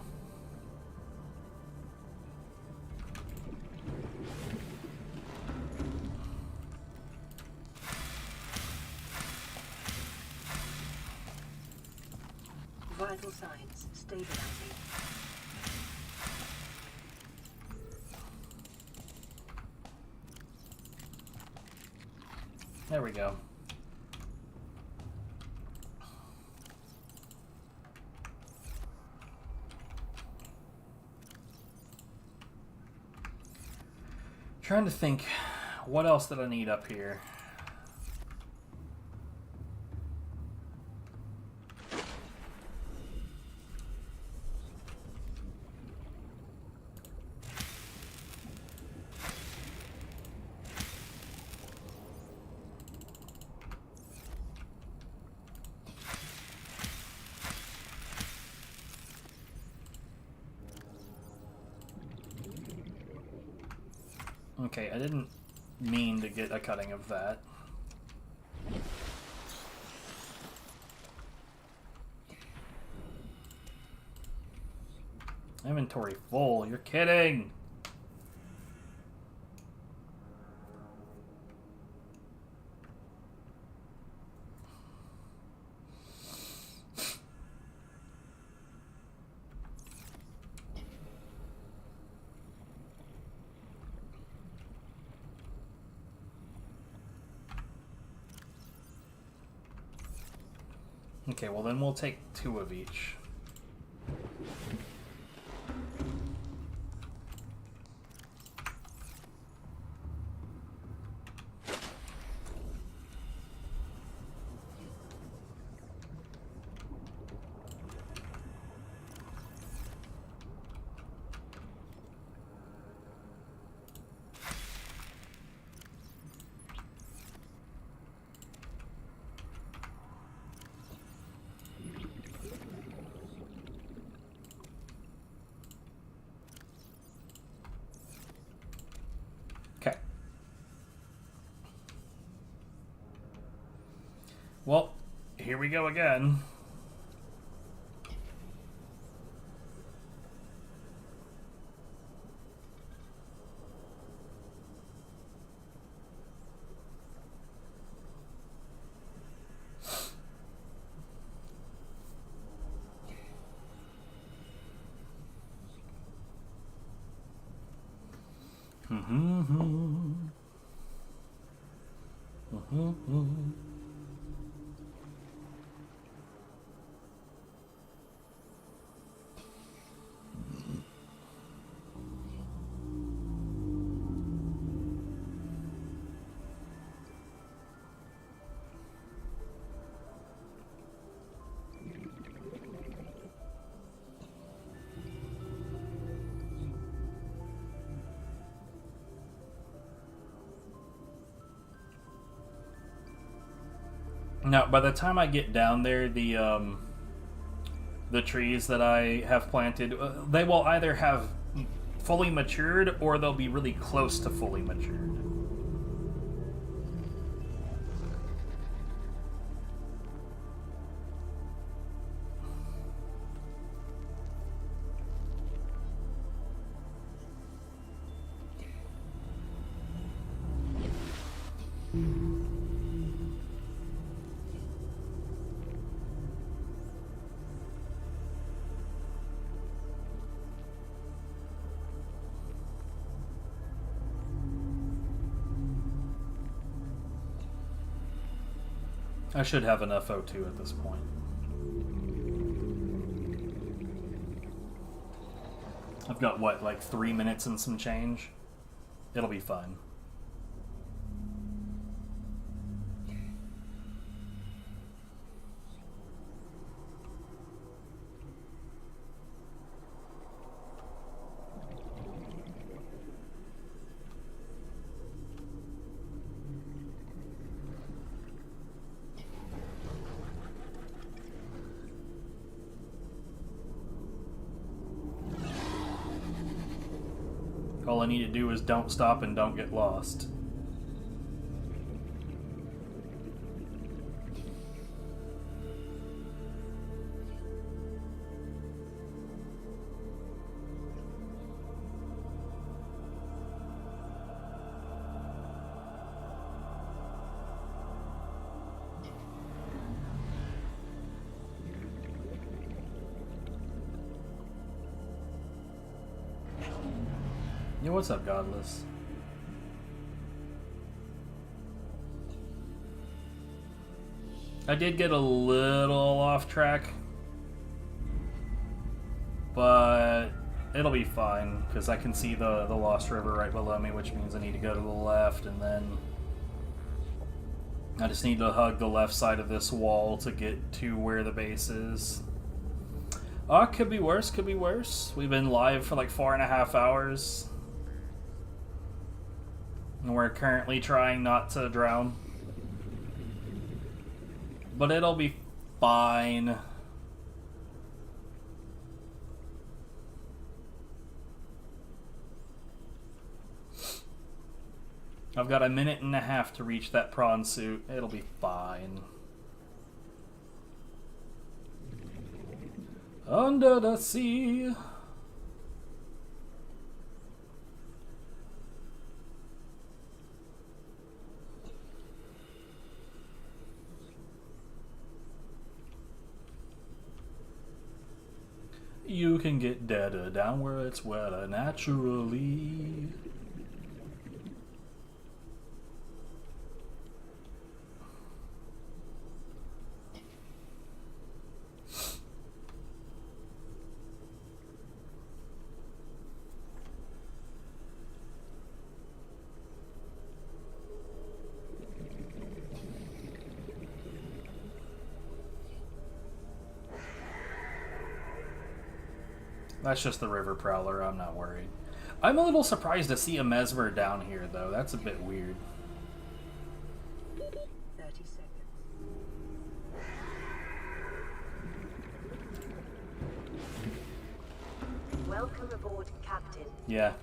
Vital signs stabilizing. There we go. Trying to think, what else did I need up here? Okay, I didn't mean to get a cutting of that. Inventory full, you're kidding! Okay, well then we'll take 2 of each. Well, here we go again. Now, by the time I get down there, the trees that I have planted, they will either have fully matured or they'll be really close to fully matured. I should have enough O2 at this point. I've got, what, like 3 minutes and some change? It'll be fun. All I need to do is don't stop and don't get lost. Yo, what's up, Godless? I did get a little off track, but it'll be fine, because I can see the Lost River right below me, which means I need to go to the left, and then I just need to hug the left side of this wall to get to where the base is. Oh, could be worse, could be worse. We've been live for like 4.5 hours. And we're currently trying not to drown. But it'll be fine. I've got 1.5 minutes to reach that prawn suit. It'll be fine. Under the sea. You can get deader down where it's wetter naturally. That's just the river prowler, I'm not worried. I'm a little surprised to see a Mesmer down here, though. That's a bit weird. 30 seconds. Welcome aboard, Captain. Yeah.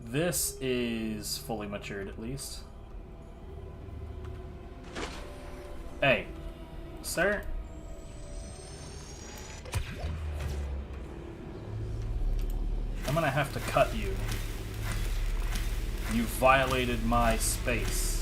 This is fully matured, at least. Hey. Sir? I'm gonna have to cut you. You violated my space.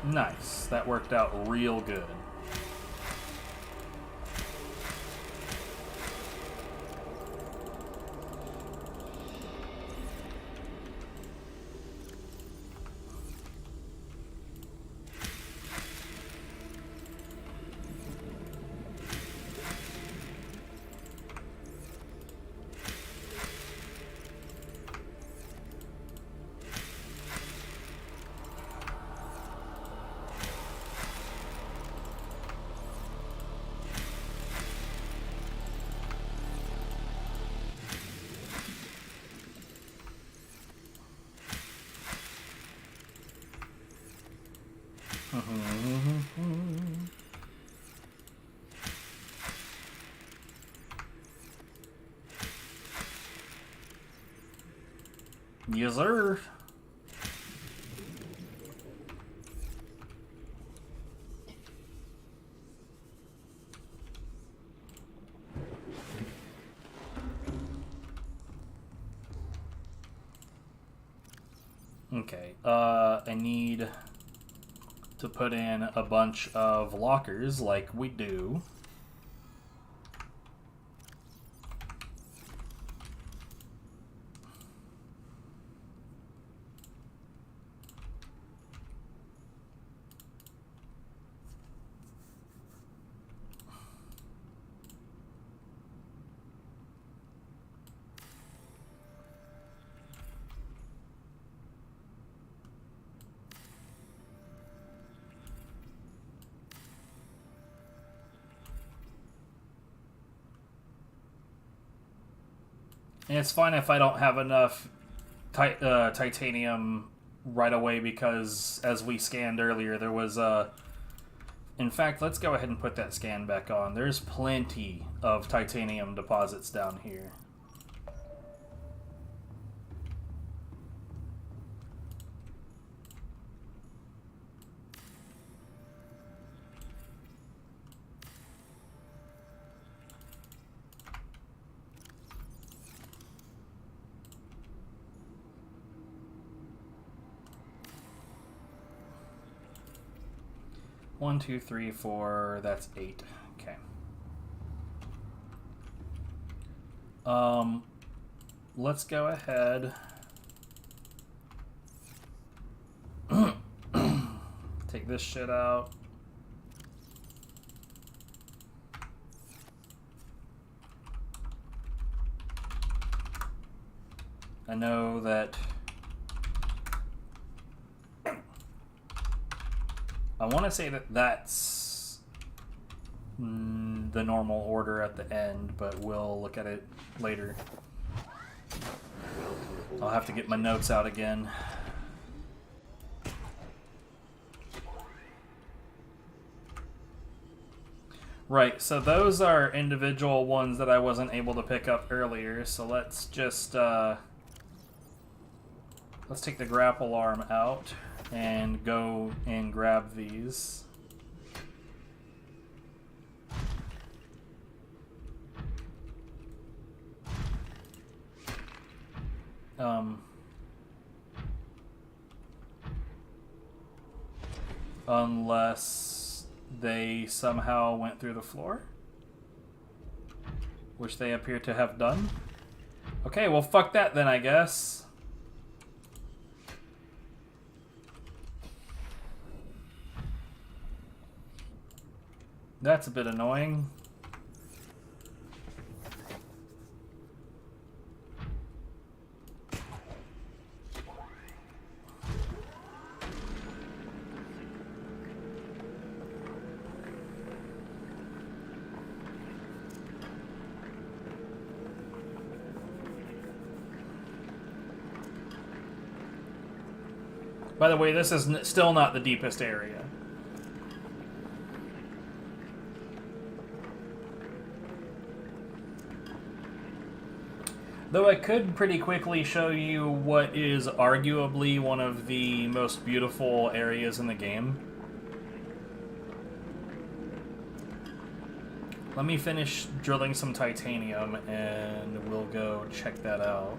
Nice. That worked out real good. Yes, sir. Okay, I need to put in a bunch of lockers like we do. And it's fine if I don't have enough titanium right away, because as we scanned earlier, there was in fact, let's go ahead and put that scan back on. There's plenty of titanium deposits down here. One, two, three, four. That's 8. Okay. Let's go ahead. Take this shit out. I know that I want to say that that's the normal order at the end, but we'll look at it later. I'll have to get my notes out again. Right, so those are individual ones that I wasn't able to pick up earlier, so let's just let's take the grapple arm out and go and grab these. Unless they somehow went through the floor, which they appear to have done. Okay, well fuck that then, I guess. That's a bit annoying. By the way, this is still not the deepest area. Though I could pretty quickly show you what is arguably one of the most beautiful areas in the game. Let me finish drilling some titanium and we'll go check that out.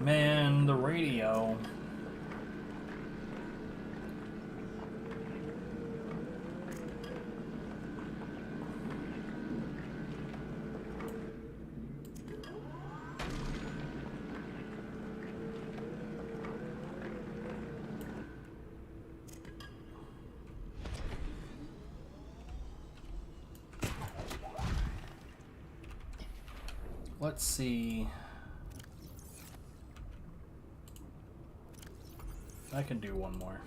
Man, the radio. Let's see. I can do one more.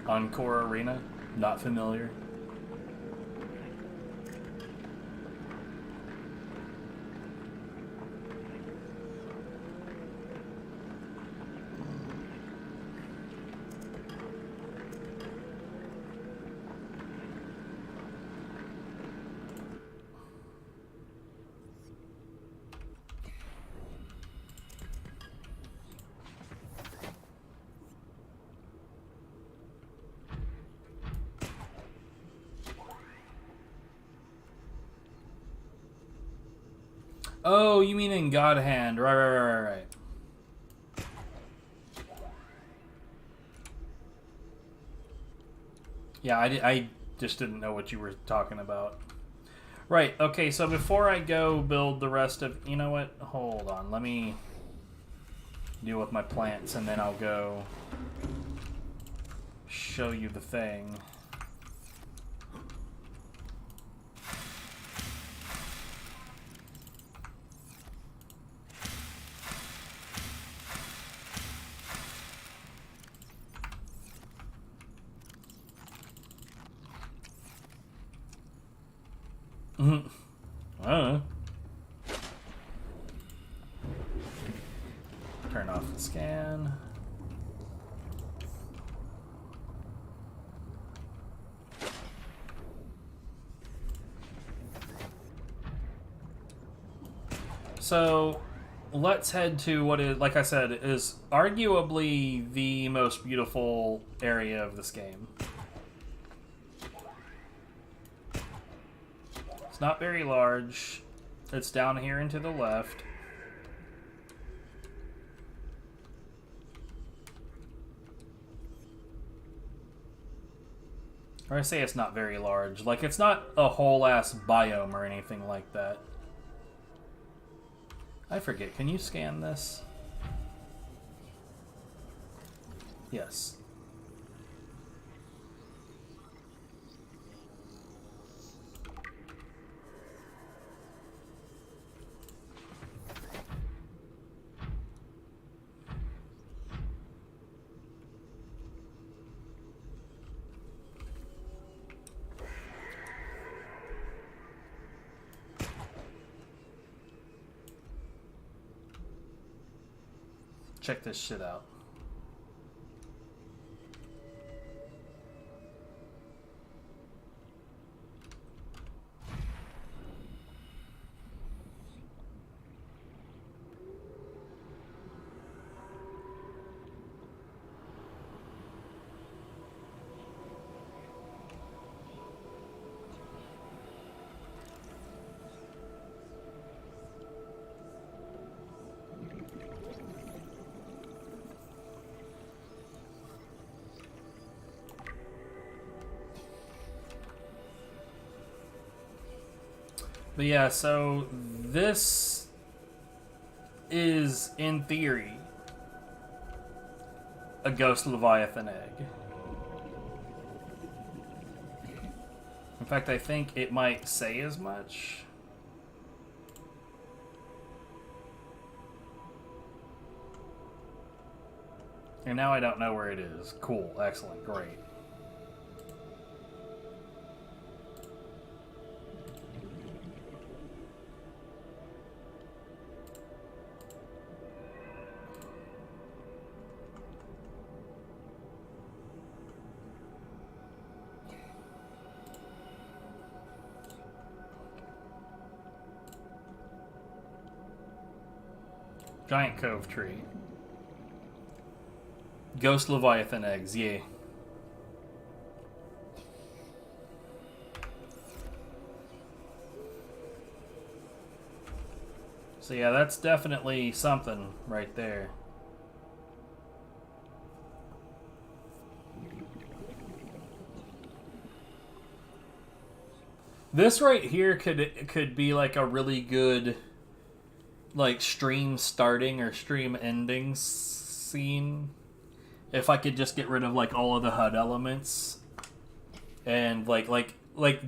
Encore Arena? Not familiar. Oh, you mean in God Hand. Right. Yeah, I just didn't know what you were talking about. Right, okay, so before I go build the rest of... You know what? Hold on, let me deal with my plants, and then I'll go show you the thing. Turn off the scan. So let's head to what is, like I said, is arguably the most beautiful area of this game. It's not very large. It's down here and to the left. Or I say it's not very large. Like, it's not a whole-ass biome or anything like that. I forget. Can you scan this? Yes. Check this shit out. But yeah, so this is, in theory, a Ghost Leviathan egg. In fact, I think it might say as much. And now I don't know where it is. Cool, excellent, great. Giant Cove Tree. Ghost Leviathan eggs, yeah. So yeah, that's definitely something right there. This right here could be like a really good like stream starting or stream ending scene if I could just get rid of like all of the HUD elements and like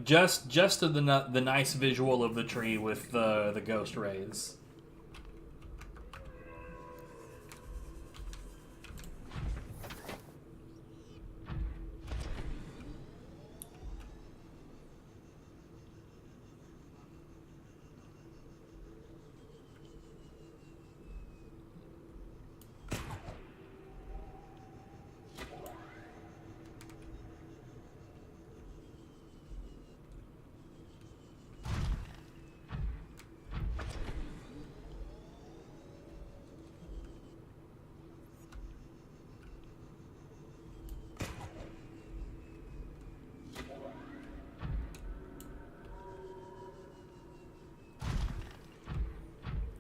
just to the nice visual of the tree with the ghost rays.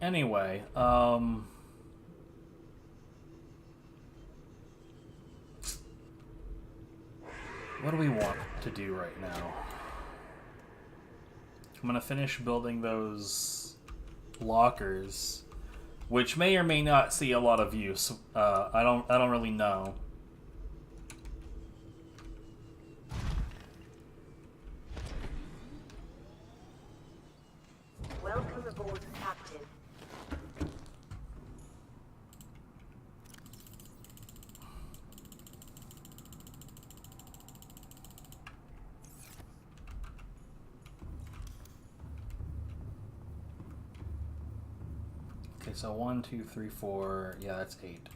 Anyway, what do we want to do right now? I'm gonna finish building those lockers, which may or may not see a lot of use. I don't really know. Welcome aboard, Captain. Okay, so 1, 2, 3, 4. Yeah, that's 8.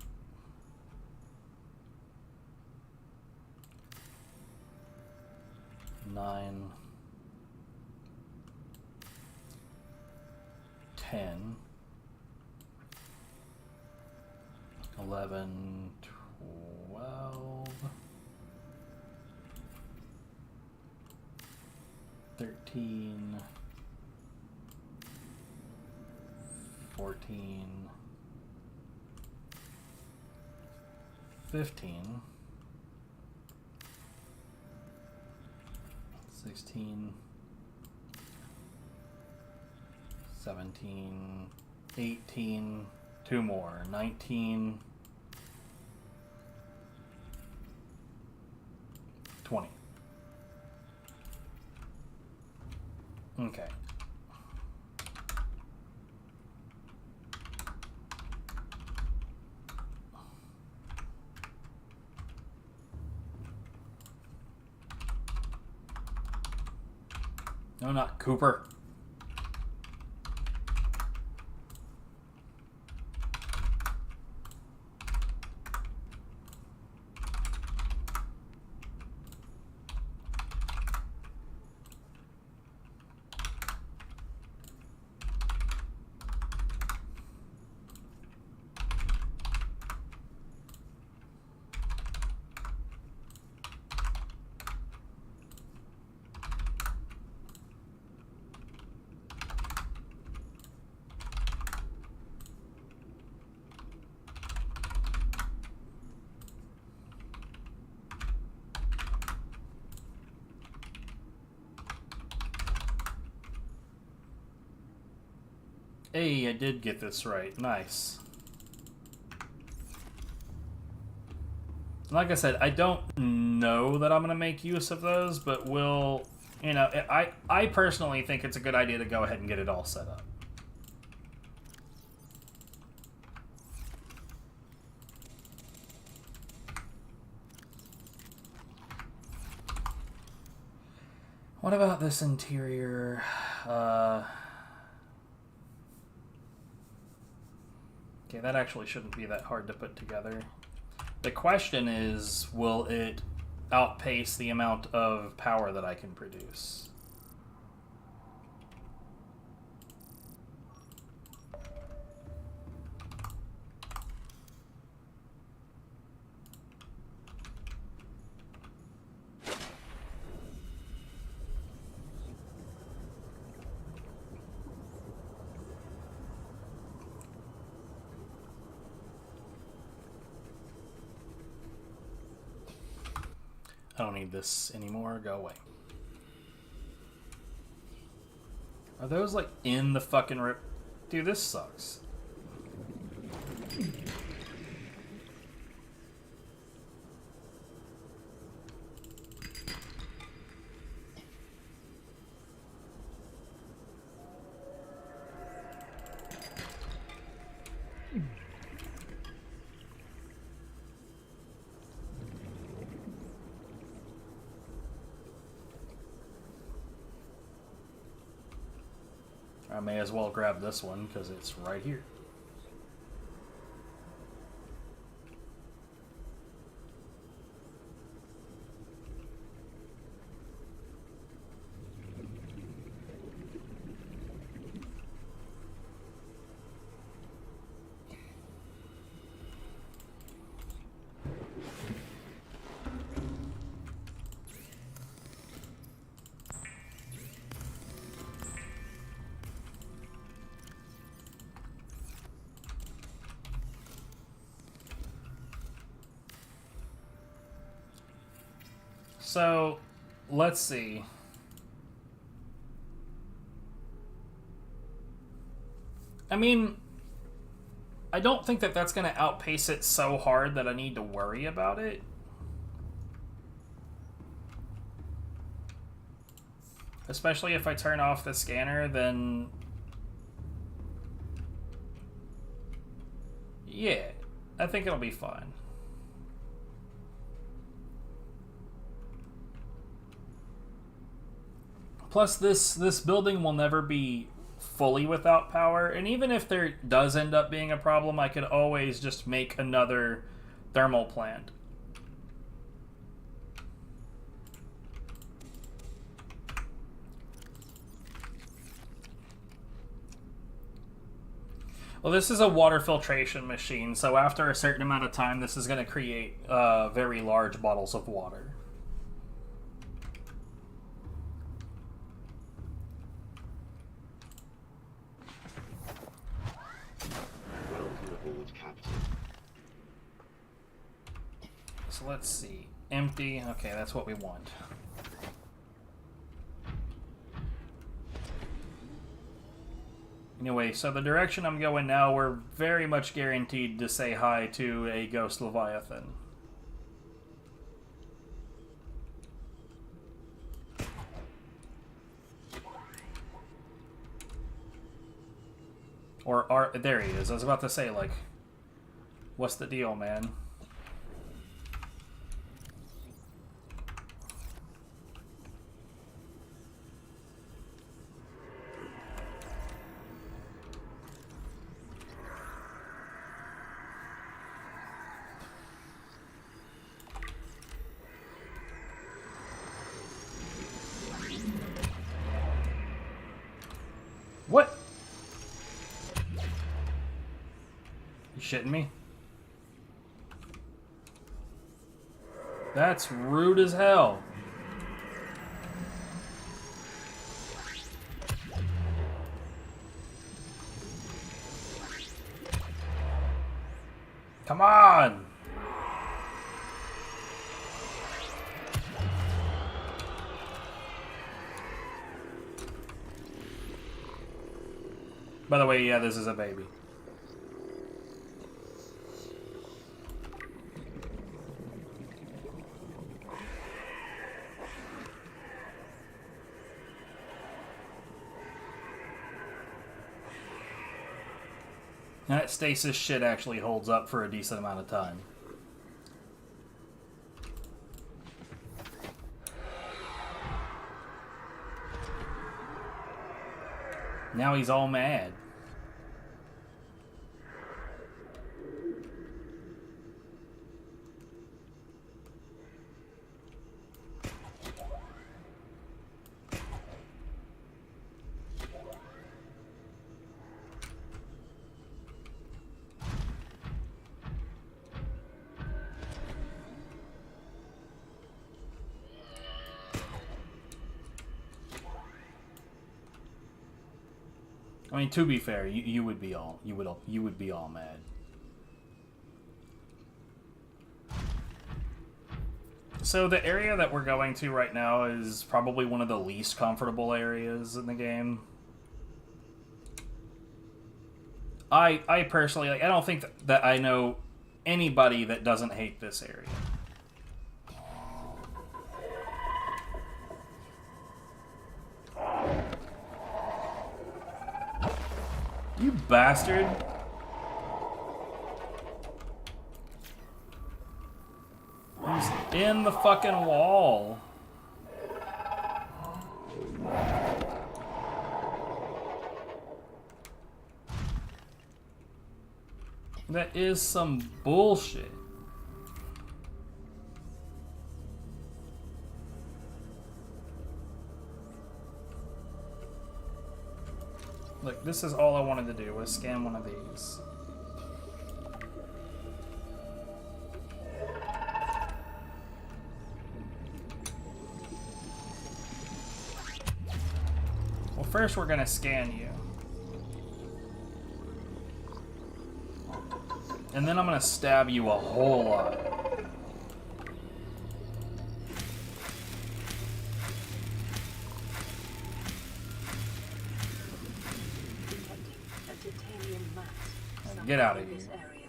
Nine, 10, 11, 12, 13, 14, 15, 16, 17, 18, 2 more, 19, 20. Okay. No, not Cooper. Hey, I did get this right. Nice. Like I said, I don't know that I'm going to make use of those, but we'll, you know, I personally think it's a good idea to go ahead and get it all set up. What about this interior? Okay, that actually shouldn't be that hard to put together. The question is, will it outpace the amount of power that I can produce? I don't need this anymore. Go away. Are those like in the fucking rip? Dude, this sucks. I may as well grab this one because it's right here. So, let's see. I mean, I don't think that that's going to outpace it so hard that I need to worry about it. Especially if I turn off the scanner, then... yeah, I think it'll be fine. Plus, this building will never be fully without power, and even if there does end up being a problem, I could always just make another thermal plant. Well, this is a water filtration machine, so after a certain amount of time, this is going to create very large bottles of water. Welcome aboard, Captain. So let's see. Empty. Okay, that's what we want. Anyway, so the direction I'm going now, we're very much guaranteed to say hi to a ghost Leviathan. Or there he is. I was about to say, like, what's the deal, man? What? You shitting me? That's rude as hell. Come on! By the way, yeah, this is a baby. That stasis shit actually holds up for a decent amount of time. Now he's all mad. I mean, to be fair, you would be all mad. So the area that we're going to right now is probably one of the least comfortable areas in the game. I personally, like, I don't think that I know anybody that doesn't hate this area. You bastard. He's in the fucking wall. That is some bullshit. Look, this is all I wanted to do, was scan one of these. Well, first we're gonna scan you. And then I'm gonna stab you a whole lot. Get out of in this here. area.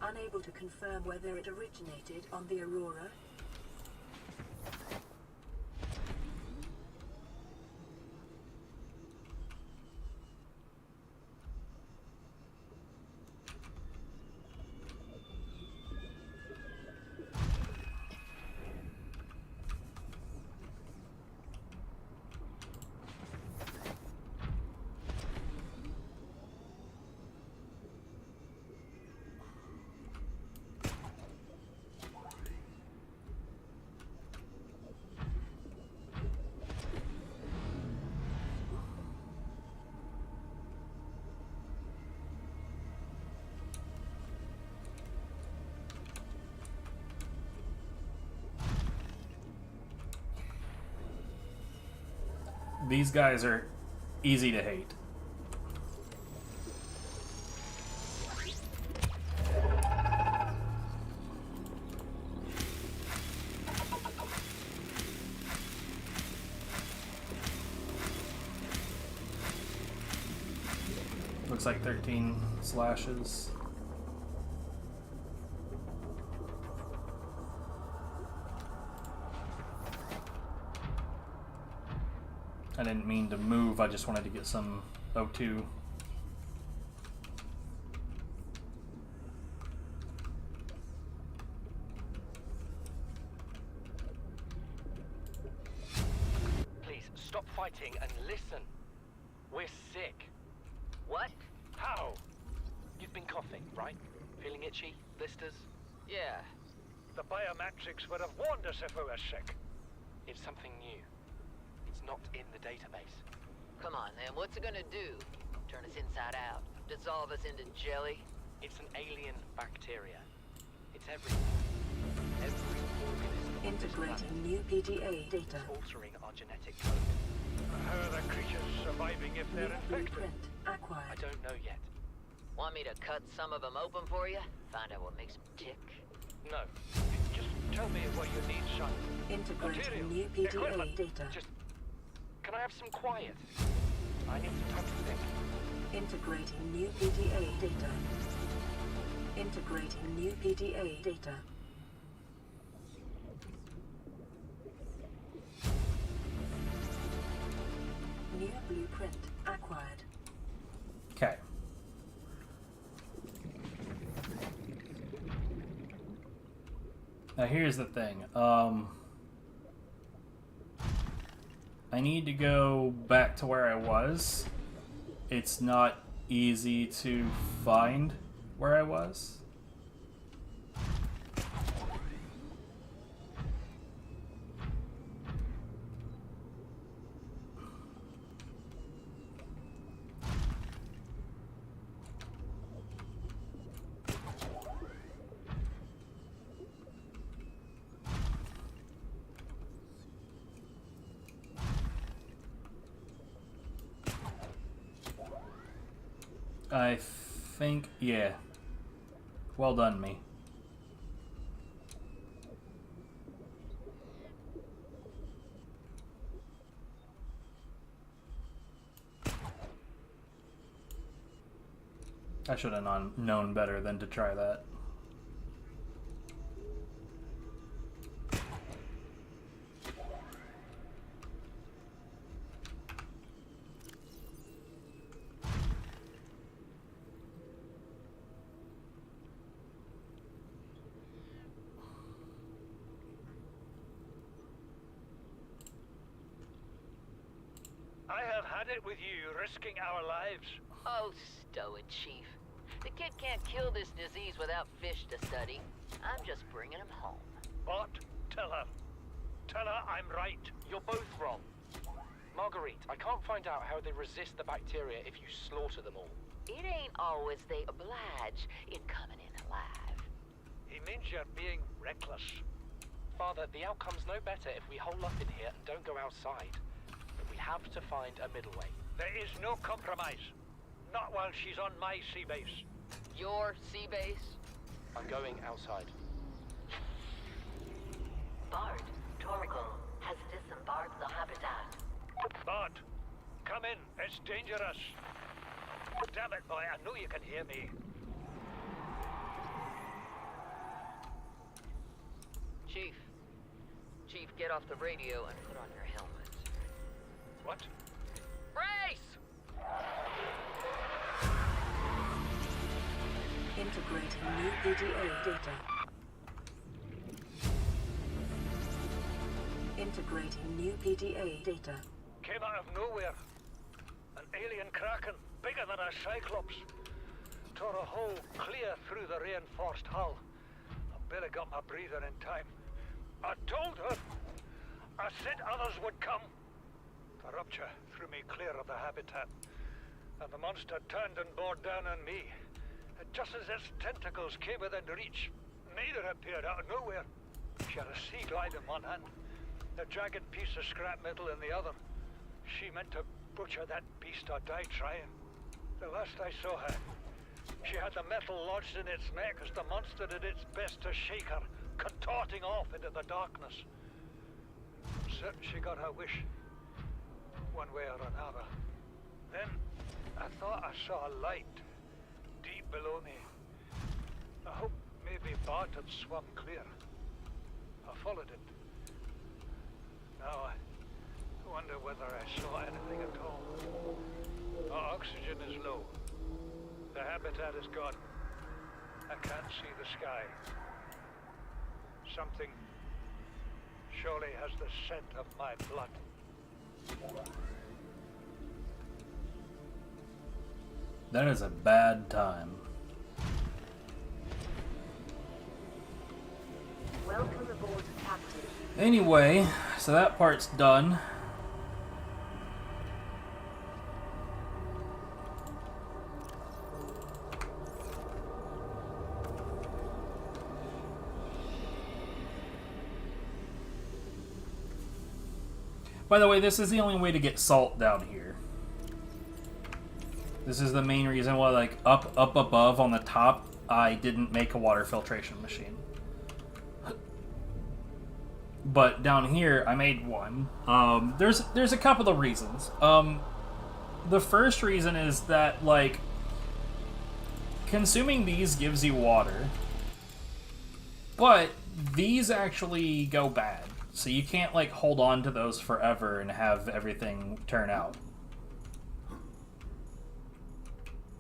Unable to confirm whether it originated on the Aurora. These guys are easy to hate. Looks like 13 slashes. I didn't mean to move, I just wanted to get some O2. Please, stop fighting and listen. We're sick. What? How? You've been coughing, right? Feeling itchy? Blisters? Yeah. The biometrics would have warned us if we were sick. It's something new. It's not in the database. Come on, then. What's it gonna do? Turn us inside out? Dissolve us into jelly? It's an alien bacteria. It's everything. Every organism on this planet Integrating new PDA data. is altering our genetic code. How are the creatures surviving if they're infected? Blueprint acquired. I don't know yet. Want me to cut some of them open for you? Find out what makes them tick? No. Just tell me what you need, son. Integrating new PDA data. Just... Can I have some quiet? I need some time to think. Integrating new PDA data. Integrating new PDA data. New blueprint acquired. Okay. Now here's the thing. I need to go back to where I was. It's not easy to find where I was. I think, yeah. Well done, me. I should have known better than to try that. I have had it with you, risking our lives. Oh, stow it, Chief. The kid can't kill this disease without fish to study. I'm just bringing him home. What? Tell her. Tell her I'm right. You're both wrong. Marguerite, I can't find out how they resist the bacteria if you slaughter them all. It ain't always they oblige in coming in alive. He means you're being reckless. Father, the outcome's no better if we hole up in here and don't go outside. But we have to find a middle way. There is no compromise. Not while she's on my sea base. Your sea base? I'm going outside. Bard, Torgal has disembarked the habitat. Bard, come in. It's dangerous. Damn it, boy. I know you can hear me. Chief, get off the radio and put on your helmet. What? Brace! Integrating new PDA data. Integrating new PDA data. Came out of nowhere. An alien kraken, bigger than a cyclops. Tore a hole clear through the reinforced hull. I barely got my breather in time. I told her. I said others would come. The rupture threw me clear of the habitat, and the monster turned and bore down on me. And just as its tentacles came within reach, neither appeared out of nowhere. She had a sea glide in one hand, a jagged piece of scrap metal in the other. She meant to butcher that beast or die trying. The last I saw her, she had the metal lodged in its neck as the monster did its best to shake her, contorting off into the darkness. Certain she got her wish, one way or another. Then, I thought I saw a light deep below me. I hoped maybe Bart had swum clear. I followed it. Now I wonder whether I saw anything at all. Our oxygen is low. The habitat is gone. I can't see the sky. Something surely has the scent of my blood. That is a bad time. Welcome aboard, Captain. Anyway, so that part's done. By the way, this is the only way to get salt down here. This is the main reason why, like, up above on the top, I didn't make a water filtration machine. But down here, I made one. There's a couple of reasons. The first reason is that, like, consuming these gives you water, but these actually go bad. So you can't, like, hold on to those forever and have everything turn out.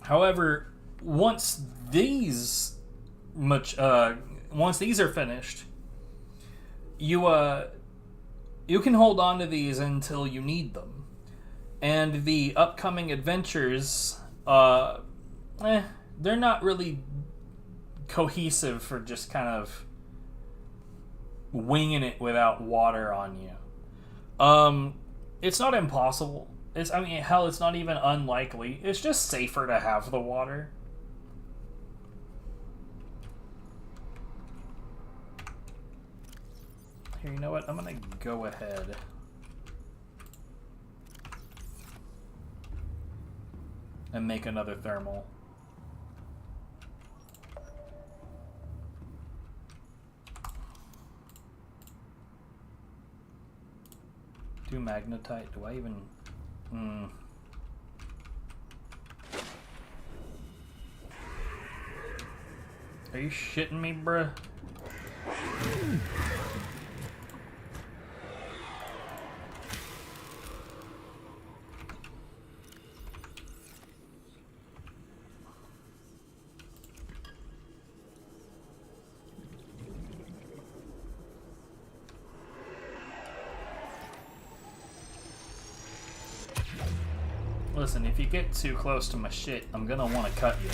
However, once these are finished, you can hold on to these until you need them. And the upcoming adventures, they're not really cohesive for just kind of winging it without water on you. It's not impossible. It's not even unlikely. It's just safer to have the water. Here, you know what? I'm gonna go ahead. And make another thermal. Do magnetite. Do I even... Are you shitting me, bruh? Listen, if you get too close to my shit, I'm gonna want to cut you.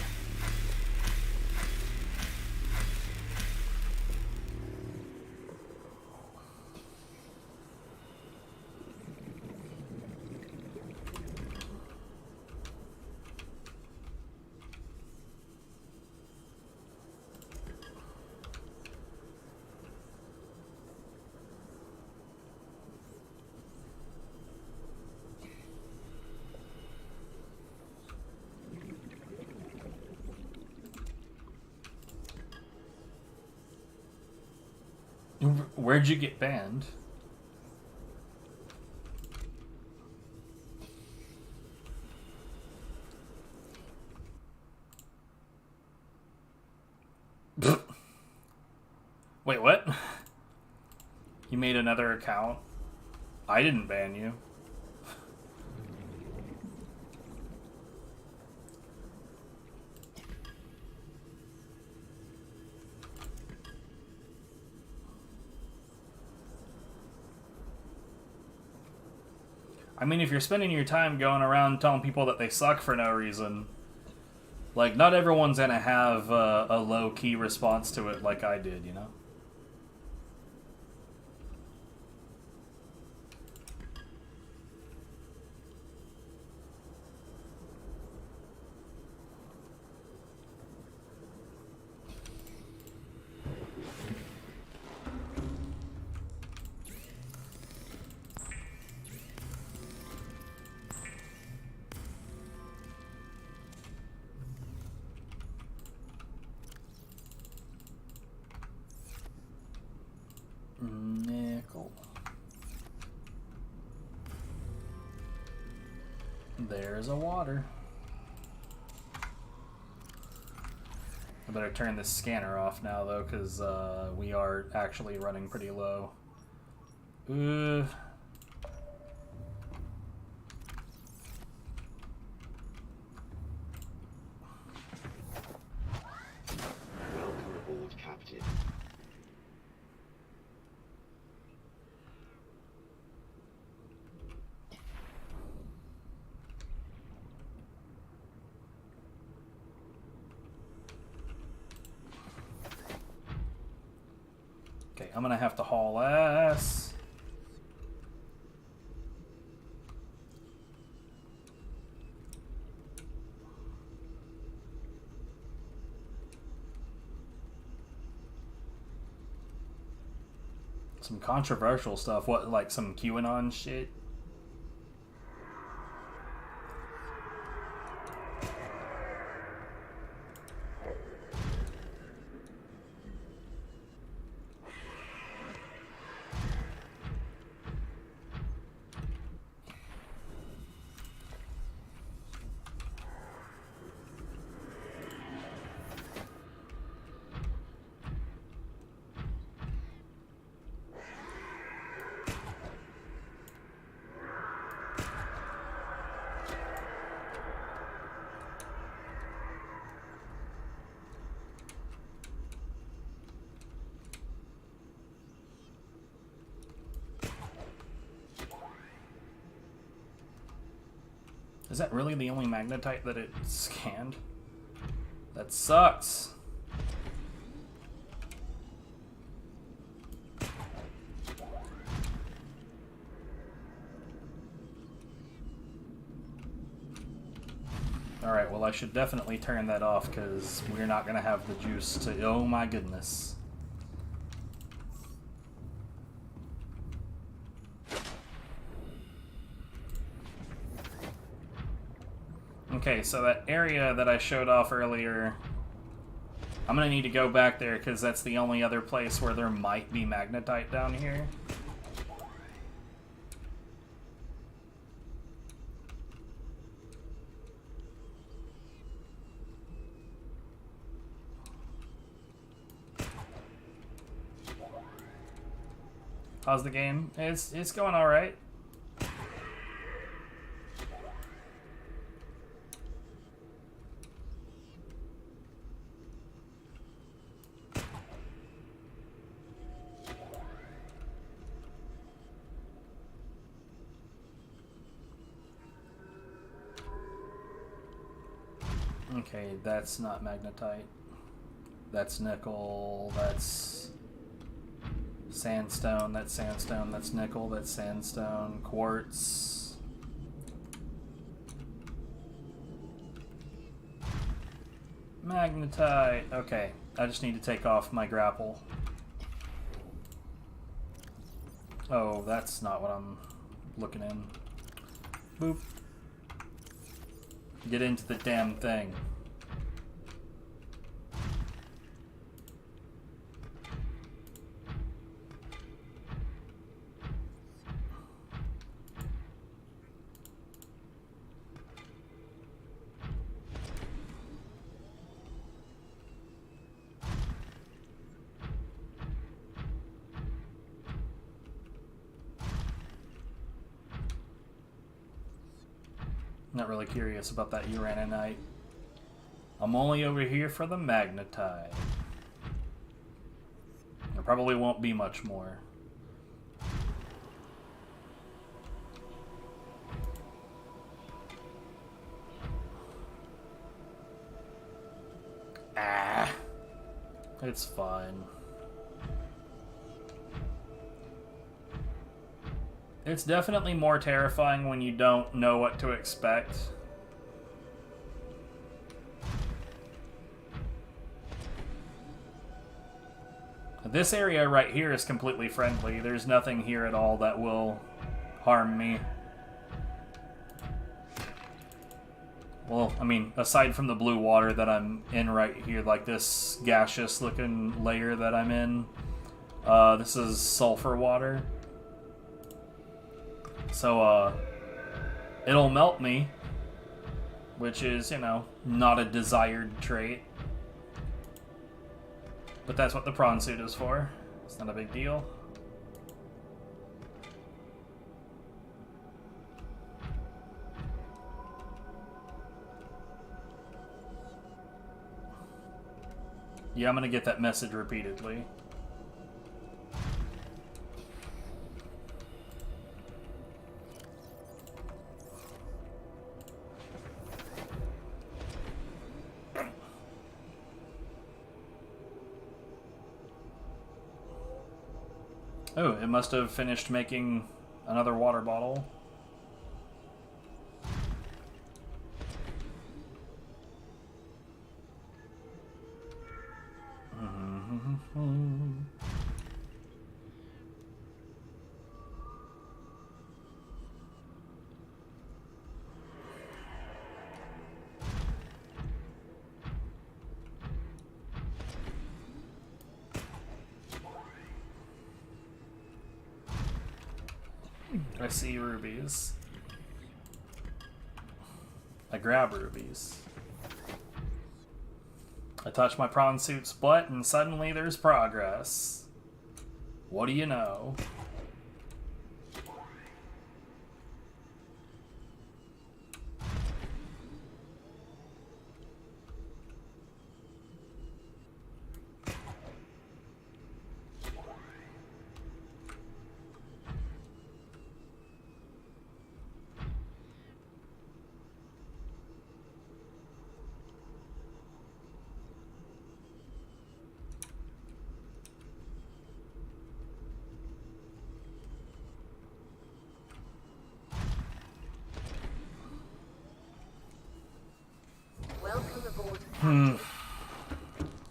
Where'd you get banned? Wait, what? You made another account? I didn't ban you. I mean, if you're spending your time going around telling people that they suck for no reason, like, not everyone's gonna have a low-key response to it like I did, you know? Nickel. There's a water. I better turn this scanner off now, though, because we are actually running pretty low. Welcome aboard, Captain. Okay, I'm gonna have to haul ass. Some controversial stuff. What, like some QAnon shit? Is that really the only magnetite that it scanned? That sucks. Alright, well I should definitely turn that off because we're not going to have the juice to... Oh my goodness. Okay, so that area that I showed off earlier, I'm gonna need to go back there because that's the only other place where there might be magnetite down here. How's the game? It's going all right. Okay, that's not magnetite. That's nickel. That's sandstone. That's sandstone. That's nickel. That's sandstone. Quartz. Magnetite. Okay, I just need to take off my grapple. Oh, that's not what I'm looking in. Boop. Get into the damn thing. Not really curious about that uraninite. I'm only over here for the magnetite. There probably won't be much more. Ah, it's fine. It's definitely more terrifying when you don't know what to expect. This area right here is completely friendly. There's nothing here at all that will harm me. Well, I mean, aside from the blue water that I'm in right here, like this gaseous looking layer that I'm in, this is sulfur water. So, it'll melt me, which is, you know, not a desired trait. But that's what the prawn suit is for. It's not a big deal. Yeah, I'm gonna get that message repeatedly. Oh, it must have finished making another water bottle. I see rubies. I grab rubies. I touch my prawn suit's butt and suddenly there's progress. What do you know?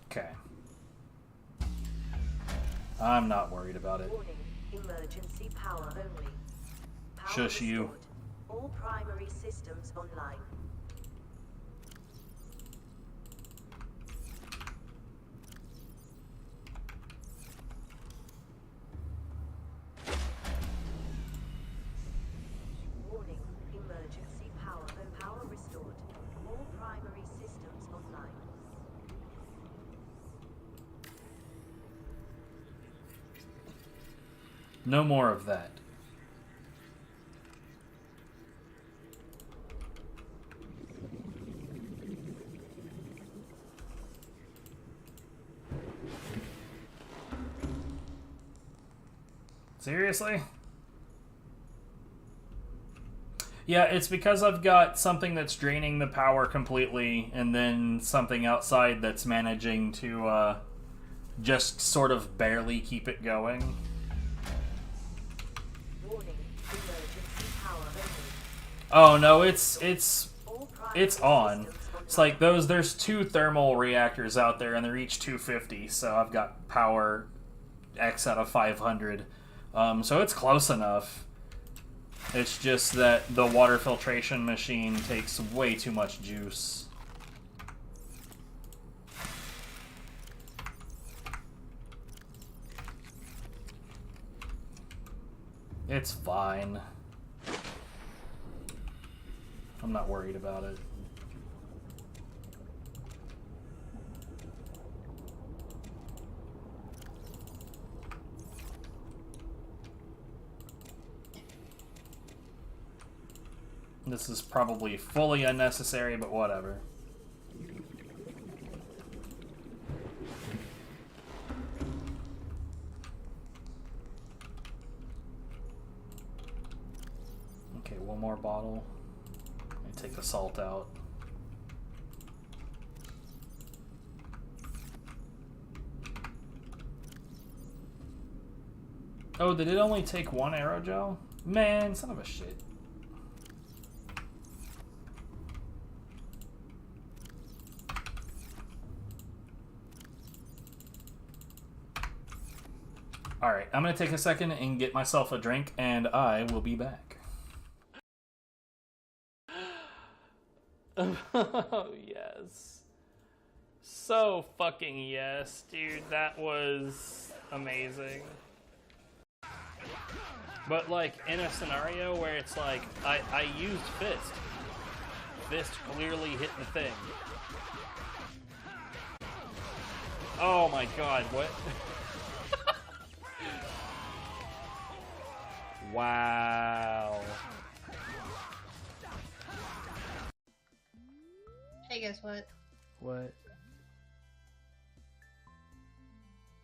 Okay. I'm not worried about it. Warning, emergency power only. Power Shush you. restored. All primary systems online. Warning, emergency power. Power restored. All primary systems online. No more of that. Seriously? Yeah, it's because I've got something that's draining the power completely, and then something outside that's managing to, just sort of barely keep it going. Oh no, it's on. It's like there's two thermal reactors out there and they're each 250, so I've got power X out of 500. So it's close enough. It's just that the water filtration machine takes way too much juice. It's fine. I'm not worried about it. This is probably fully unnecessary, but whatever. Okay, one more bottle. Let me take the salt out. Oh, did it only take one aerogel? Man, son of a shit. Alright, I'm gonna take a second and get myself a drink, and I will be back. Oh, yes. So fucking yes, dude. That was amazing. But, like, in a scenario where it's like, I used Fist. Fist clearly hit the thing. Oh my god, what? Wow. Hey, guess what? What?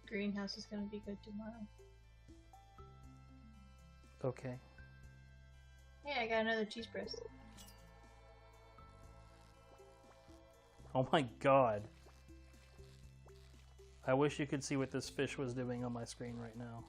Greenhouse is gonna be good tomorrow. Okay. Yeah, I got another cheese press. Oh my god. I wish you could see what this fish was doing on my screen right now.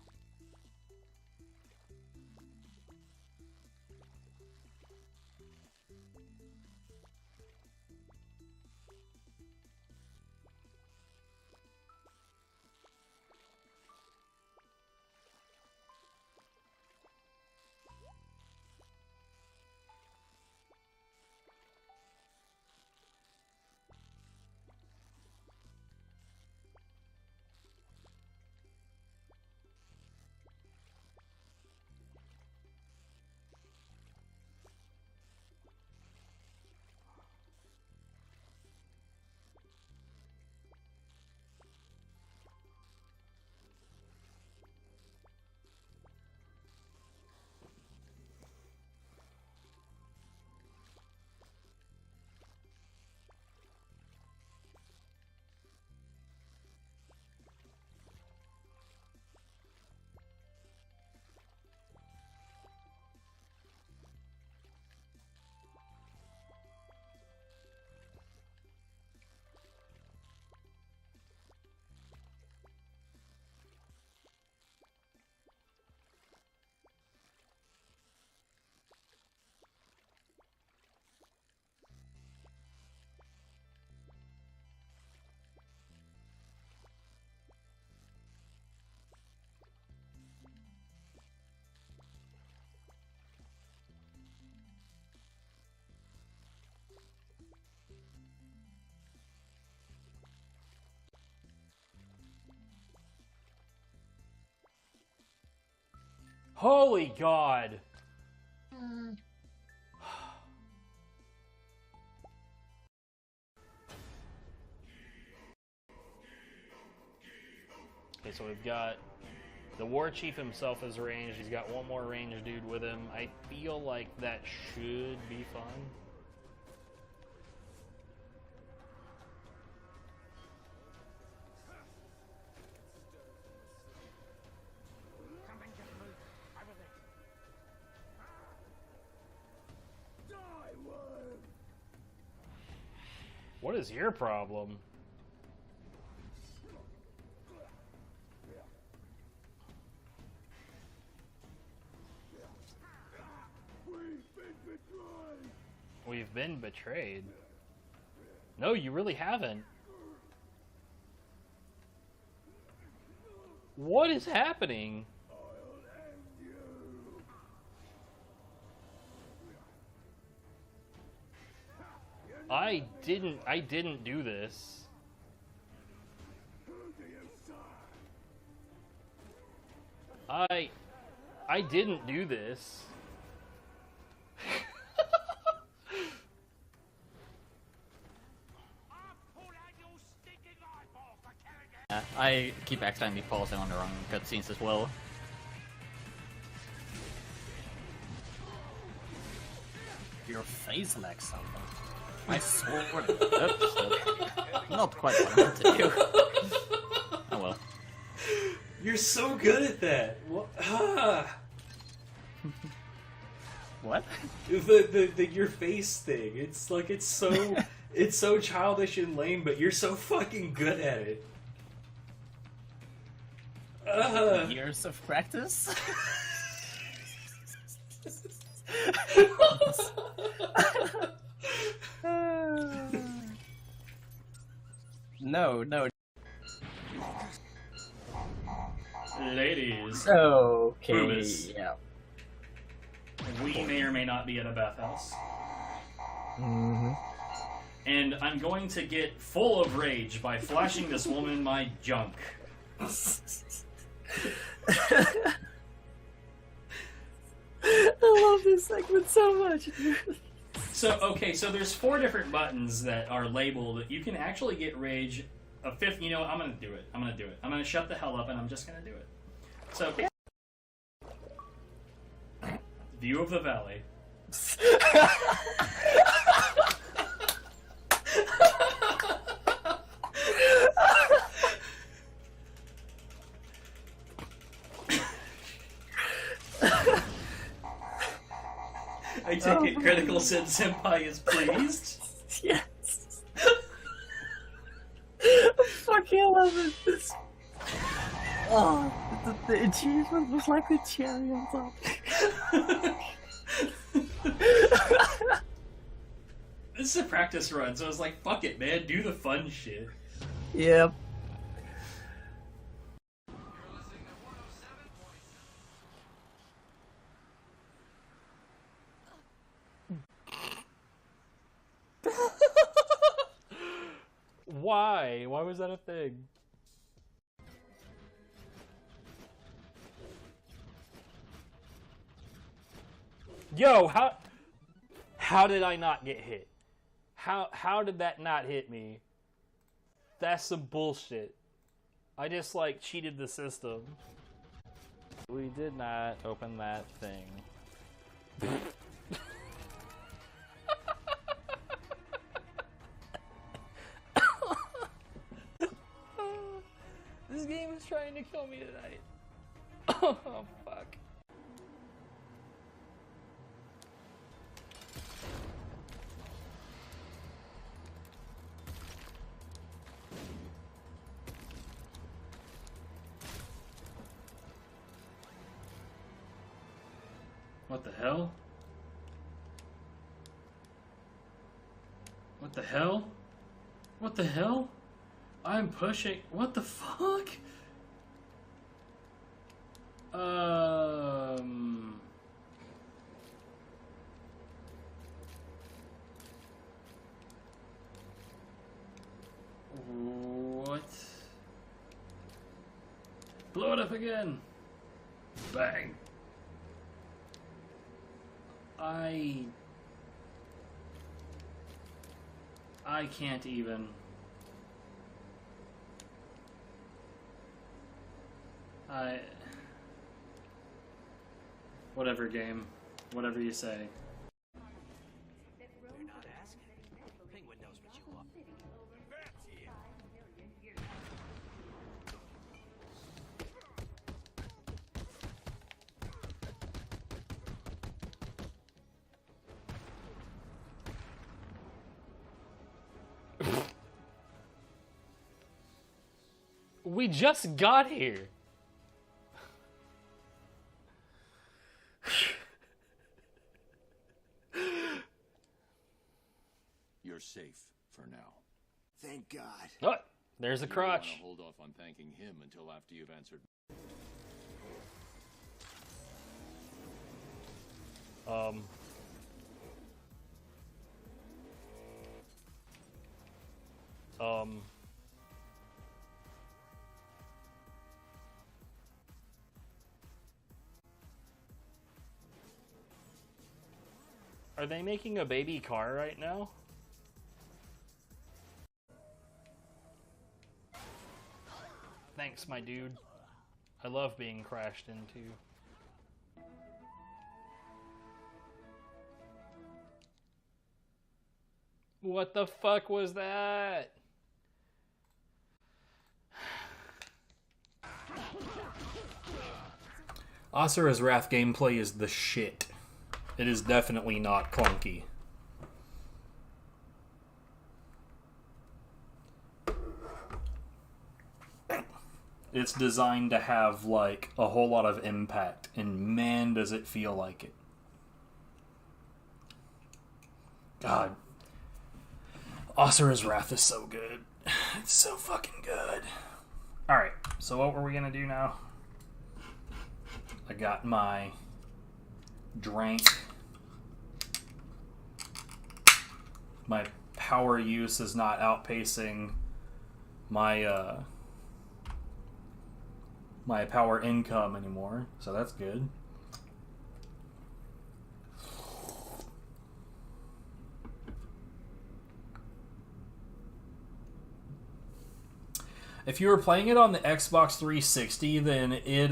Holy God! Okay, so we've got the war chief himself is ranged. He's got one more ranged dude with him. I feel like that should be fun. What is your problem? We've been betrayed. No, you really haven't. What is happening? I didn't do this. I didn't do this. I keep accidentally pausing on the wrong cutscenes as well. Your face lacks something. I swear. Oops. Not quite what I meant to do. Oh well. You're so good at that. What? What? The your face thing. It's like it's so childish and lame, but you're so fucking good at it. Years of practice. No. Ladies. Okay. Boomis. Yeah. We may or may not be at a bathhouse. Mm-hmm. And I'm going to get full of rage by flashing this woman my junk. I love this segment so much. So there's 4 different buttons that are labeled. You can actually get rage. A 5th, you know what? I'm gonna do it. I'm gonna shut the hell up and I'm just gonna do it. So, view of the valley. I take it Critical Sin Senpai is pleased? Yes. I fucking love it. Oh, the achievement was like the cherry on top. This is a practice run, so I was like, fuck it, man, do the fun shit. Yep. Why? Why was that a thing? Yo, how did I not get hit? How did that not hit me? That's some bullshit. I just like cheated the system. We did not open that thing. This game is trying to kill me tonight. Oh, fuck. What the hell? What the hell? What the hell? I'm pushing. What the fuck? What? Blow it up again. Bang. I can't even. Whatever game. Whatever you say. You're not asking. Penguin knows what you want. We just got here. You're safe for now. Thank God. Oh, there's a You crotch. wanna hold off on thanking him until after you've answered. Are they making a baby car right now? Thanks, my dude. I love being crashed into. What the fuck was that? Asura's Wrath gameplay is the shit. It is definitely not clunky. It's designed to have, like, a whole lot of impact, and man, does it feel like it. God. Asura's Wrath is so good. It's so fucking good. Alright, so what were we gonna do now? I got my drink. My power use is not outpacing my my power income anymore, so that's good. If you were playing it on the Xbox 360, then it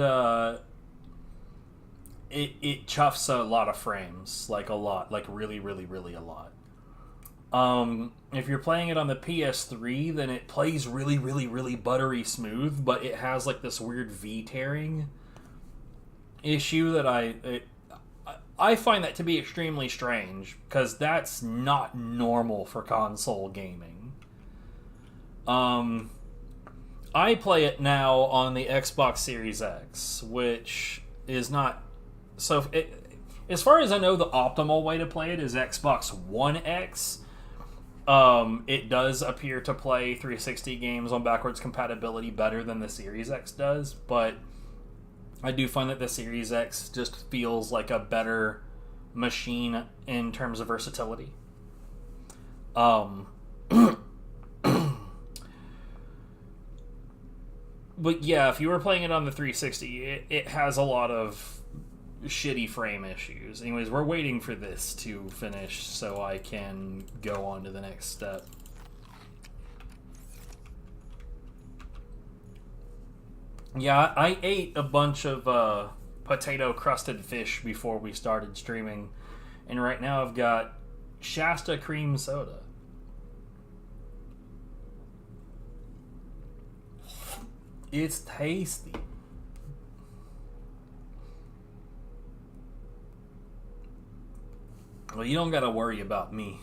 chuffs a lot of frames, like a lot, like really, really, really a lot. If you're playing it on the PS3, then it plays really, really, really buttery smooth, but it has like this weird V-tearing issue that I find that to be extremely strange, because that's not normal for console gaming. I play it now on the Xbox Series X, which is not... So, as far as I know, the optimal way to play it is Xbox One X. It does appear to play 360 games on backwards compatibility better than the Series X does, but I do find that the Series X just feels like a better machine in terms of versatility. But yeah, if you were playing it on the 360, it has a lot of shitty frame issues. Anyways, we're waiting for this to finish so I can go on to the next step. Yeah, I ate a bunch of potato-crusted fish before we started streaming, and right now I've got Shasta cream soda. It's tasty. Well, you don't gotta worry about me.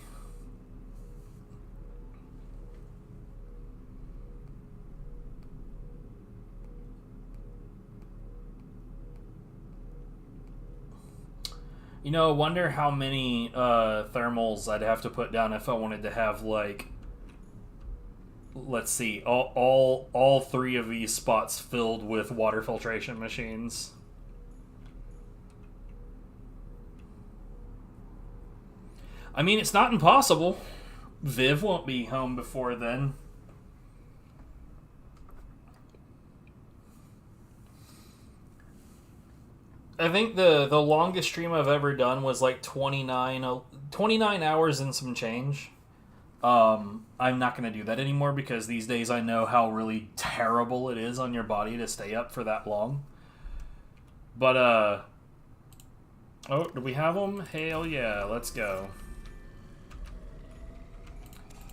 You know, I wonder how many thermals I'd have to put down if I wanted to have, like, let's see, all three of these spots filled with water filtration machines. I mean, it's not impossible. Viv won't be home before then. I think the longest stream I've ever done was like 29 hours and some change. I'm not going to do that anymore because these days I know how really terrible it is on your body to stay up for that long. But, oh, do we have them? Hell yeah, let's go.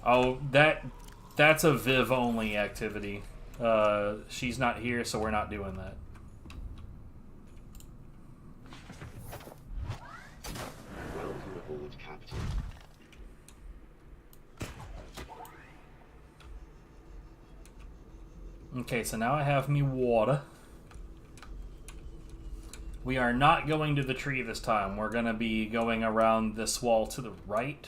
Oh, that's a Viv-only activity. She's not here, so we're not doing that. Welcome aboard, Captain. Okay, so now I have me water. We are not going to the tree this time. We're going to be going around this wall to the right.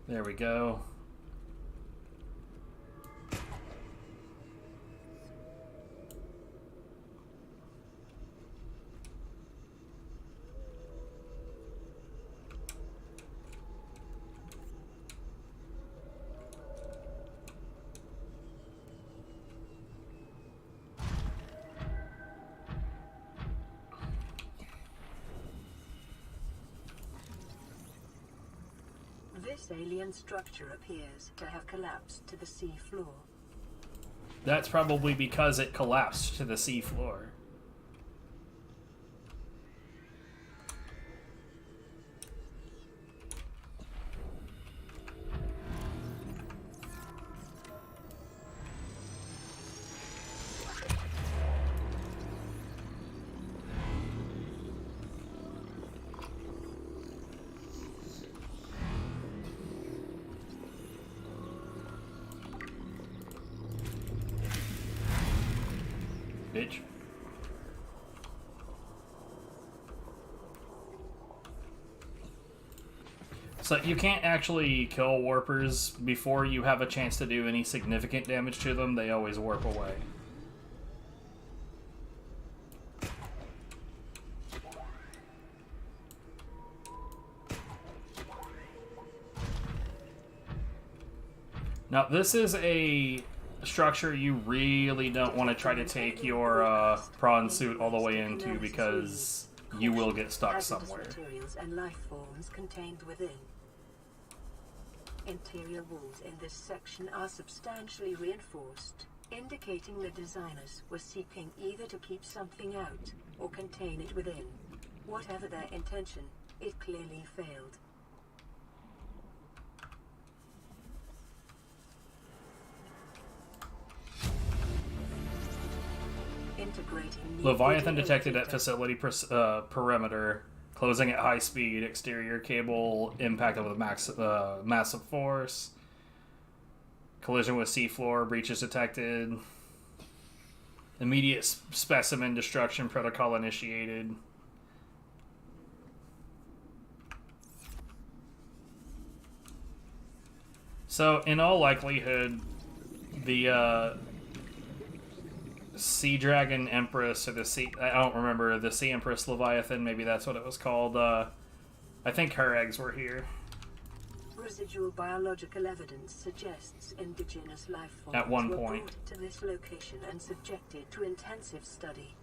There we go. This alien structure appears to have collapsed to the sea floor. That's probably because it collapsed to the sea floor. bitch. So you can't actually kill warpers before you have a chance to do any significant damage to them. They always warp away. Now, this is a structure you really don't want to try to take your prawn suit all the way into because you will get stuck somewhere. Materials and life forms contained within. Interior walls in this section are substantially reinforced, indicating the designers were seeking either to keep something out or contain it within. Whatever their intention, it clearly failed. Leviathan detected at facility perimeter, closing at high speed, exterior cable impacted with massive force, collision with seafloor, breaches detected, immediate specimen destruction protocol initiated. So, in all likelihood, the Sea Dragon Empress, or the Sea... I don't remember, the Sea Empress Leviathan, maybe that's what it was called. I think her eggs were here. Residual biological evidence suggests indigenous life forms at one were point. brought to this location and subjected to intensive study.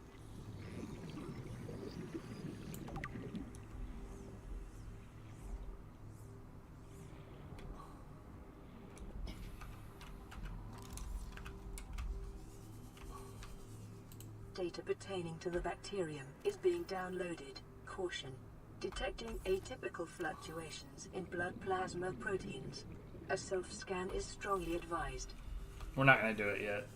Data pertaining to the bacterium is being downloaded. Caution. Detecting atypical fluctuations in blood plasma proteins. A self-scan is strongly advised. We're not going to do it yet.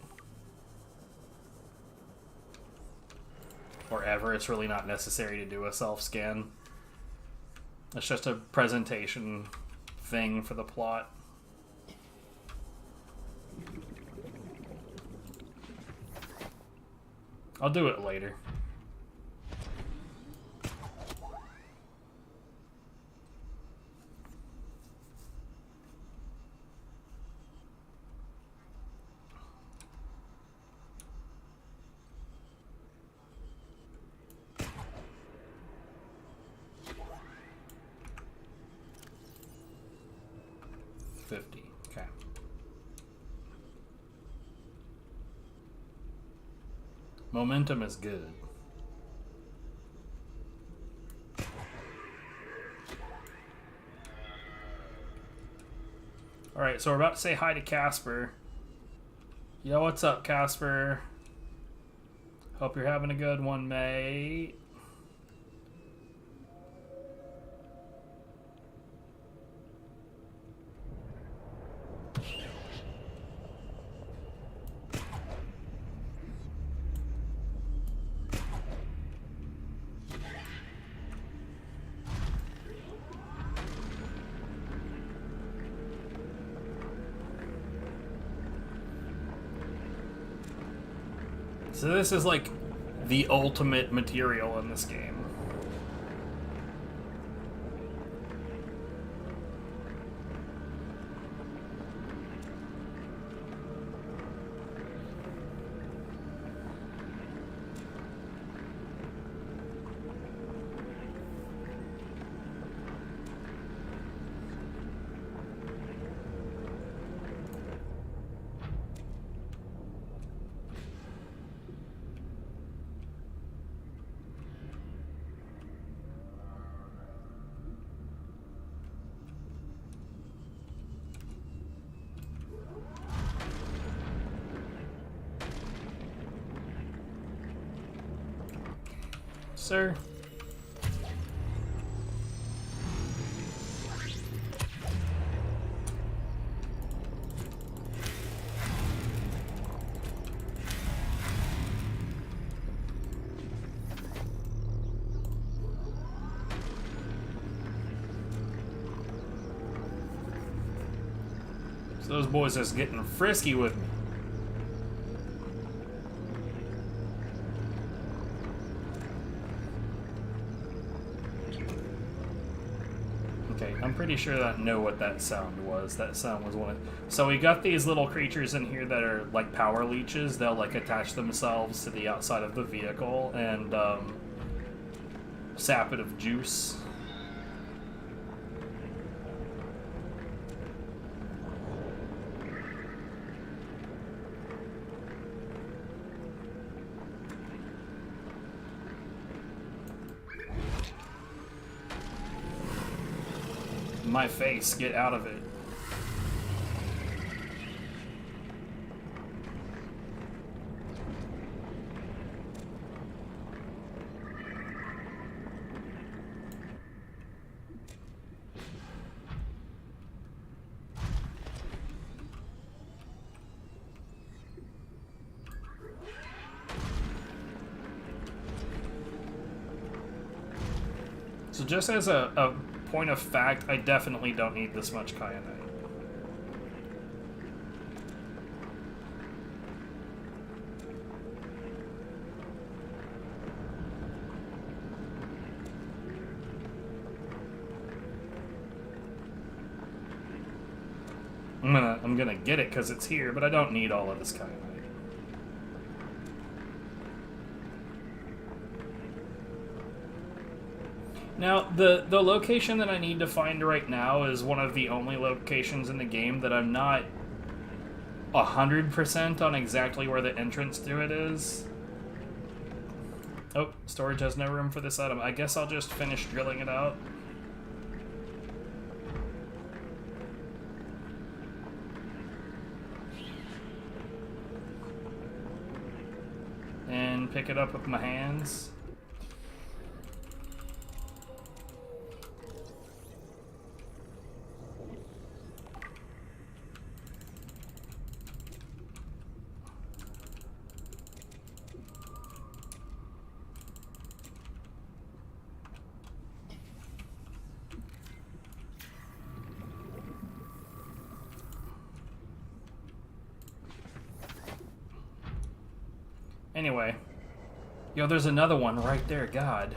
Or ever. It's really not necessary to do a self-scan. It's just a presentation thing for the plot. I'll do it later. Okay. Momentum is good. Alright, so we're about to say hi to Casper. Yo, what's up, Casper? Hope you're having a good one, mate. So this is like the ultimate material in this game. Sir. So those boys are getting frisky with me. I'm pretty sure that I know what that sound was. That sound was one of... So we got these little creatures in here that are like power leeches. They'll like attach themselves to the outside of the vehicle and sap it of juice. My face, get out of it. So just as a point of fact, I definitely don't need this much kyanite. I'm gonna get it because it's here, but I don't need all of this kyanite. Now, the location that I need to find right now is one of the only locations in the game that I'm not 100% on exactly where the entrance to it is. Oh, storage has no room for this item. I guess I'll just finish drilling it out. And pick it up with my hands. Anyway. Yo, there's another one right there, God.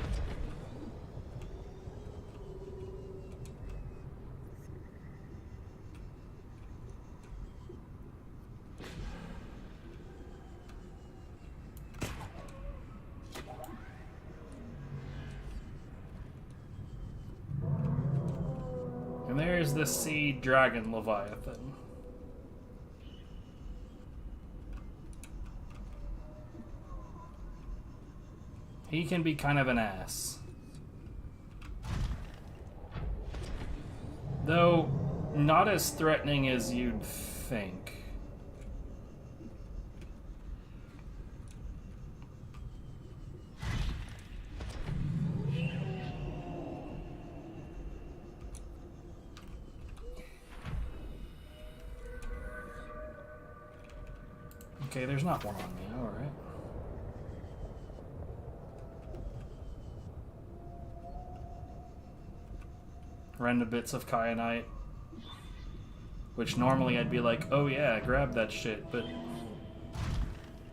And there's the sea dragon Leviathan. He can be kind of an ass. Though, not as threatening as you'd think. Okay, there's not one on me, alright. Random bits of kyanite, which normally I'd be like, oh yeah, grab that shit, but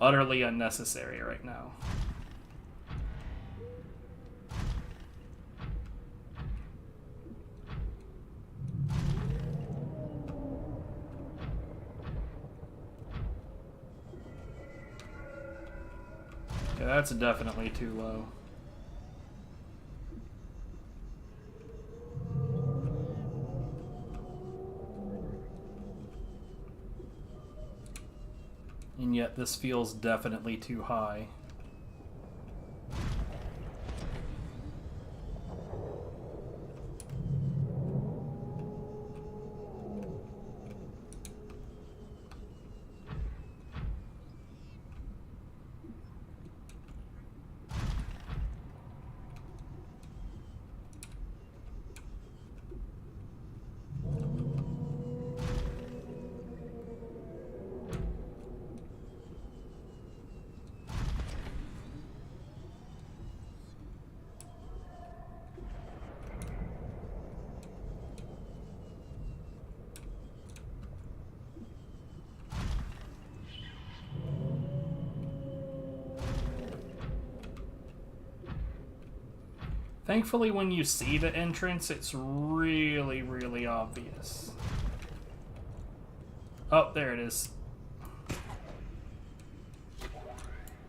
utterly unnecessary right now. Yeah, that's definitely too low. And yet this feels definitely too high. Thankfully, when you see the entrance, it's really, really obvious. Oh, there it is.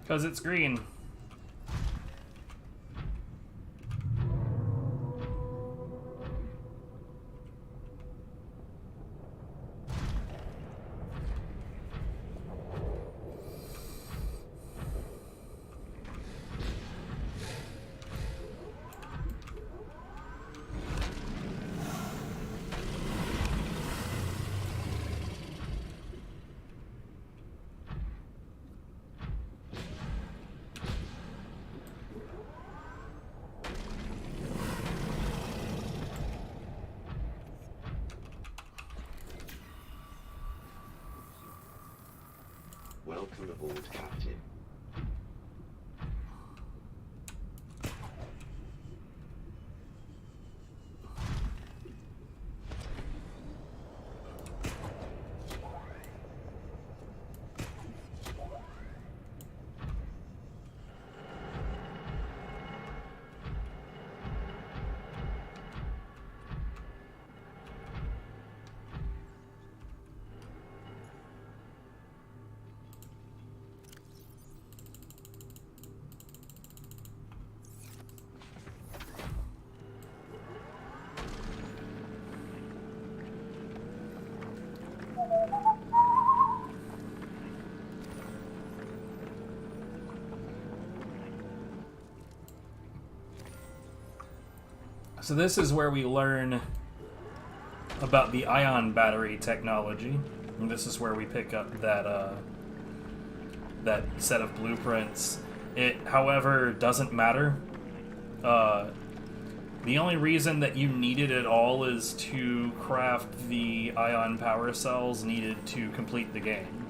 Because it's green. Welcome aboard, Captain. So this is where we learn about the ion battery technology. And this is where we pick up that that set of blueprints. It, however, doesn't matter. The only reason that you need it at all is to craft the ion power cells needed to complete the game.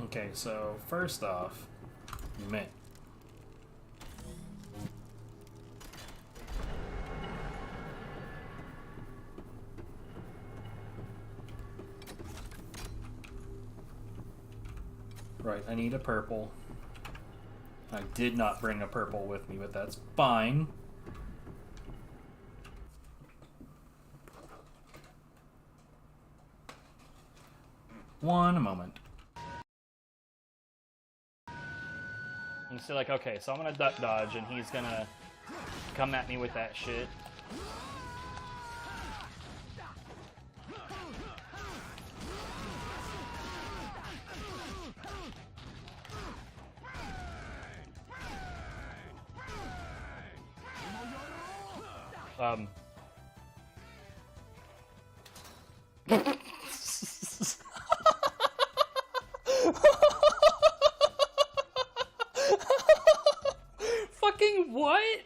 Okay, so first off, mint. Right, I need a purple. I did not bring a purple with me, but that's fine. One moment. And so like, okay, so I'm gonna duck dodge and he's gonna come at me with that shit. Fucking what?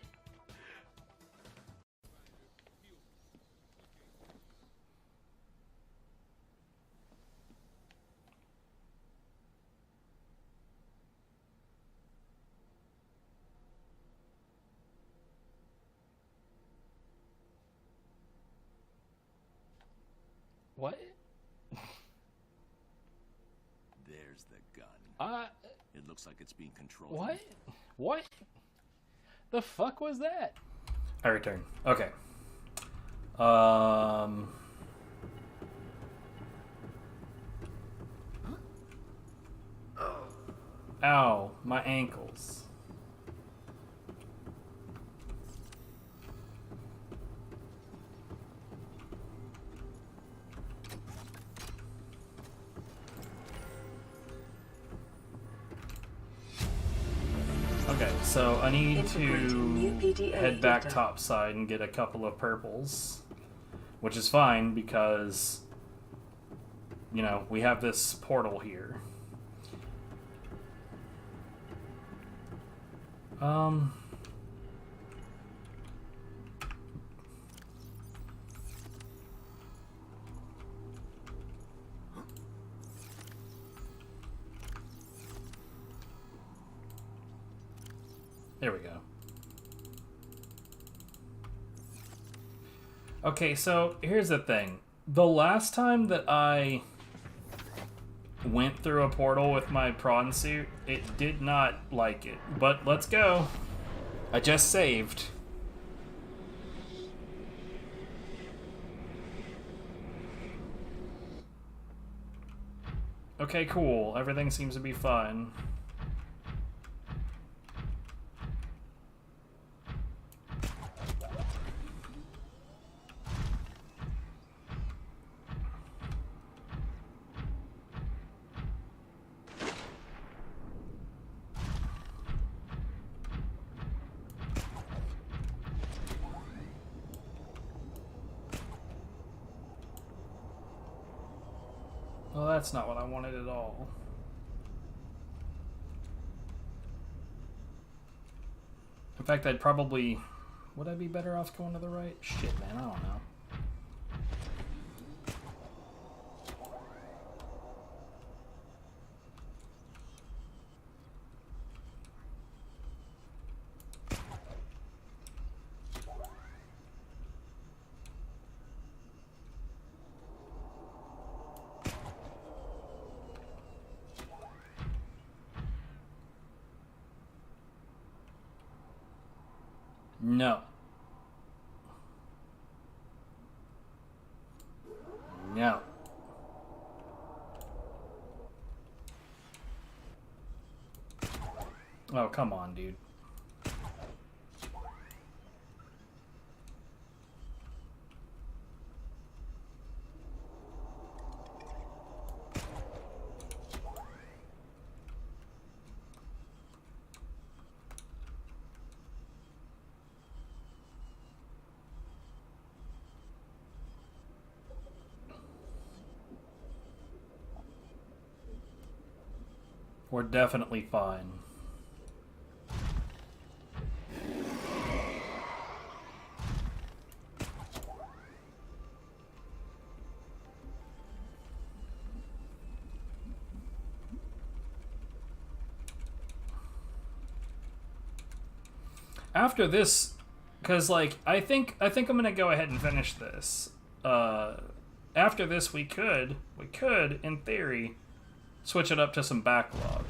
What? There's the gun. It looks like it's being controlled. What? What? The fuck was that? I return. Okay. Ow, my ankles. Okay, so I need to head back topside and get a couple of purples, which is fine because, you know, we have this portal here. There we go. Okay, so here's the thing. The last time that I went through a portal with my prawn suit, it did not like it. But let's go. I just saved. Okay, cool. Everything seems to be fine. Well, that's not what I wanted at all. In fact, I'd probably... Would I be better off going to the right? Shit, man, I don't know. No. No. Oh, come on, dude. We're definitely fine. After this, because like I think I'm gonna go ahead and finish this. After this, we could in theory switch it up to some backlog.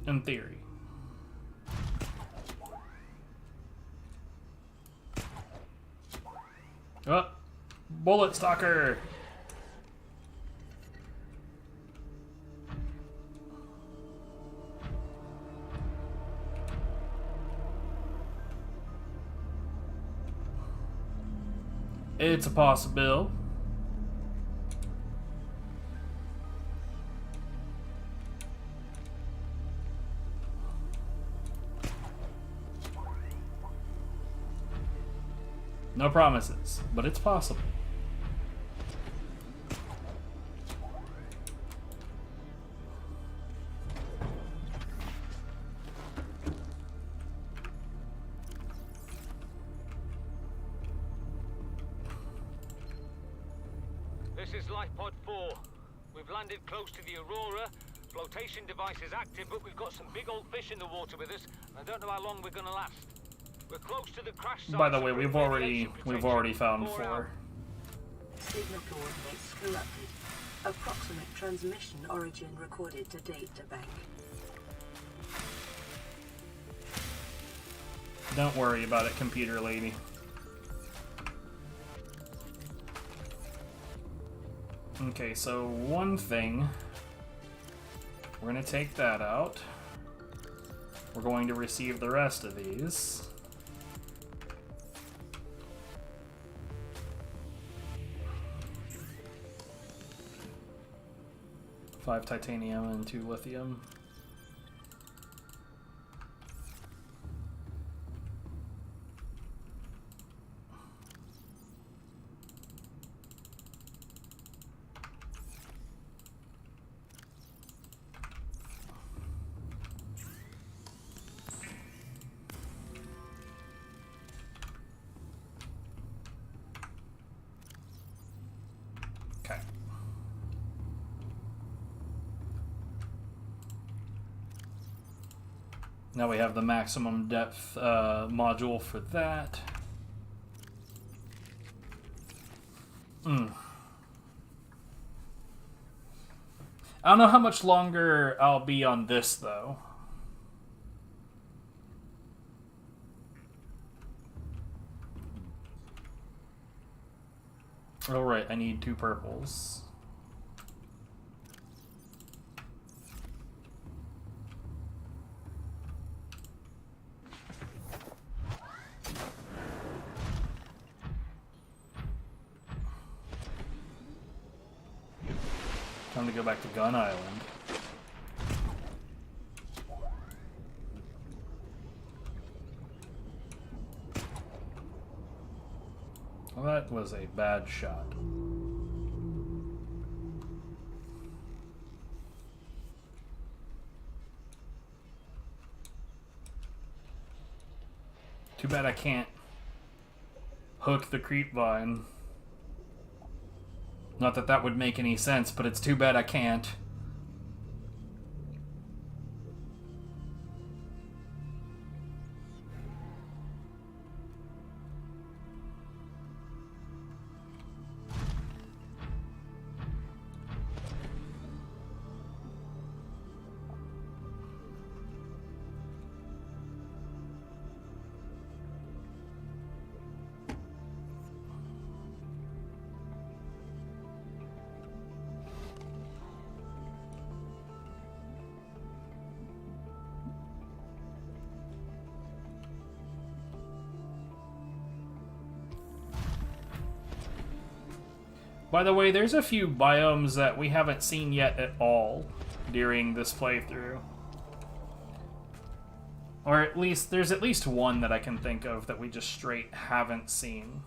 In theory. Oh, bullet stalker. It's a possibility. No promises, but it's possible. This is Lifepod 4. We've landed close to the Aurora. Flotation device is active, but we've got some big old fish in the water with us. I don't know how long we're gonna last. We're close to the crash site. By the way, we've already found 4. Signal coordinates corrupted. Approximate transmission origin recorded to data bank. Don't worry about it, computer lady. Okay, so one thing. We're gonna take that out. We're going to receive the rest of these. Five titanium and 2 lithium. Okay. Now we have the maximum depth module for that. I don't know how much longer I'll be on this, though. Oh, right, I need 2 purples. Time to go back to Gun Island. Well, that was a bad shot. Too bad I can't hook the creep vine. Not that that would make any sense, but it's too bad I can't. By the way, there's a few biomes that we haven't seen yet at all during this playthrough. Or at least, there's at least one that I can think of that we just straight haven't seen.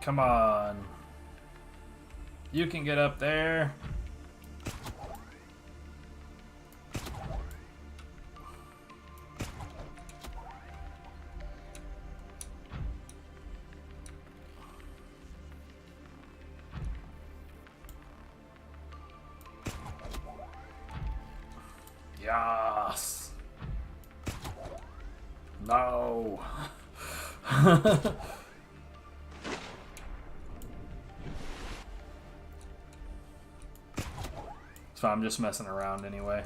Come on. You can get up there. Yes. No. So I'm just messing around anyway.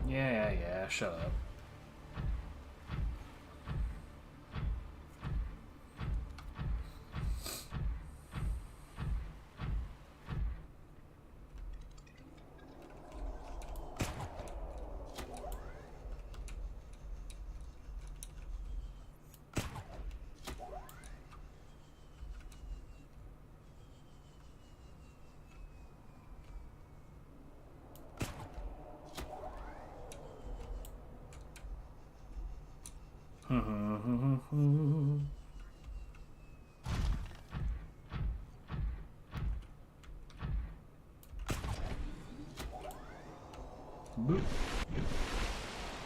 Yeah, shut up. Boop.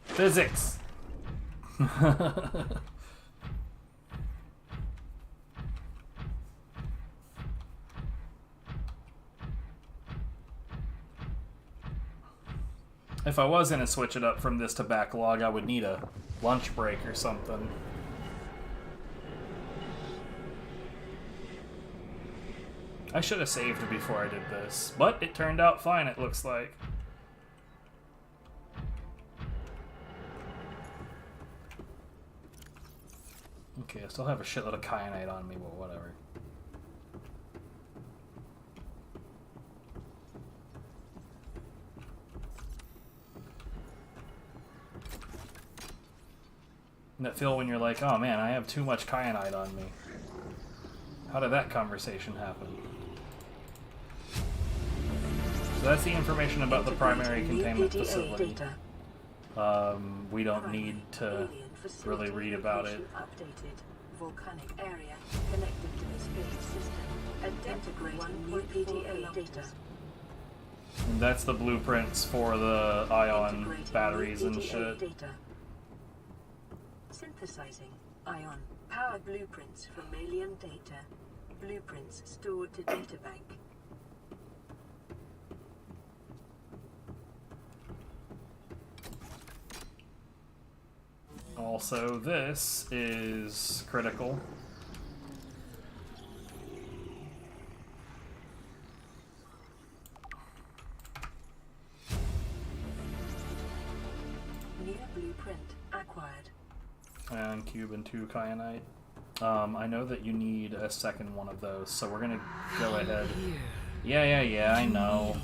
Physics. If I was gonna switch it up from this to backlog, I would need a lunch break or something. I should have saved before I did this, but it turned out fine, it looks like. Okay, I still have a shitload of kyanite on me, but whatever. And that feel when you're like, oh man, I have too much kyanite on me. How did that conversation happen? So that's the information about the primary containment facility. We don't need to really read about it. Volcanic area connected to the space system. Integrating new PDA data. And that's the blueprints for the ion batteries and shit. Data. Synthesizing ion power blueprints from alien data. Blueprints stored to databank. Also, this is critical. New blueprint acquired. And cube and 2 kyanite. I know that you need a second one of those, so we're gonna go ahead. Yeah, I know.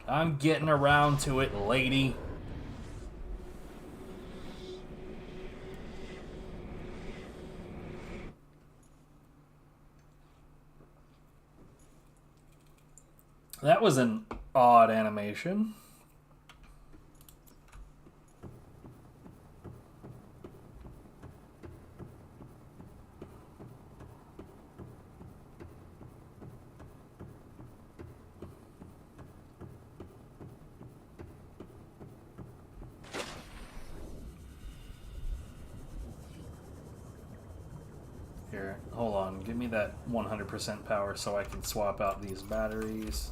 I'm getting around to it, lady. That was an odd animation. Here, hold on. Give me that 100% power so I can swap out these batteries.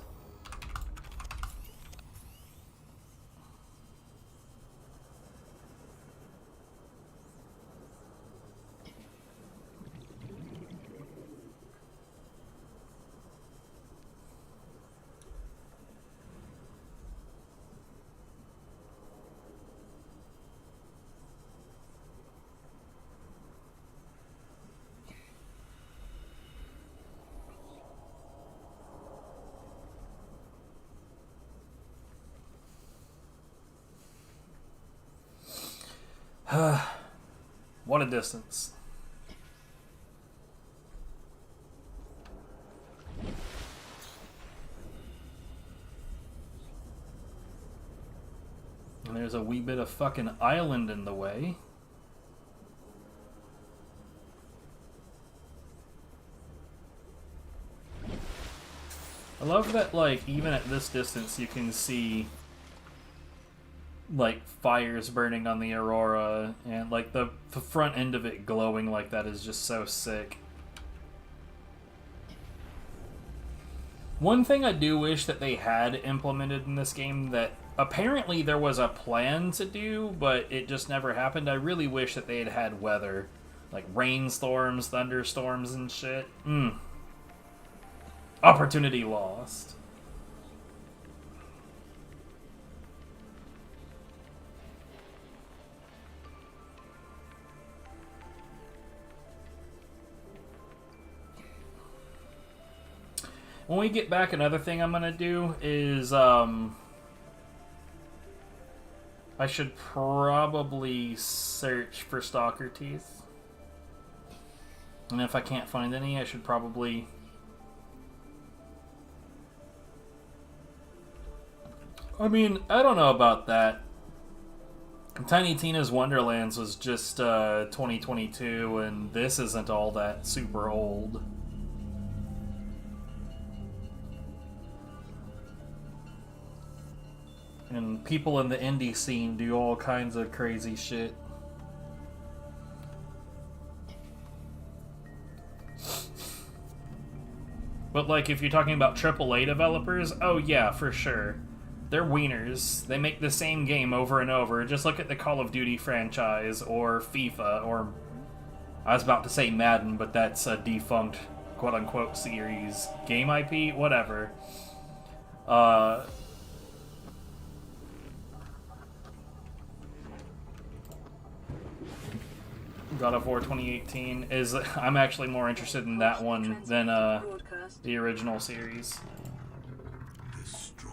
What a distance. And there's a wee bit of fucking island in the way. I love that, like, even at this distance you can see like fires burning on the Aurora, and like the front end of it glowing like that is just so sick. One thing I do wish that they had implemented in this game that apparently there was a plan to do, but it just never happened. I really wish that they had weather, like rainstorms, thunderstorms and shit. Opportunity lost. When we get back, another thing I'm gonna do is, I should probably search for stalker teeth. And if I can't find any, I should probably... I mean, I don't know about that. Tiny Tina's Wonderlands was just 2022, and this isn't all that super old. And people in the indie scene do all kinds of crazy shit. But, like, if you're talking about AAA developers, oh yeah, for sure. They're wieners. They make the same game over and over. Just look at the Call of Duty franchise, or FIFA, or... I was about to say Madden, but that's a defunct, quote-unquote, series. Game IP? Whatever. God of War 2018 is... I'm actually more interested in that one than, the original series. Destroyed.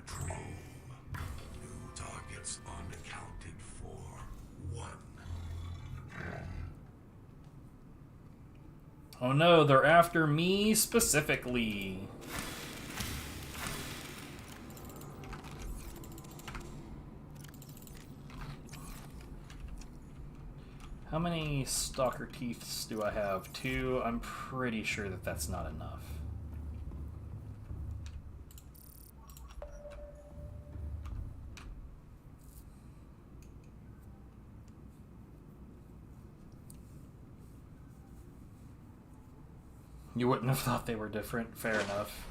Patrol. New targets unaccounted for. 1. Oh no, they're after me specifically. How many stalker teeths do I have? 2. I'm pretty sure that that's not enough. You wouldn't have thought they were different. Fair enough.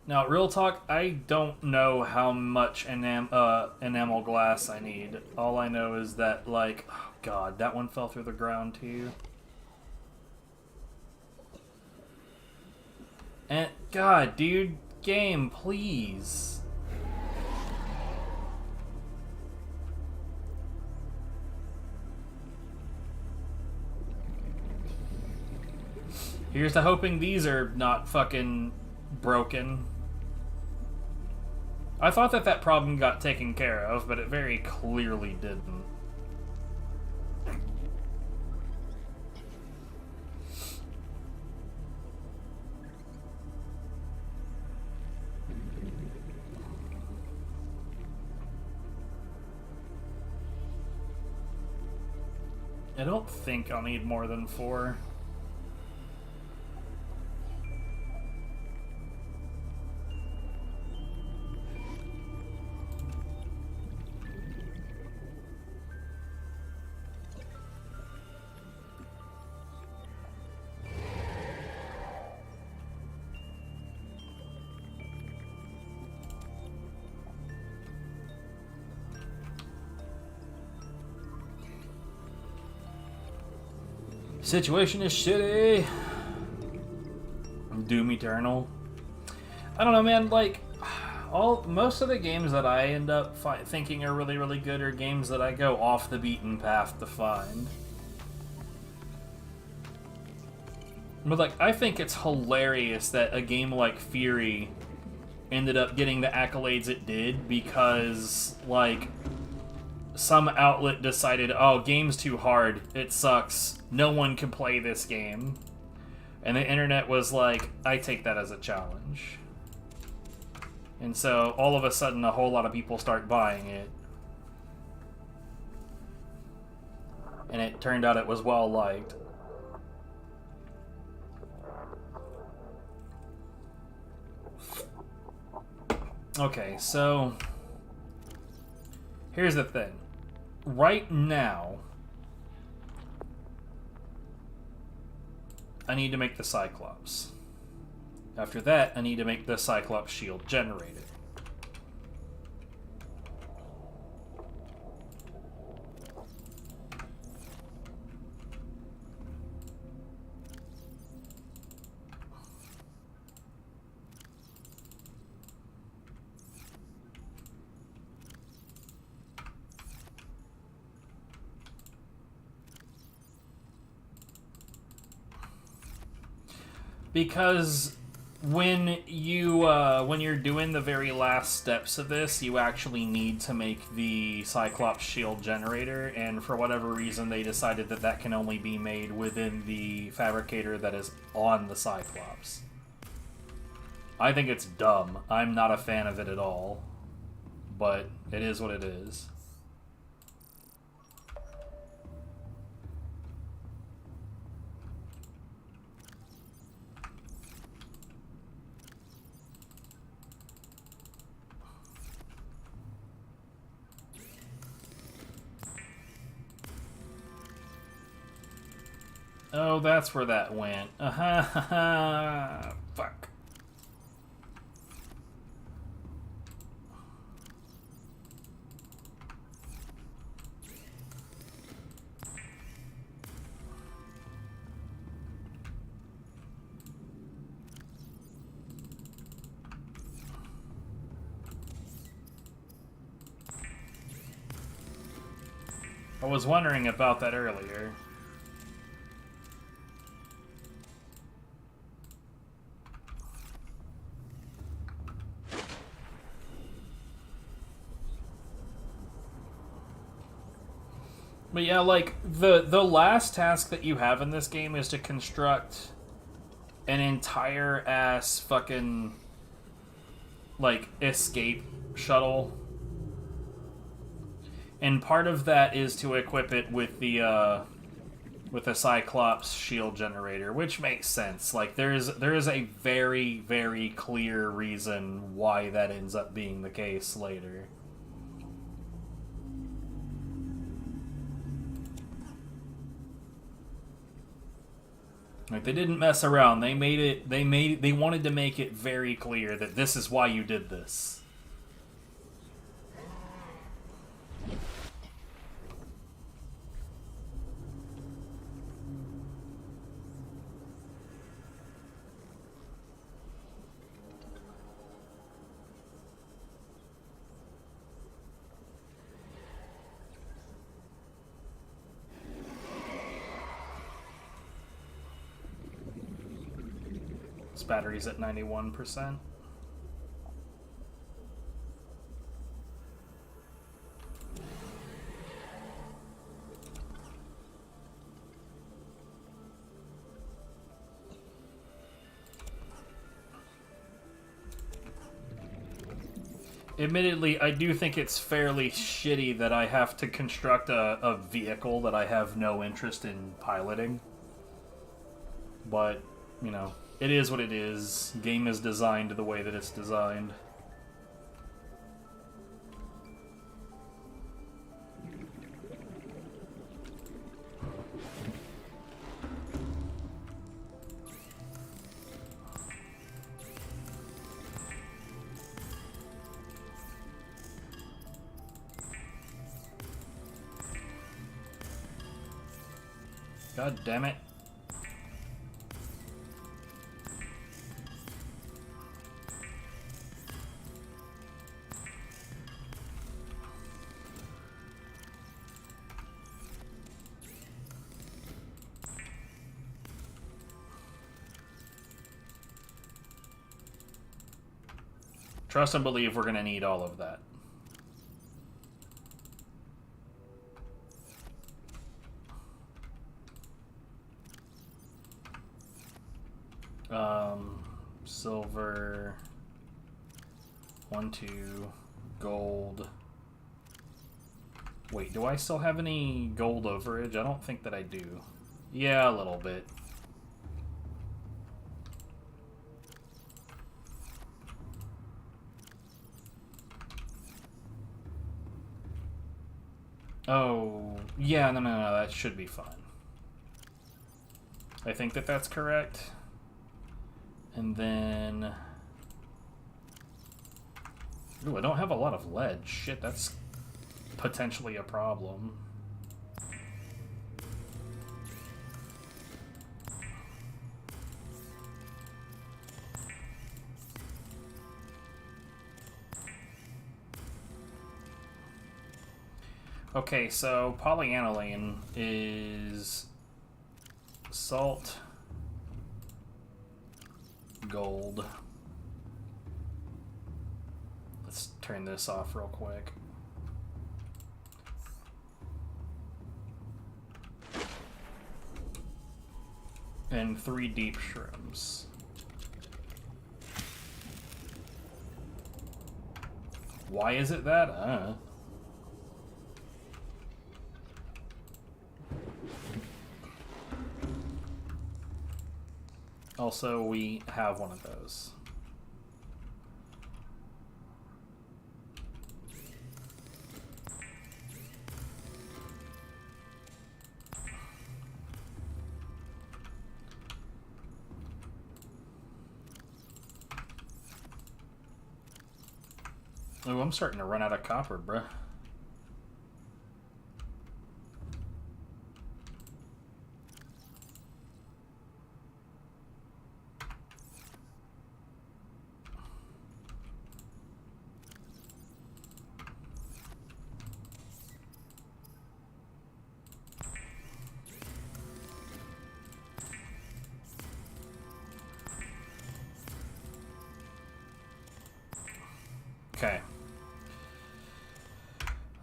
Now, real talk, I don't know how much enamel glass I need. All I know is that, like, oh god, that one fell through the ground too. And, god, dude, game, please. Here's to hoping these are not fucking broken. I thought that that problem got taken care of, but it very clearly didn't. I don't think I'll need more than 4. Situation is shitty. Doom Eternal. I don't know, man. Like, most of the games that I end up thinking are really, really good are games that I go off the beaten path to find. But like, I think it's hilarious that a game like Fury ended up getting the accolades it did because, like, some outlet decided, oh, game's too hard, it sucks, no one can play this game. And the internet was like, I take that as a challenge. And so, all of a sudden, a whole lot of people start buying it. And it turned out it was well liked. Okay, so here's the thing. Right now, I need to make the Cyclops. After that, I need to make the Cyclops shield generator. Because when you're doing the very last steps of this, you actually need to make the Cyclops shield generator, and for whatever reason they decided that that can only be made within the fabricator that is on the Cyclops. I think it's dumb. I'm not a fan of it at all, but it is what it is. Oh, that's where that went. Fuck. I was wondering about that earlier. But yeah, like, the last task that you have in this game is to construct an entire ass fucking, like, escape shuttle. And part of that is to equip it with the Cyclops shield generator, which makes sense. Like, there is a very, very clear reason why that ends up being the case later. Like, they didn't mess around. They wanted to make it very clear that this is why you did this. This battery's at 91%. Admittedly, I do think it's fairly shitty that I have to construct a vehicle that I have no interest in piloting. But, you know, it is what it is. Game is designed the way that it's designed. God damn it. Trust and believe we're going to need all of that. Silver, 1, 2, gold. Wait, do I still have any gold overage? I don't think that I do. Yeah, a little bit. Oh, yeah, no, that should be fine. I think that that's correct. And then... Ooh, I don't have a lot of lead. Shit, that's potentially a problem. Okay, so polyaniline is salt, gold. Let's turn this off real quick. And 3 deep shrooms. Why is it that? Also, we have one of those. Oh, I'm starting to run out of copper, bruh. Okay.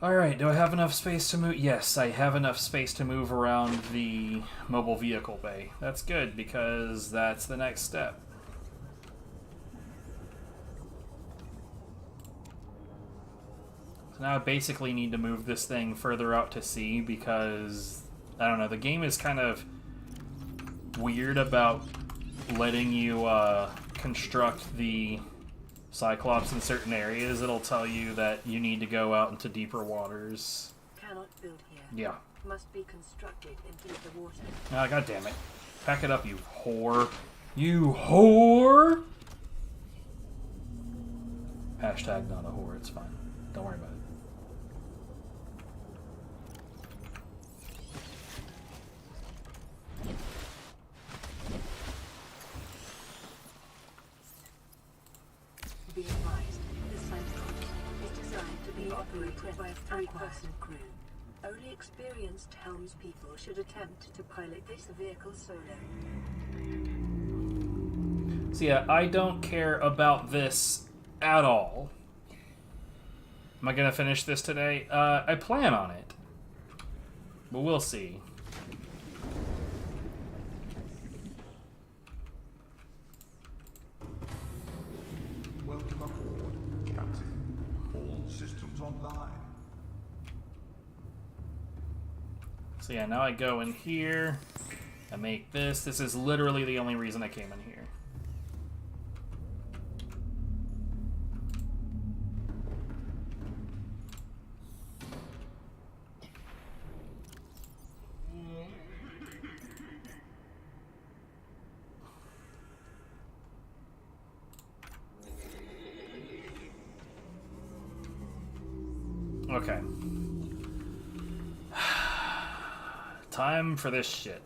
Alright, do I have enough space to move? Yes, I have enough space to move around the mobile vehicle bay. That's good, because that's the next step. So now I basically need to move this thing further out to sea, because, I don't know, the game is kind of weird about letting you construct the Cyclops in certain areas. It'll tell you that you need to go out into deeper waters. Cannot build here. Yeah. Must be constructed in deeper water. Ah, god damn it. Pack it up, you whore. You whore! Hashtag not a whore, it's fine. Don't worry about it. Be advised, the Cyclops is designed to be operated by a three-person crew. Only experienced helmspeople should attempt to pilot this vehicle solo. So yeah, I don't care about this at all. Am I gonna finish this today? I plan on it. But we'll see. Welcome aboard, Captain. All systems online. So yeah, now I go in here. I make this. This is literally the only reason I came in here. Okay. Time for this shit.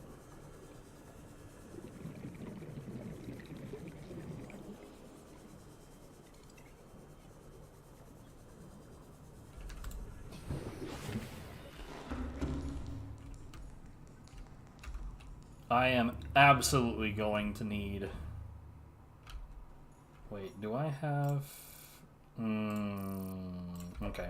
I am absolutely going to need... Wait, do I have... okay.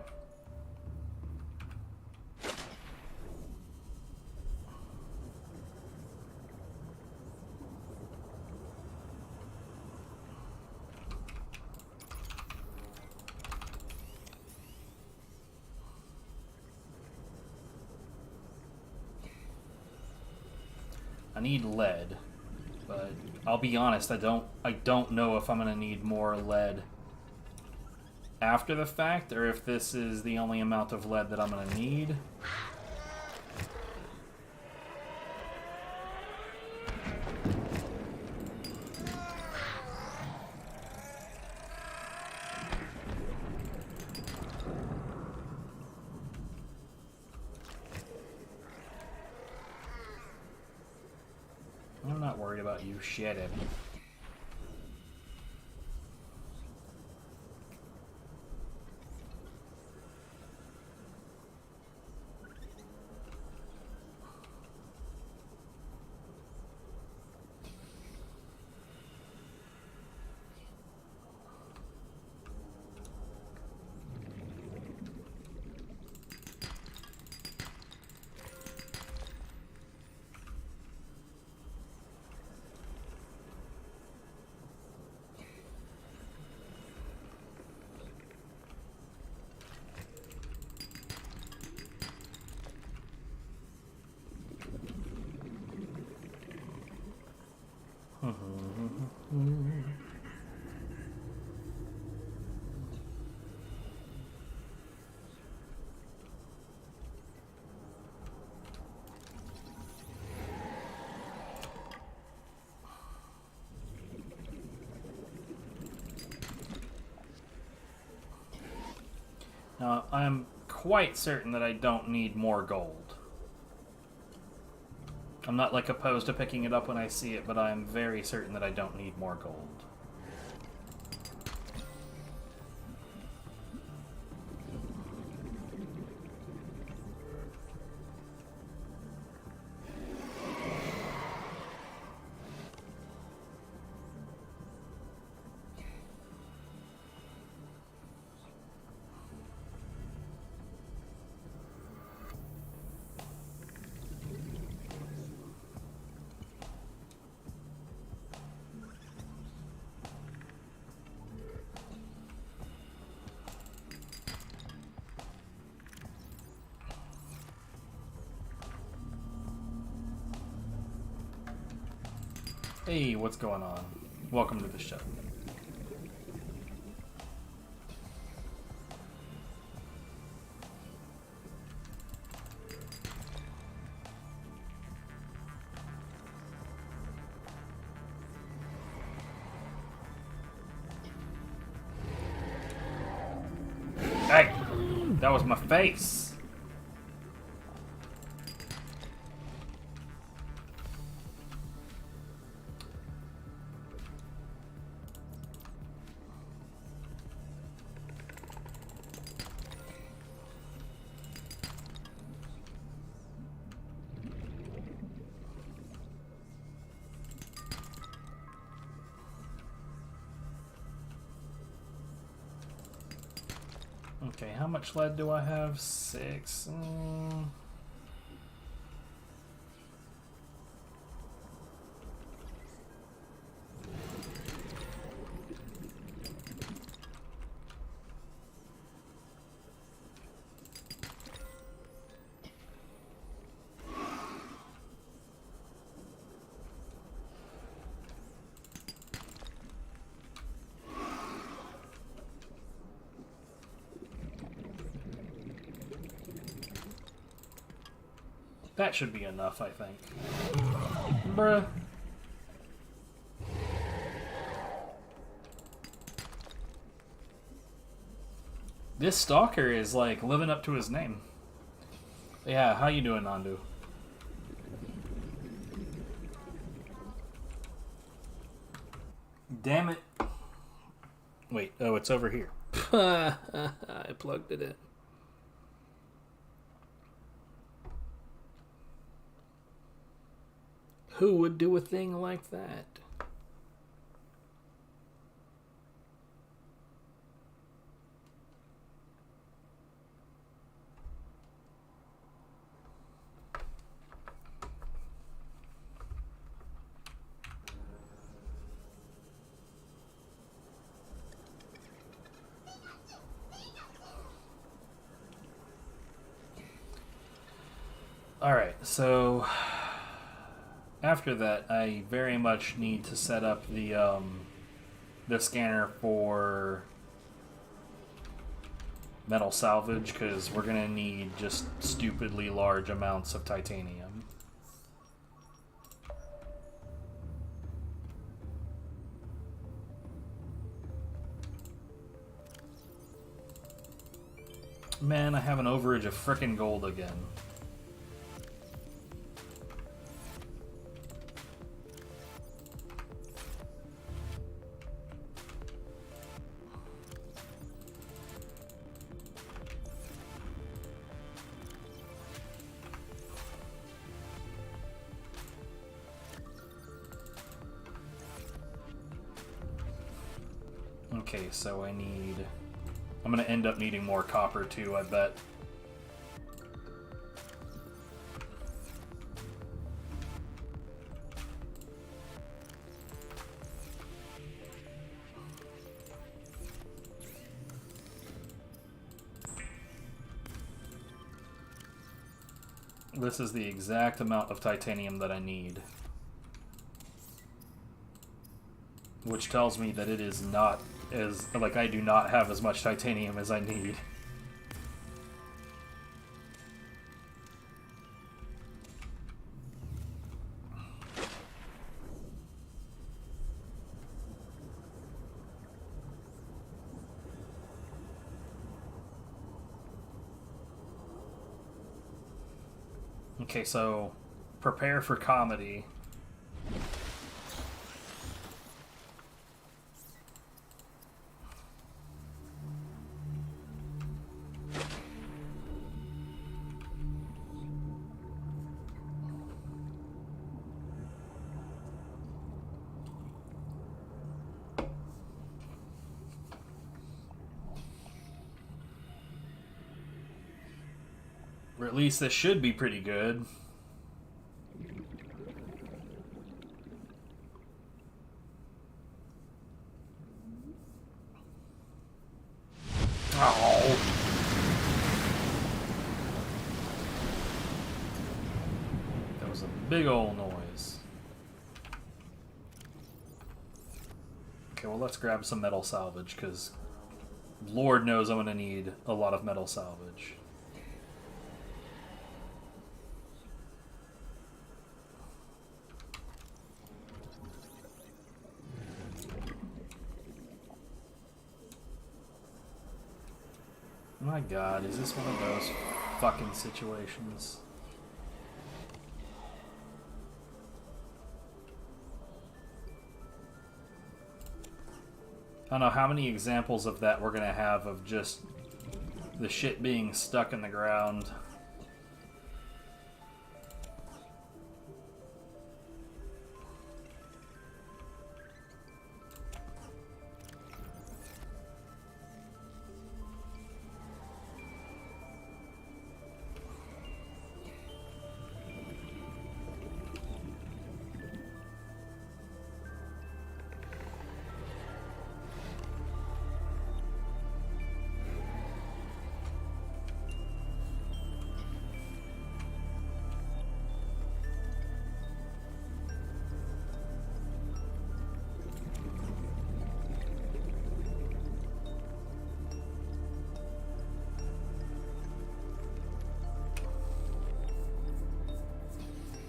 I need lead, but I'll be honest, I don't know if I'm gonna need more lead after the fact, or if this is the only amount of lead that I'm gonna need. I'm not worried about you, shit it. I'm quite certain that I don't need more gold. I'm not like opposed to picking it up when I see it, but I am very certain that I don't need more gold. Hey, what's going on? Welcome to the show. Hey, that was my face. Okay, how much lead do I have? 6. That should be enough, I think. Bruh. This stalker is, like, living up to his name. Yeah, how you doing, Nandu? Damn it. Wait, oh, it's over here. I plugged it in. Who would do a thing like that? Alright, so after that, I very much need to set up the scanner for metal salvage, because we're going to need just stupidly large amounts of titanium. Man, I have an overage of frickin' gold again. Okay, so I'm gonna end up needing more copper too, I bet. This is the exact amount of titanium that I need. Which tells me that it is not as, like, I do not have as much titanium as I need. Okay, so prepare for comedy. Or at least this should be pretty good. Oh. That was a big old noise. Okay, well let's grab some metal salvage, because Lord knows I'm going to need a lot of metal salvage. My god, is this one of those fucking situations? I don't know how many examples of that we're gonna have, of just the shit being stuck in the ground.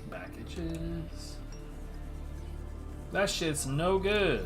Packages. That shit's no good.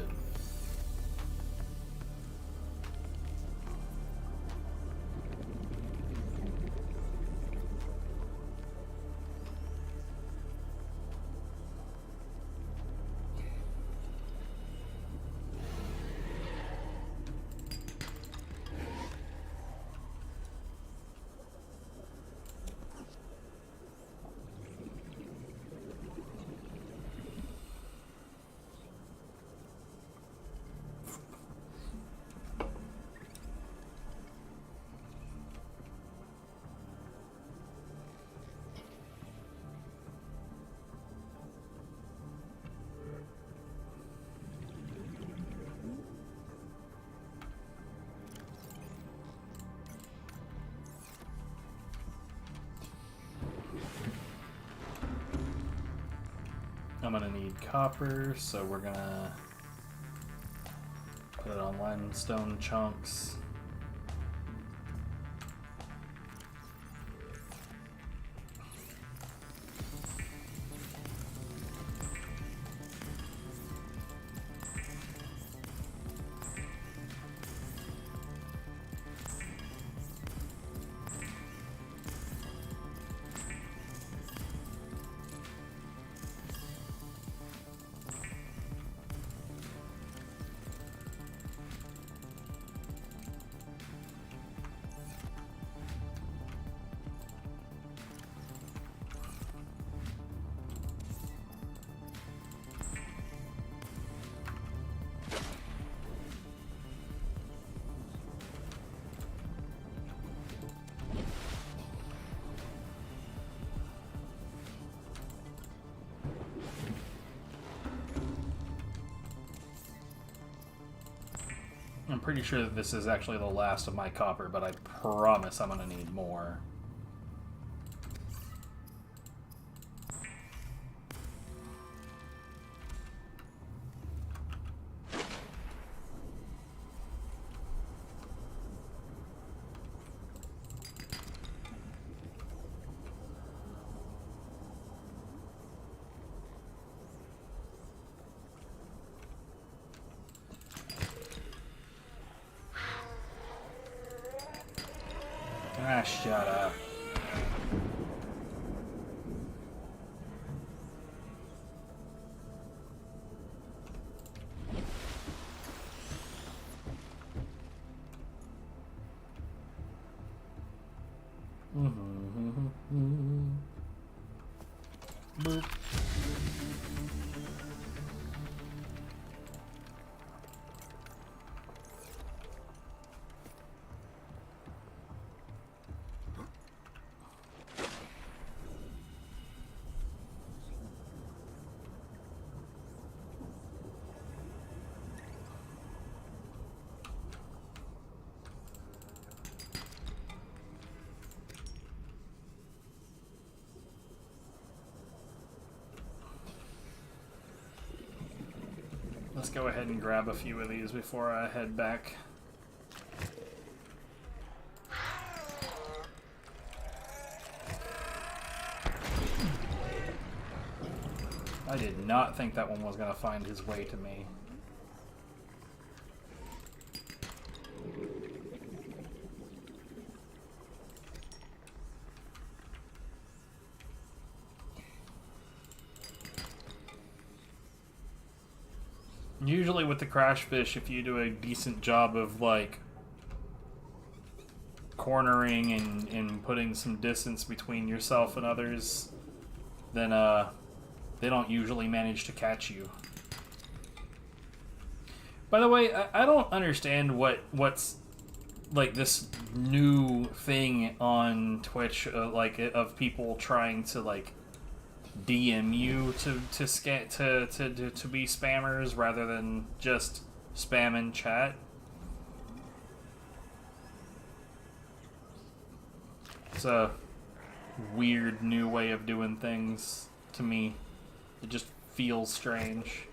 I'm gonna need copper, so we're gonna put it on limestone chunks. I'm pretty sure that this is actually the last of my copper, but I promise I'm gonna need more. Ah, shut up. Boop. Let's go ahead and grab a few of these before I head back. I did not think that one was going to find his way to me. Usually with the crash fish, if you do a decent job of like cornering and putting some distance between yourself and others, then they don't usually manage to catch you. By the way, I don't understand what's like this new thing on Twitch, like of people trying to like DM you to be spammers rather than just spam in chat. It's a weird new way of doing things to me. It just feels strange.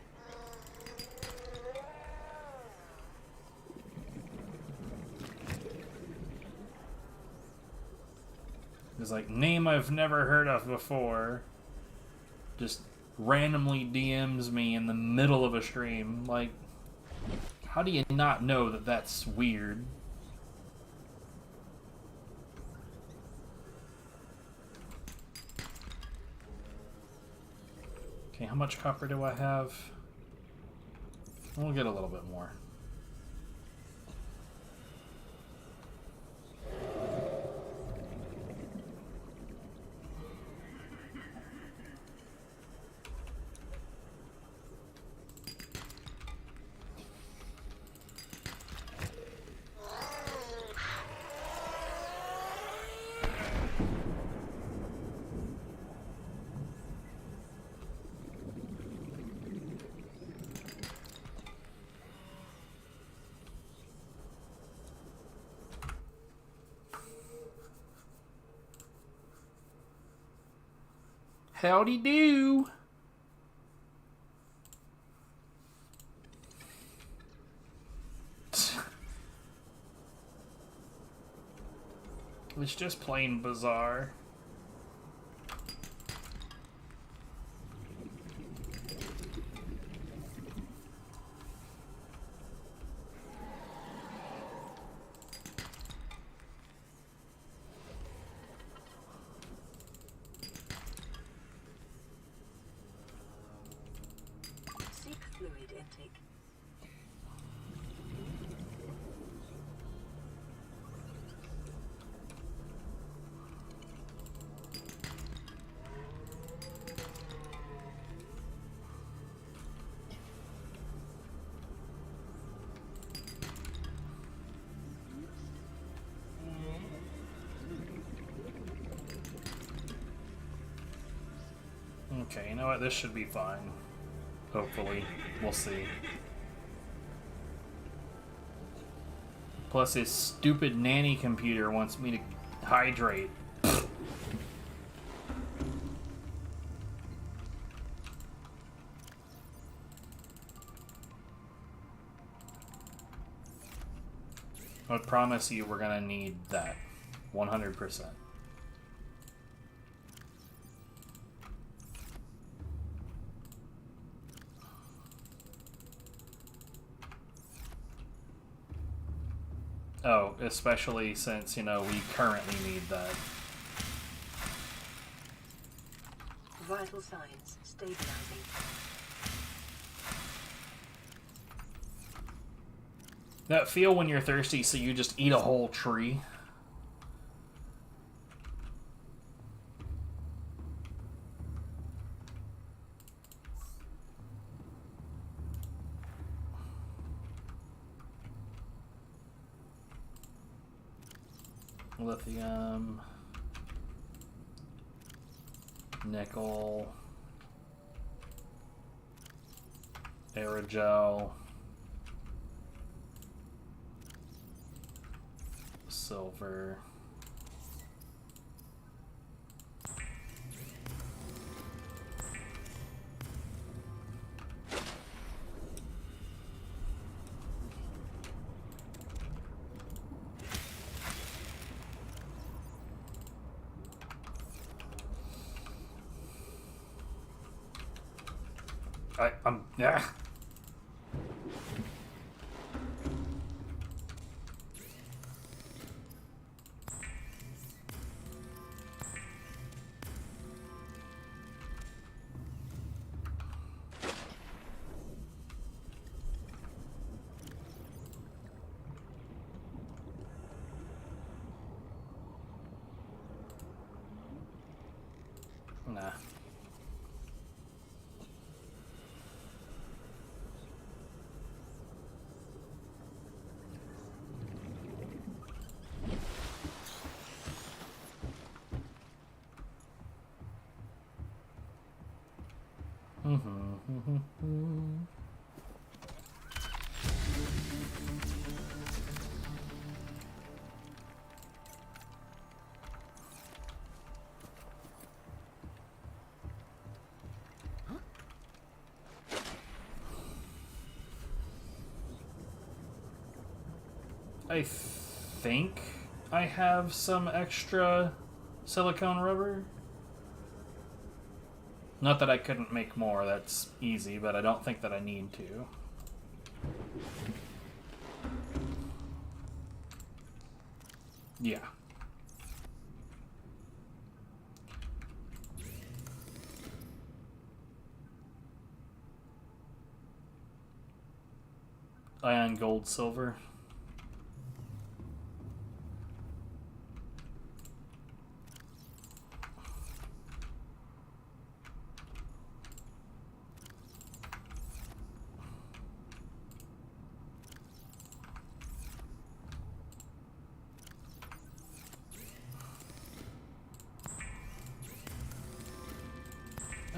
It's like, name I've never heard of before. Just randomly DMs me in the middle of a stream. Like, how do you not know that that's weird? Okay, how much copper do I have? We'll get a little bit more. Howdy do. It's just plain bizarre. Okay, you know what? This should be fine. Hopefully. We'll see. Plus, his stupid nanny computer wants me to hydrate. I promise you we're gonna need that. 100%. Oh, especially since, you know, we currently need that. Vital signs stabilizing. That feel when you're thirsty, so you just eat a whole tree. Lithium. Nickel. Aerogel. Silver. Yeah. Nah. I think I have some extra silicone rubber. Not that I couldn't make more, that's easy, but I don't think that I need to. Yeah. Iron, gold, silver.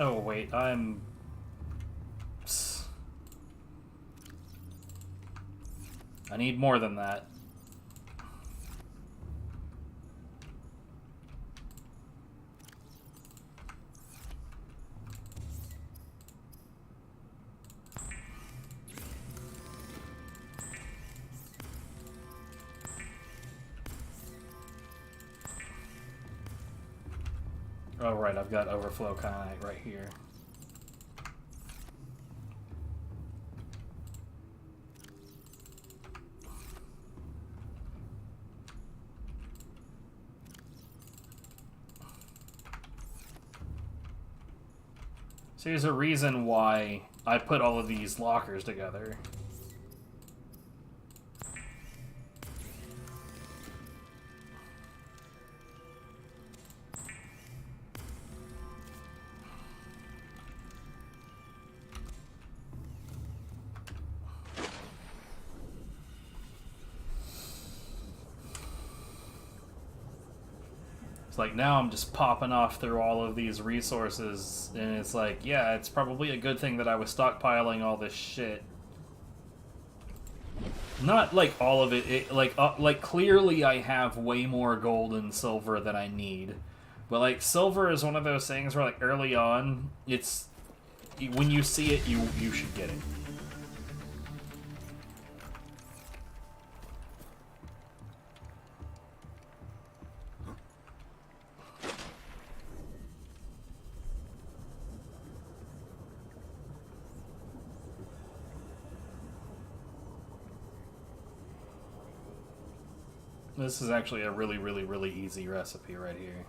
Oh wait, I need more than that. Oh right, I've got overflow kyanite right here. So there's a reason why I put all of these lockers together. It's like now I'm just popping off through all of these resources, and it's like, yeah, it's probably a good thing that I was stockpiling all this shit. Not like all of it, like clearly I have way more gold and silver than I need. But like silver is one of those things where like early on, it's when you see it, you should get it. This is actually a really, really, really easy recipe right here.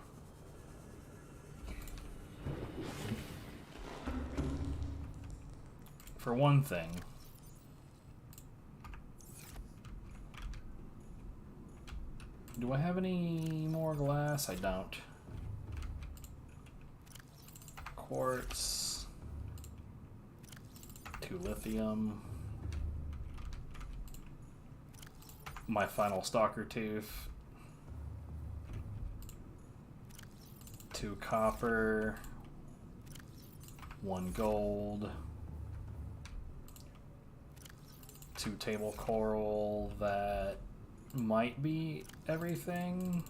For one thing, do I have any more glass? I don't. Quartz, 2 lithium. My final stalker tooth. 2 copper, 1 gold, 2 table coral. That might be everything.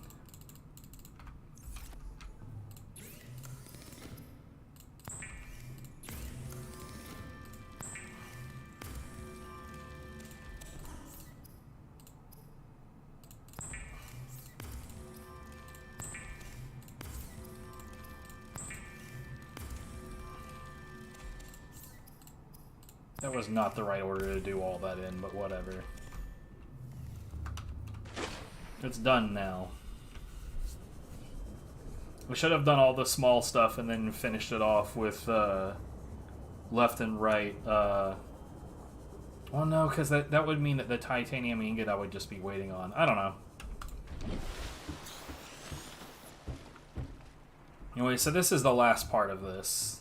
That was not the right order to do all that in, but whatever. It's done now. We should have done all the small stuff and then finished it off with left and right. Well, no, because that would mean that the titanium ingot I would just be waiting on. I don't know. Anyway, so this is the last part of this.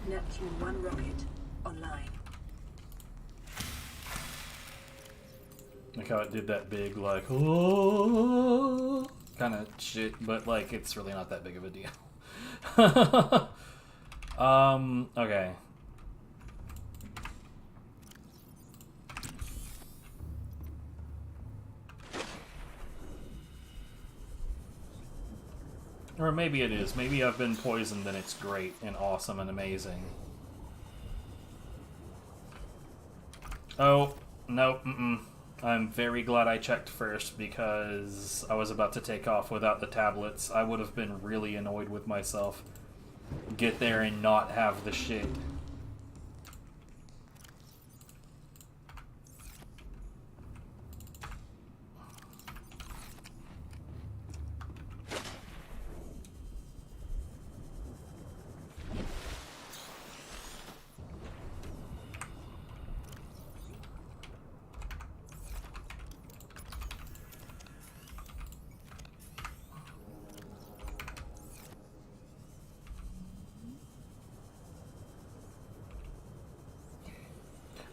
Neptune 1 rocket online. Like how it did that big, like, oh, kind of shit, but, like, it's really not that big of a deal. Okay. Or maybe it is. Maybe I've been poisoned and it's great and awesome and amazing. Oh, no, I'm very glad I checked first because I was about to take off without the tablets. I would have been really annoyed with myself. Get there and not have the shit.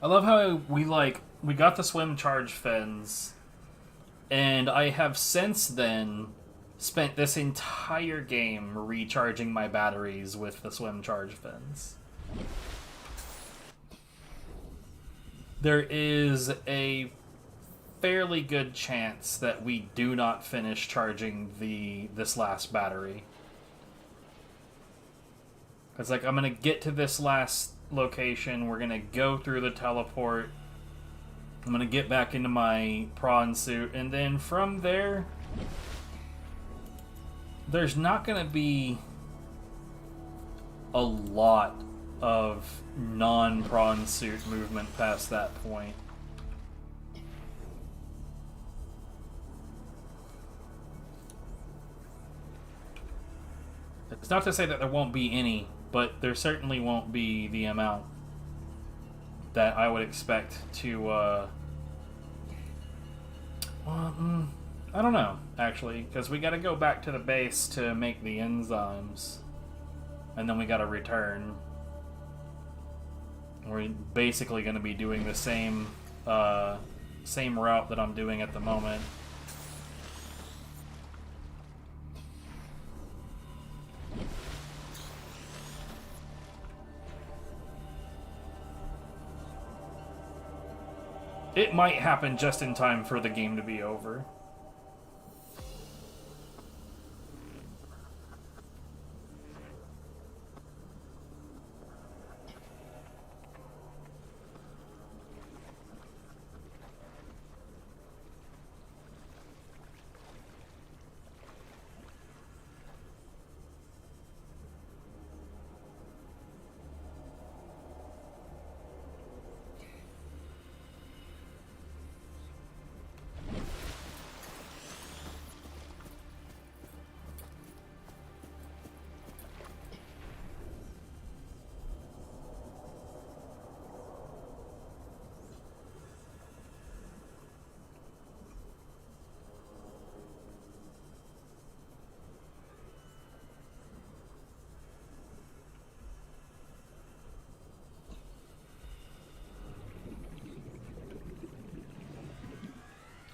I love how we got the swim charge fins, and I have since then spent this entire game recharging my batteries with the swim charge fins. There is a fairly good chance that we do not finish charging this last battery. It's like, I'm gonna get to this last location, we're gonna go through the teleport, I'm gonna get back into my prawn suit, and then from there, there's not gonna be a lot of non-prawn suit movement past that point. It's not to say that there won't be any, but there certainly won't be the amount that I would expect to, I don't know, actually, because we gotta go back to the base to make the enzymes, and then we gotta return. We're basically gonna be doing the same route that I'm doing at the moment. It might happen just in time for the game to be over.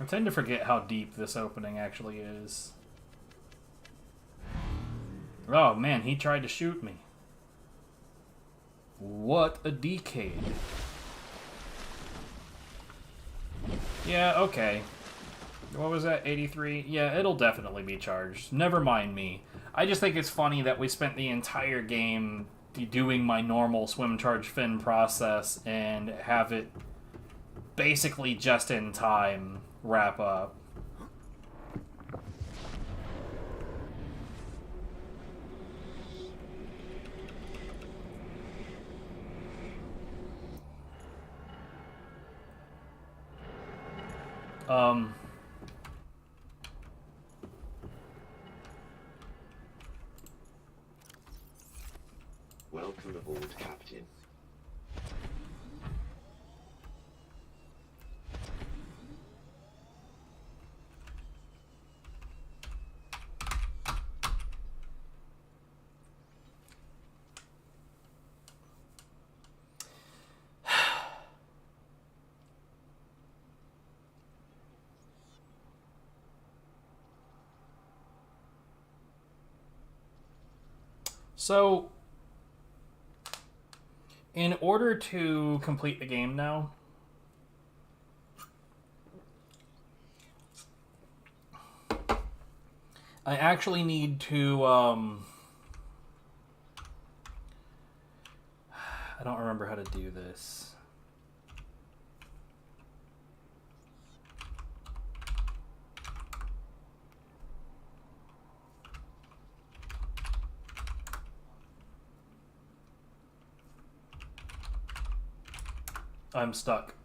I tend to forget how deep this opening actually is. Oh man, he tried to shoot me. What a decade. Yeah, okay. What was that, 83? Yeah, it'll definitely be charged. Never mind me. I just think it's funny that we spent the entire game doing my normal swim charge fin process and have it basically just in time wrap up. Welcome aboard, Captain. So, in order to complete the game now, I actually need to, I don't remember how to do this. I'm stuck.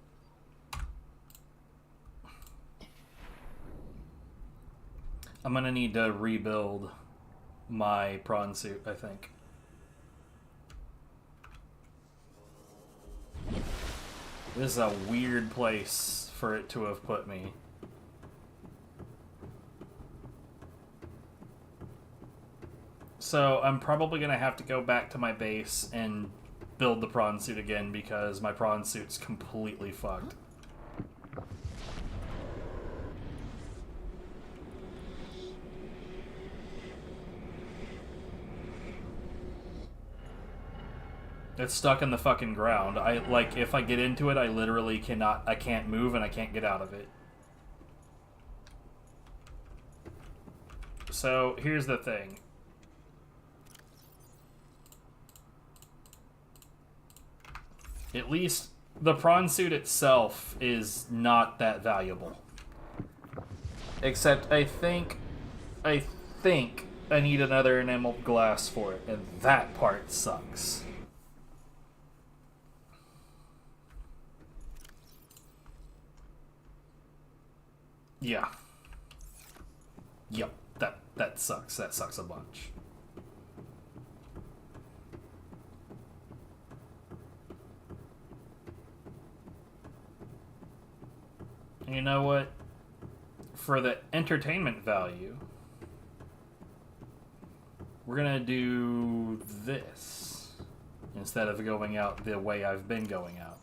I'm gonna need to rebuild my prawn suit, I think. This is a weird place for it to have put me. So I'm probably gonna have to go back to my base and build the prawn suit again because my prawn suit's completely fucked. It's stuck in the fucking ground. If I get into it, I literally I can't move and I can't get out of it. So, here's the thing. At least the prawn suit itself is not that valuable. Except I think I need another enameled glass for it, and that part sucks. Yeah. Yep, that sucks. That sucks a bunch. You know what? For the entertainment value, we're gonna do this instead of going out the way I've been going out.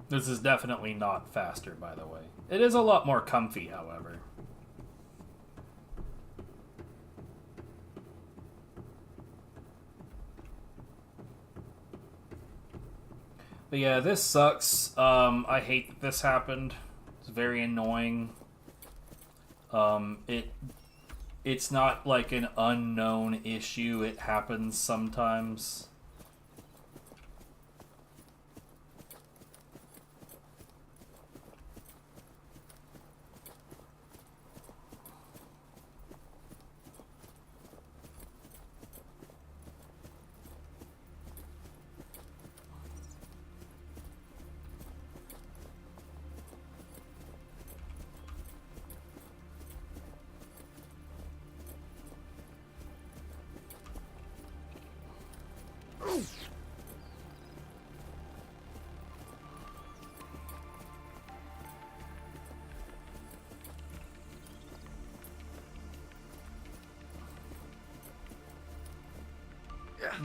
This is definitely not faster, by the way. It is a lot more comfy, however. But yeah, this sucks. I hate that this happened. It's very annoying. It's not like an unknown issue. It happens sometimes.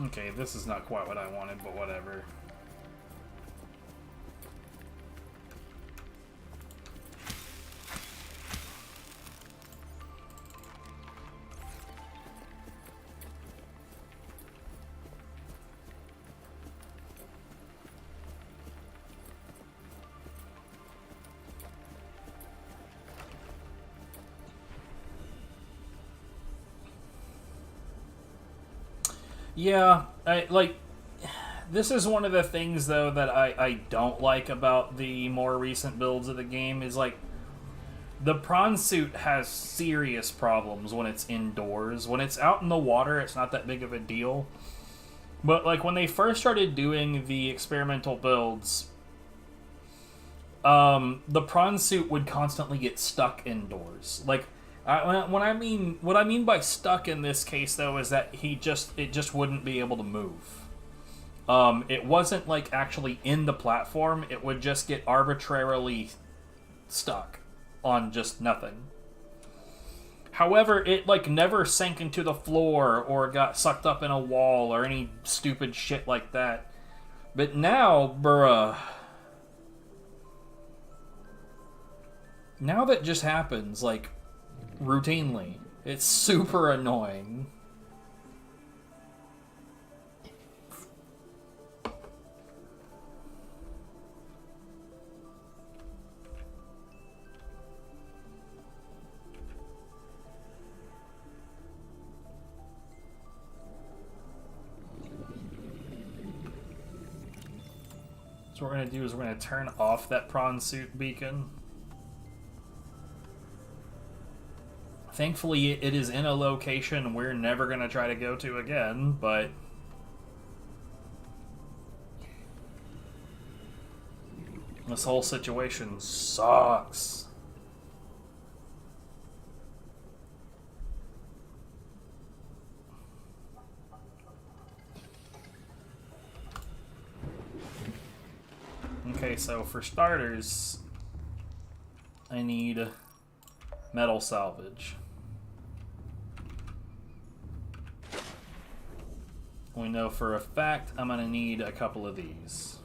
Okay, this is not quite what I wanted, but whatever. Yeah, this is one of the things, though, that I don't like about the more recent builds of the game, is, like, the prawn suit has serious problems when it's indoors. When it's out in the water, it's not that big of a deal. But, like, when they first started doing the experimental builds, the prawn suit would constantly get stuck indoors. Like, what I mean by stuck in this case, though, is that it just wouldn't be able to move. It wasn't like actually in the platform; it would just get arbitrarily stuck on just nothing. However, it like never sank into the floor or got sucked up in a wall or any stupid shit like that. But now, bruh, now that just happens like routinely. It's super annoying. So what we're going to do is we're going to turn off that prawn suit beacon. Thankfully, it is in a location we're never going to try to go to again, but this whole situation sucks. Okay, so for starters, I need metal salvage. We know for a fact I'm going to need a couple of these.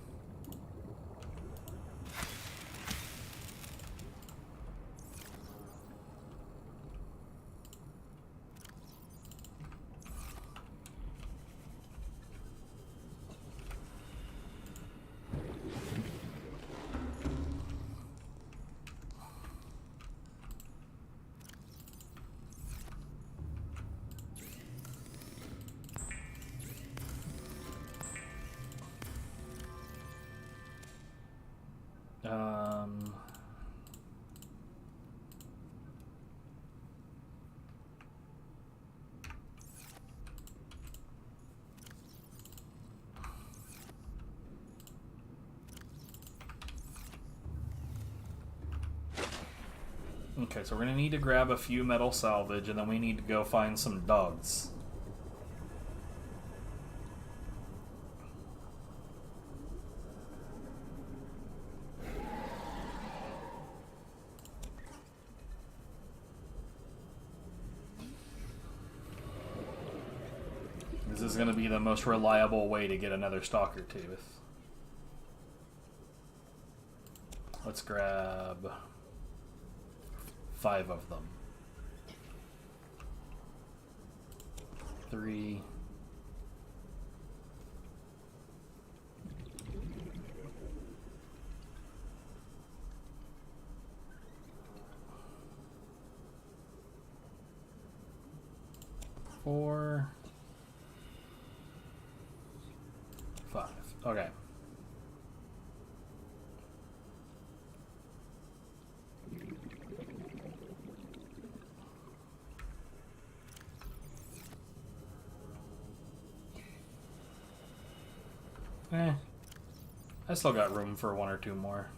Okay, so we're gonna need to grab a few metal salvage, and then we need to go find some dogs. This is gonna be the most reliable way to get another stalker tooth. Let's grab 5 of them. 3. Four. 5. Okay. I still got room for 1 or 2 more.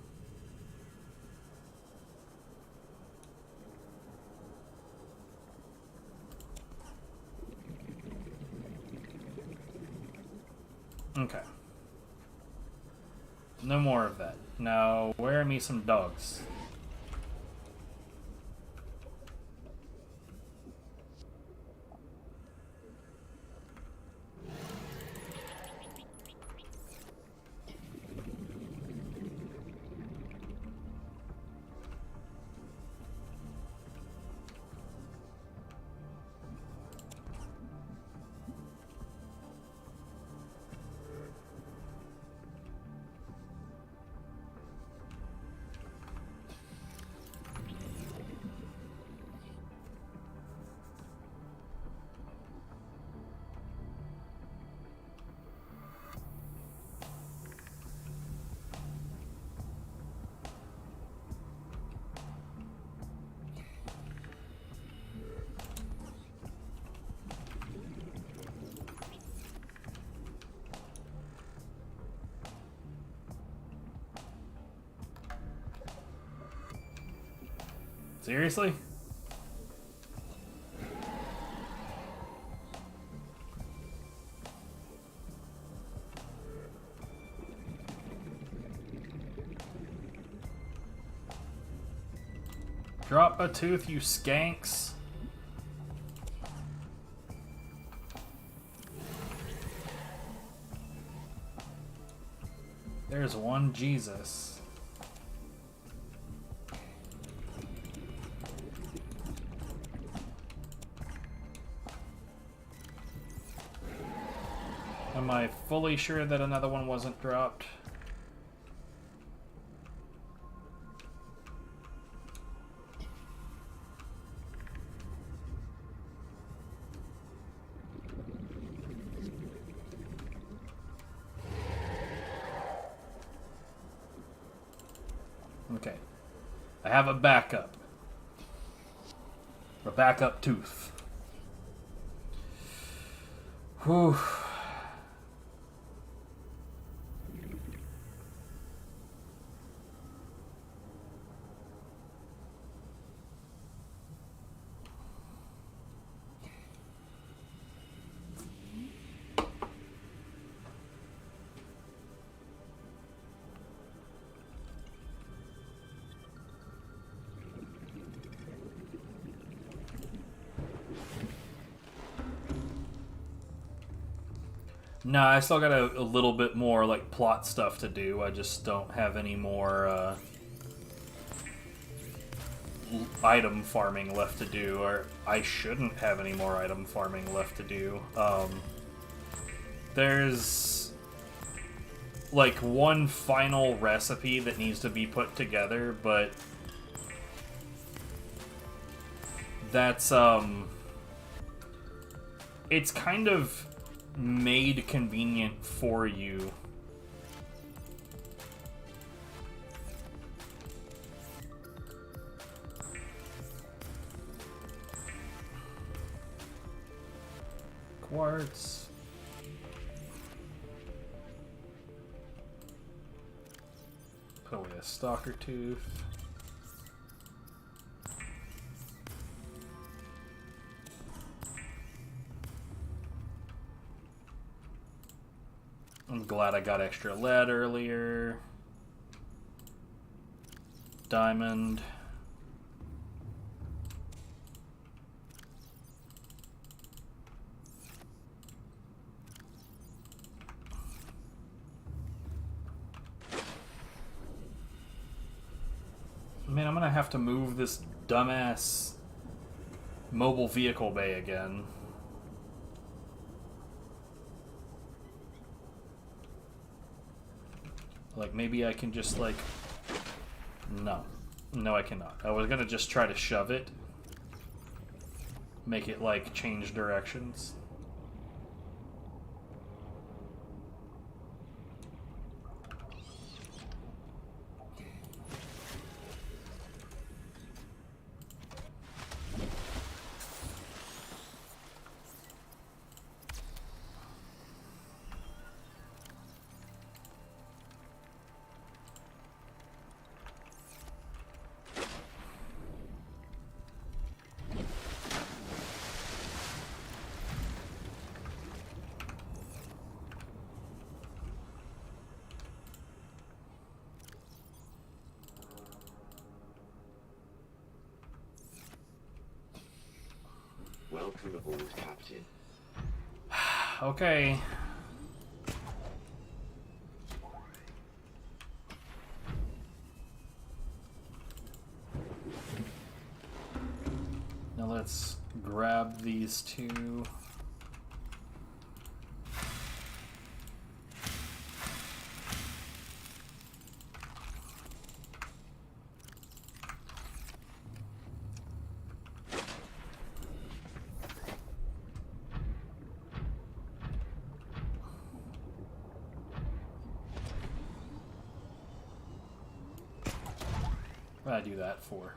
Okay. No more of that. Now, where me some dogs? Seriously? Drop a tooth, you skanks. There's one Jesus. Am I fully sure that another one wasn't dropped? Okay. I have a backup. A backup tooth. Whew. No, I still got a little bit more like plot stuff to do. I just don't have any more item farming left to do, or I shouldn't have any more item farming left to do. There's like one final recipe that needs to be put together, but that's it's kind of made convenient for you. Quartz. Put away a stalker tooth. I'm glad I got extra lead earlier. Diamond. Man, I'm gonna have to move this dumbass mobile vehicle bay again. Like, maybe I can just, like... No. No, I cannot. I was gonna just try to shove it. Make it, like, change directions. Welcome aboard, Captain. Okay. Now let's grab these two. What did I do that for?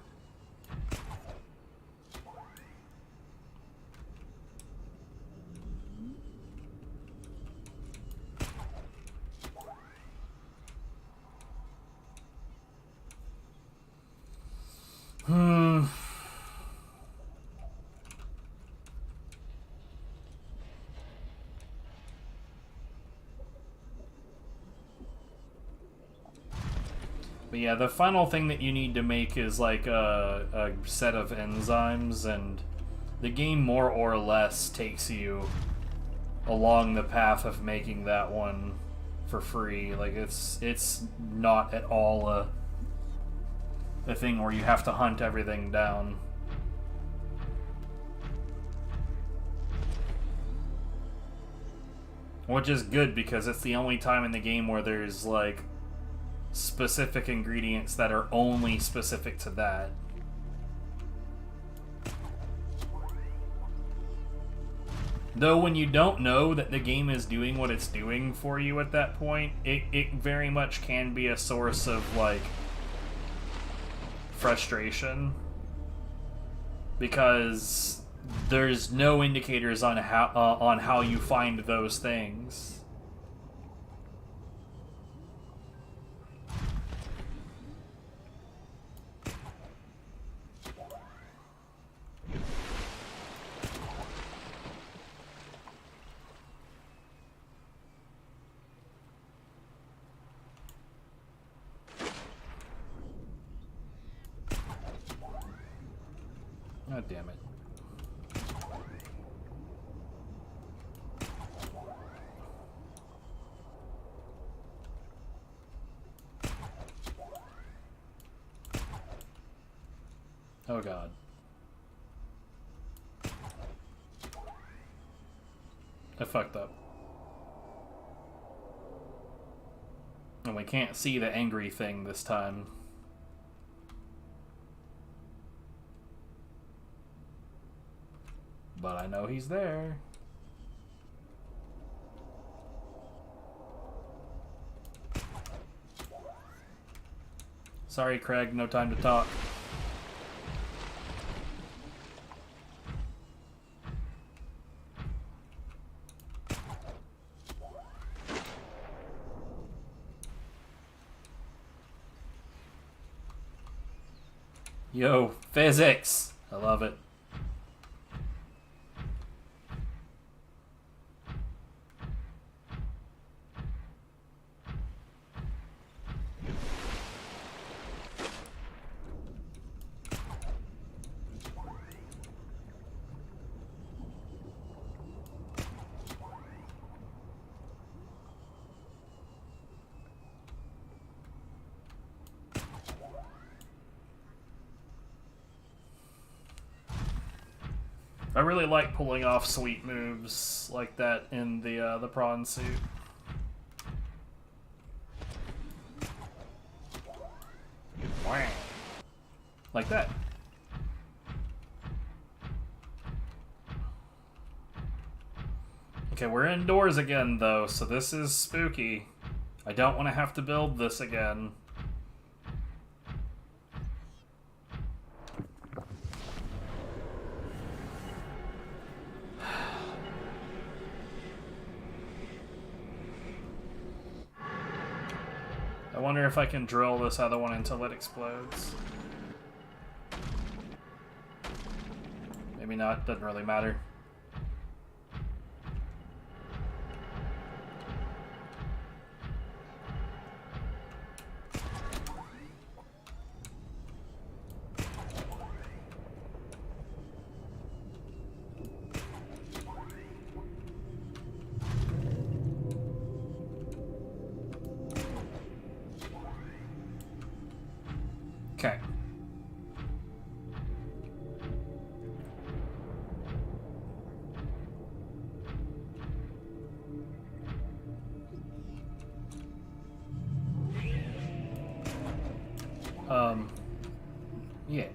But yeah, the final thing that you need to make is like a set of enzymes, and the game more or less takes you along the path of making that one for free. Like it's not at all a thing where you have to hunt everything down. Which is good, because it's the only time in the game where there's like specific ingredients that are only specific to that. Though when you don't know that the game is doing what it's doing for you at that point, it very much can be a source of like frustration, because there's no indicators on how you find those things. God damn it. Oh god. I fucked up. And we can't see the angry thing this time. But I know he's there. Sorry, Craig, no time to talk. Yo, physics! I love it. I really like pulling off sweet moves like that in the prawn suit. Wow. Like that. Okay, we're indoors again though, so this is spooky. I don't want to have to build this again. I wonder if I can drill this other one until it explodes. Maybe not, doesn't really matter. Okay. Yeah.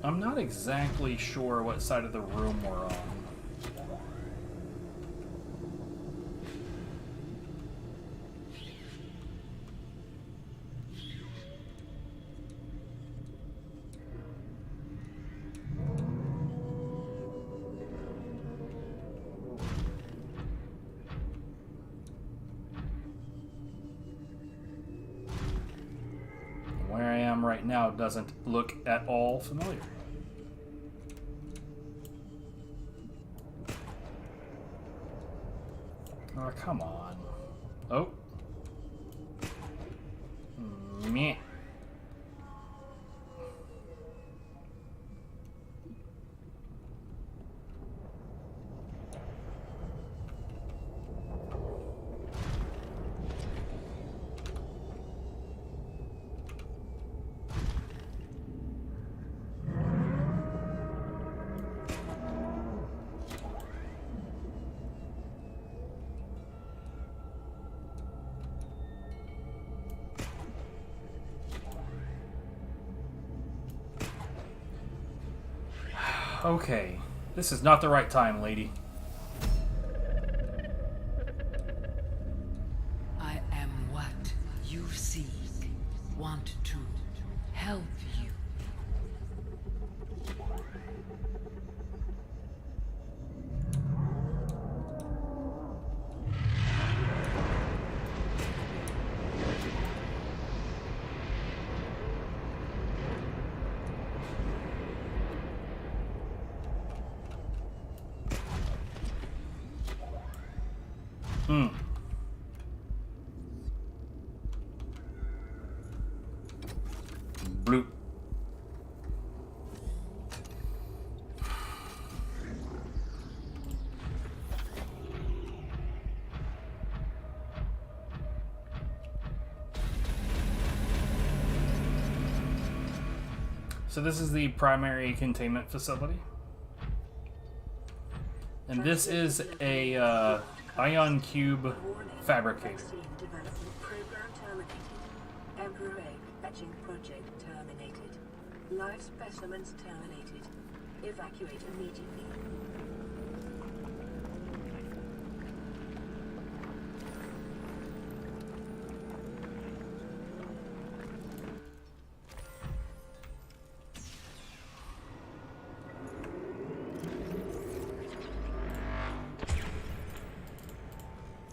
I'm not exactly sure what side of the room we're on. Where I am right now doesn't look at all familiar. Oh, come on. Oh. Meh. Okay, this is not the right time, lady. I am what you seek. Want to help you. Blue. So this is the primary containment facility. And this is a ion cube fabricator. Program terminated. Emperor egg fetching project terminated. Live specimens terminated. Evacuate immediately.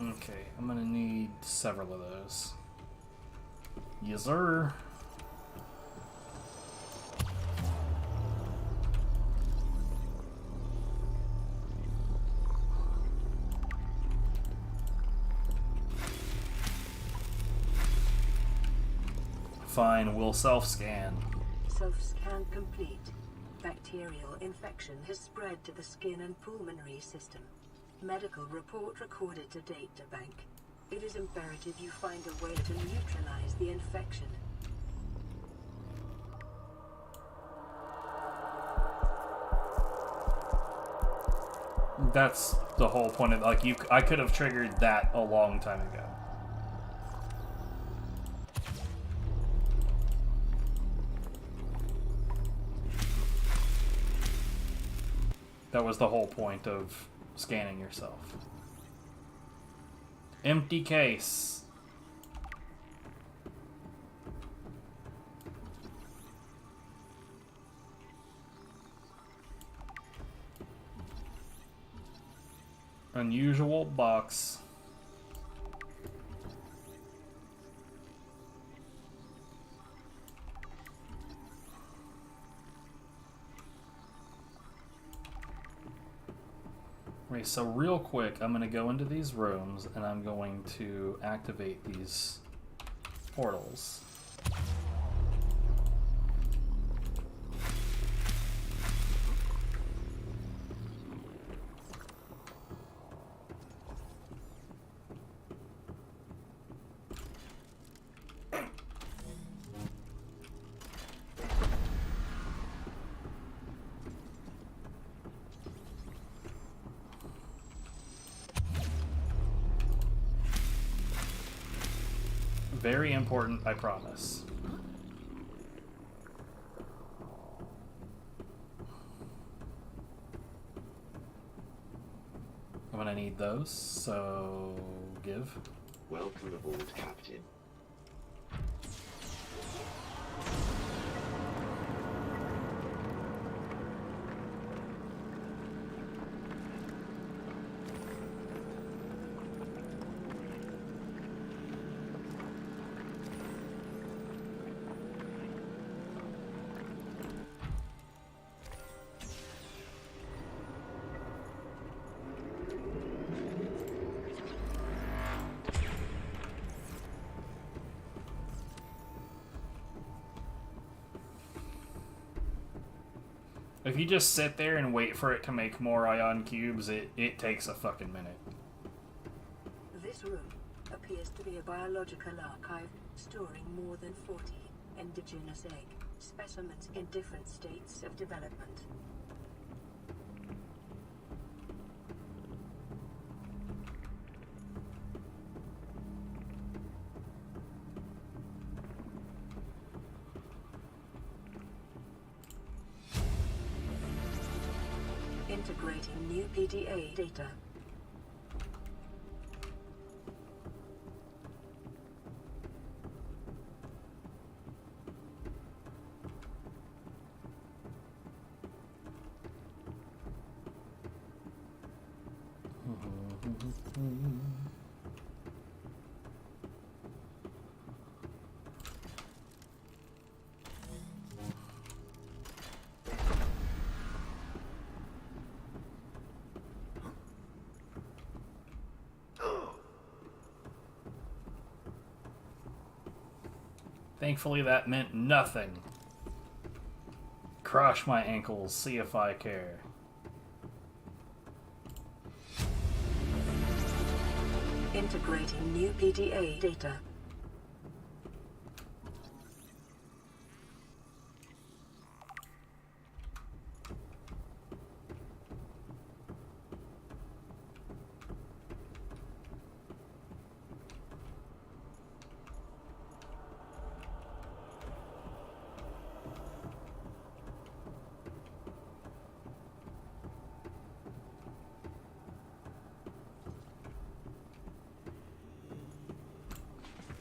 Okay, I'm gonna need several of those. Yes, sir. Fine, we'll self-scan. Self-scan complete. Bacterial infection has spread to the skin and pulmonary system. Medical report recorded to data bank. It is imperative you find a way to neutralize the infection. That's the whole point of, like, I could have triggered that a long time ago. That was the whole point of scanning yourself. Empty case. Unusual box. Okay, so real quick, I'm going to go into these rooms and I'm going to activate these portals. Very important, I promise. need those, so give. Welcome aboard, Captain. If you just sit there and wait for it to make more ion cubes, it takes a fucking minute. This room appears to be a biological archive storing more than 40 indigenous egg specimens in different states of development. Integrating new PDA data. Thankfully that meant nothing. Crush my ankles, see if I care. Integrating new PDA data.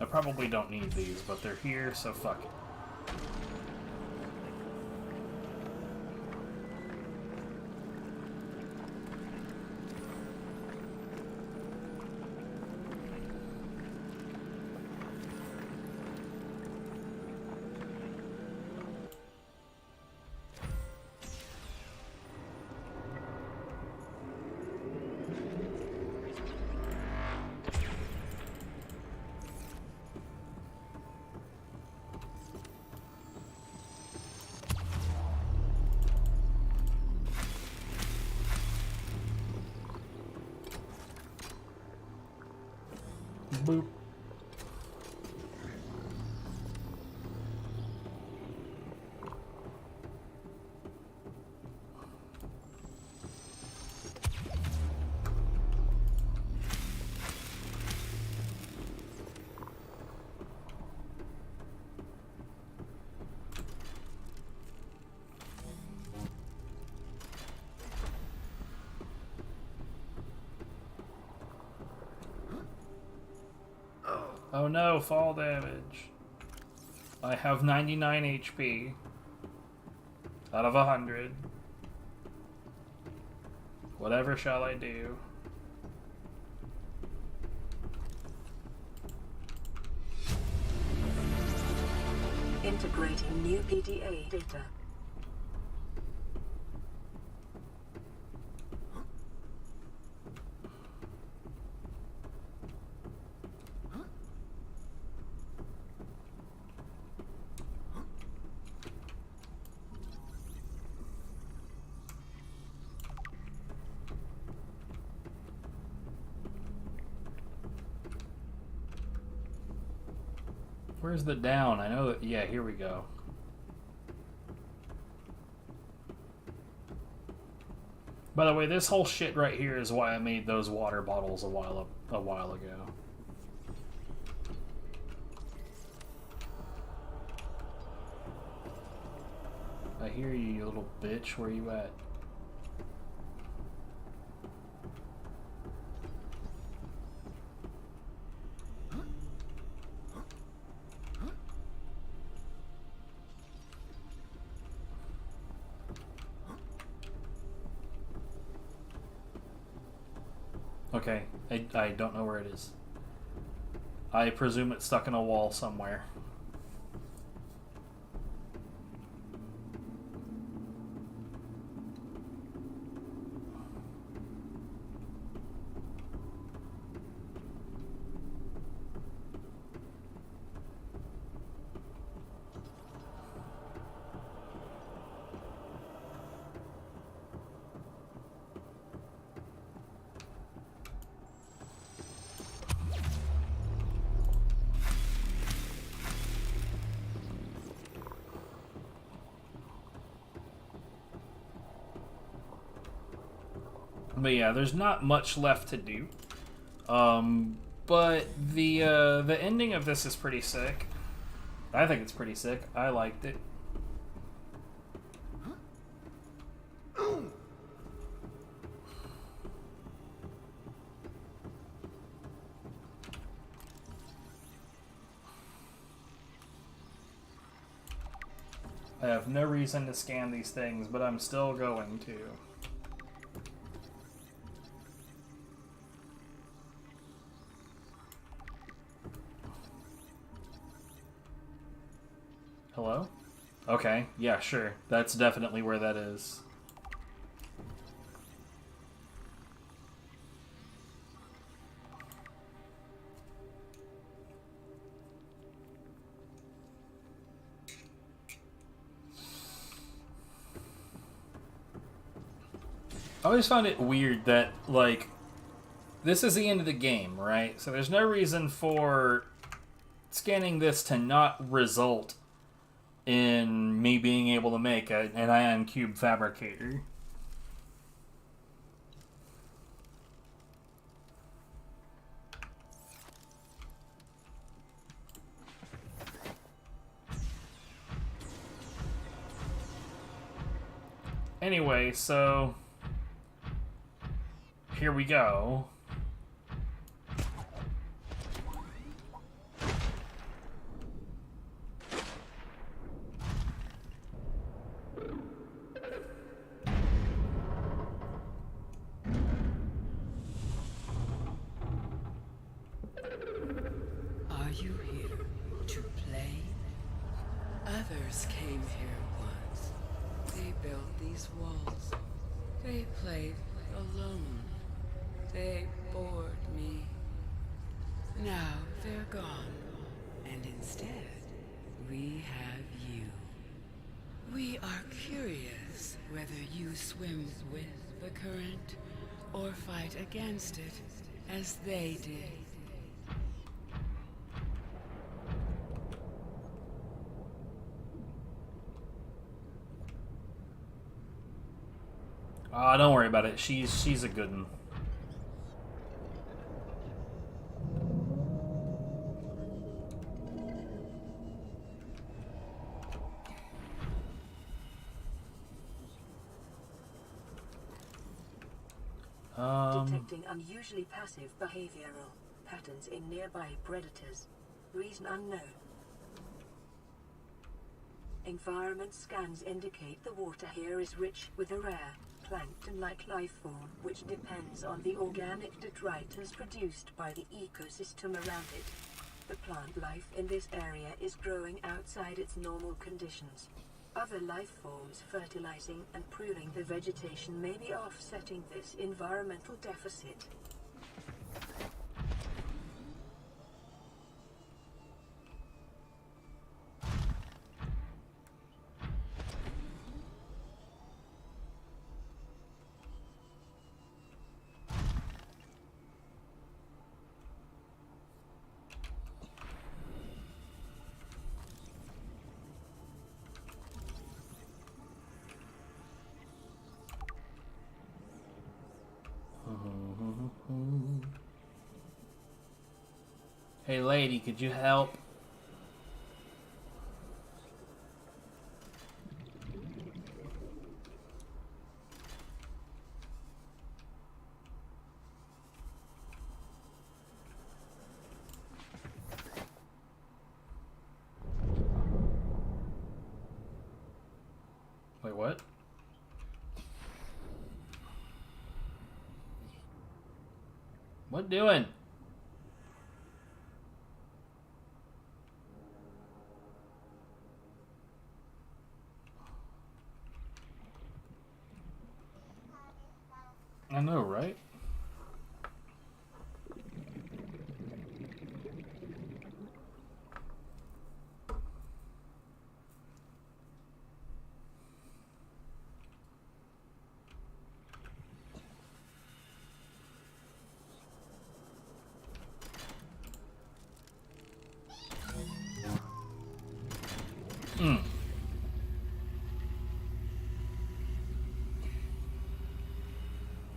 I probably don't need these, but they're here, so fuck it. Boop. Oh no, fall damage. I have 99 HP out of 100. Whatever shall I do? Integrating new PDA data. Where's the down? I know that, yeah, here we go. By the way, this whole shit right here is why I made those water bottles a while ago. I hear you, you little bitch. Where you at? Okay, I don't know where it is. I presume it's stuck in a wall somewhere. But yeah, there's not much left to do. But the ending of this is pretty sick. I think it's pretty sick. I liked it. I have no reason to scan these things, but I'm still going to. Hello? Okay, yeah, sure. That's definitely where that is. I always found it weird that, like, this is the end of the game, right? So there's no reason for scanning this to not result in me being able to make an ion cube fabricator. Anyway, so here we go. Are you here to play? Others came here once. They built these walls. They played alone. They bored me. Now they're gone. And instead, we have you. We are curious whether you swim with the current or fight against it as they did. Don't worry about it. She's a good one. Detecting unusually passive behavioral patterns in nearby predators. Reason unknown. Environment scans indicate the water here is rich with a rare, plankton-like life form which depends on the organic detritus produced by the ecosystem around it. The plant life in this area is growing outside its normal conditions. Other life forms fertilizing and pruning the vegetation may be offsetting this environmental deficit. Hey lady, could you help? Wait, what? What doing? I know, right?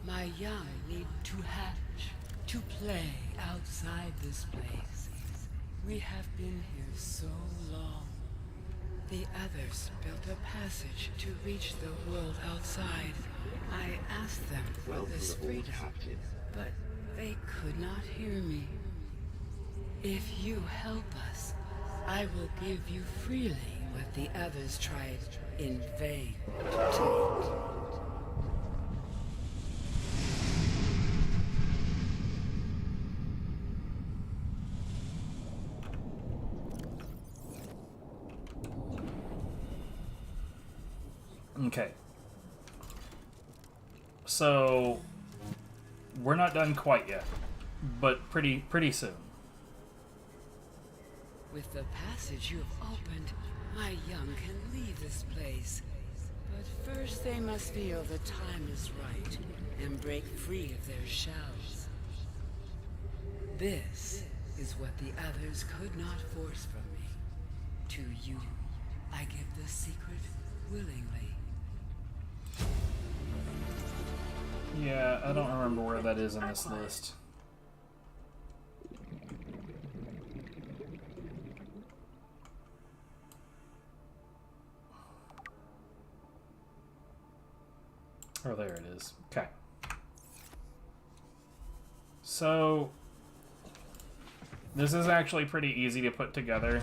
My young need to hatch, to play outside this place. We have been here so long. The others built a passage to reach the world outside. I asked them for this freedom, but they could not hear me. If you help us, I will give you freely what the others tried in vain to take. Okay. So we're not done quite yet, but pretty soon. With the passage you have opened, my young can leave this place. But first they must feel the time is right and break free of their shells. This is what the others could not force from me. To you, I give the secret willingly. Yeah, I don't remember where that is in this list. Oh, there it is. Okay. So, this is actually pretty easy to put together.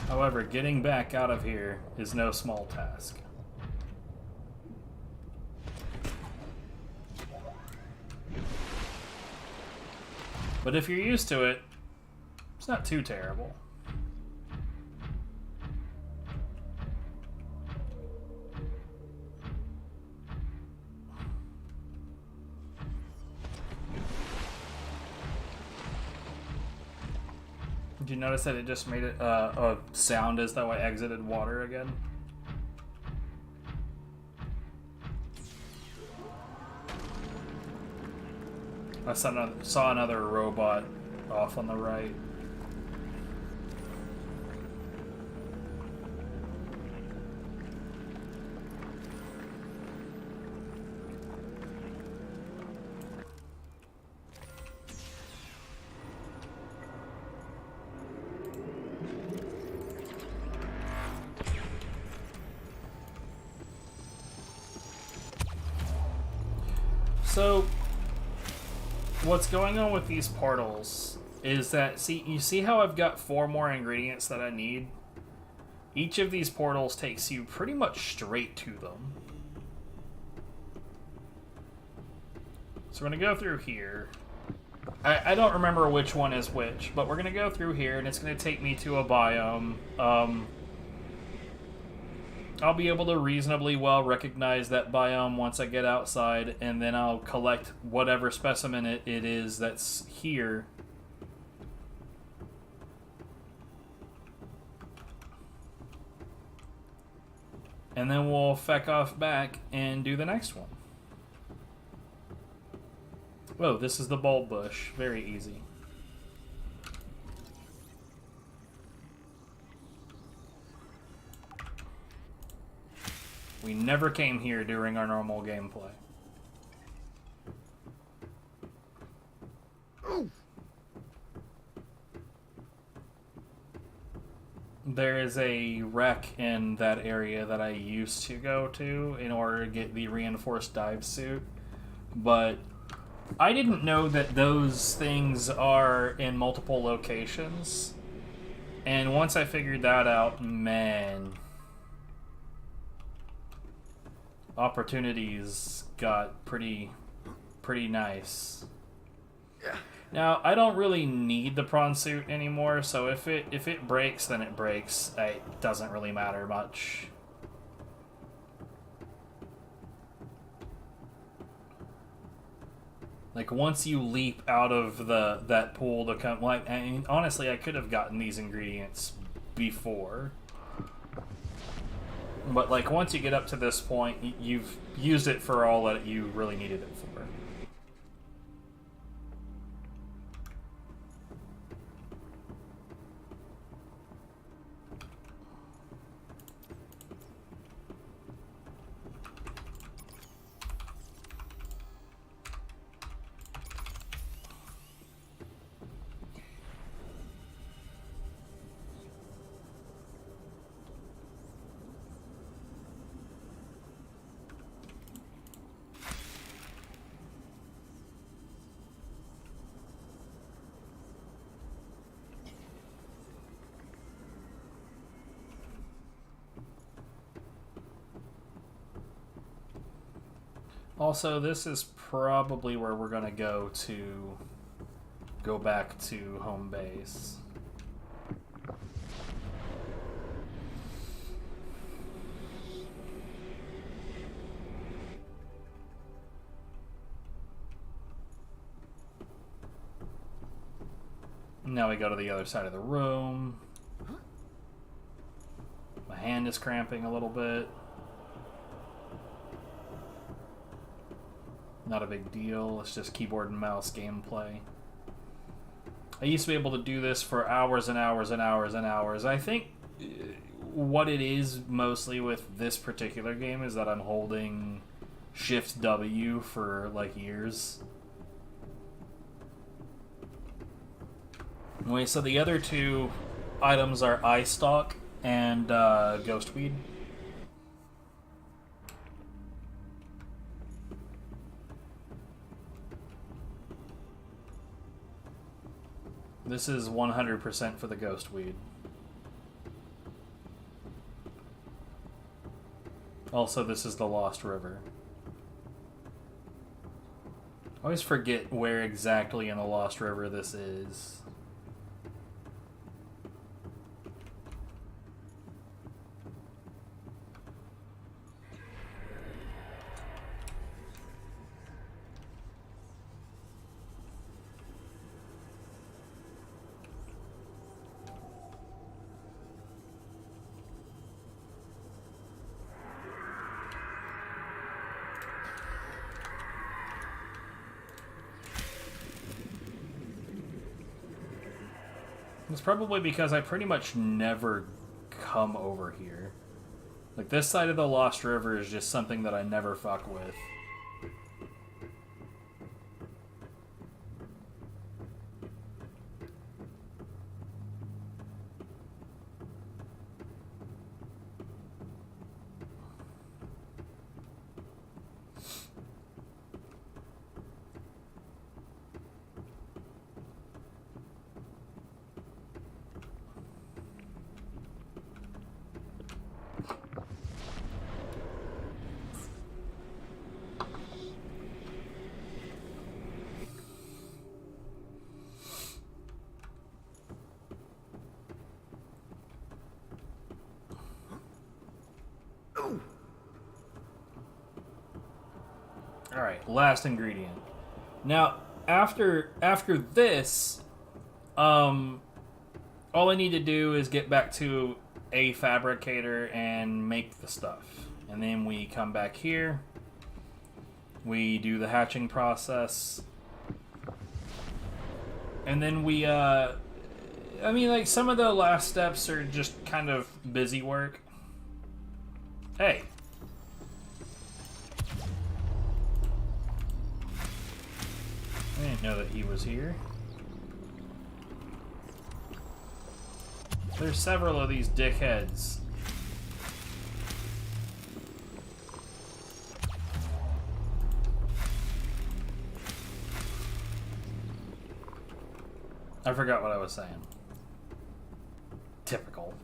However, getting back out of here is no small task. But if you're used to it, it's not too terrible. Did you notice that it just made it a sound as though I exited water again? I saw another robot off on the right. So, what's going on with these portals is that, you see how I've got 4 more ingredients that I need? Each of these portals takes you pretty much straight to them. So we're going to go through here. I don't remember which one is which, but we're going to go through here and it's going to take me to a biome. I'll be able to reasonably well recognize that biome once I get outside, and then I'll collect whatever specimen it is that's here. And then we'll feck off back and do the next one. Whoa, this is the bulb bush. Very easy. We never came here during our normal gameplay. There is a wreck in that area that I used to go to in order to get the reinforced dive suit, but I didn't know that those things are in multiple locations. And once I figured that out, man, opportunities got pretty nice. Yeah. Now, I don't really need the prawn suit anymore, so if it breaks, then it breaks. It doesn't really matter much. Like, once you leap out of that pool to come... Like, I mean, honestly, I could have gotten these ingredients before. But, like, once you get up to this point, you've used it for all that you really needed it for. Also, this is probably where we're gonna go back to home base. Now we go to the other side of the room. My hand is cramping a little bit. Not a big deal, it's just keyboard and mouse gameplay. I used to be able to do this for hours and hours and hours and hours. I think what it is mostly with this particular game is that I'm holding Shift W for like years. Anyway, so the other two items are eye stalk and ghostweed. This is 100% for the ghostweed. Also, this is the Lost River. I always forget where exactly in the Lost River this is. It's probably because I pretty much never come over here. Like, this side of the Lost River is just something that I never fuck with. Alright, last ingredient. Now, after this, all I need to do is get back to a fabricator and make the stuff. And then we come back here. We do the hatching process. And then we, I mean, like, some of the last steps are just kind of busy work. Hey. I didn't know that he was here. There's several of these dickheads. I forgot what I was saying. Typical.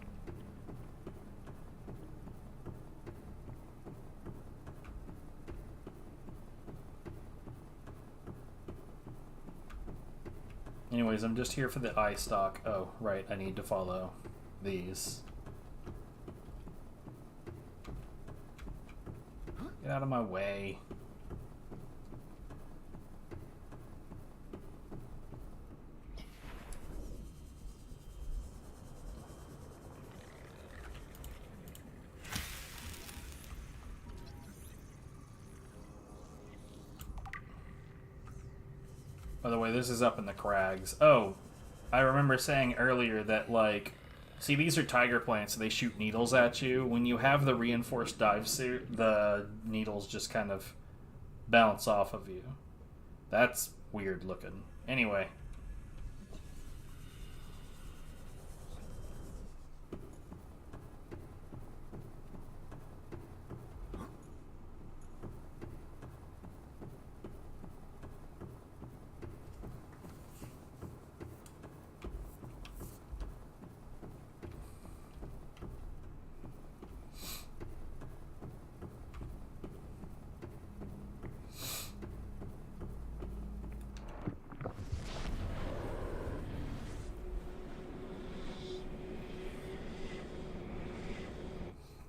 Anyways, I'm just here for the eye stock. Oh, right, I need to follow these. Get out of my way. By the way, this is up in the crags. Oh, I remember saying earlier that, like, see, these are tiger plants, so they shoot needles at you. When you have the reinforced dive suit, the needles just kind of bounce off of you. That's weird looking. Anyway.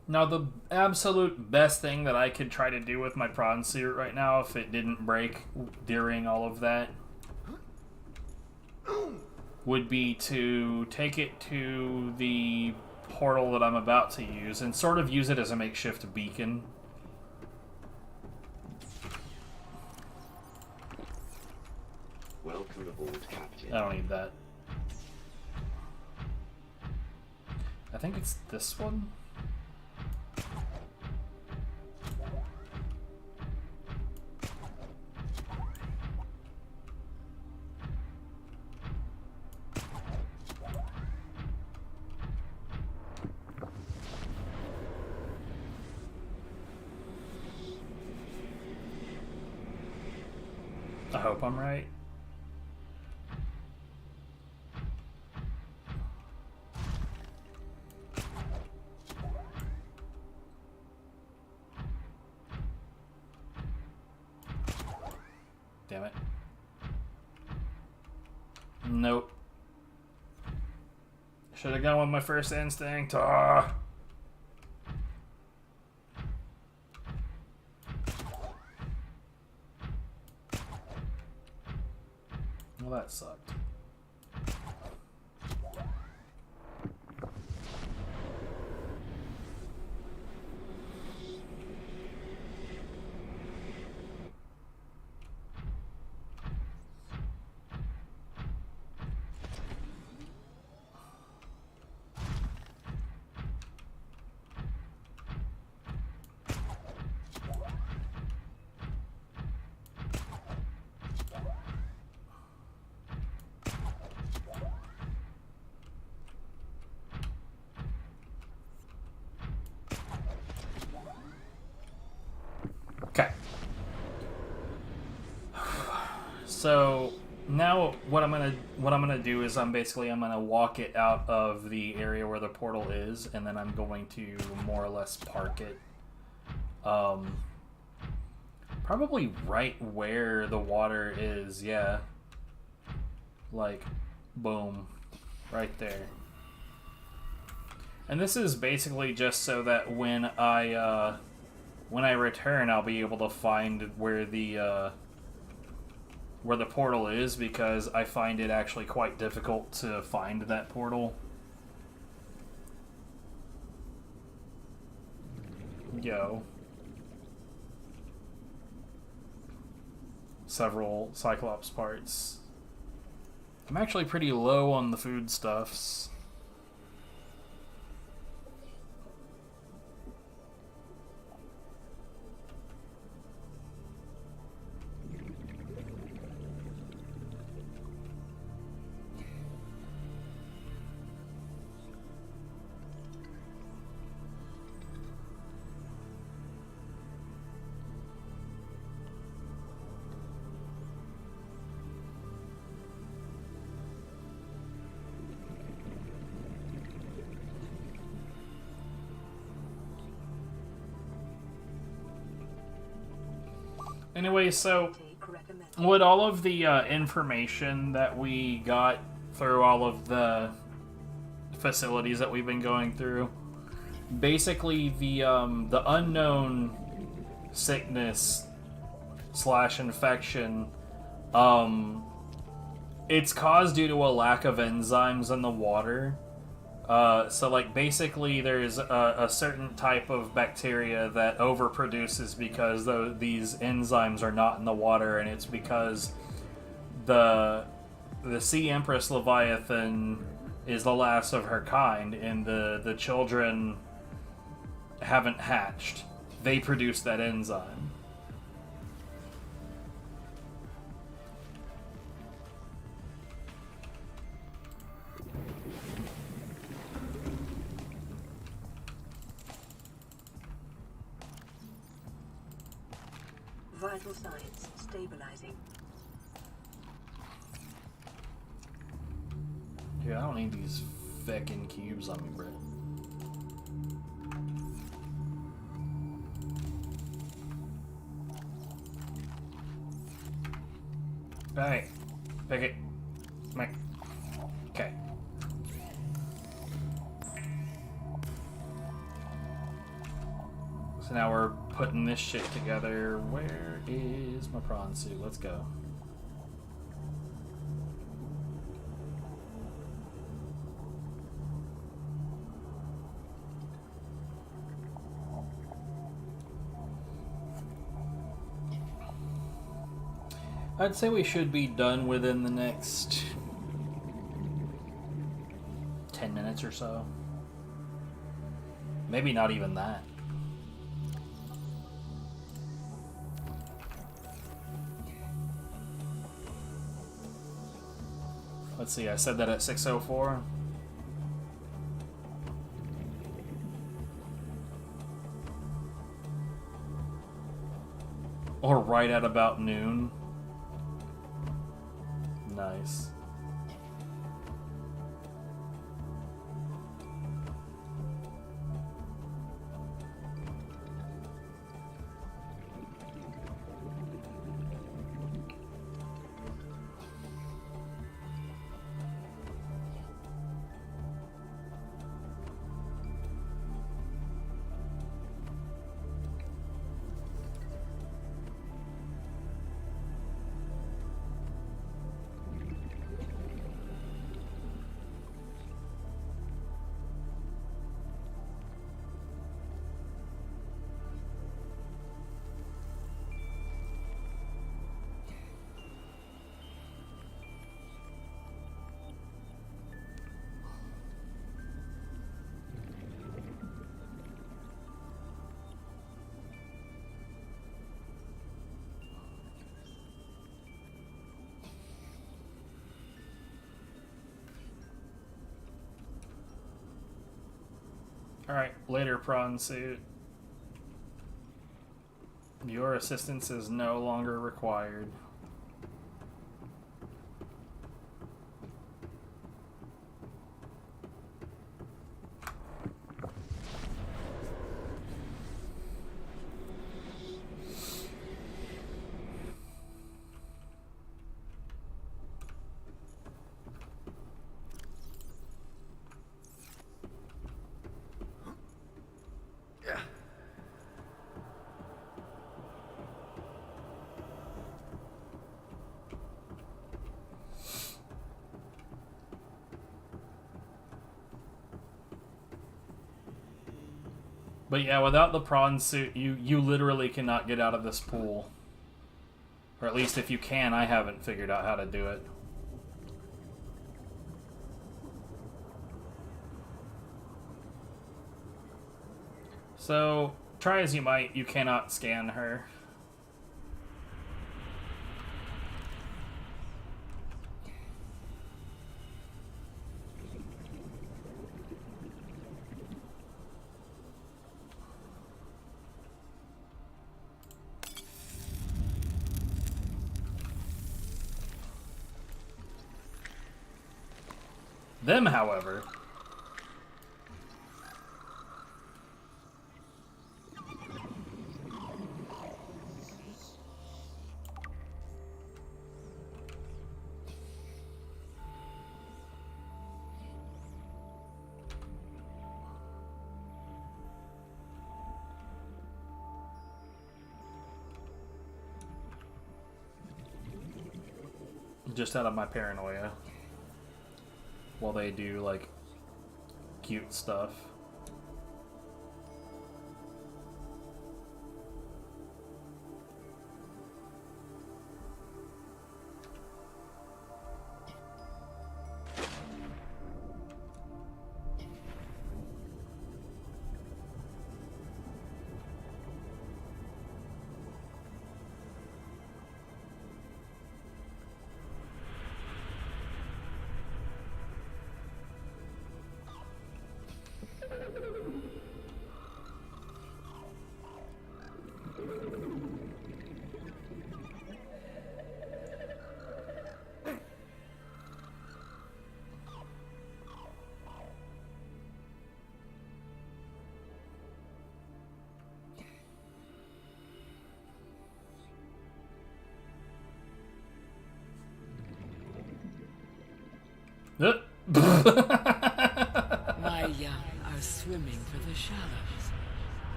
Now, the absolute best thing that I could try to do with my prawn suit right now, if it didn't break during all of that, would be to take it to the portal that I'm about to use and sort of use it as a makeshift beacon. Welcome aboard, Captain. I don't need that. I think it's this one. I hope I'm right. Damn it. Nope. Should have gone with my first instinct. Ah. Well, that sucked. Okay. So now what I'm gonna do is I'm gonna walk it out of the area where the portal is, and then I'm going to more or less park it. Probably right where the water is, yeah. Like, boom, right there. And this is basically just so that when I return, I'll be able to find where the portal is, because I find it actually quite difficult to find that portal. Yo. Several Cyclops parts. I'm actually pretty low on the foodstuffs. Anyway, so with all of the information that we got through all of the facilities that we've been going through, basically the unknown sickness / infection, it's caused due to a lack of enzymes in the water. So, like, basically there's a certain type of bacteria that overproduces because these enzymes are not in the water, and it's because the Sea Empress Leviathan is the last of her kind, and the children haven't hatched. They produce that enzyme. Vital signs stabilizing. Dude, I don't need these feckin' cubes on me, bro. Alright. Pick it. Come here. Okay. So now we're putting this shit together. Where is my prawn suit? Let's go. I'd say we should be done within the next 10 minutes or so. Maybe not even that. Let's see, I said that at 6:04. Or right at about noon. Nice. Alright, later, prawn suit. Your assistance is no longer required. But yeah, without the prawn suit, you literally cannot get out of this pool. Or at least if you can, I haven't figured out how to do it. So, try as you might, you cannot scan her. Them, however, Just out of my paranoia. While they do, like, cute stuff. My young are swimming for the shallows.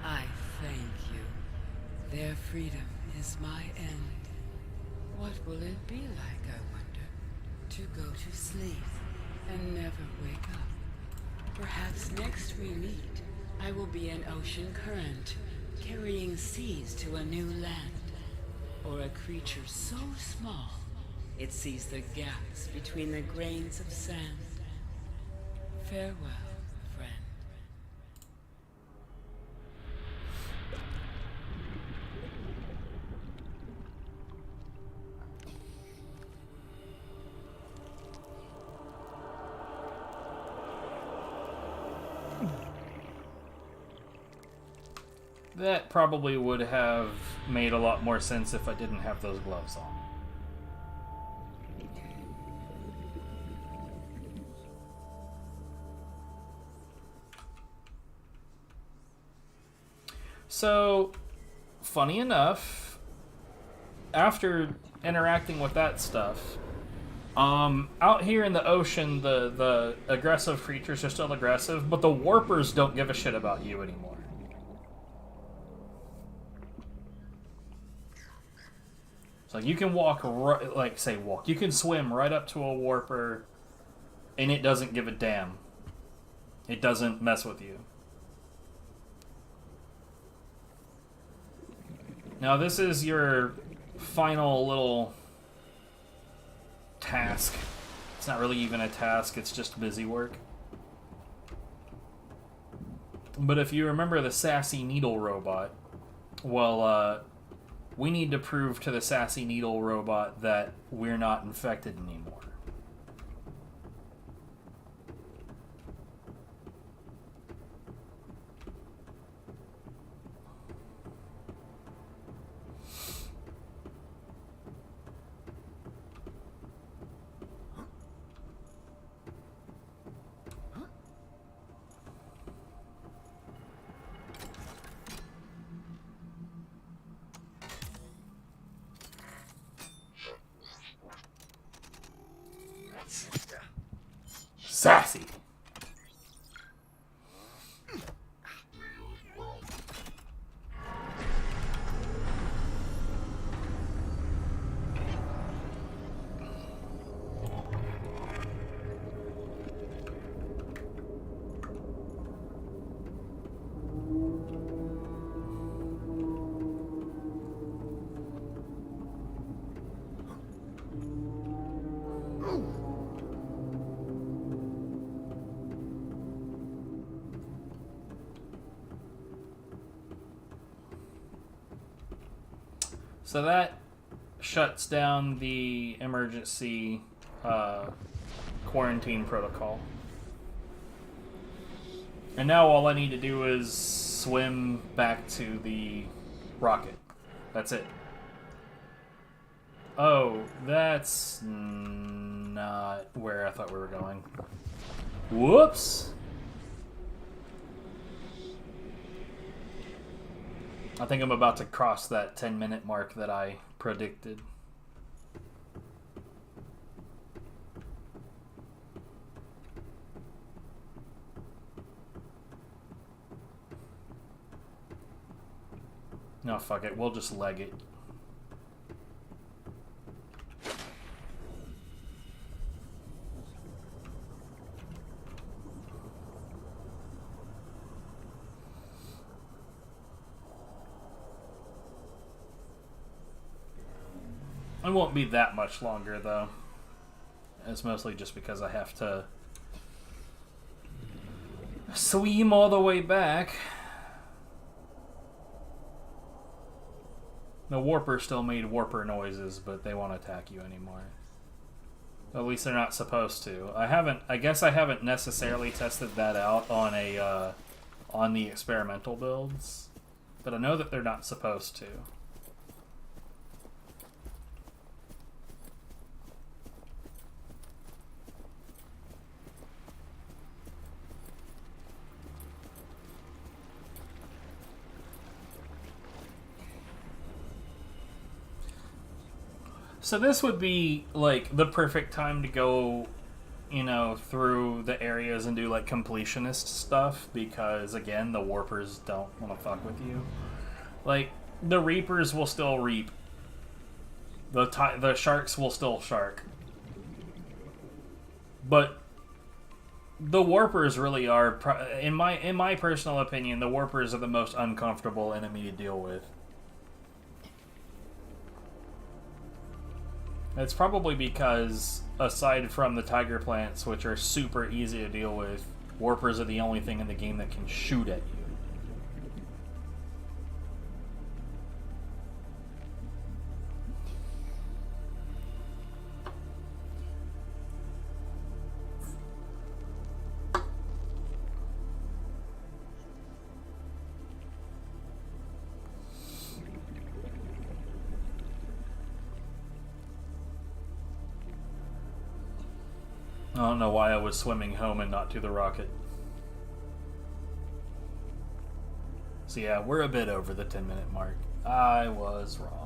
I thank you. Their freedom is my end. What will it be like, I wonder, to go to sleep and never wake up? Perhaps next we meet, I will be an ocean current, carrying seas to a new land. Or a creature so small, it sees the gaps between the grains of sand. Farewell, friend. That probably would have made a lot more sense if I didn't have those gloves on. So, funny enough, after interacting with that stuff, out here in the ocean, the aggressive creatures are still aggressive, but the warpers don't give a shit about you anymore. So you can walk, you can swim right up to a warper, and it doesn't give a damn. It doesn't mess with you. Now this is your final little task. It's not really even a task, it's just busy work. But if you remember the sassy needle robot, well, we need to prove to the sassy needle robot that we're not infected anymore. Sassy. So that shuts down the emergency quarantine protocol. And now all I need to do is swim back to the rocket. That's it. Oh, that's not where I thought we were going. Whoops! I think I'm about to cross that 10-minute mark that I predicted. No, fuck it. We'll just leg it. It won't be that much longer, though. It's mostly just because I have to Sweem all the way back. The Warper still made Warper noises, but they won't attack you anymore. At least they're not supposed to. I guess I haven't necessarily tested that out on on the experimental builds, but I know that they're not supposed to. So this would be, like, the perfect time to go, you know, through the areas and do, like, completionist stuff, because, again, the Warpers don't want to fuck with you. Like, the Reapers will still reap. The Sharks will still shark. But the Warpers really are, in my personal opinion, the Warpers are the most uncomfortable enemy to deal with. It's probably because, aside from the Tiger Plants, which are super easy to deal with, Warpers are the only thing in the game that can shoot at you. I don't know why I was swimming home and not to the rocket. So yeah, we're a bit over the 10-minute mark. I was wrong.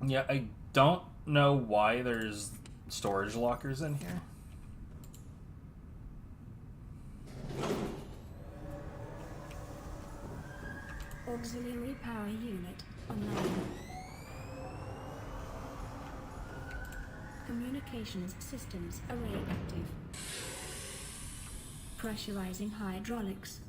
Yeah, I don't know why there's storage lockers in here. Auxiliary power unit online. Communications systems array active. Pressurizing hydraulics.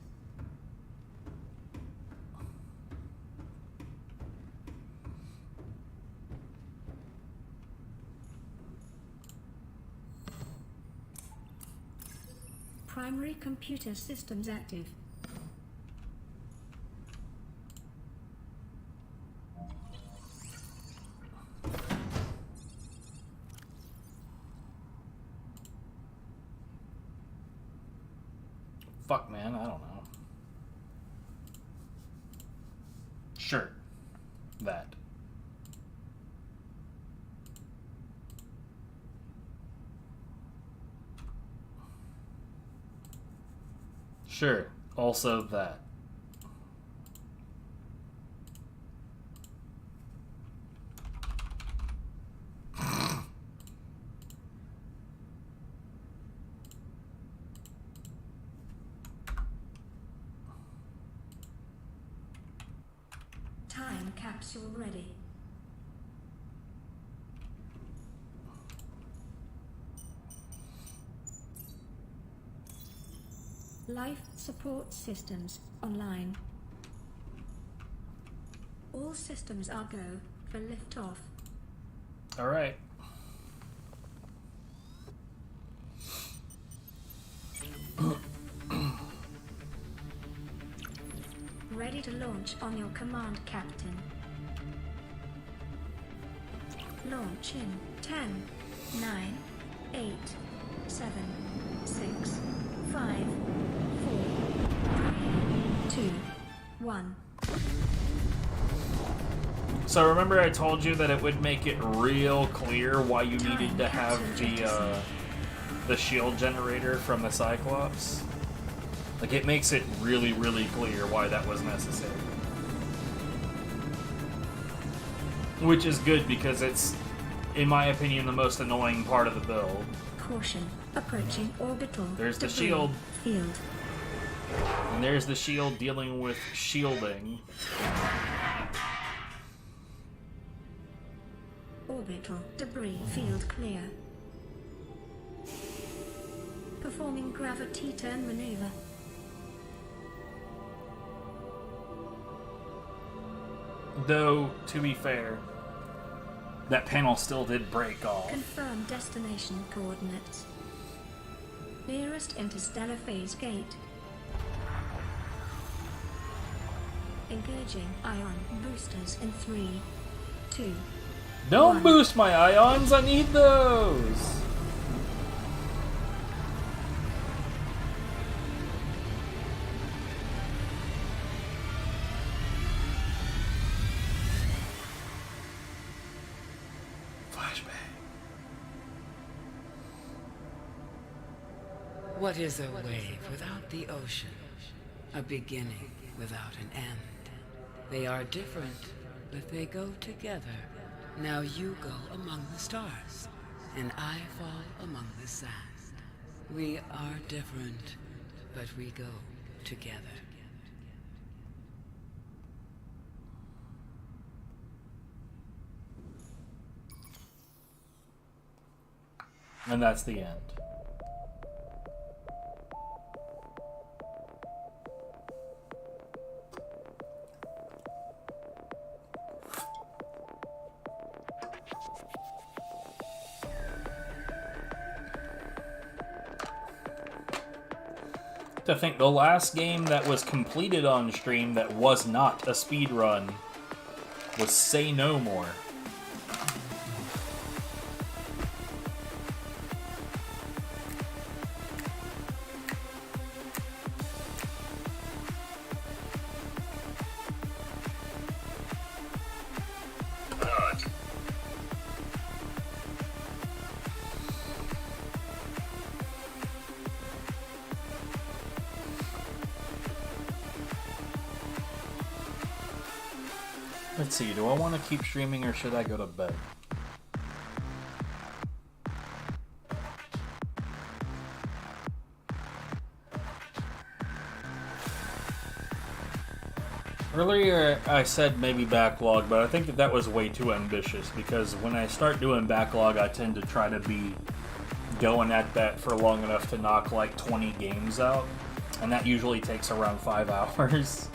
Primary computer systems active. Fuck, man, I don't know. Sure. That. Sure. Also that. Time capsule ready. Life support systems online. All systems are go for liftoff. All right. Ready to launch on your command, Captain. Launch in 10, 9, 8, 7, 6, 5, 4, 3, 2, 1. So remember I told you that it would make it real clear why you needed to have the shield generator from the Cyclops? Like, it makes it really, really clear why that was necessary. Which is good, because it's, in my opinion, the most annoying part of the build. Caution. Approaching orbital. There's the debris shield. Field. And there's the shield dealing with shielding. Orbital debris field clear. Performing gravity turn maneuver. Though, to be fair, that panel still did break off. Confirm destination coordinates. Nearest interstellar phase gate. Engaging ion boosters in 3, 2. Don't boost my ions, I need those! What is a wave without the ocean? A beginning without an end. They are different, but they go together. Now you go among the stars, and I fall among the sand. We are different, but we go together. And that's the end. To think the last game that was completed on stream that was not a speedrun was Say No More. Let's see, do I want to keep streaming or should I go to bed? Earlier I said maybe backlog, but I think that was way too ambitious, because when I start doing backlog I tend to try to be going at that for long enough to knock like 20 games out, and that usually takes around 5 hours.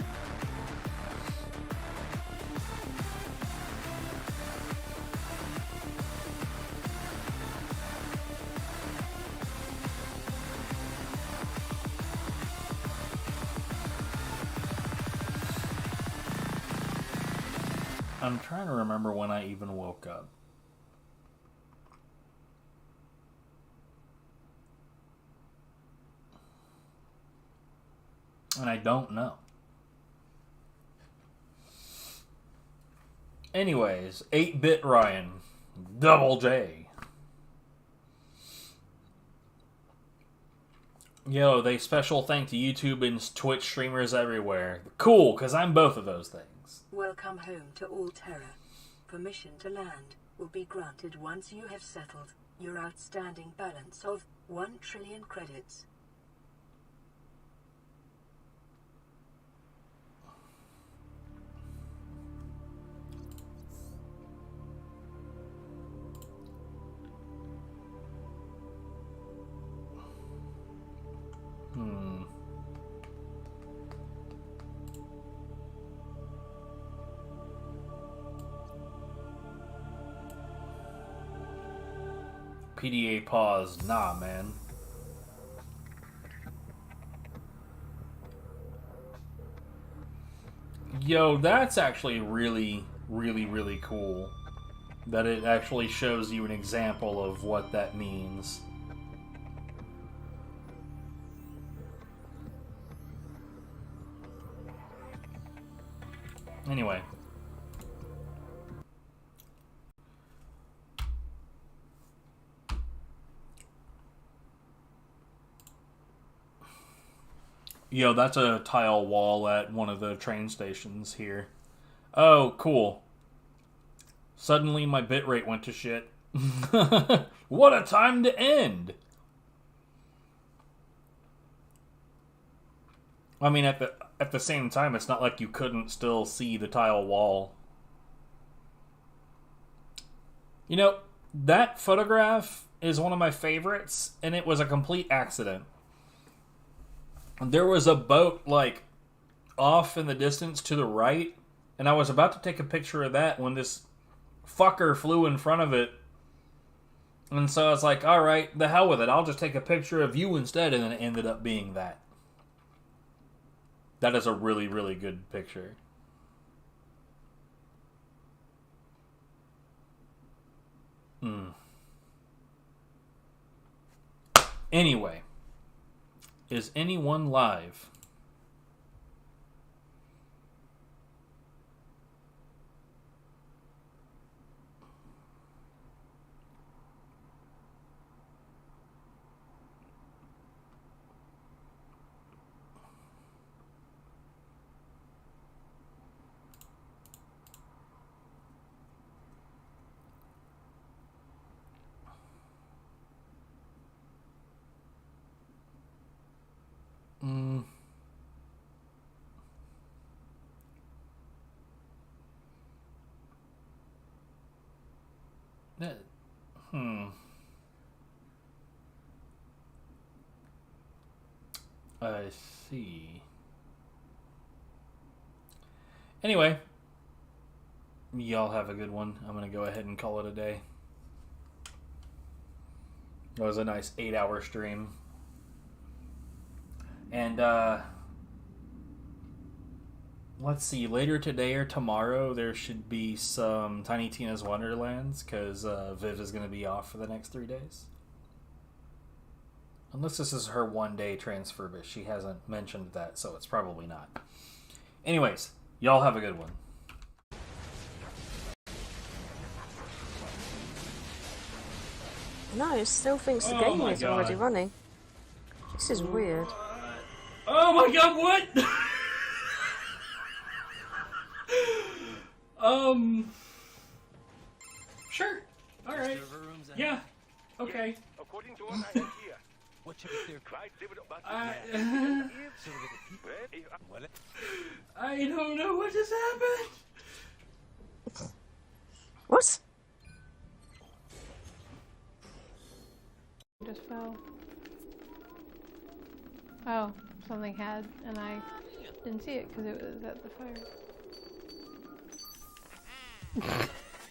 I'm trying to remember when I even woke up. And I don't know. Anyways, 8-Bit Ryan, Double J. Yo, they special thank to YouTube and Twitch streamers everywhere. Cool, because I'm both of those things. Welcome home to Alterra. Permission to land will be granted once you have settled your outstanding balance of 1 trillion credits. PDA pause. Nah, man. Yo, that's actually really, really, really cool. That it actually shows you an example of what that means. Anyway. Yo, that's a tile wall at one of the train stations here. Oh, cool. Suddenly my bitrate went to shit. What a time to end! I mean, at the same time, it's not like you couldn't still see the tile wall. You know, that photograph is one of my favorites, and it was a complete accident. There was a boat, like, off in the distance to the right, and I was about to take a picture of that when this fucker flew in front of it. And so I was like, alright, the hell with it. I'll just take a picture of you instead, and then it ended up being that. That is a really, really good picture. Anyway. Is anyone live? I see. Anyway, y'all have a good one. I'm gonna go ahead and call it a day. It was a nice 8-hour stream. And, let's see, later today or tomorrow there should be some Tiny Tina's Wonderlands, because Viv is going to be off for the next 3 days. Unless this is her one-day transfer, but she hasn't mentioned that, so it's probably not. Anyways, y'all have a good one. No, it still thinks the game is already running. This is weird. Oh my god, what? Sure. Alright. Yeah. Okay. According to what I hear, what should we do? I don't know what just happened. What? Just fell. Oh, something had, and I didn't see it because it was at the fire.